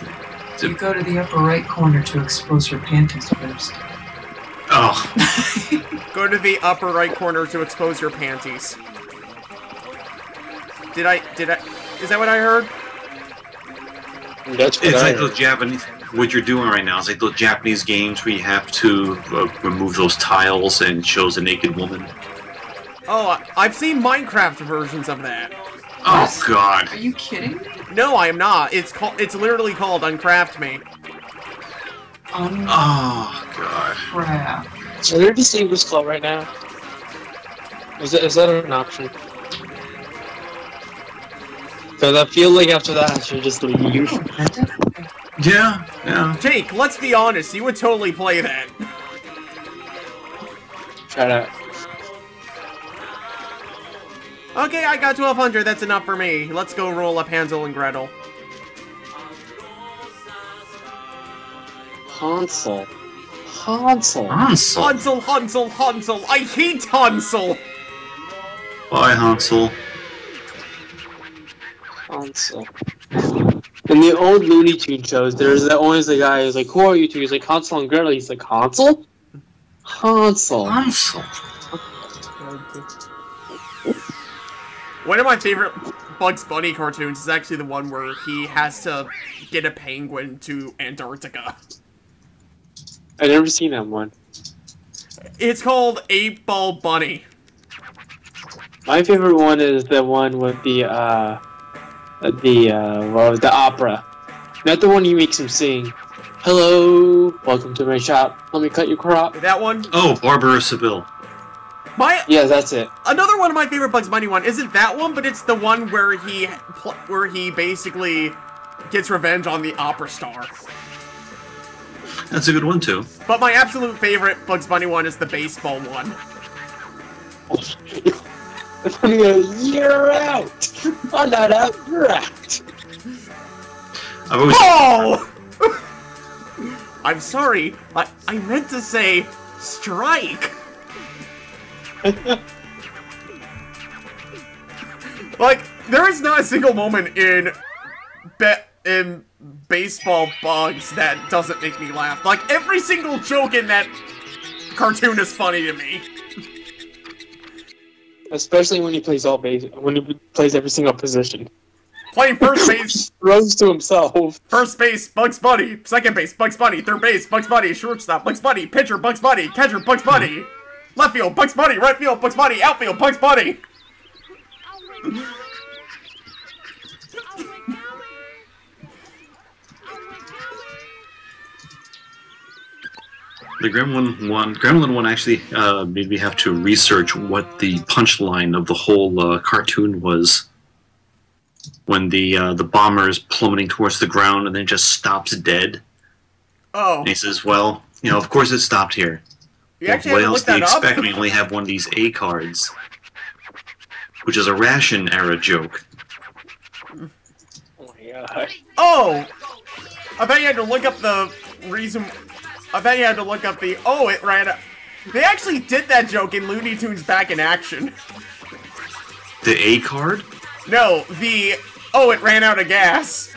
You go to the upper right corner to expose her panties first. Oh. Go to the upper right corner to expose your panties. Did I, is that what I heard? That's what It's I like heard. those Japanese. What you're doing right now is like those Japanese games where you have to remove those tiles and it shows a naked woman. Oh, I've seen Minecraft versions of that. Oh God! Are you kidding me? No, I am not. It's literally called Uncraft Me. Oh God! Crap. So they're just this club right now. Is that an option? Because I feel like after that I should just leave. Yeah. Jake, let's be honest. You would totally play that. Shut up. Okay, I got 1200. That's enough for me. Let's go roll up Hansel and Gretel. Hansel. Hansel. Hansel. I hate Hansel. Bye, Hansel. Hansel. In the old Looney Tunes shows, there's always the guy who's like, "Who are you two?" He's like, "Hansel and Gretel." He's like, "Hansel? Hansel." One of my favorite Bugs Bunny cartoons is actually the one where he has to get a penguin to Antarctica. I've never seen that one. It's called 8-Ball Bunny. My favorite one is the one with the opera. Not the one he makes him sing. "Hello, welcome to my shop. Let me cut your crop." That one? Oh, Barbara Seville. Yeah, that's it. Another one of my favorite Bugs Bunny one isn't that one, but it's the one where he basically gets revenge on the opera star. That's a good one too. But my absolute favorite Bugs Bunny one is the baseball one. You're out. I'm not out. You're out. I've always. Oh! I'm sorry. I meant to say strike. Like, there is not a single moment in baseball Bugs that doesn't make me laugh. Like, every single joke in that cartoon is funny to me. Especially when he plays every single position. Playing first base. Throws to himself. First base, Bugs Bunny. Second base, Bugs Bunny. Third base, Bugs Bunny. Shortstop, Bugs Bunny. Pitcher, Bugs Bunny. Catcher, Bugs Bunny. Left field, Bugs Bunny. Right field, Bugs Bunny. Outfield, Bugs Bunny. The Gremlin one actually made me have to research what the punchline of the whole cartoon was. When the bomber is plummeting towards the ground and then just stops dead. Oh. And he says, "Well, of course it stopped here. You actually What have to else look do you that up? expect? We only have one of these A cards," which is a ration era joke. Oh my god. Oh! I thought you had to look up the reason. I thought you had to look up the. Oh, it ran out. They actually did that joke in Looney Tunes Back in Action. The A card? No, the. Oh, it ran out of gas.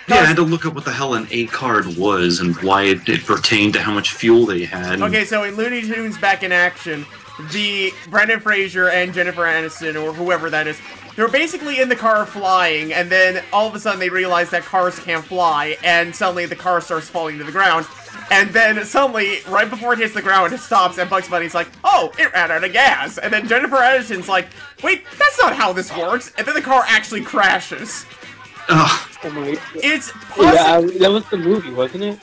Yeah, I had to look up what the hell an A card was and why it pertained to how much fuel they had. Okay, so in Looney Tunes Back in Action, the Brendan Fraser and Jennifer Aniston, or whoever that is, they're basically in the car flying, and then all of a sudden they realize that cars can't fly, and suddenly the car starts falling to the ground. And then suddenly, right before it hits the ground, it stops, and Bugs Bunny's like, "Oh, it ran out of gas." And then Jennifer Aniston's like, "Wait, that's not how this works." And then the car actually crashes. Ugh. Oh my. It's Yeah, that was the movie, wasn't it?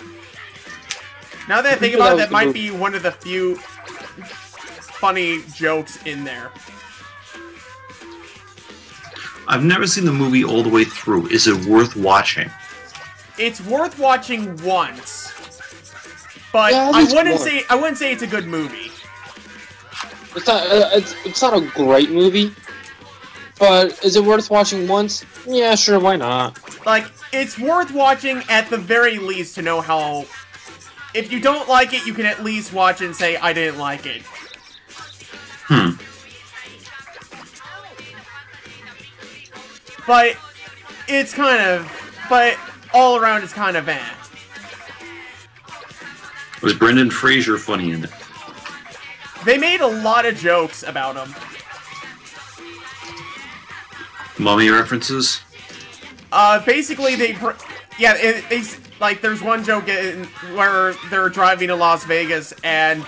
Now that I think about it, that might be one of the few funny jokes in there. I've never seen the movie all the way through. Is it worth watching? It's worth watching once. But Yeah, I wouldn't say it's a good movie. It's not. It's not a great movie. But is it worth watching once? Yeah, sure. Why not? Like, it's worth watching at the very least to know how. If you don't like it, you can at least watch it and say, "I didn't like it." But it's kind of. But all around, it's kind of bad. Was Brendan Fraser funny in it? They made a lot of jokes about him. Mummy references? Basically, like, there's one joke where they're driving to Las Vegas, and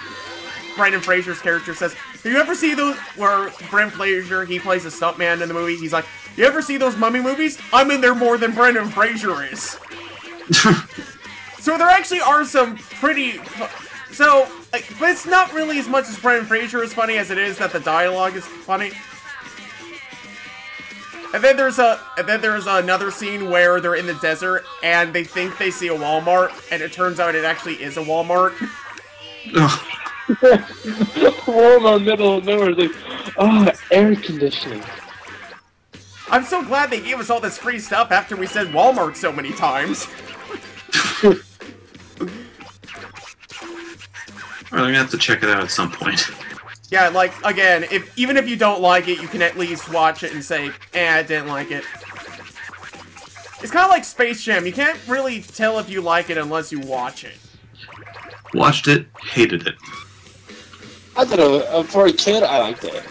Brendan Fraser's character says, "Do you ever see those where Brendan Fraser, he plays a stuntman in the movie? He's like, you ever see those mummy movies? I'm in there more than Brendan Fraser is." So there actually are some pretty... So, like, but it's not really as much as Brendan Fraser is funny as it is that the dialogue is funny. And then there's another scene where they're in the desert and they think they see a Walmart, and it turns out it actually is a Walmart. Walmart middle of nowhere, like, oh, air conditioning. I'm so glad they gave us all this free stuff after we said Walmart so many times. I'm gonna have to check it out at some point. Yeah, like, again, even if you don't like it, you can at least watch it and say, I didn't like it. It's kind of like Space Jam. You can't really tell if you like it unless you watch it. Watched it, hated it. I don't know, for a kid, I liked it.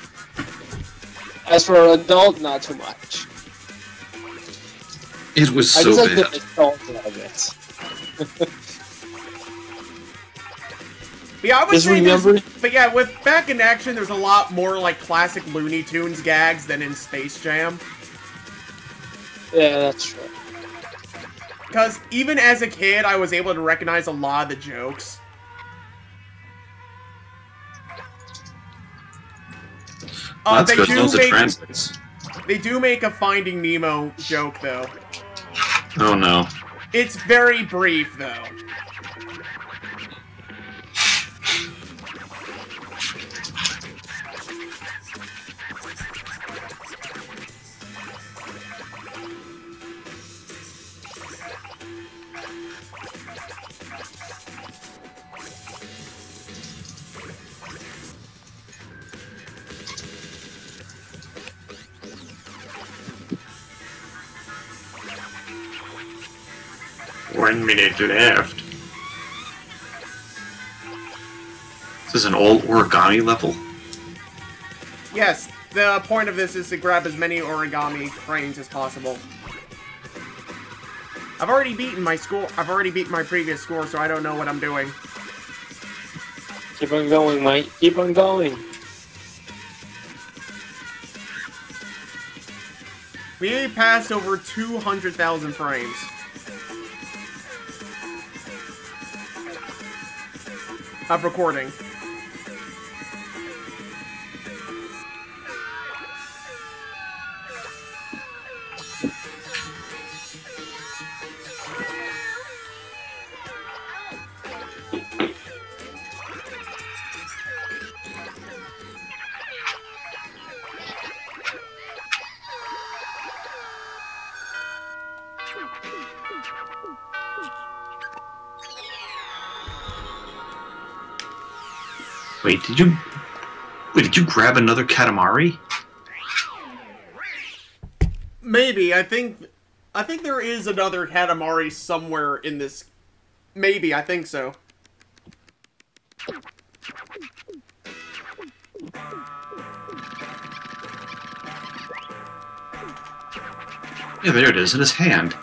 As for an adult, not too much. It was so I just like bad. the nostalgia of it. But yeah, I would Just say remember- but yeah, with Back in Action, there's a lot more, like, classic Looney Tunes gags than in Space Jam. Yeah, that's true. Because even as a kid, I was able to recognize a lot of the jokes. That's they good. do Those are make- translates. They do make a Finding Nemo joke, though. Oh no. It's very brief, though. One minute left. This is an old origami level. Yes, the point of this is to grab as many origami cranes as possible. I've already beaten my previous score, so I don't know what I'm doing. Keep on going, mate. Keep on going. We passed over 200,000 frames. Of recording. Wait, did you grab another Katamari? Maybe. I think there is another Katamari somewhere in this. Maybe, I think so. Yeah, there it is, in his hand.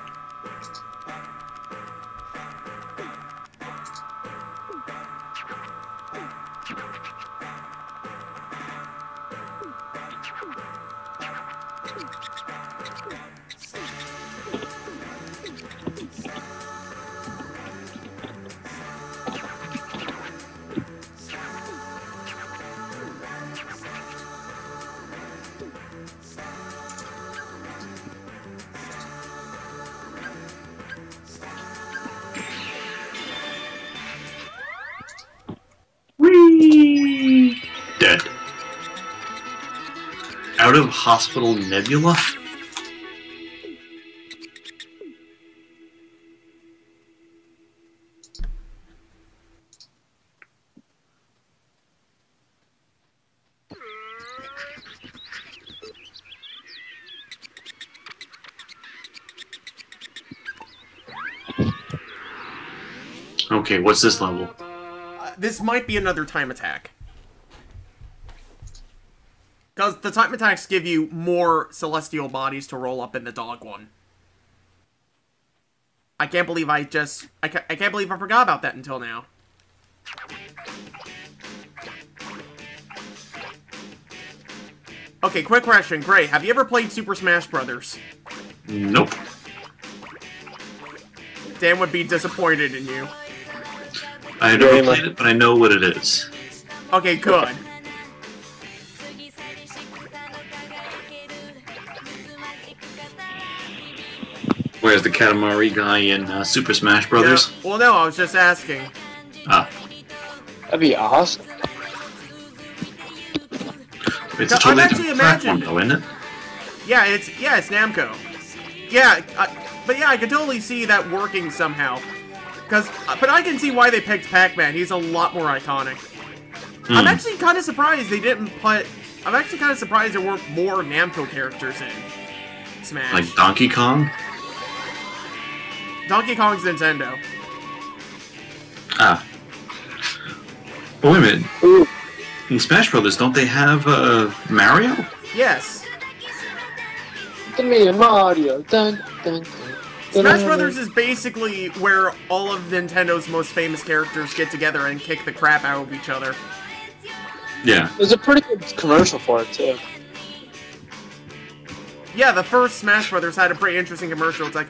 Whee! Dead. Out of hospital nebula? Okay, what's this level? this might be another time attack. Because the time attacks give you more celestial bodies to roll up in the dog one. I can't believe I can't believe I forgot about that until now. Okay, quick question. Gray, have you ever played Super Smash Brothers? Nope. Dan would be disappointed in you. I never played it, but I know what it is. Okay, good. Where's the Katamari guy in Super Smash Brothers? Yeah. Well, no, I was just asking. Ah. That'd be awesome. It's a totally different platform, though, isn't it? Yeah, it's Namco. Yeah, but yeah, I could totally see that working somehow. But I can see why they picked Pac-Man. He's a lot more iconic. I'm actually kind of surprised they didn't put. I'm actually kind of surprised there weren't more Namco characters in Smash. Like Donkey Kong? Donkey Kong's Nintendo. Ah. But wait a minute. In Smash Brothers, don't they have Mario? Yes. Give me a Mario. Dun, dun, dun. Smash Brothers is basically where all of Nintendo's most famous characters get together and kick the crap out of each other. Yeah. There's a pretty good commercial for it, too. Yeah, the first Smash Brothers had a pretty interesting commercial. It's like,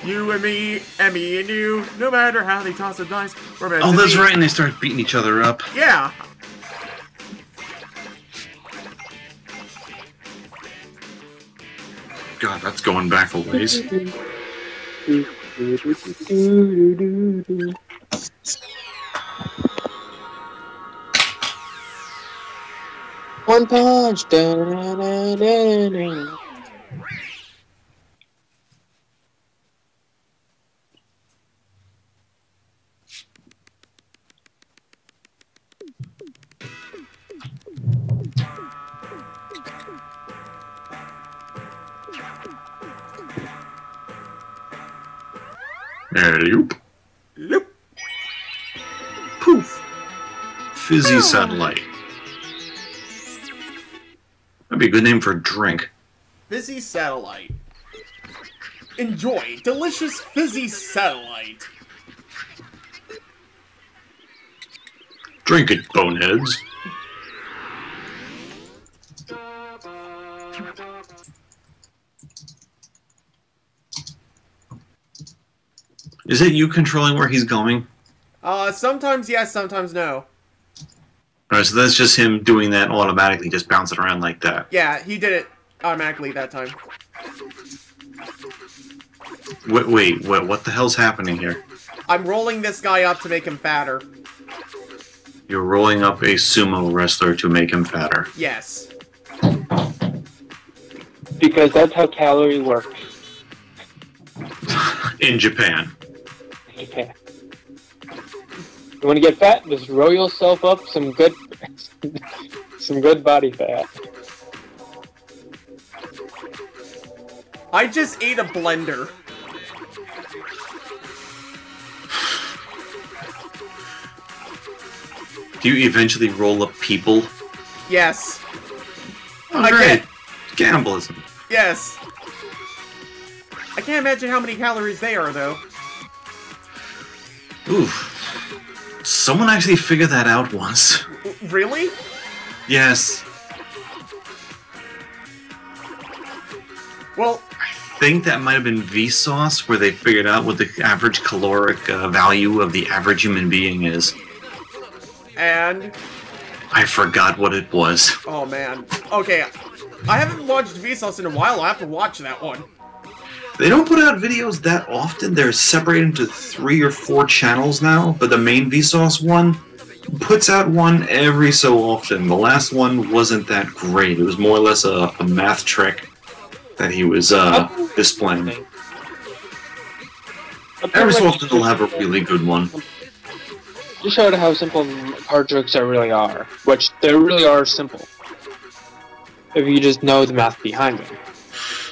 you and me and you, no matter how they toss the dice, we're meant Oh, to that's be. right, and they start beating each other up. Yeah. God, that's going back a ways. One punch. Da, da, da, da, da. Loop. Loop. Poof. Fizzy Satellite. That'd be a good name for a drink. Fizzy Satellite. Enjoy delicious Fizzy Satellite. Drink it, boneheads. Is it you controlling where he's going? Sometimes yes, sometimes no. Alright, so that's just him doing that automatically, just bouncing around like that. Yeah, he did it automatically that time. Wait, what the hell's happening here? I'm rolling this guy up to make him fatter. You're rolling up a sumo wrestler to make him fatter. Yes. Because that's how calorie works. In Japan. Okay. You want to get fat? Just roll yourself up some good body fat. I just ate a blender. Do you eventually roll up people? Yes. Oh, great. Cannibalism. Yes. I can't imagine how many calories they are, though. Oof. Someone actually figured that out once. Really? Yes. Well, I think that might have been Vsauce, where they figured out what the average caloric value of the average human being is. And? I forgot what it was. Oh, man. Okay, I haven't watched Vsauce in a while. I'll have to watch that one. They don't put out videos that often. They're separated into 3 or 4 channels now, but the main Vsauce one puts out one every so often. The last one wasn't that great. It was more or less a math trick that he was displaying. Every so often they'll have a really good one. Just showed how simple card tricks really are, which they really are simple. If you just know the math behind them.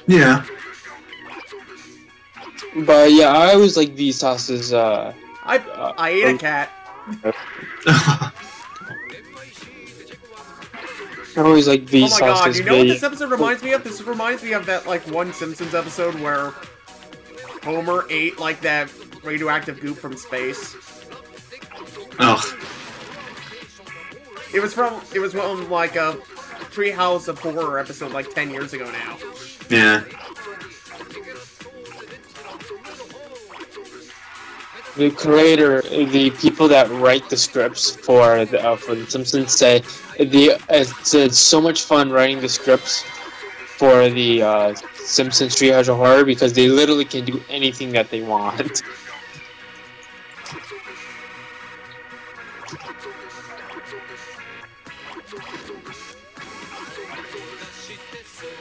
Yeah. But yeah, I always like Vsauce's, I ate a cat. I always like Oh my god, Vsauce's you know what this video. episode reminds me of? This reminds me of that, like, one Simpsons episode where Homer ate, like, that radioactive goop from space. Oh, It was from, like, a Treehouse of Horror episode, like, 10 years ago now. yeah. The creator, the people that write the scripts for the Simpsons say it's so much fun writing the scripts for the Simpsons Treehouse of Horror because they literally can do anything that they want.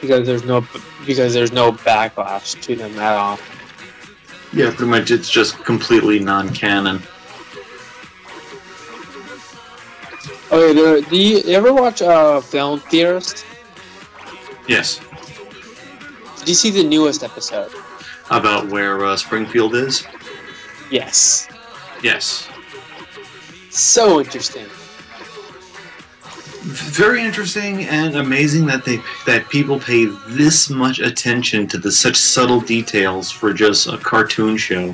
because there's no backlash to them at all. Yeah, pretty much it's just completely non-canon. Okay, do you ever watch Film Theorist? Yes. Did you see the newest episode? About where Springfield is? Yes. Yes. So interesting. Very interesting and amazing that people pay this much attention to such subtle details for just a cartoon show,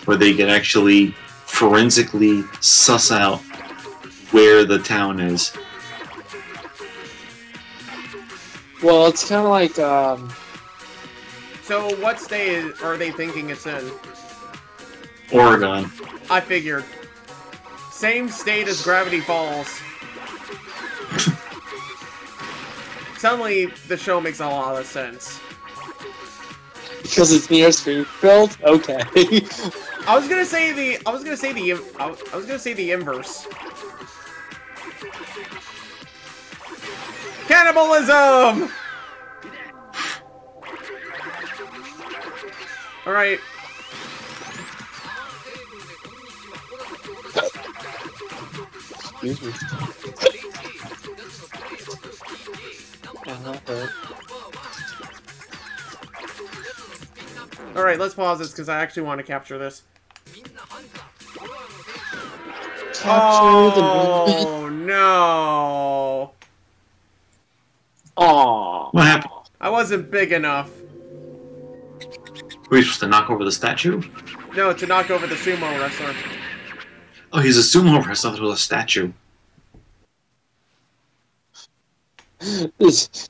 where they can actually forensically suss out where the town is. Well, it's kind of like So, what state are they thinking it's in? Oregon. I figured. Same state as Gravity Falls. Suddenly, the show makes a lot of sense. because it's near Springfield. Okay. I was gonna say the inverse. Cannibalism! Alright. Excuse me. Alright, let's pause this because I actually want to capture this. Oh no! Aww. What happened? I wasn't big enough. Were you supposed to knock over the statue? No, to knock over the sumo wrestler. Oh, he's a sumo wrestler. That was a statue.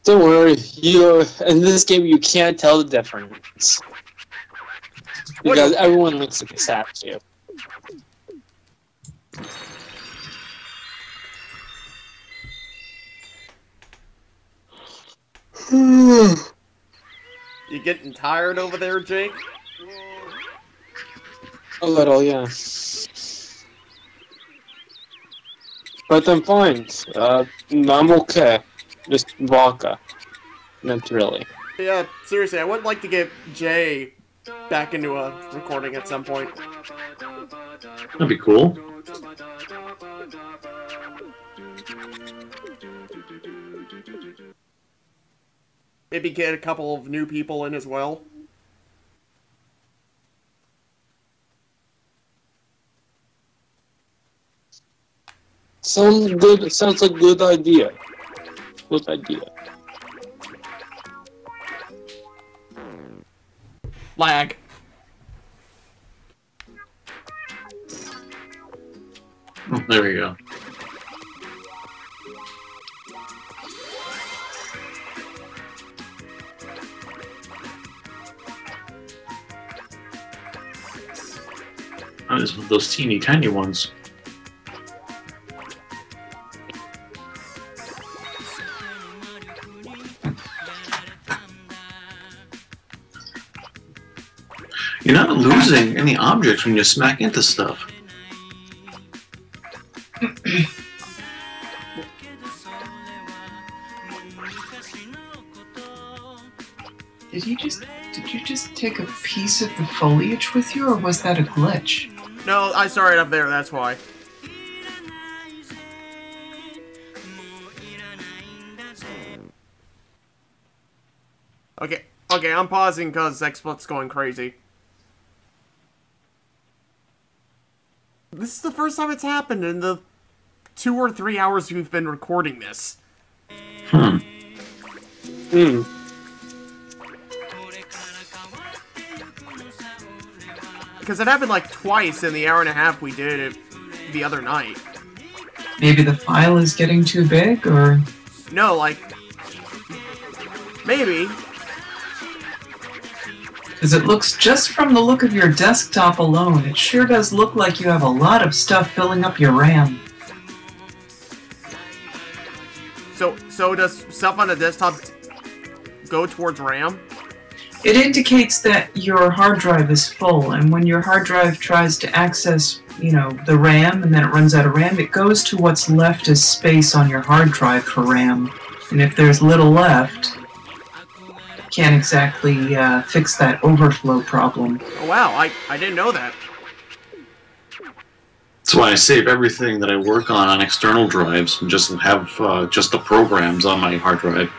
Don't worry, in this game you can't tell the difference. Because everyone looks like a statue. You getting tired over there, Jake? A little, yeah. But I'm fine. I'm okay. Just vodka. Not really. Yeah, seriously, I would like to get Jay back into a recording at some point. That'd be cool. Maybe get a couple of new people in as well. Sounds good. Sounds like a good idea. Good idea. Lag. Oh, there we go. Oh, it's one of those teeny tiny ones. You're not losing any objects when you smack into stuff. Did you just take a piece of the foliage with you, or was that a glitch? No, I saw it up there, that's why. Okay, I'm pausing because XSplit's going crazy. This is the first time it's happened in the 2 or 3 hours we've been recording this. Because it happened like twice in the hour and a half we did it the other night. Maybe the file is getting too big, or... No, like... Maybe. Because it looks, just from the look of your desktop alone, it sure does look like you have a lot of stuff filling up your RAM. So does stuff on the desktop go towards RAM? It indicates that your hard drive is full, and when your hard drive tries to access, you know, the RAM, and then it runs out of RAM, it goes to what's left as space on your hard drive for RAM. And if there's little left, can't exactly fix that overflow problem. Oh wow, I didn't know that. That's why I save everything that I work on external drives and just have just the programs on my hard drive.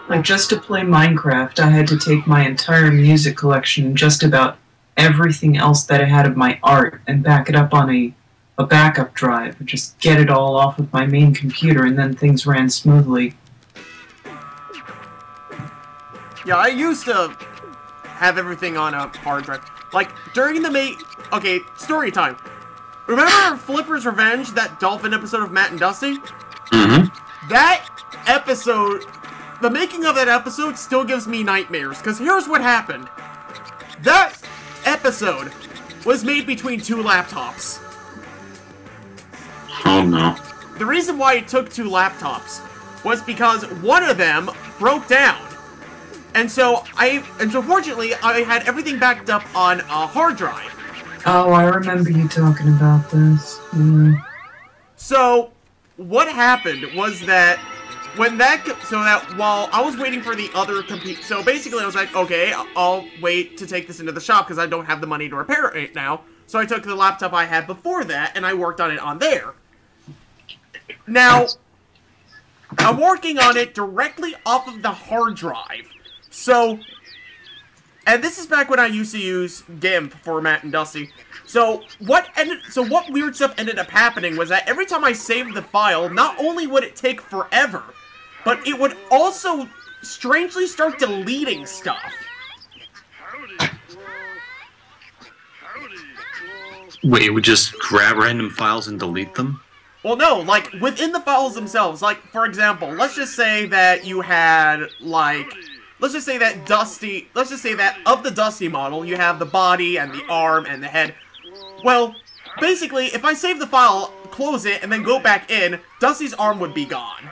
Like, just to play Minecraft, I had to take my entire music collection and just about everything else that I had of my art and back it up on a backup drive, and just get it all off of my main computer, and then things ran smoothly. Yeah, I used to have everything on a hard drive. Like, during the okay, story time. Remember Flipper's Revenge, that dolphin episode of Matt and Dusty? Mm-hmm. That episode... The making of that episode still gives me nightmares, because here's what happened. That episode was made between 2 laptops. Oh no. The reason why it took 2 laptops was because one of them broke down. And so fortunately, I had everything backed up on a hard drive. Oh, I remember you talking about this. Mm. So, what happened was that while I was waiting for the other computer, so basically I was like, okay, I'll wait to take this into the shop because I don't have the money to repair it now. So I took the laptop I had before that and I worked on it on there. Now, I'm working on it directly off of the hard drive. So, and this is back when I used to use GIMP for Matt and Dusty. So what weird stuff ended up happening was that every time I saved the file, not only would it take forever, but it would also strangely start deleting stuff. Wait, it would just grab random files and delete them? Well, no, like, within the files themselves. Like, for example, let's just say that you had, like... Let's just say that of the Dusty model, you have the body and the arm and the head. Well, basically, if I save the file, close it, and then go back in, Dusty's arm would be gone.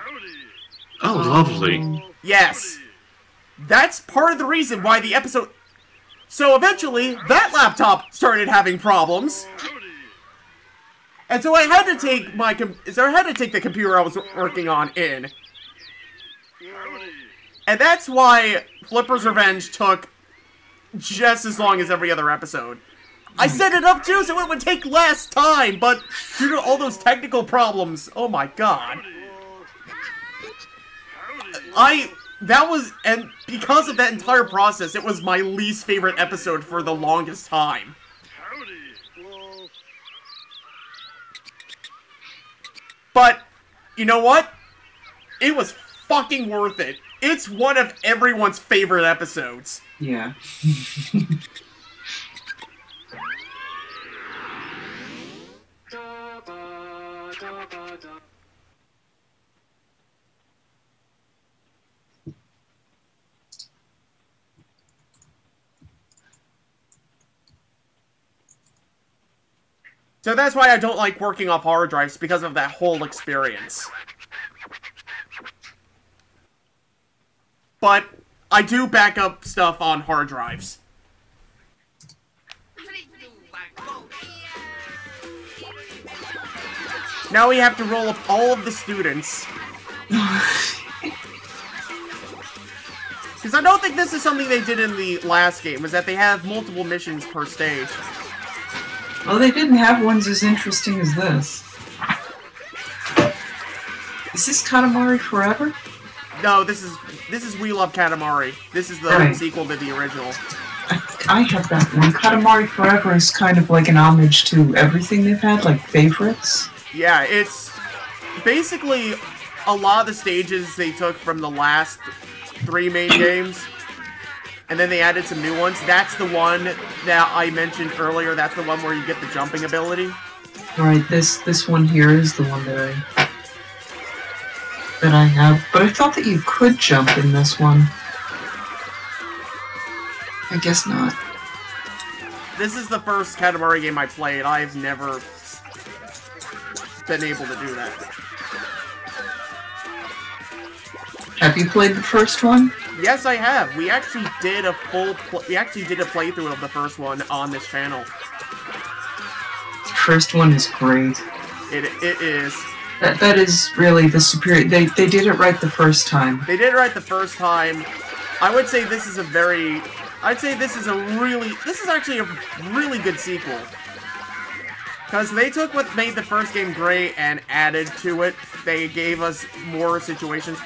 Oh, lovely. Yes. That's part of the reason why the episode... So eventually, that laptop started having problems. And so I had to take the computer I was working on in. And that's why Flipper's Revenge took just as long as every other episode. I set it up too so it would take less time, but due to all those technical problems, oh my god. And because of that entire process, it was my least favorite episode for the longest time. But, you know what? It was fucking worth it. It's one of everyone's favorite episodes. Yeah. So that's why I don't like working off hard drives, because of that whole experience. But I do back up stuff on hard drives. Now we have to roll up all of the students. Because I don't think this is something they did in the last game, was that they have multiple missions per stage. Well, they didn't have ones as interesting as this. Is this Katamari Forever? No, this is We Love Katamari. This is the sequel to the original. I have that one. Katamari Forever is kind of like an homage to everything they've had, like favorites. Yeah, it's basically a lot of the stages they took from the last 3 main games, and then they added some new ones. That's the one that I mentioned earlier. That's the one where you get the jumping ability. Right, this one here is the one that I have. But I thought that you could jump in this one. I guess not. This is the first Katamari game I played. I've never been able to do that. Have you played the first one? Yes, I have. We actually did a playthrough of the first one on this channel. The first one is great. It is. That is really the superior. They did it right the first time. They did it right the first time. I would say this is actually a really good sequel. Because they took what made the first game great and added to it. They gave us more situations.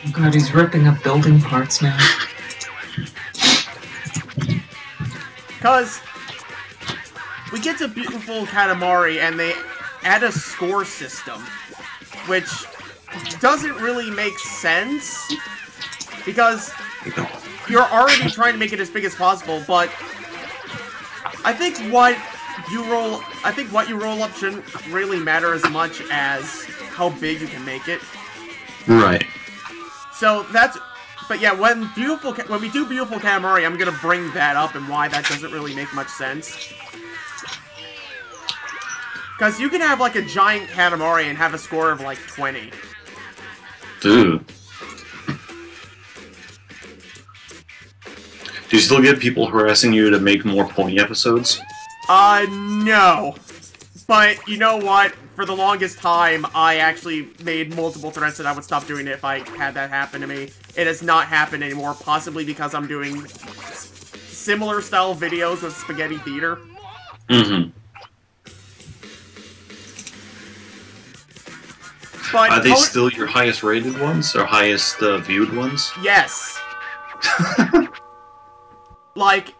Oh god, he's ripping up building parts now. Because we get to beautiful Katamari and they add a score system, which doesn't really make sense, because you're already trying to make it as big as possible, but I think what you roll up shouldn't really matter as much as how big you can make it. Right. So but yeah, when we do Beautiful Katamari, I'm gonna bring that up and why that doesn't really make much sense. Because you can have like a giant Katamari and have a score of like 20. Dude. Do you still get people harassing you to make more pony episodes? No. But you know what? For the longest time, I actually made multiple threats that I would stop doing it if I had that happen to me. It has not happened anymore, possibly because I'm doing similar style videos with Spaghetti Theater. Mm-hmm. But are they still your highest rated ones, or highest viewed ones? Yes. Like,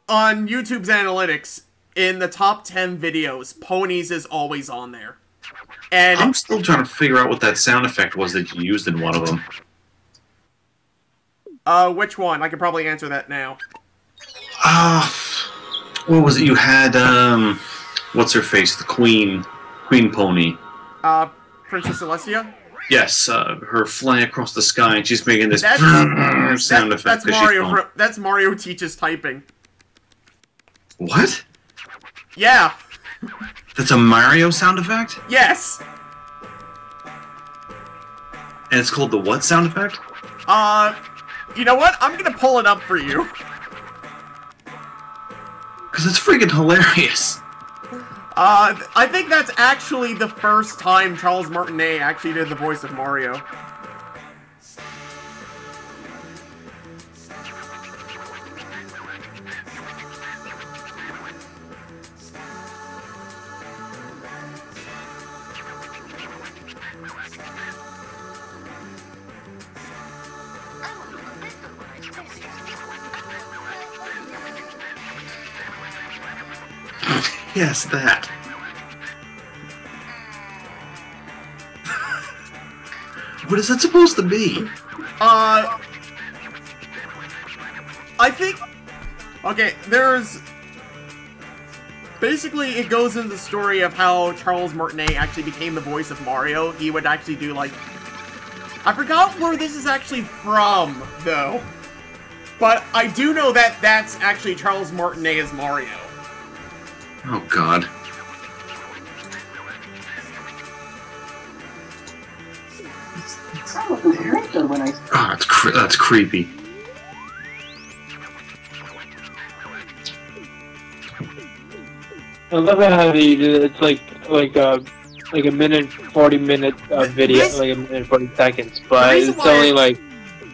on YouTube's analytics, in the top 10 videos, Ponies is always on there. And I'm still trying to figure out what that sound effect was that you used in one of them. Which one? I could probably answer that now. What was it? You had, what's her face? The Queen Pony. Princess Celestia? Yes, her flying across the sky, and she's making this sound effect. That's Mario teaches typing. What? Yeah. That's a Mario sound effect? Yes. And it's called the what sound effect? You know what? I'm gonna pull it up for you. Because it's freaking hilarious. I think that's actually the first time Charles Martinet actually did the voice of Mario. Yes, that. What is that supposed to be? I think... Okay, there's... Basically, it goes into the story of how Charles Martinet actually became the voice of Mario. He would actually do, like... I forgot where this is actually from, though. But I do know that that's actually Charles Martinet as Mario. Oh, God. Oh, that's creepy. I love how it's like a minute, 40-minute video, like a minute 40 seconds, but it's only like.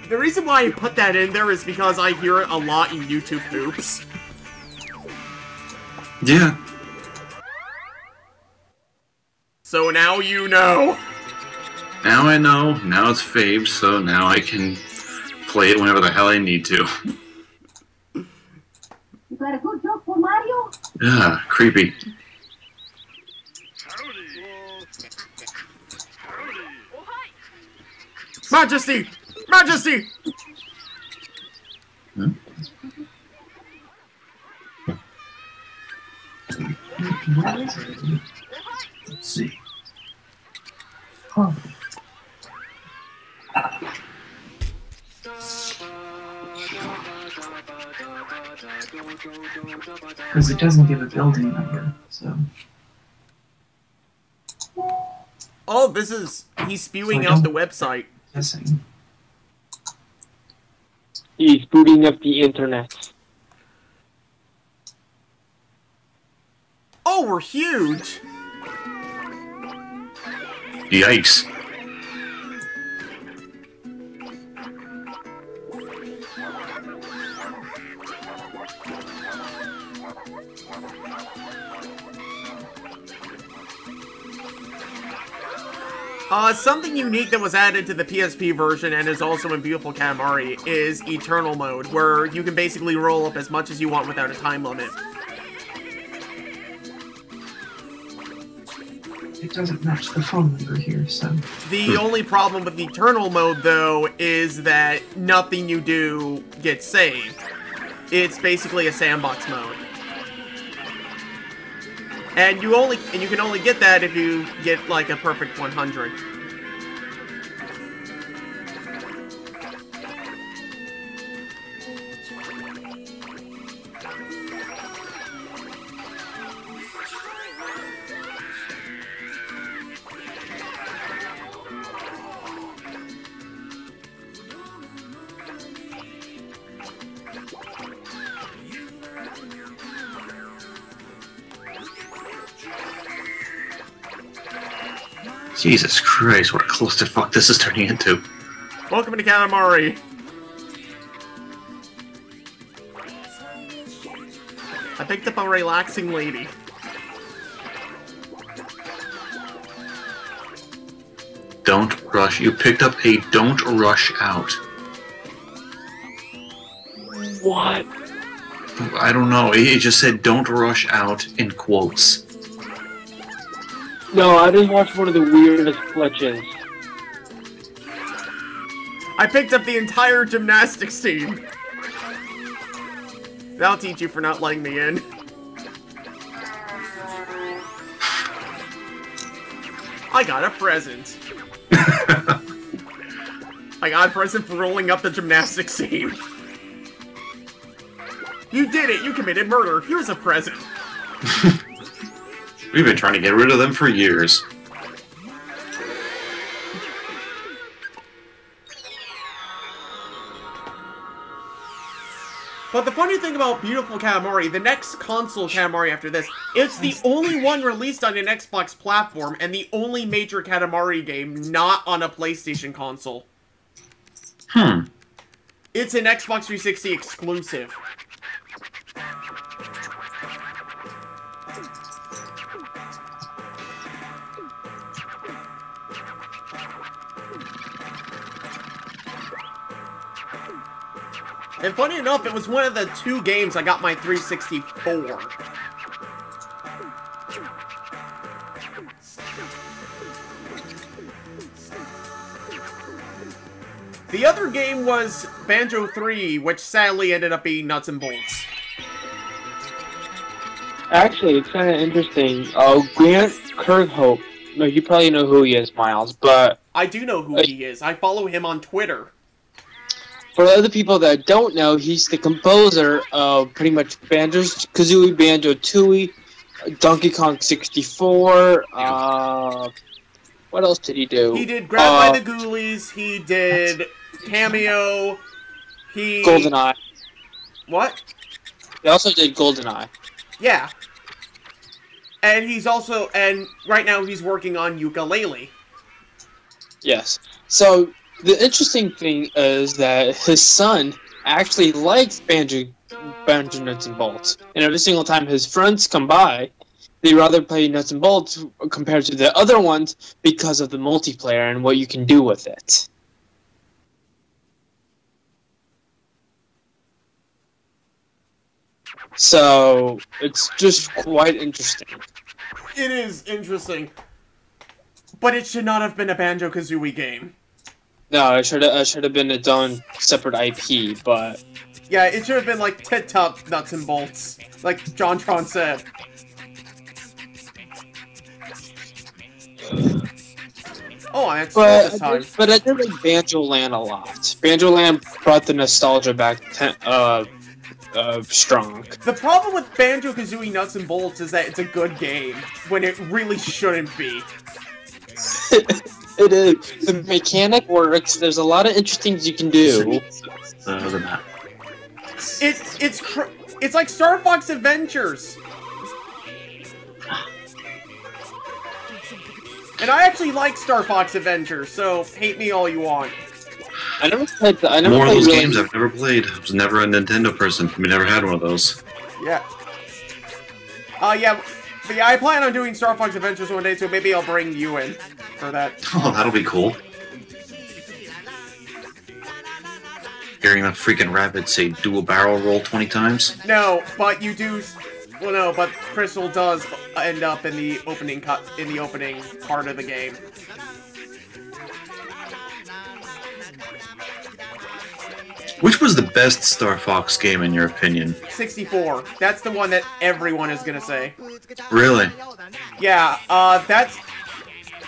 The reason why I put that in there is because I hear it a lot in YouTube poops. Yeah. So now you know. Now I know. Now it's Fabe, so now I can play it whenever the hell I need to. You got a good joke for Mario? Ah, creepy. Majesty! Majesty! Hmm? Let's see. Huh. Because it doesn't give a building number, so. Oh, he's spewing out the website. Guessing. He's booting up the internet. Oh, we're huge! Yikes. Something unique that was added to the PSP version and is also in Beautiful Katamari is Eternal Mode, where you can basically roll up as much as you want without a time limit. It doesn't match the phone number here, so. The only problem with Eternal Mode, though, is that nothing you do gets saved. It's basically a sandbox mode. And you can only get that if you get like a perfect 100. Jesus Christ, what a clusterfuck this is turning into. Welcome to Katamari. I picked up a relaxing lady. Don't rush. You picked up a don't rush out. What? I don't know. It just said don't rush out in quotes. No, I just watched one of the weirdest glitches. I picked up the entire gymnastics team. That'll teach you for not letting me in. I got a present. I got a present for rolling up the gymnastics team. You did it! You committed murder! Here's a present! We've been trying to get rid of them for years. But the funny thing about Beautiful Katamari, the next console Katamari after this, it's the only one released on an Xbox platform and the only major Katamari game not on a PlayStation console. It's an Xbox 360 exclusive. And funny enough, it was one of the 2 games I got my 360 for. The other game was Banjo 3, which sadly ended up being nuts and bolts. Actually, it's kind of interesting. Grant Kirkhope. No, you probably know who he is, Miles, but... I do know who he is. I follow him on Twitter. For other people that don't know, he's the composer of pretty much Banjo-Kazooie, Banjo-Tooie, Donkey Kong 64, what else did he do? He did Grab by the Ghoulies, he did Cameo, he... GoldenEye. What? He also did GoldenEye. Yeah. And he's also, and right now he's working on Yooka-Laylee. Yes. So, the interesting thing is that his son actually likes Banjo Nuts and Bolts. And every single time his friends come by, they rather play nuts and bolts compared to the other ones because of the multiplayer and what you can do with it. So it's just quite interesting. It is interesting, but it should not have been a Banjo-Kazooie game. No, it should have been its own separate IP, but yeah, it should have been like Tit-Top Nuts and Bolts, like JonTron said. Oh, that's this time. But I did like Banjo Land a lot. Banjo Land brought the nostalgia back strong. The problem with Banjo-Kazooie Nuts and Bolts is that it's a good game, when it really shouldn't be. It is. The mechanic works, there's a lot of interesting things you can do. It's like Star Fox Adventures! And I actually like Star Fox Adventures, so hate me all you want. I never played More of those games I've never played. I was never a Nintendo person. We never had one of those. Yeah. Yeah. But yeah, I plan on doing Star Fox Adventures one day, so maybe I'll bring you in for that. Oh, that'll be cool. Hearing that freaking rabbit say do a barrel roll 20 times? No, but you do... Well, no, but Crystal does end up in the opening part of the game. Which was the best Star Fox game in your opinion? 64. That's the one that everyone is gonna say. Really? Yeah, that's...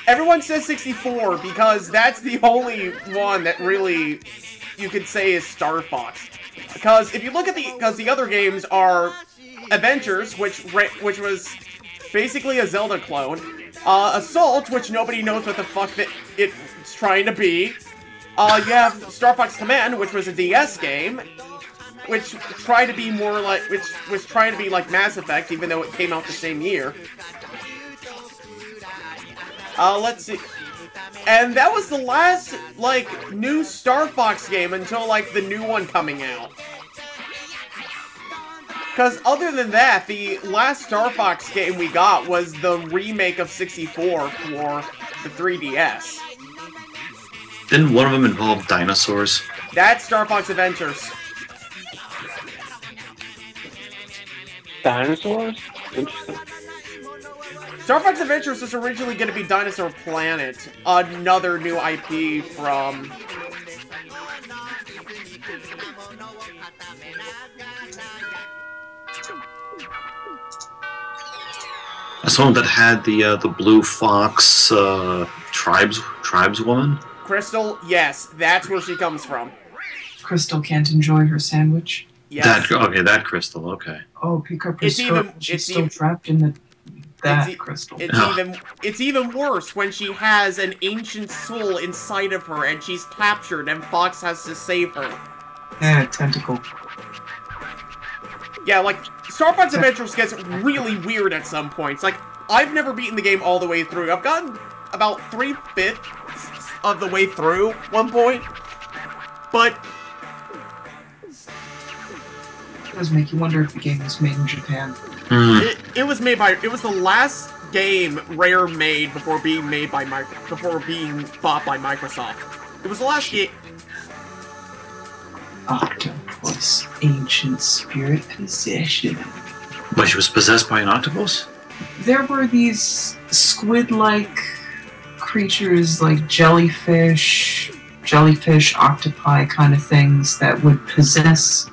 Everyone says 64 because that's the only one that really you could say is Star Fox. Because if you look at the other games are Adventures, which was basically a Zelda clone, Assault, which nobody knows what the fuck that it's trying to be. You have Star Fox Command, which was a DS game, which tried to be more like, which was trying to be like Mass Effect, even though it came out the same year. Let's see. And that was the last, like, new Star Fox game until, like, the new one coming out. Because other than that, the last Star Fox game we got was the remake of 64 for the 3DS. Didn't one of them involve dinosaurs? That's Star Fox Adventures. Dinosaurs? Interesting. Star Fox Adventures was originally going to be Dinosaur Planet, another new IP from... That's one that had the blue fox tribeswoman. Crystal, yes, that's where she comes from. Crystal can't enjoy her sandwich. Yes. That Crystal. Okay. Oh, pick up her skirt. She's still trapped in Crystal. It's even worse when she has an ancient soul inside of her and she's captured and Fox has to save her. Yeah, tentacle. Yeah, like, Star Fox Adventures gets really weird at some points. Like, I've never beaten the game all the way through. I've gotten about 3/5 of the way through one point. But... It does make you wonder if the game was made in Japan. It was made by... It was the last game Rare made before being made by before being bought by Microsoft. It was the last game... Octopus, ancient spirit possession. But she was possessed by an octopus? There were these squid-like creatures, like jellyfish, octopi kind of things that would possess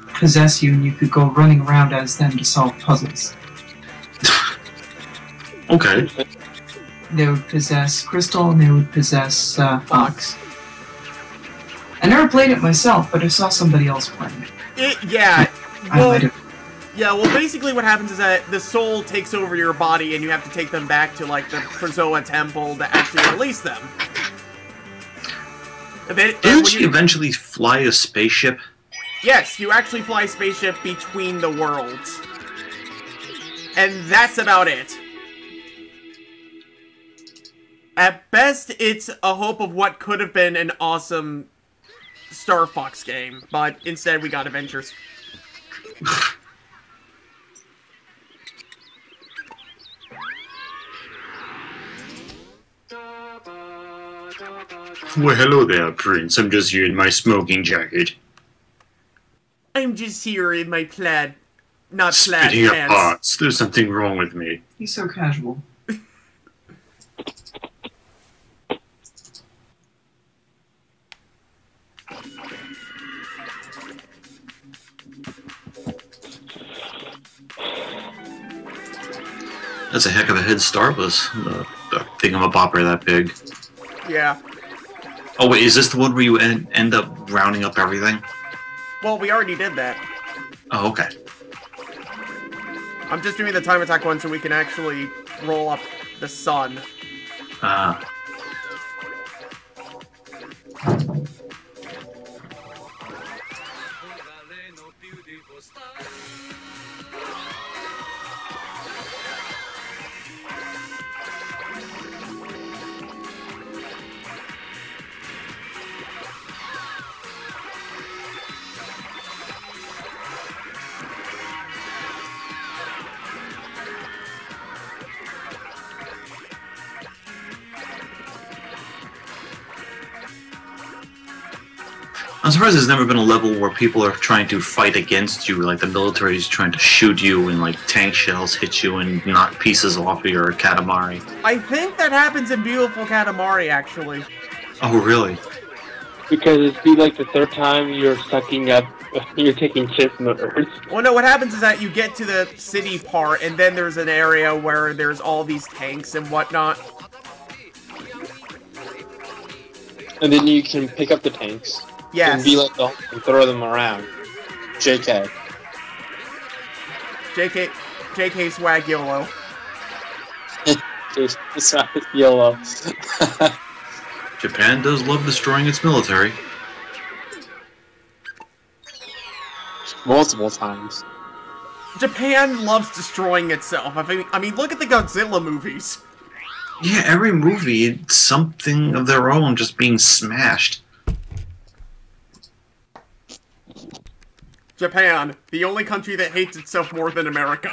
you, and you could go running around as them to solve puzzles. Okay. They would possess Crystal, and they would possess Fox. I never played it myself, but I saw somebody else playing it. Well, basically what happens is that the soul takes over your body and you have to take them back to, like, the Krazoa temple to actually release them. Didn't she eventually fly a spaceship? Yes, you actually fly a spaceship between the worlds. And that's about it. At best, it's a hope of what could have been an awesome Star Fox game, but instead we got Adventures. Well, hello there, Prince. I'm just here in my smoking jacket. I'm just here in my plaid, not plaid Spitting up pants. hearts. There's something wrong with me. He's so casual. That's a heck of a head start with the thingamabopper that big. Yeah. Oh wait, is this the one where you end up rounding up everything? Well, we already did that. Oh, okay. I'm just doing the time attack one so we can actually roll up the sun. I'm surprised there's never been a level where people are trying to fight against you, like the military is trying to shoot you and like tank shells hit you and knock pieces off of your Katamari. I think that happens in Beautiful Katamari, actually. Oh, really? Because it'd be like the third time you're sucking up, you're taking shit from the earth. Well, no, what happens is that you get to the city part, and then there's an area where there's all these tanks and whatnot. And then you can pick up the tanks. Yes. And be like the Hulk and throw them around. JK. JK swag YOLO. YOLO. Japan does love destroying its military. Multiple times. Japan loves destroying itself. I mean, look at the Godzilla movies. Yeah, every movie, it's something of their own just being smashed. Japan, the only country that hates itself more than America.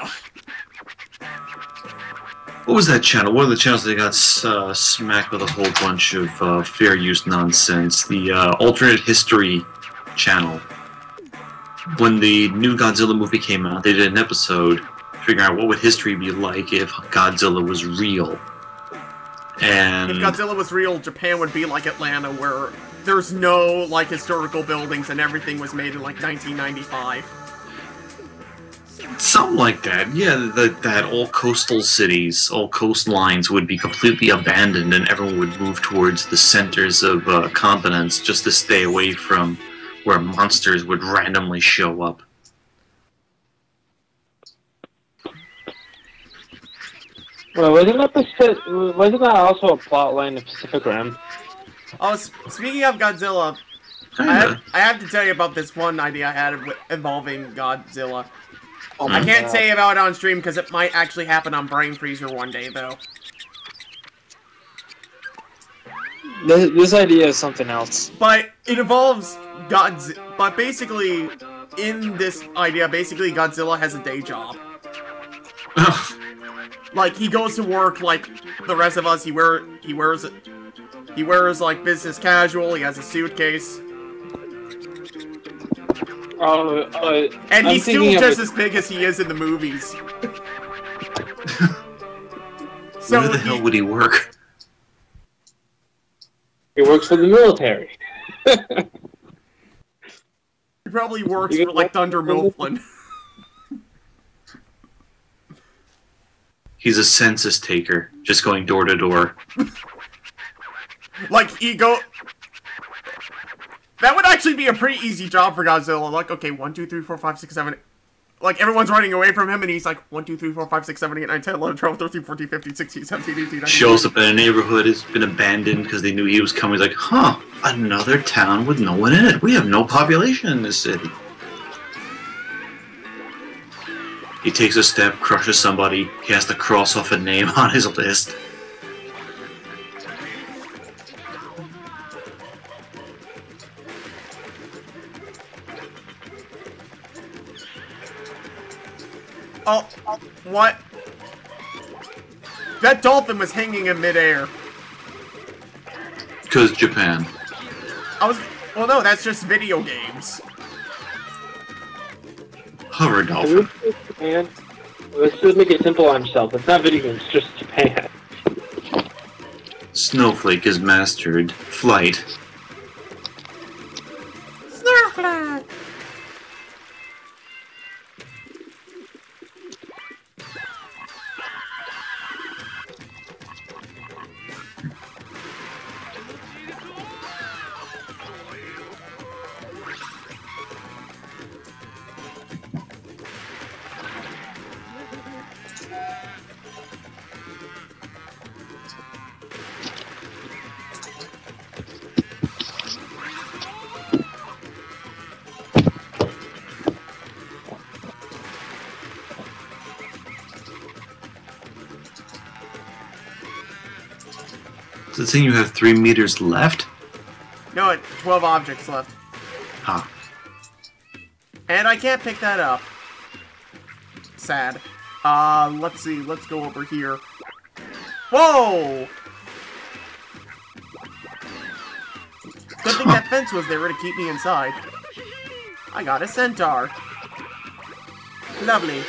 What was that channel? One of the channels that got smacked with a whole bunch of fair use nonsense. The alternate history channel. When the new Godzilla movie came out, they did an episode figuring out what would history be like if Godzilla was real. And if Godzilla was real, Japan would be like Atlanta, where there's no, like, historical buildings and everything was made in, like, 1995. something like that. Yeah, that all coastal cities, all coastlines would be completely abandoned and everyone would move towards the centers of continents just to stay away from where monsters would randomly show up. Well, wasn't that also a plot line in Pacific Rim? Oh, speaking of Godzilla, I have to tell you about this one idea I had involving Godzilla. Oh I can't God. say about it on stream because it might actually happen on Brain Freezer one day, though. This idea is something else. But it involves Godzilla. But basically, in this idea, basically Godzilla has a day job. Like, he goes to work like the rest of us. He wears like business casual. He has a suitcase. And he's still just as big as he is in the movies. So where the hell would he work? He works for the military. He probably works for like Thunder Mifflin. He's a census taker, just going door to door. Like, that would actually be a pretty easy job for Godzilla. Like, okay, 1, 2, 3, 4, 5, 6, 7, 8. Like, everyone's running away from him, and he's like, 1, 2, 3, 4, 5, 6, 7, 8, 9, 10, 11, 12, 13, 14, 15, 16, 17, 18, 19. Shows up in a neighborhood, has been abandoned because they knew he was coming. He's like, huh, another town with no one in it. We have no population in this city. He takes a step, crushes somebody, he has to cross off a name on his list. Oh, what? That dolphin was hanging in midair. Because Japan. Well, no, that's just video games. Hover dolphin. Japan. Let's just make it simple on yourself. It's not video games, it's just Japan. Snowflake is mastered. Flight. Snowflake. Does it say you have 3 meters left? No, 12 objects left. Huh. And I can't pick that up. Sad. Let's see. Let's go over here. Whoa! Good thing that fence was there to keep me inside. I got a centaur. Lovely.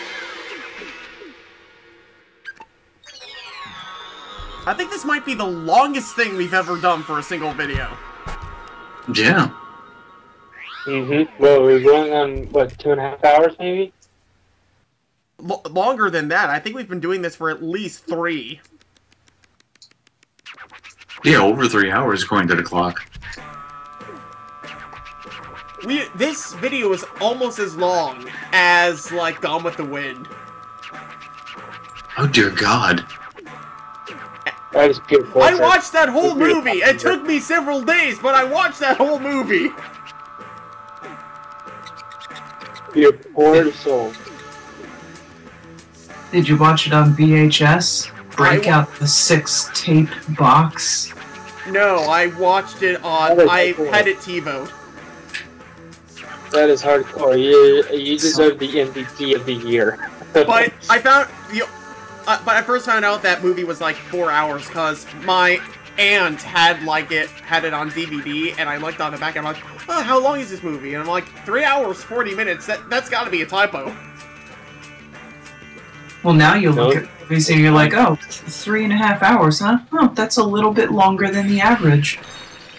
I think this might be the longest thing we've ever done for a single video. Yeah. Well, we're going on, what, 2.5 hours, maybe? Longer than that. I think we've been doing this for at least 3. Yeah, over 3 hours according to the clock. This video is almost as long as, like, Gone with the Wind. Oh dear God. That is good. I watched that whole movie! It took me several days, but I watched that whole movie! You poor soul. Did you watch it on VHS? Break out the 6-tape box? No, I watched it on... I had it TiVo'd. That is hardcore. You deserve the MVP of the year. But I found... but I first found out that movie was like 4 hours because my aunt had it on DVD, and I looked on the back and I'm like, oh, how long is this movie? And I'm like, 3 hours, 40 minutes. That's got to be a typo. Well, now you look at movies and you're like, oh, 3.5 hours, huh? Oh, that's a little bit longer than the average.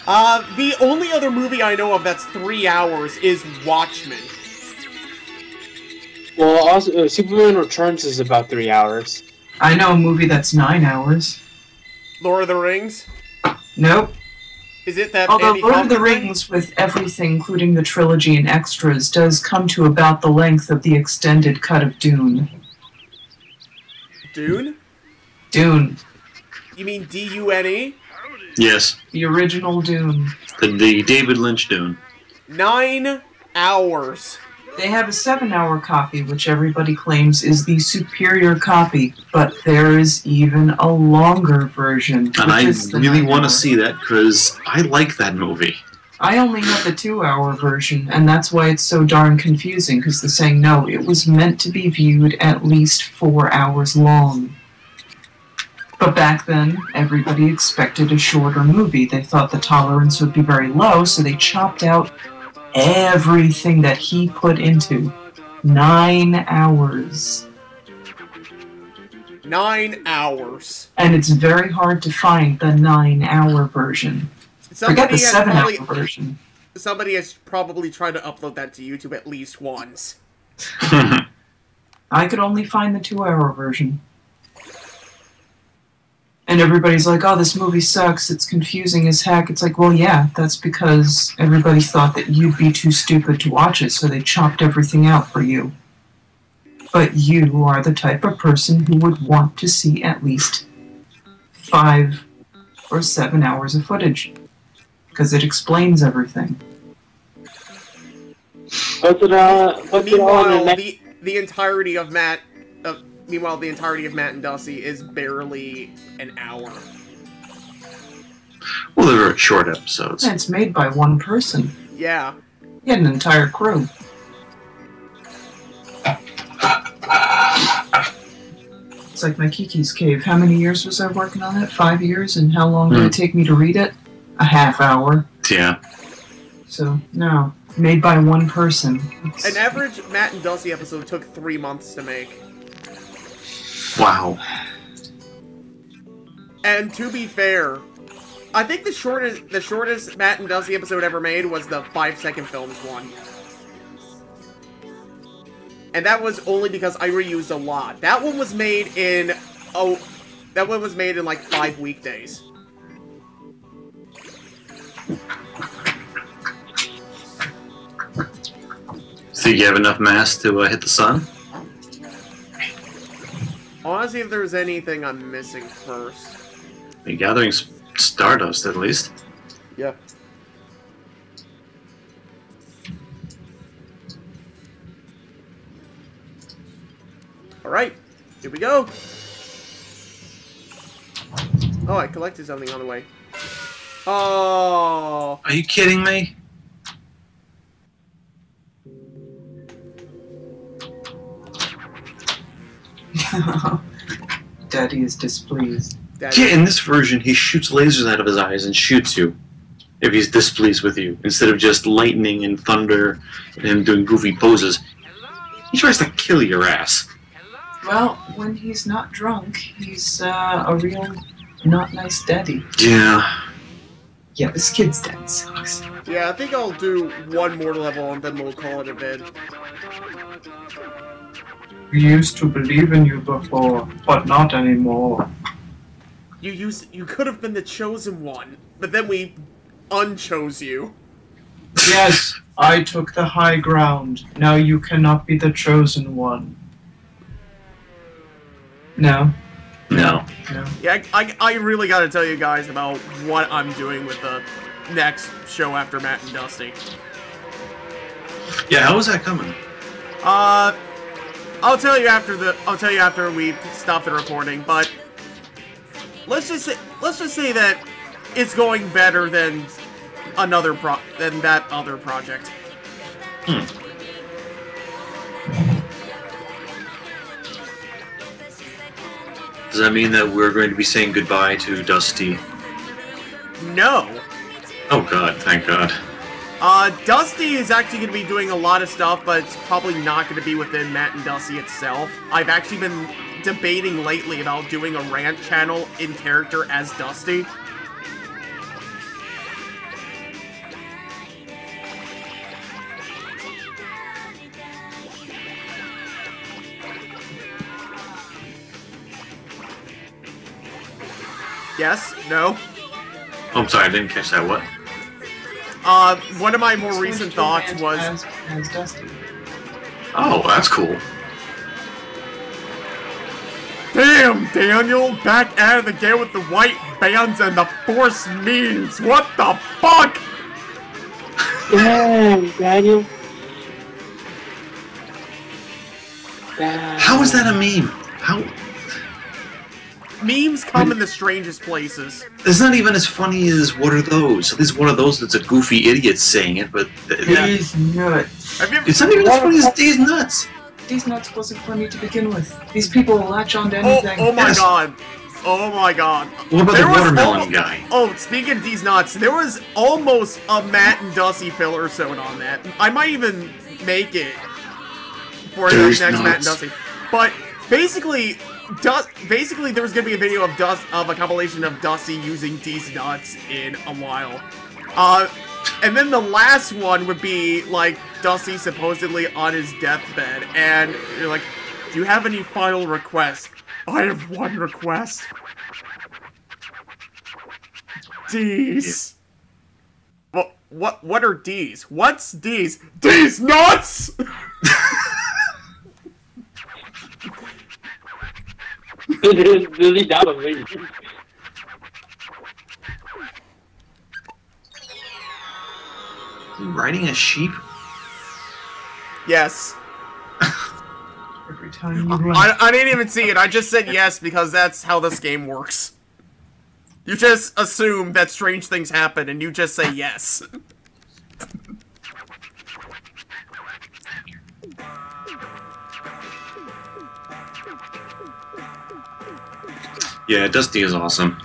The only other movie I know of that's 3 hours is Watchmen. Well, also, Superman Returns is about 3 hours. I know a movie that's 9 hours. Lord of the Rings? Nope. Is it that Although Andy Lord of the Kaufman Rings, with everything, including the trilogy and extras, does come to about the length of the extended cut of Dune. Dune? Dune. You mean D-U-N-E? Yes. The original Dune. The David Lynch Dune. 9 hours. They have a 7-hour copy, which everybody claims is the superior copy, but there is even a longer version. And I really want to see that, because I like that movie. I only have the 2-hour version, and that's why it's so darn confusing, because they're saying, no, it was meant to be viewed at least 4 hours long. But back then, everybody expected a shorter movie. They thought the tolerance would be very low, so they chopped out everything that he put into 9 hours. 9 hours. And it's very hard to find the 9-hour version. Forget the 7-hour version. Somebody has probably tried to upload that to YouTube at least once. I could only find the 2-hour version. And everybody's like, oh, this movie sucks, it's confusing as heck. It's like, well, yeah, that's because everybody thought that you'd be too stupid to watch it, so they chopped everything out for you. But you are the type of person who would want to see at least 5 or 7 hours of footage. Because it explains everything. Meanwhile, the entirety of Matt and Dusty is barely an hour. Well, they were short episodes. And it's made by one person. Yeah. He had an entire crew. It's like my Kiki's Cave. How many years was I working on it? 5 years? And how long did it take me to read it? a half hour. Yeah. So, no. Made by one person. An average Matt and Dusty episode took 3 months to make. Wow. And to be fair, I think the shortest Matt and Dusty episode ever made was the 5-second films one. And that was only because I reused a lot. That one was made in like 5 weekdays. Think you have enough mass to hit the sun? I want to see if there's anything I'm missing first. You're gathering stardust, at least. Yeah. Alright, here we go. Oh, I collected something on the way. Oh. Are you kidding me? Daddy is displeased. Yeah, in this version, he shoots lasers out of his eyes and shoots you if he's displeased with you, instead of just lightning and thunder and him doing goofy poses. He tries to kill your ass. Well, when he's not drunk, he's a real not nice daddy. Yeah. Yeah, this kid's dad sucks. Yeah, I think I'll do one more level and then we'll call it a bid. We used to believe in you before, but not anymore. You could have been the chosen one, but then we unchose you. Yes, I took the high ground. Now you cannot be the chosen one. No. No. No. Yeah, I really gotta tell you guys about what I'm doing with the next show after Matt and Dusty. Yeah, how is that coming? I'll tell you after we stop the recording, but let's just say that it's going better than that other project. Hmm. Does that mean that we're going to be saying goodbye to Dusty? No. Oh god, thank god. Dusty is actually going to be doing a lot of stuff, but it's probably not going to be within Matt and Dusty itself. I've actually been debating lately about doing a rant channel in character as Dusty. Yes? No? Oh, I'm sorry, I didn't catch that. What? One of my more recent thoughts was... As Dusty. Oh, that's cool. Damn, Daniel! Back at it again with the white bands and the force memes! What the fuck?! Damn, Daniel. How is that a meme? How? Memes come in the strangest places. It's not even as funny as What Are Those? At least What Are Those that's a goofy idiot saying it, but... These nuts. It's not even as funny as These Nuts! These nuts wasn't funny to begin with. These people latch on to anything. Oh my god. Oh my god. What about the watermelon guy? Oh, speaking of These Nuts, there was almost a Matt and Dusty filler episode on that. I might even make it for the next Matt and Dusty. But basically there was gonna be a video of a compilation of Dusty using These Nuts in a while. And then the last one would be like Dusty supposedly on his deathbed, and you're like, "Do you have any final requests?" I have one request. D's. What are D's? What's D's? D's nuts! It is really dumb of me. Riding a sheep? Yes. Every time you I didn't even see it. I just said yes because that's how this game works. You just assume that strange things happen and you just say yes. Yeah, Dusty is awesome.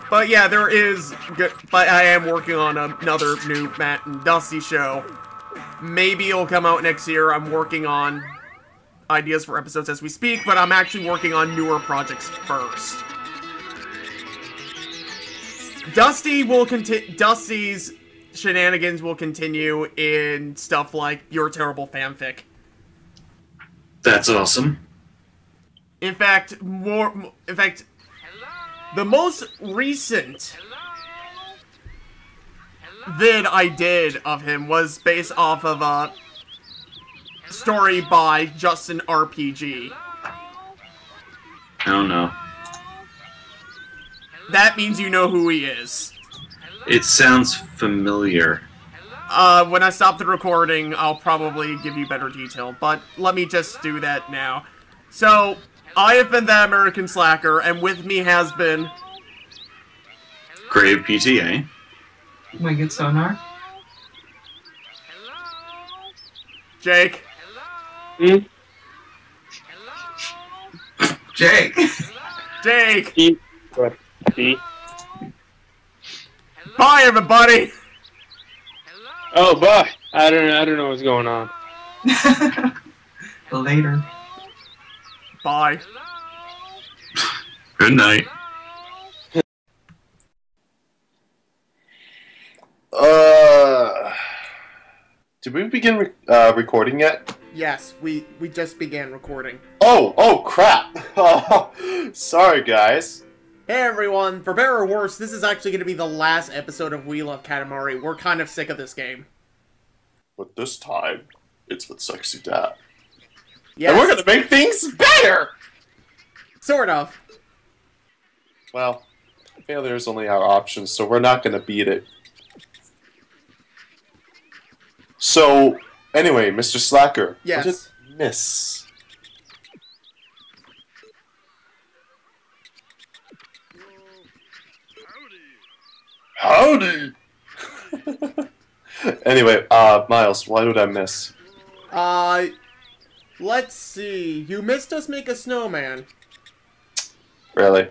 But yeah, there is good, but I am working on another new Matt and Dusty show. Maybe it'll come out next year. I'm working on ideas for episodes as we speak, but I'm actually working on newer projects first. Dusty's shenanigans will continue in stuff like Your Terrible Fanfic. That's awesome. In fact, the most recent vid I did of him was based off of a story by Justin RPG. Oh no. That means you know who he is. It sounds familiar. When I stop the recording, I'll probably give you better detail, but let me just do that now. So, I have been the American Slacker, and with me has been... Grave PTA. Wicked Sonar. Jake. Hmm? Jake. Jake. See? Bye, everybody. Oh, bye. I don't know what's going on. Later. Bye. Good night. Did we begin recording yet? Yes, we just began recording. Oh, crap. Sorry, guys. Hey everyone, for better or worse, this is actually going to be the last episode of We Love Katamari. We're kind of sick of this game. But this time, it's with Sexy Dad. Yes. And we're gonna make things better! Sort of. Well, failure is only our option, so we're not gonna beat it. So, anyway, Mr. Slacker. Yes. What did you miss? Howdy! Anyway, Miles, what did I miss? Let's see. You missed us make a snowman. Really?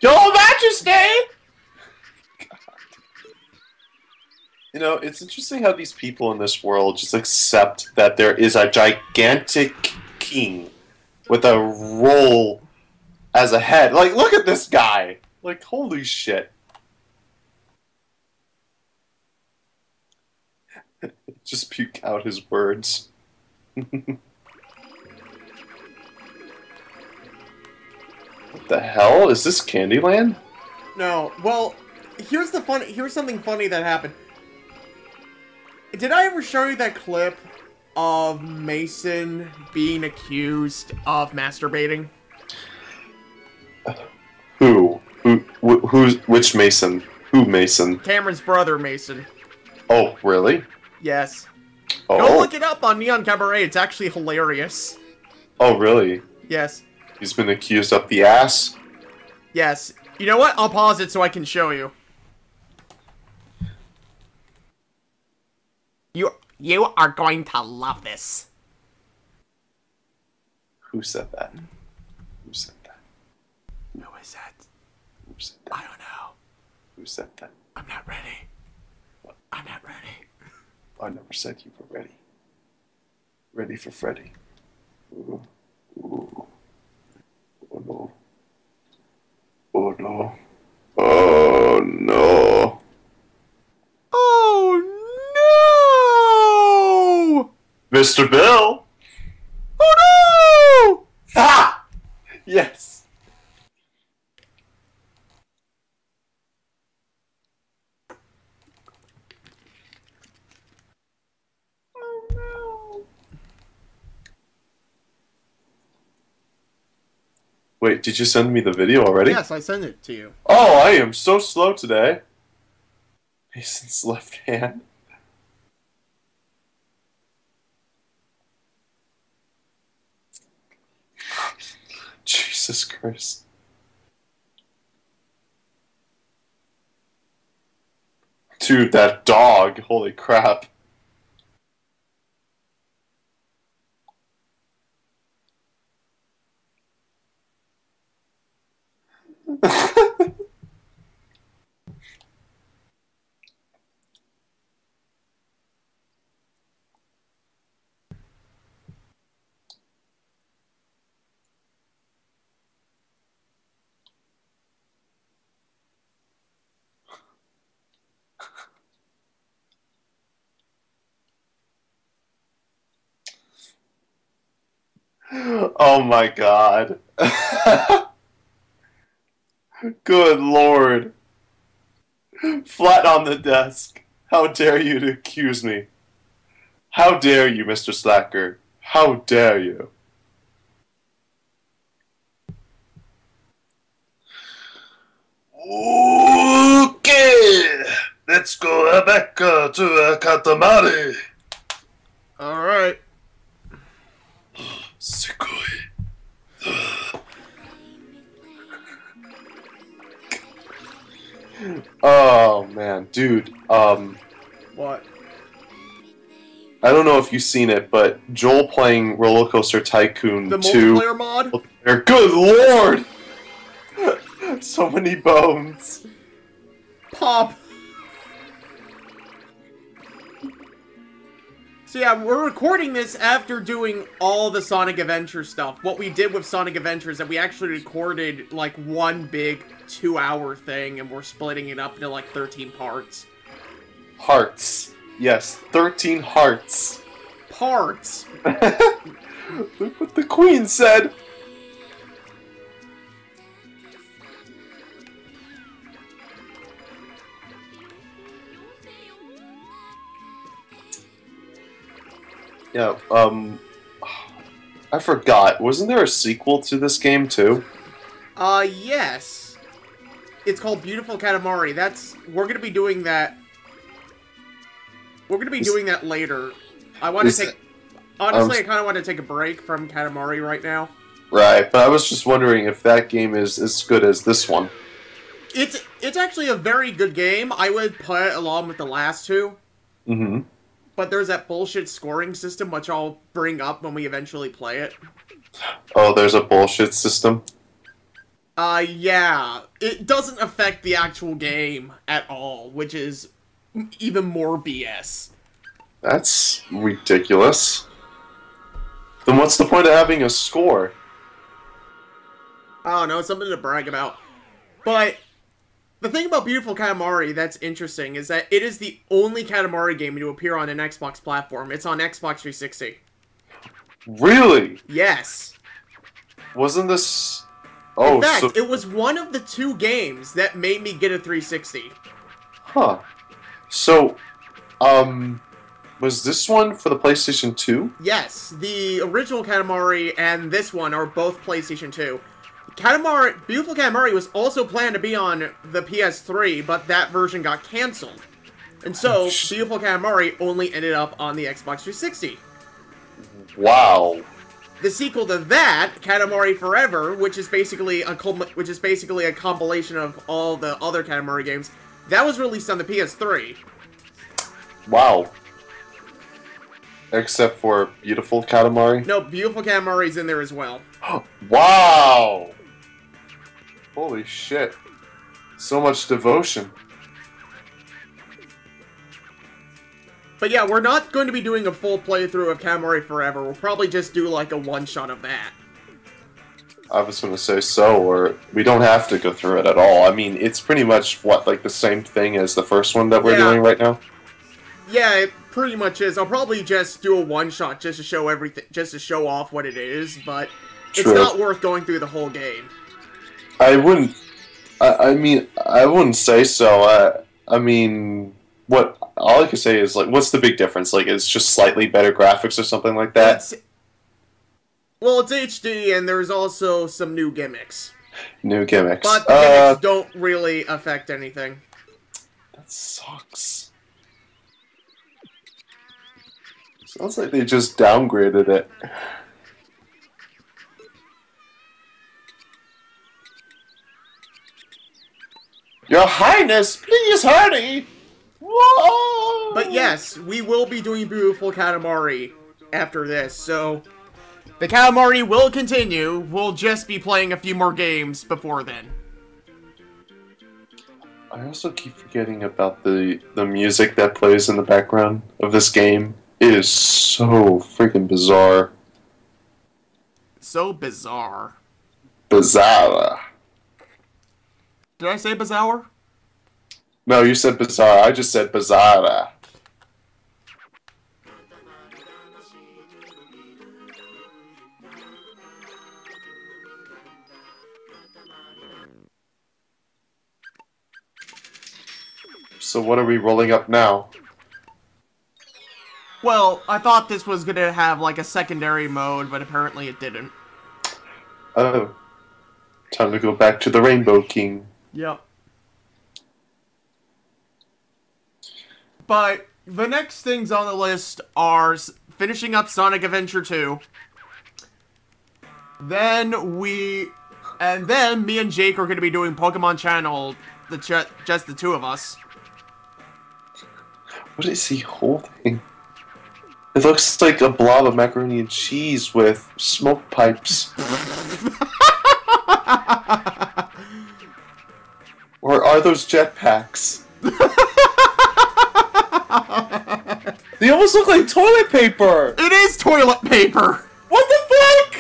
Your Majesty! God. You know, it's interesting how these people in this world just accept that there is a gigantic king with a roll as a head. Like, look at this guy! Like, holy shit. Just puke out his words. What the hell? Is this Candyland? No. Well, here's something funny that happened. Did I ever show you that clip of Mason being accused of masturbating? Who? Which Mason? Who Mason? Cameron's brother, Mason. Oh, really? Yes. Oh. Go look it up on Neon Cabaret. It's actually hilarious. Oh, really? Yes. He's been accused up the ass? Yes. You know what? I'll pause it so I can show you. You are going to love this. Who said that? Who said that? Who is that? Who said that? I don't know. Who said that? I'm not ready. What? I'm not ready. I never said you were ready. Ready for Freddy. Ooh. Ooh. Oh no. Oh no. Oh no. Oh no! Mr. Bill! Oh no! Ha! Yes. Wait, did you send me the video already? Yes, I sent it to you. Oh, I am so slow today. Mason's left hand. Jesus Christ. Dude, that dog. Holy crap. Oh my god. Good lord. Flat on the desk. How dare you to accuse me? How dare you, Mr. Slacker? How dare you? Okay, let's go back to Katamari. Alright. Sugoi. Oh man, dude. What? I don't know if you've seen it, but Joel playing Roller Coaster Tycoon The 2. multiplayer mod? Good lord! So many bones. Pop! So yeah, we're recording this after doing all the Sonic Adventure stuff. What we did with Sonic Adventure is that we actually recorded, like, one big 2-hour thing, and we're splitting it up into, like, 13 parts. Hearts. Yes, 13 hearts. Parts! Look what the Queen said! Yeah, I forgot. Wasn't there a sequel to this game, too? Yes. It's called Beautiful Katamari. We're gonna be doing that. We're gonna be doing that later. I want to take... Honestly, I kind of want to take a break from Katamari right now. Right, but I was just wondering if that game is as good as this one. It's actually a very good game. I would play it along with the last two. Mm-hmm. But there's that bullshit scoring system, which I'll bring up when we eventually play it. Oh, there's a bullshit system? Yeah. It doesn't affect the actual game at all, which is even more BS. That's ridiculous. Then what's the point of having a score? I don't know, something to brag about. But the thing about Beautiful Katamari that's interesting is that it is the only Katamari game to appear on an Xbox platform. It's on Xbox 360. Really? Yes. Wasn't this... Oh, in fact, so... it was one of the 2 games that made me get a 360. Huh. So, was this one for the PlayStation 2? Yes, the original Katamari and this one are both PlayStation 2. Beautiful Katamari was also planned to be on the PS3, but that version got cancelled. And so, Beautiful Katamari only ended up on the Xbox 360. Wow. The sequel to that, Katamari Forever, which is basically a compilation of all the other Katamari games, that was released on the PS3. Wow. Except for Beautiful Katamari? No, Beautiful Katamari's in there as well. Wow! Holy shit. So much devotion. But yeah, we're not going to be doing a full playthrough of Katamari Forever. We'll probably just do like a one-shot of that. I was going to say so, or we don't have to go through it at all. I mean, it's pretty much, what, like the same thing as the first one that we're doing right now? Yeah, it pretty much is. I'll probably just do a one-shot just to show everything, just to show off what it is, but it's not worth going through the whole game. I wouldn't... I mean, I wouldn't say so. I mean... all I can say is, like, what's the big difference? Like, it's just slightly better graphics or something like that? It's HD, and there's also some new gimmicks. New gimmicks. But the gimmicks don't really affect anything. That sucks. Sounds like they just downgraded it. Your Highness, please hurry! Whoa! But yes, we will be doing Beautiful Katamari after this, so the Katamari will continue. We'll just be playing a few more games before then. I also keep forgetting about the music that plays in the background of this game. It is so freaking bizarre. So bizarre. Bizarre. Did I say bizarre? No, you said bizarre. I just said bizarre. So what are we rolling up now? Well, I thought this was gonna have like a secondary mode, but apparently it didn't. Oh. Time to go back to the Rainbow King. Yep. But the next things on the list are finishing up Sonic Adventure 2. Then me and Jake are going to be doing Pokemon Channel, just the two of us. What is he holding? It looks like a blob of macaroni and cheese with smoke pipes. Or are those jetpacks? They almost look like toilet paper! It is toilet paper! What the fuck?!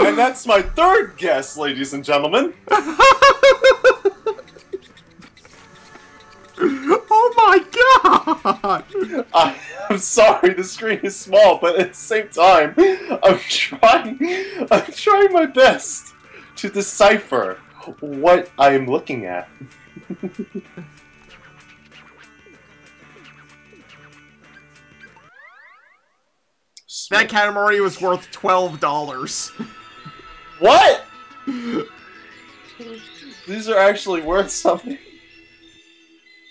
And that's my third guess, ladies and gentlemen. Oh my god! I'm sorry, the screen is small, but at the same time, I'm trying my best to decipher what I am looking at. That Katamari was worth $12. What?! These are actually worth something.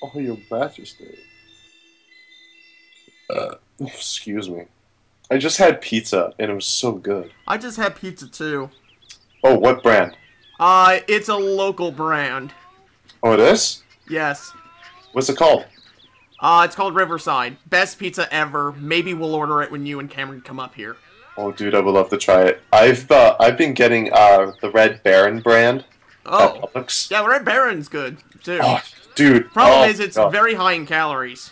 Oh, your battery state. Excuse me. I just had pizza, and it was so good. I just had pizza too. Oh, what brand? It's a local brand. Oh, it is? Yes. What's it called? It's called Riverside. Best pizza ever. Maybe we'll order it when you and Cameron come up here. Oh, dude, I would love to try it. I've been getting the Red Baron brand. Oh, yeah, Red Baron's good too. Oh, dude. Problem is, it's very high in calories.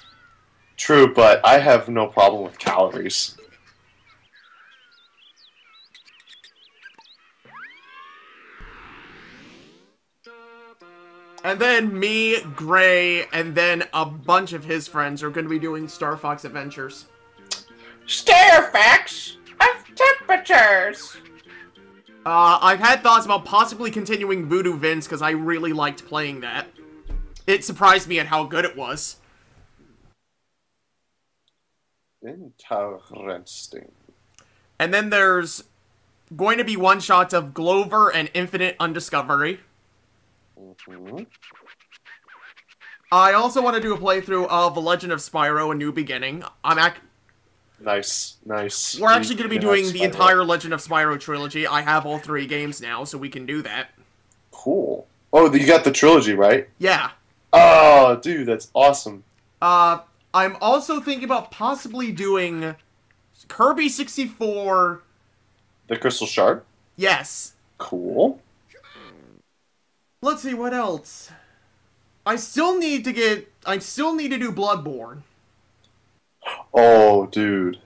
True, but I have no problem with calories. And then me, Gray, and then a bunch of his friends are going to be doing Star Fox Adventures. Star Fox of temperatures. I've had thoughts about possibly continuing Voodoo Vince because I really liked playing that. It surprised me at how good it was. Interesting. And then there's going to be one-shots of Glover and Infinite Undiscovery. Mm-hmm. I also want to do a playthrough of The Legend of Spyro: A New Beginning. Nice. We're actually going to be doing the entire Legend of Spyro trilogy. I have all 3 games now, so we can do that. Cool. Oh, you got the trilogy, right? Yeah. Oh, dude, that's awesome. I'm also thinking about possibly doing Kirby 64... The Crystal Shard? Yes. Cool. Let's see, what else? I still need to do Bloodborne. Oh, dude.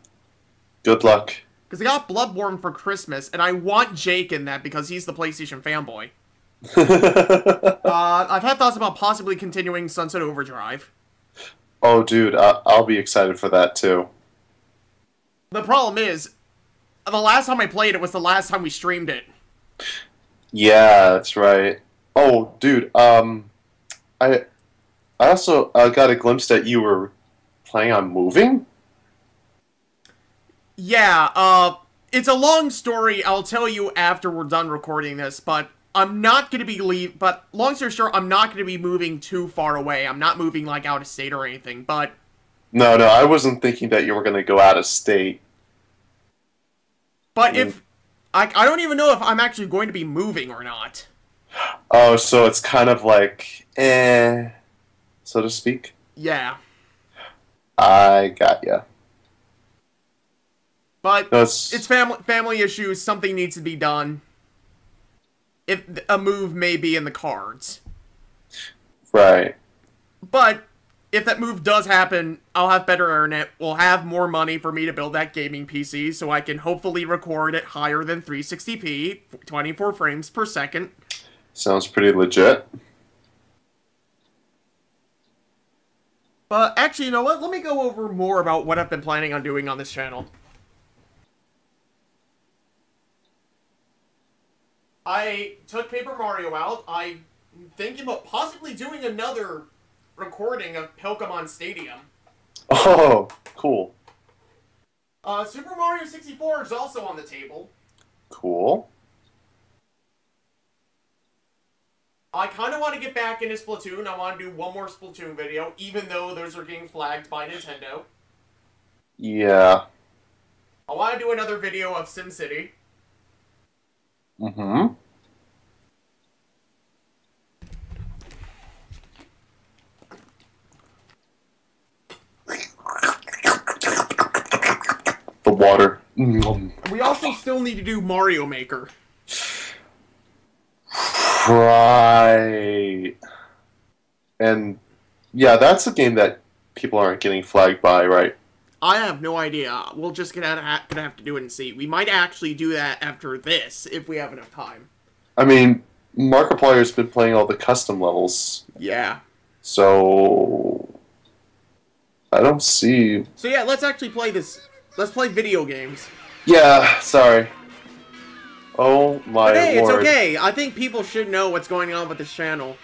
Good luck. Because I got Bloodborne for Christmas, and I want Jake in that because he's the PlayStation fanboy. I've had thoughts about possibly continuing Sunset Overdrive. Oh, dude, I'll be excited for that, too. The problem is, the last time I played it was the last time we streamed it. Yeah, that's right. Oh, dude, I also got a glimpse that you were planning on moving? Yeah, it's a long story. I'll tell you after we're done recording this, but I'm not going to be but long story short, I'm not going to be moving too far away. I'm not moving, like, out of state or anything, but... No, I wasn't thinking that you were going to go out of state. But if... I don't even know if I'm actually going to be moving or not. Oh, so it's kind of like, so to speak? Yeah. I got ya. But it's family issues. Something needs to be done. if a move may be in the cards. Right. But if that move does happen, I'll have better internet. We'll have more money for me to build that gaming PC, so I can hopefully record at higher than 360p, 24 frames per second. Sounds pretty legit. But actually, you know what? Let me go over more about what I've been planning on doing on this channel. I took Paper Mario out. I'm thinking about possibly doing another recording of Pokemon Stadium. Oh, cool. Super Mario 64 is also on the table. Cool. I kind of want to get back into Splatoon. I want to do one more Splatoon video, even though those are getting flagged by Nintendo. Yeah. I want to do another video of SimCity. Mm-hmm. The water. We also still need to do Mario Maker. Right. And yeah, that's a game that people aren't getting flagged by, right? I have no idea. We'll just gonna have to do it and see. We might actually do that after this, if we have enough time. I mean, Markiplier's been playing all the custom levels. Yeah. So I don't see... So yeah, let's actually play this. Let's play video games. Yeah, sorry. Oh my But hey, lord. it's okay. I think people should know what's going on with this channel.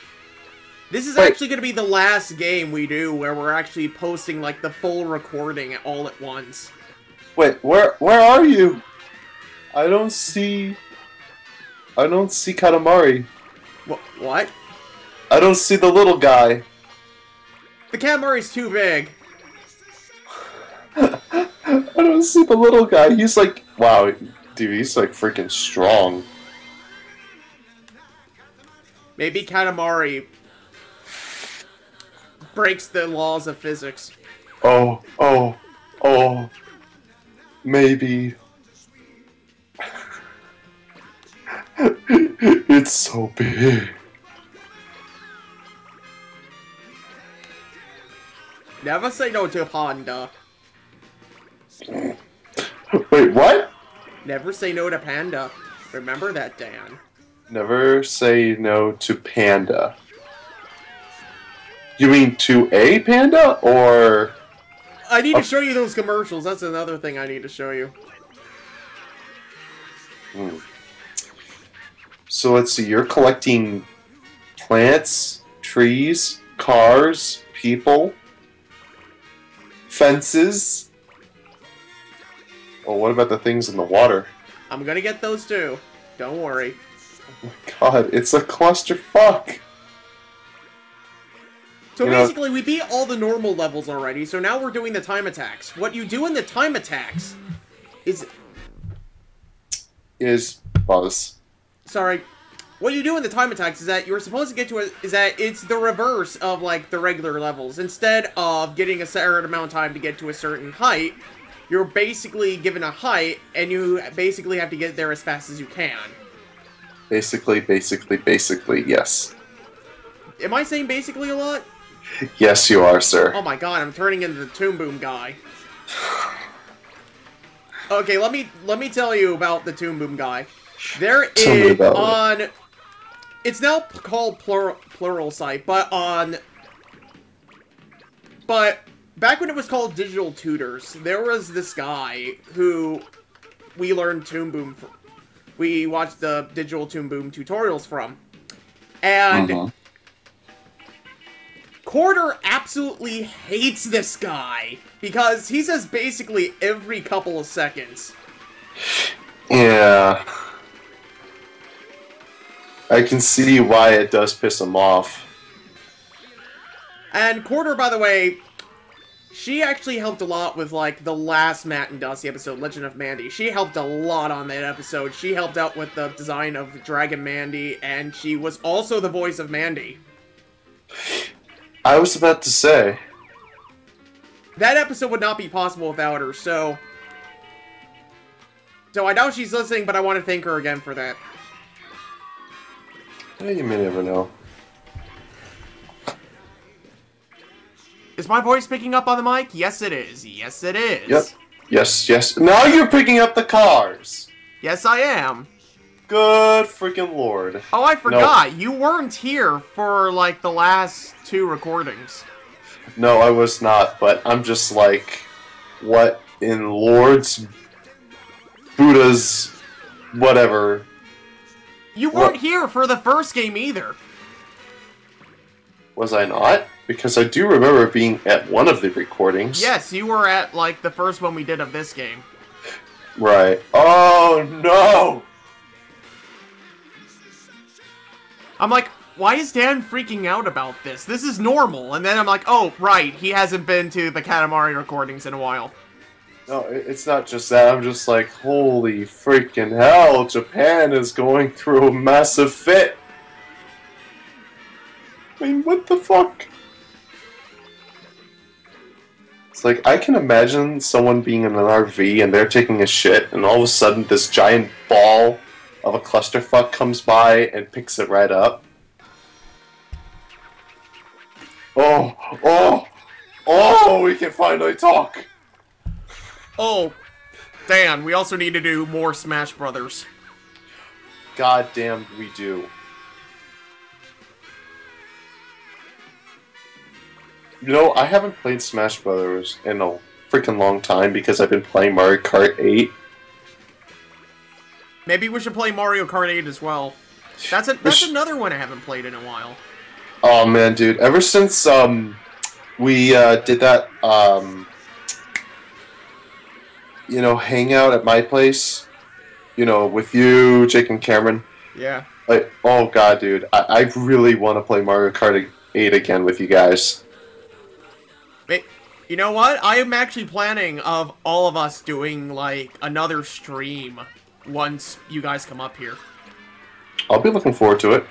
This is actually going to be the last game we do where we're actually posting, like, the full recording all at once. Wait, where are you? I don't see Katamari. What? I don't see the little guy. The Katamari's too big. I don't see the little guy. He's like, wow, dude, he's like freaking strong. Maybe Katamari breaks the laws of physics. Oh, maybe. It's so big. Never say no to Panda. Wait, what? Never say no to Panda. Remember that, Dan. Never say no to panda. You mean to a panda, or... I need to show you those commercials. That's another thing I need to show you. So let's see, you're collecting plants, trees, cars, people, fences. Well, what about the things in the water? I'm gonna get those too. Don't worry. Oh my god, it's a clusterfuck! So You know- basically, we beat all the normal levels already, so now we're doing the time attacks. What you do in the time attacks is... Buzz. Sorry. What you do in the time attacks is that you're supposed to get to is that it's the reverse of, like, the regular levels. Instead of getting a certain amount of time to get to a certain height, you're basically given a height, and you basically have to get there as fast as you can. Basically, yes. Am I saying basically a lot? Yes, you are, sir. Oh my god, I'm turning into the Toon Boom guy. Okay, let me tell you about the Toon Boom guy. There Tell me is about on... It's now called plural site, but back when it was called Digital Tutors, there was this guy who we learned Toon Boom from. We watched the Digital Toon Boom tutorials from. And Quarter absolutely hates this guy because he says basically every couple of seconds. Yeah. I can see why it does piss him off. And Quarter, by the way, she actually helped a lot with, like, the last Matt and Dusty episode, Legend of Mandy. She helped a lot on that episode. She helped out with the design of Dragon Mandy, and she was also the voice of Mandy. I was about to say. That episode would not be possible without her, so I doubt she's listening, but I want to thank her again for that. Yeah, you may never know. Is my voice picking up on the mic? Yes, it is. Yes, it is. Yep. Yes, yes. Now you're picking up the cars. Yes, I am. Good freaking lord. Oh, I forgot. You weren't here for, like, the last 2 recordings. No, I was not, but I'm just like, what in Lord's, Buddha's, whatever. You weren't here for the first game either. Was I not? Because I do remember being at one of the recordings. Yes, you were at, like, the first one we did of this game. Right. Oh, no! I'm like, why is Dan freaking out about this? This is normal. And then I'm like, oh, right, he hasn't been to the Katamari recordings in a while. No, it's not just that. I'm just like, holy freaking hell, Japan is going through a massive fit. I mean, what the fuck? It's like, I can imagine someone being in an RV and they're taking a shit, and all of a sudden this giant ball of a clusterfuck comes by and picks it right up. Oh, we can finally talk! Oh, Dan, we also need to do more Smash Brothers. God damn, we do. You know, I haven't played Smash Brothers in a freaking long time because I've been playing Mario Kart 8. Maybe we should play Mario Kart 8 as well. That's another one I haven't played in a while. Oh man, dude, ever since we did that you know, hangout at my place, you know, with you, Jake and Cameron. Yeah. Like, oh god, dude, I really want to play Mario Kart 8 again with you guys. You know what? I am actually planning of all of us doing, like, another stream once you guys come up here. I'll be looking forward to it.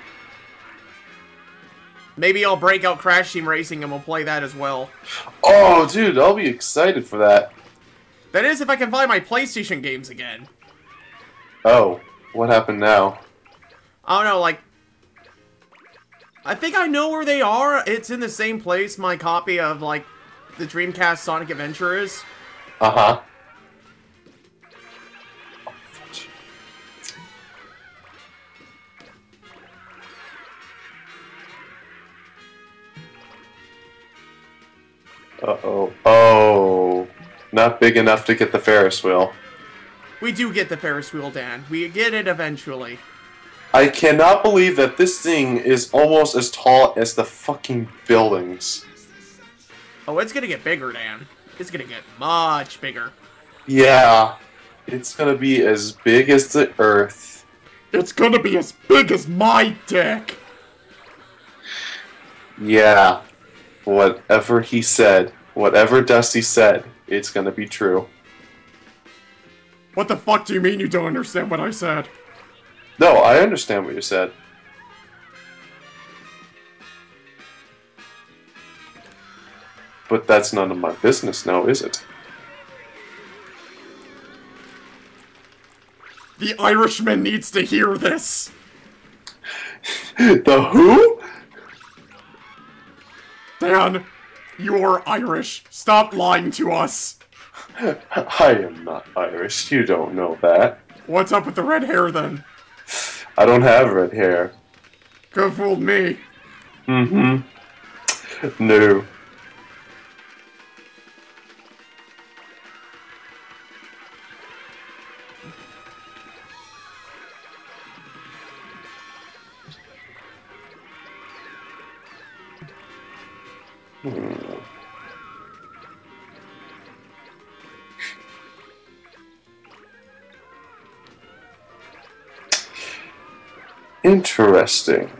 Maybe I'll break out Crash Team Racing and we'll play that as well. Oh, dude, I'll be excited for that. That is if I can find my PlayStation games again. Oh, what happened now? I don't know, like... I think I know where they are. It's in the same place my copy of, like, the Dreamcast Sonic Adventure is. Uh-huh. Uh-oh. Oh. Not big enough to get the Ferris wheel. We do get the Ferris wheel, Dan. We get it eventually. I cannot believe that this thing is almost as tall as the fucking buildings. Oh, it's gonna get bigger, Dan. It's gonna get much bigger. Yeah. It's gonna be as big as the Earth. It's gonna be as big as my dick! Yeah. Whatever he said, whatever Dusty said, it's gonna be true. What the fuck do you mean you don't understand what I said? No, I understand what you said. But that's none of my business now, is it? The Irishman needs to hear this! The who? Dan, you're Irish. Stop lying to us. I am not Irish. You don't know that. What's up with the red hair, then? I don't have red hair. Could fooled me. Mm-hmm. No. Interesting.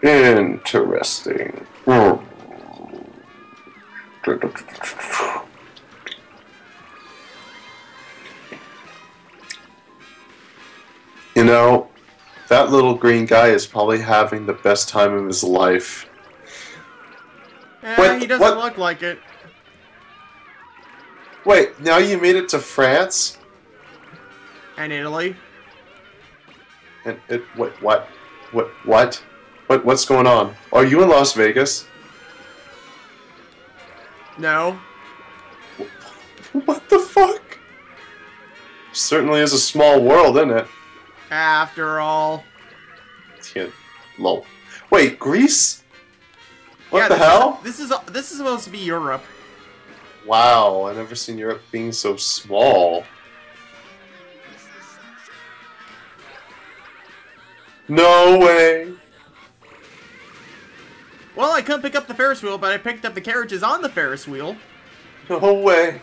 Interesting. You know, that little green guy is probably having the best time of his life. He doesn't look like it. Wait, now you made it to France? And Italy. And wait, what? What? What's going on? Are you in Las Vegas? No. What the fuck? Certainly is a small world, isn't it? After all. Yeah, lol. Wait, Greece? What Yeah, the hell? This is supposed to be Europe. Wow, I've never seen Europe being so small. No way. Well, I couldn't pick up the Ferris wheel, but I picked up the carriages on the Ferris wheel. No way.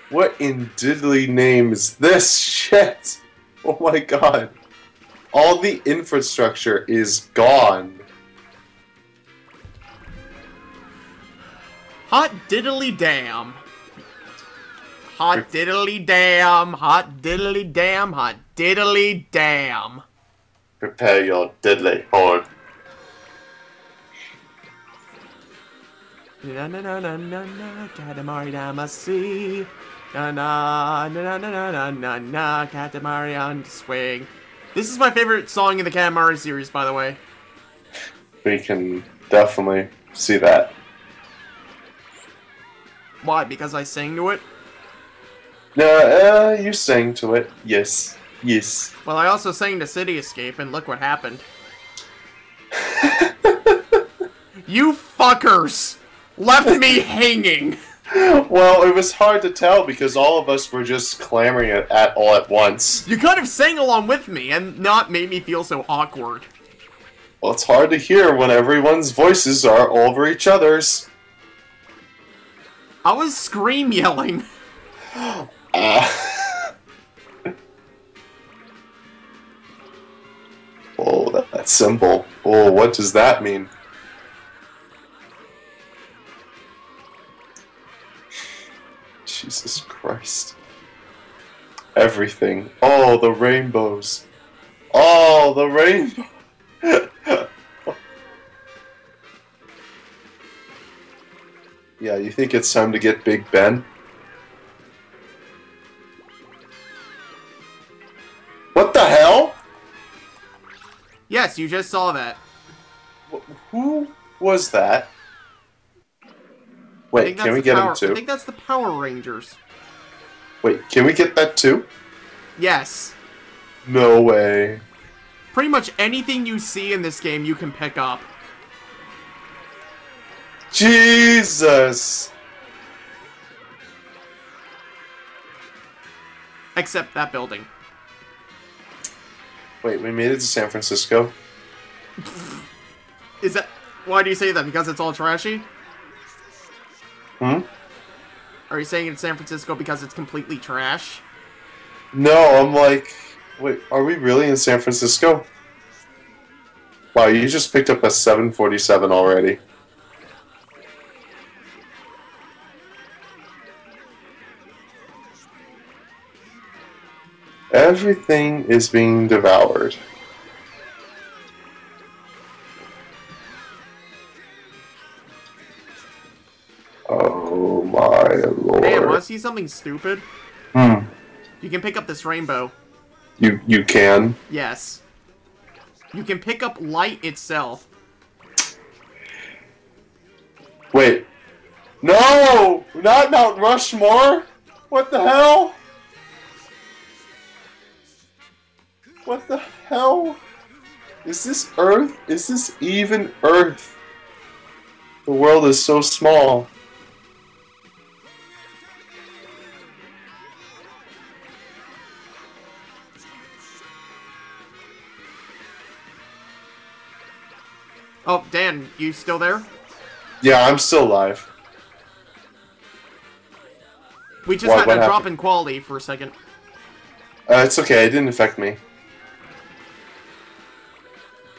What in diddly name is this shit? Oh my god. All the infrastructure is gone. Hot diddly damn. Hot diddly damn. Hot diddly damn. Hot diddly damn. Prepare your diddly horn. Na na na na na na, Katamari Damacy. Na na na na na na na na, Katamari on the swing. This is my favorite song in the Katamari series, by the way. We can definitely see that. Why? Because I sang to it? No, you sang to it. Yes. Yes. Well, I also sang to City Escape, and look what happened. You fuckers left me hanging. Well, it was hard to tell because all of us were just clamoring at all at once. You could have sang along with me and not made me feel so awkward. Well, it's hard to hear when everyone's voices are over each other's. I was scream yelling. Oh, that symbol. Oh, what does that mean? Jesus Christ. Everything. Oh, the rainbows. Oh, the rainbow. Yeah, you think it's time to get Big Ben? What the hell? Yes, you just saw that. Who was that? Wait, can we get him too? I think that's the Power Rangers. Wait, can we get that too? Yes. No way. Pretty much anything you see in this game you can pick up. Jesus! Except that building. Wait, we made it to San Francisco? Is that... Why do you say that? Because it's all trashy? Hmm? Are you saying it's San Francisco because it's completely trash? No, I'm like... Wait, are we really in San Francisco? Wow, you just picked up a 747 already. Everything is being devoured. Oh my lord. Hey, want to see something stupid? Hmm. You can pick up this rainbow. You can? Yes. You can pick up light itself. Wait. No! Not Mount Rushmore! What the hell? What the hell? Is this Earth? Is this even Earth? The world is so small. Oh, Dan, you still there? Yeah, I'm still alive. We just had a drop in quality for a second. It's okay, it didn't affect me.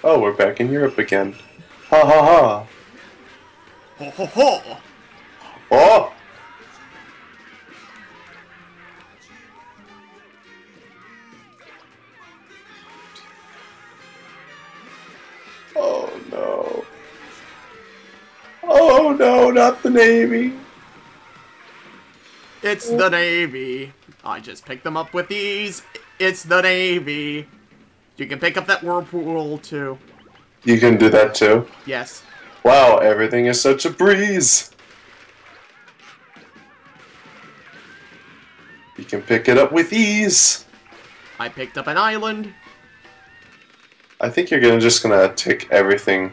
Oh, we're back in Europe again. Ha ha ha. Ho ho ho! Oh! Oh no. Oh no, not the Navy. It's the Navy. I just picked them up with ease. It's the Navy. You can pick up that whirlpool too. You can do that too? Yes. Wow, everything is such a breeze. You can pick it up with ease. I picked up an island. I think you're just gonna take everything.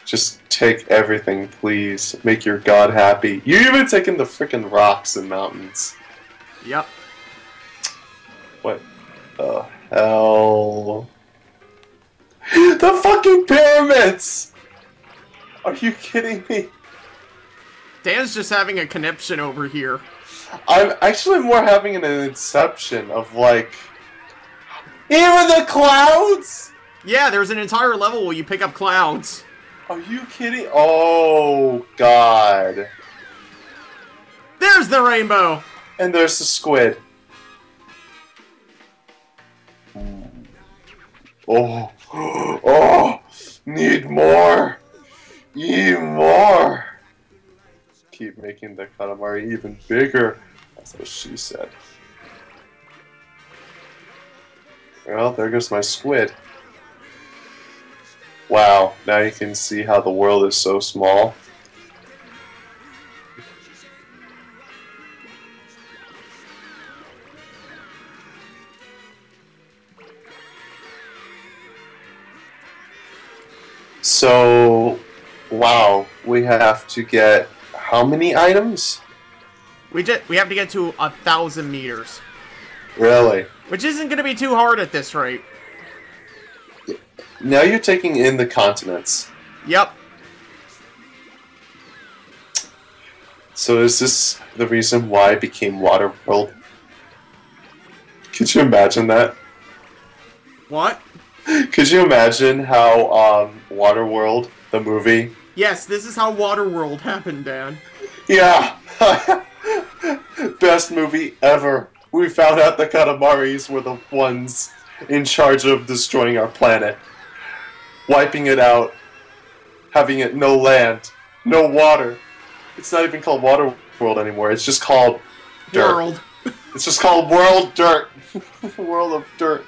Just take everything, please. Make your god happy. You're even taking the freaking rocks and mountains. Yep. What the hell? The fucking pyramids! Are you kidding me? Dan's just having a conniption over here. I'm actually more having an inception of like... Even the clouds?! Yeah, there's an entire level where you pick up clouds. Are you kidding? Oh, God. There's the rainbow! And there's the squid. Oh. Oh. Need more. Need more. Keep making the Katamari even bigger. That's what she said. Well, there goes my squid. Wow, now you can see how the world is so small. So, wow, we have to get how many items? We have to get to 1,000 meters. Really? Which isn't going to be too hard at this rate. Now you're taking in the continents. Yep. So is this the reason why it became Waterworld? Could you imagine that? What? Could you imagine how Waterworld, the movie... Yes, this is how Waterworld happened, Dan. Yeah! Best movie ever. We found out the Katamaris were the ones in charge of destroying our planet. Wiping it out. Having it no land. No water. It's not even called Waterworld anymore. It's just called Dirt. World. It's just called World Dirt. World of Dirt.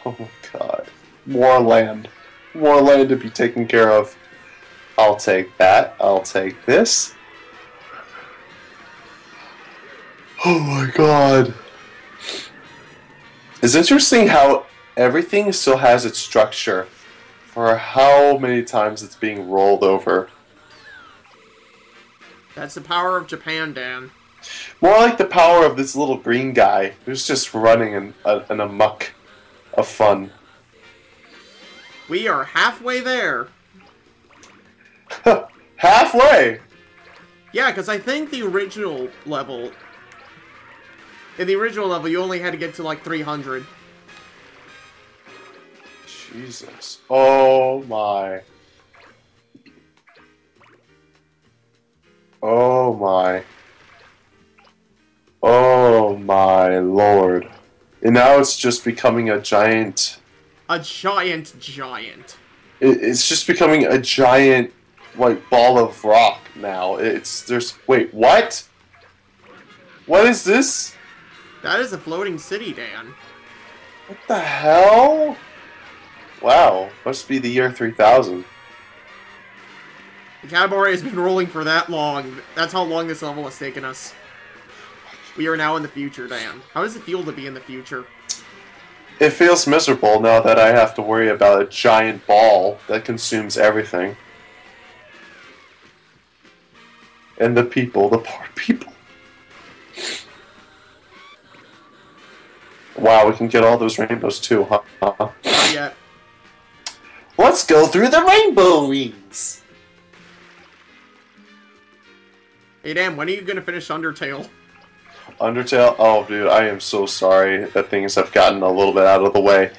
Oh my god. More land. More land to be taken care of. I'll take that. I'll take this. Oh my god. It's interesting how everything still has its structure for how many times it's being rolled over. That's the power of Japan, Dan. More like the power of this little green guy who's just running in a muck of fun. We are halfway there. Halfway? Yeah, because I think the original level... In the original level, you only had to get to like 300. Jesus. Oh my. Oh my. Oh my lord. And now it's just becoming a giant... A giant. It's just becoming a giant, like, ball of rock now. Wait, what? What is this? That is a floating city, Dan. What the hell? Wow, must be the year 3000. The Cabaret has been rolling for that long. That's how long this level has taken us. We are now in the future, Dan. How does it feel to be in the future? It feels miserable now that I have to worry about a giant ball that consumes everything. And the people, the poor people. Wow, we can get all those rainbows too, huh? Yeah. Let's go through the rainbow rings! Hey, Dan, when are you going to finish Undertale? Undertale? Oh, dude, I am so sorry that things have gotten a little bit out of the way.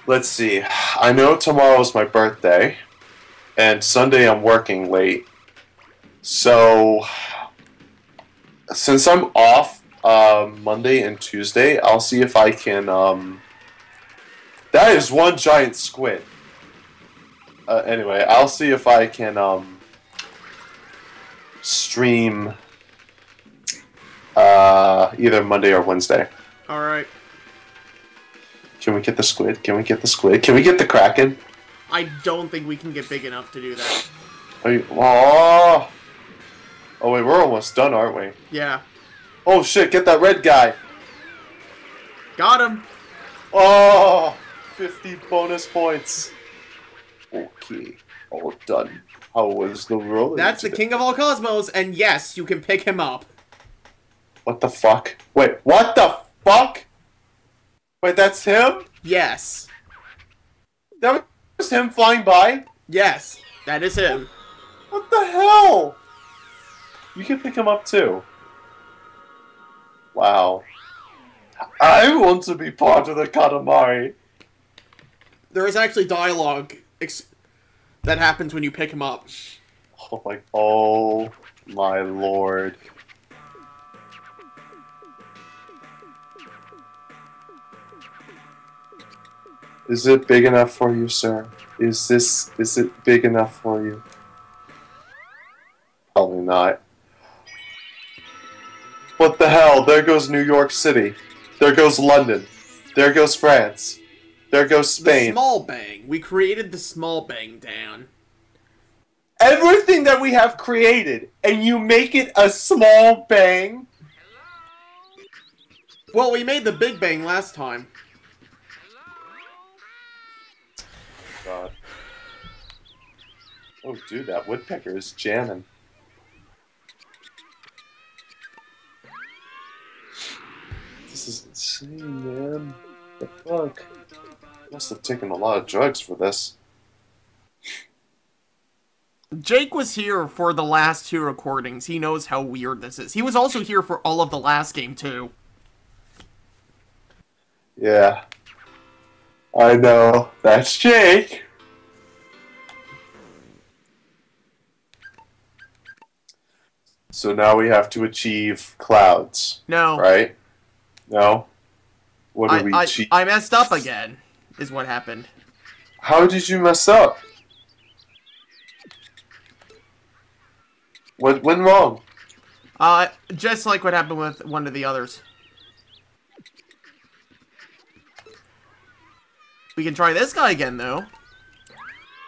Let's see. I know tomorrow's my birthday, and Sunday I'm working late. So, since I'm off Monday and Tuesday, I'll see if I can... That is one giant squid. Anyway, I'll see if I can... stream Either Monday or Wednesday. Alright. Can we get the squid? Can we get the squid? Can we get the kraken? I don't think we can get big enough to do that. Oh wait, we're almost done, aren't we? Yeah. Oh shit, get that red guy. Got him. Oh, 50 bonus points. Okay, all done. How was the roller? That's the king of all cosmos, and yes, you can pick him up. What the fuck? Wait, what the fuck? Wait, that's him? Yes. That was him flying by? Yes, that is him. What the hell? You can pick him up too. Wow. I want to be part of the Katamari. There is actually dialogue that happens when you pick him up. Oh my lord. Is it big enough for you, sir? Is it big enough for you? Probably not. What the hell? There goes New York City. There goes London. There goes France. There goes Spain. The small bang. We created the small bang, Dan. Everything that we have created, and you make it a small bang? Well, we made the big bang last time. God. Oh, dude, that woodpecker is jamming. This is insane, man. What the fuck? Must have taken a lot of drugs for this. Jake was here for the last 2 recordings. He knows how weird this is. He was also here for all of the last game, too. Yeah. I know. That's Jake. So now we have to achieve clouds. No. Right? No? What did we achieve? I messed up again, is what happened. How did you mess up? What went wrong? Just like what happened with one of the others. We can try this guy again, though.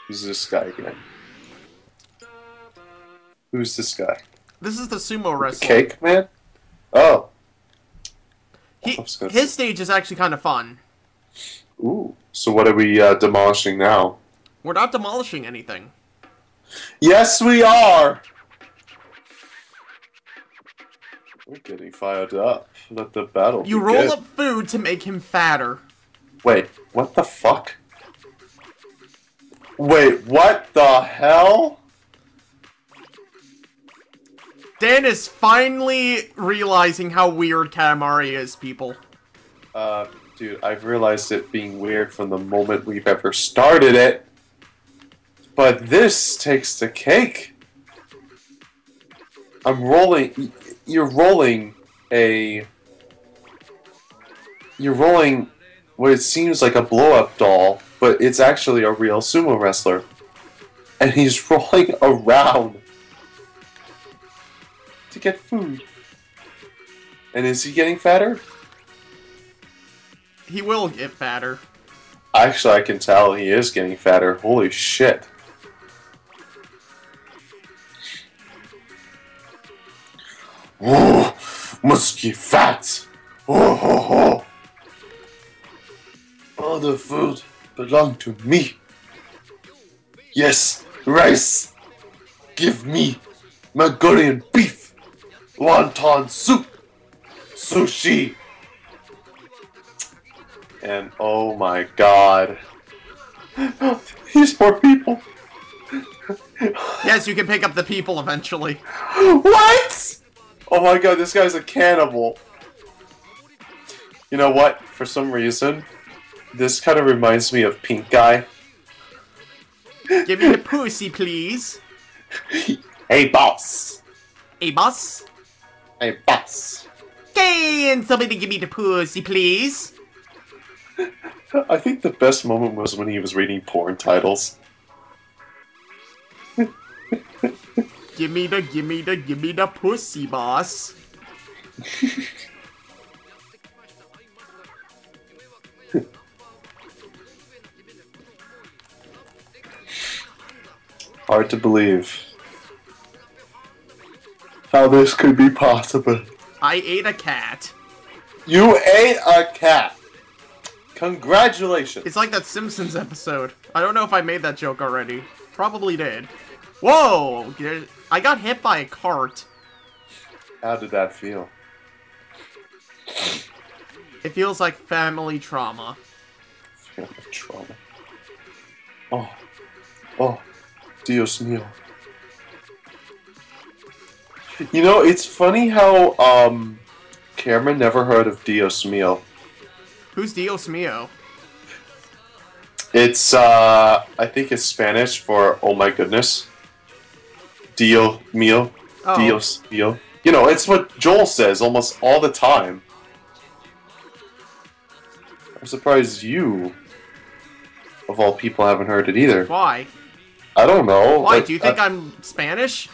Who's this guy again? Who's this guy? This is the sumo wrestler. Cake man? Oh. His stage is actually kind of fun. Ooh. So what are we demolishing now? We're not demolishing anything. Yes, we are! We're getting fired up. Let the battle You begin. roll up food to make him fatter. Wait, what the fuck? Wait, what the hell? Dan is finally realizing how weird Katamari is, people. Dude, I've realized it being weird from the moment we've ever started it. But this takes the cake. I'm rolling... You're rolling what it seems like a blow-up doll, but it's actually a real sumo wrestler. And he's rolling around to get food. And is he getting fatter? He will get fatter. Actually, I can tell he is getting fatter. Holy shit. Whoa! Must get fat! Oh, ho, ho. All the food belong to me. Yes, rice. Give me Mongolian beef, wonton soup, sushi, and oh my god, these poor people. Yes, you can pick up the people eventually. What? Oh my god, this guy's a cannibal. You know what? For some reason, this kind of reminds me of Pink Guy. Give me the pussy, please. Hey, boss. Hey, boss. Hey, boss. Can somebody give me the pussy, please? I think the best moment was when he was reading porn titles. Give me the pussy, boss. Hard to believe how this could be possible. I ate a cat. You ate a cat. Congratulations. It's like that Simpsons episode. I don't know if I made that joke already. Probably did. Whoa! I got hit by a cart. How did that feel? It feels like family trauma. Family trauma. Oh. Oh. Dios mío. You know, it's funny how, Cameron never heard of Dios mío. Who's Dios mío? It's, I think it's Spanish for oh my goodness. Dios mío. Oh. Dios mío. You know, it's what Joel says almost all the time. I'm surprised you, of all people, haven't heard it either. Why? I don't know. Why? Like, Do you think I'm Spanish?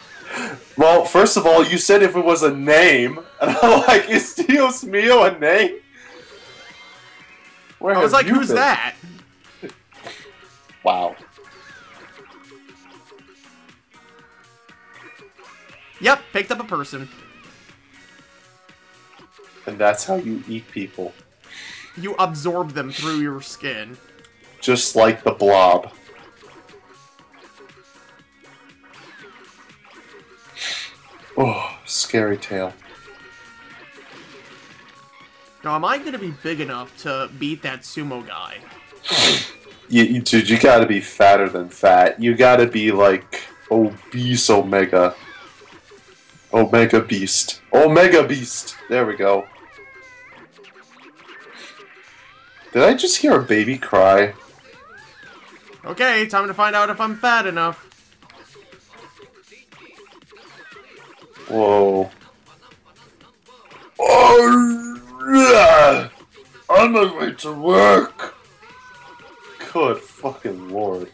Well, first of all, you said if it was a name, and I'm like, is Dios mío a name? Where I was have like, you who's been? that? Wow. Yep, picked up a person. And that's how you eat people. You absorb them through your skin. Just like the blob. Oh, scary tale. Now, am I gonna be big enough to beat that sumo guy? Dude, you gotta be fatter than fat. You gotta be like obese Omega. Omega Beast. Omega Beast! There we go. Did I just hear a baby cry? Okay, time to find out if I'm fat enough. Whoa. Oh, on my way to work. Good fucking lord.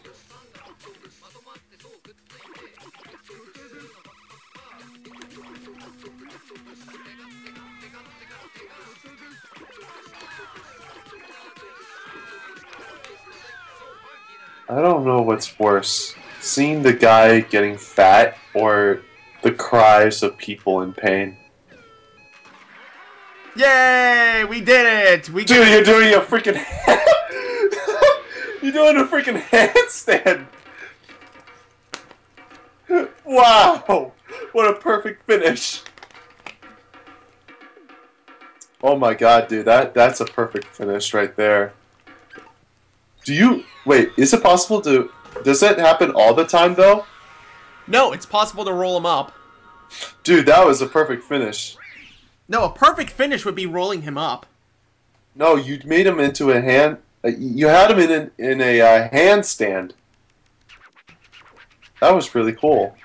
I don't know what's worse, seeing the guy getting fat or the cries of people in pain. Yay! We did it! We Dude, you're doing a freaking you're doing a freaking handstand! Wow! What a perfect finish! Oh my god, dude, that's a perfect finish right there. Do you... Wait, is it possible to... Does that happen all the time, though? No, it's possible to roll him up. Dude, that was a perfect finish. No, a perfect finish would be rolling him up. No, you made him into a hand... You had him in a handstand. That was really cool.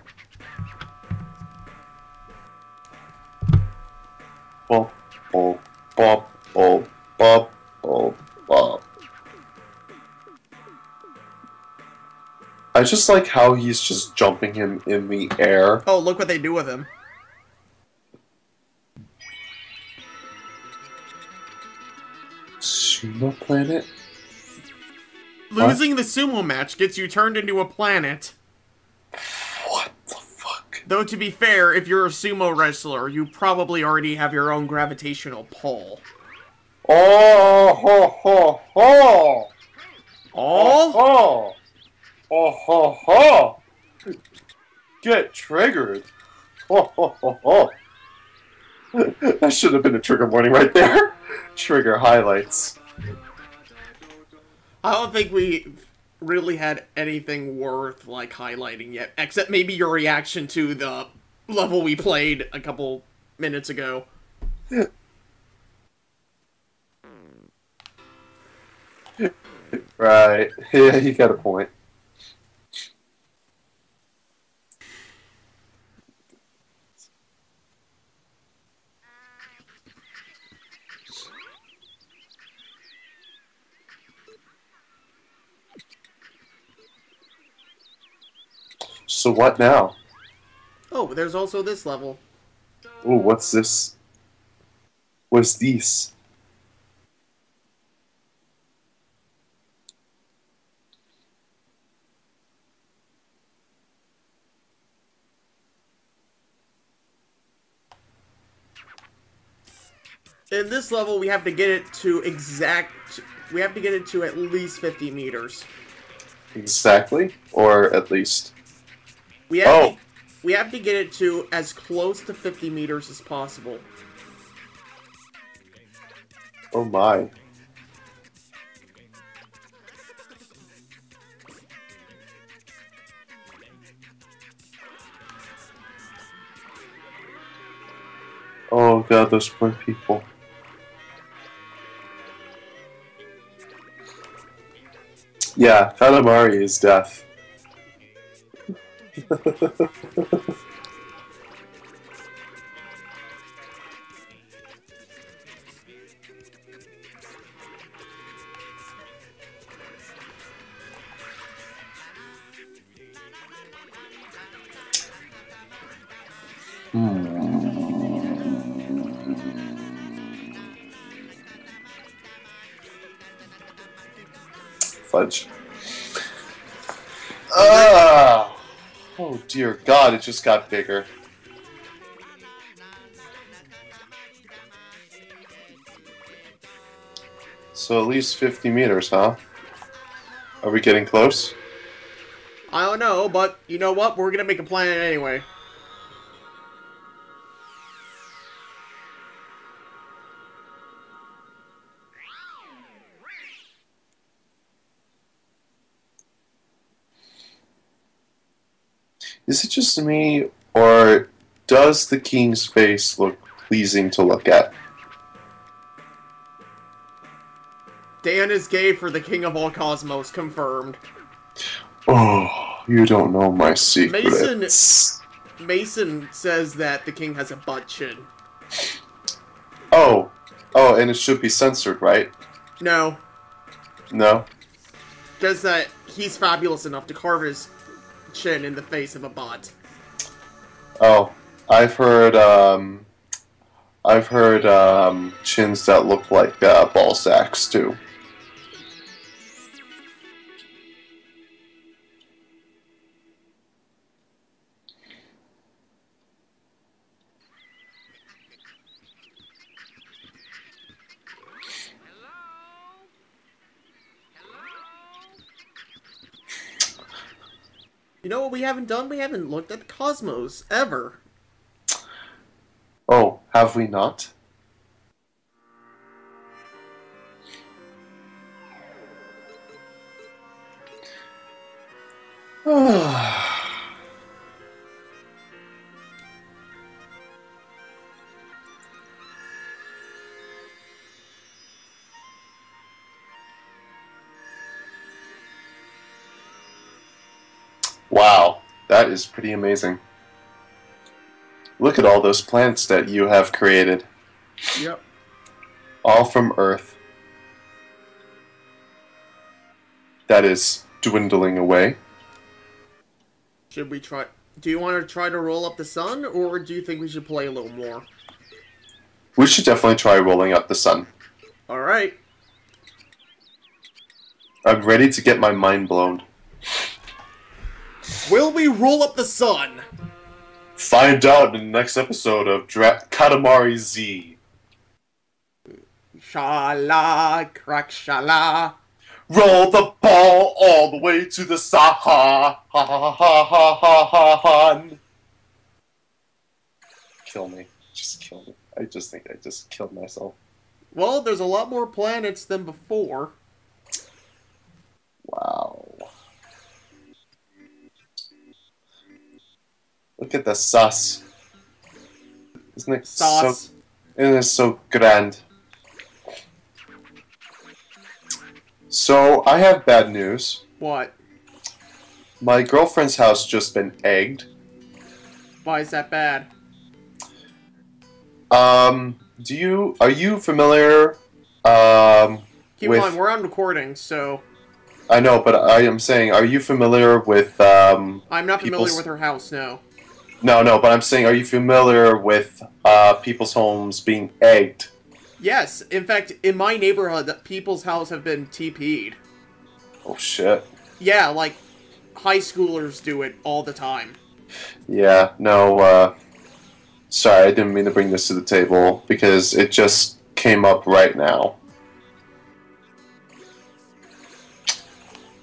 Bob, bob, bob, bob, bob, bob, bob. I just like how he's just jumping him in the air. Oh, look what they do with him. Sumo planet? Losing the sumo match gets you turned into a planet. What the fuck? Though to be fair, if you're a sumo wrestler, you probably already have your own gravitational pull. Oh ho ho ho! Oh? Oh! Oh ho ho! Get triggered! Oh ho ho ho! That should have been a trigger warning right there. Trigger highlights. I don't think we really had anything worth, like, highlighting yet. Except maybe your reaction to the level we played a couple minutes ago. Right. Yeah, you got a point. So what now? Oh, there's also this level. Ooh, what's this? What's this? In this level, we have to get it to we have to get it to at least 50 meters. Exactly, or at least. We have we have to get it to as close to 50 meters as possible. Oh my. Oh god, those poor people. Yeah, Katamari is death. Fudge. Ah! Oh dear god, it just got bigger. So at least 50 meters, huh? Are we getting close? I don't know, but you know what? We're gonna make a plan anyway. Is it just me, or does the king's face look pleasing to look at? Dan is gay for the king of all cosmos, confirmed. Oh, you don't know my secrets. Mason says that the king has a butt chin. Oh, and it should be censored, right? No. No? Just that he's fabulous enough to carve his chin in the face of a bot. Oh, I've heard chins that look like ball sacks too. You know what we haven't done? We haven't looked at the cosmos, ever. Oh, have we not? Wow, that is pretty amazing. Look at all those plants that you have created. Yep. All from Earth. That is dwindling away. Should we try... Do you want to try to roll up the sun, or do you think we should play a little more? We should definitely try rolling up the sun. Alright. I'm ready to get my mind blown. Will we roll up the sun? Find out in the next episode of Katamari Z. Shala, crack shala. Roll the ball all the way to the Saha. Ha ha ha ha ha ha ha. Kill me. Just kill me. I just think I just killed myself. Well, there's a lot more planets than before. Wow. Look at the sauce. Isn't it Sauce. Isn't it so grand? So, I have bad news. What? My girlfriend's house just been egged. Why is that bad? Are you familiar, Keep in mind, we're on recording, so... I know, but I am saying, are you familiar with, I'm not familiar with her house, no. No, but I'm saying, are you familiar with, people's homes being egged? Yes, in fact, in my neighborhood, people's houses have been TP'd. Oh, shit. Yeah, like, high schoolers do it all the time. Yeah, no, sorry, I didn't mean to bring this to the table, because it just came up right now.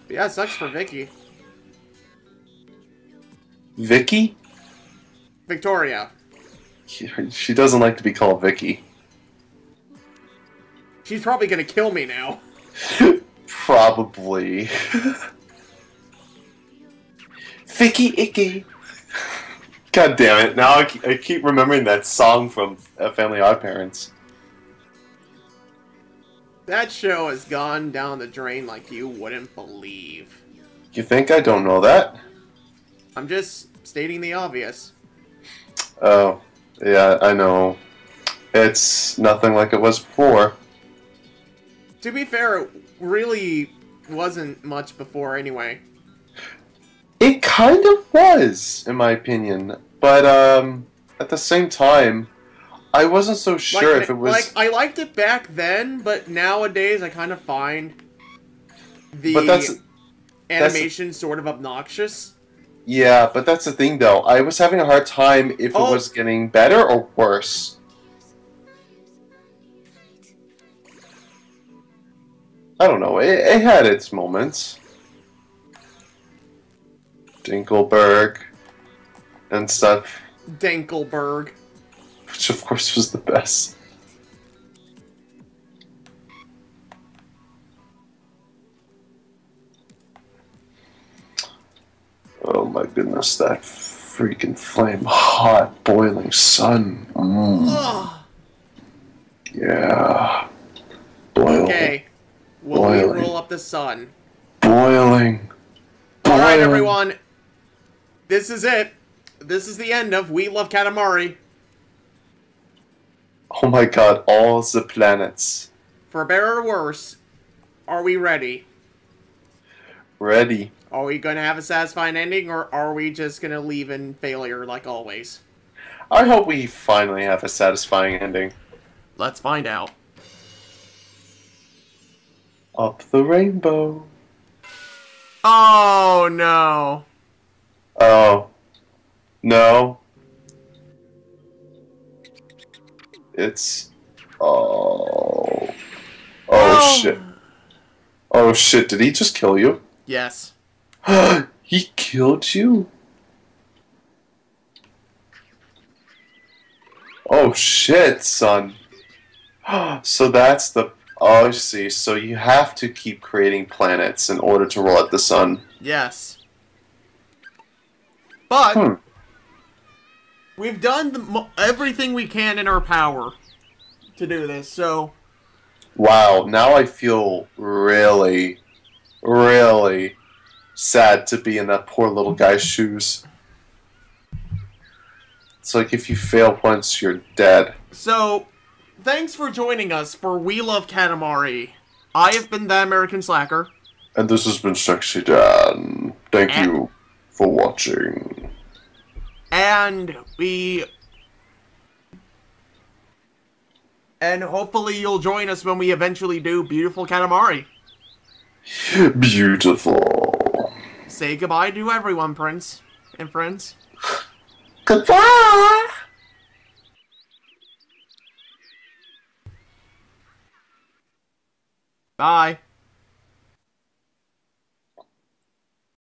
Yeah, it sucks for Vicky. Vicky? Victoria. She doesn't like to be called Vicky. She's probably gonna kill me now. Probably. Vicky Icky. God damn it! Now I keep remembering that song from Family Odd Parents. That show has gone down the drain like you wouldn't believe. You think I don't know that? I'm just stating the obvious. Oh, yeah, I know. It's nothing like it was before. To be fair, it really wasn't much before anyway. It kind of was, in my opinion. But, at the same time, I wasn't so sure if it was... Like, I liked it back then, but nowadays I kind of find the animation sort of obnoxious. Yeah, but that's the thing, though. I was having a hard time if it was getting better or worse. I don't know. It had its moments. Dinkelberg and stuff. Dinkelberg. Which, of course, was the best. Oh my goodness, that freaking flame hot, boiling sun. Yeah. Boiling. Okay. Will we roll up the sun? Boiling. Alright, everyone. This is it. This is the end of We Love Katamari. Oh my god, all the planets. For better or worse, are we ready? Ready. Are we going to have a satisfying ending, or are we just going to leave in failure like always? I hope we finally have a satisfying ending. Let's find out. Up the rainbow. Oh, no. Oh. No. It's... Oh. Oh, shit. Oh, shit. Did he just kill you? Yes. He killed you? Oh, shit, son. So that's the... Oh, I see. So you have to keep creating planets in order to roll at the sun. Yes. But... We've done everything we can in our power to do this, so... Wow, now I feel really, really sad to be in that poor little guy's shoes. It's like if you fail once, you're dead. So, thanks for joining us for We Love Katamari. I have been the American Slacker. And this has been Sexy Dan. Thank you for watching. And And hopefully you'll join us when we eventually do Beautiful Katamari. Beautiful. Say goodbye to everyone, Prince and friends. Goodbye! Bye.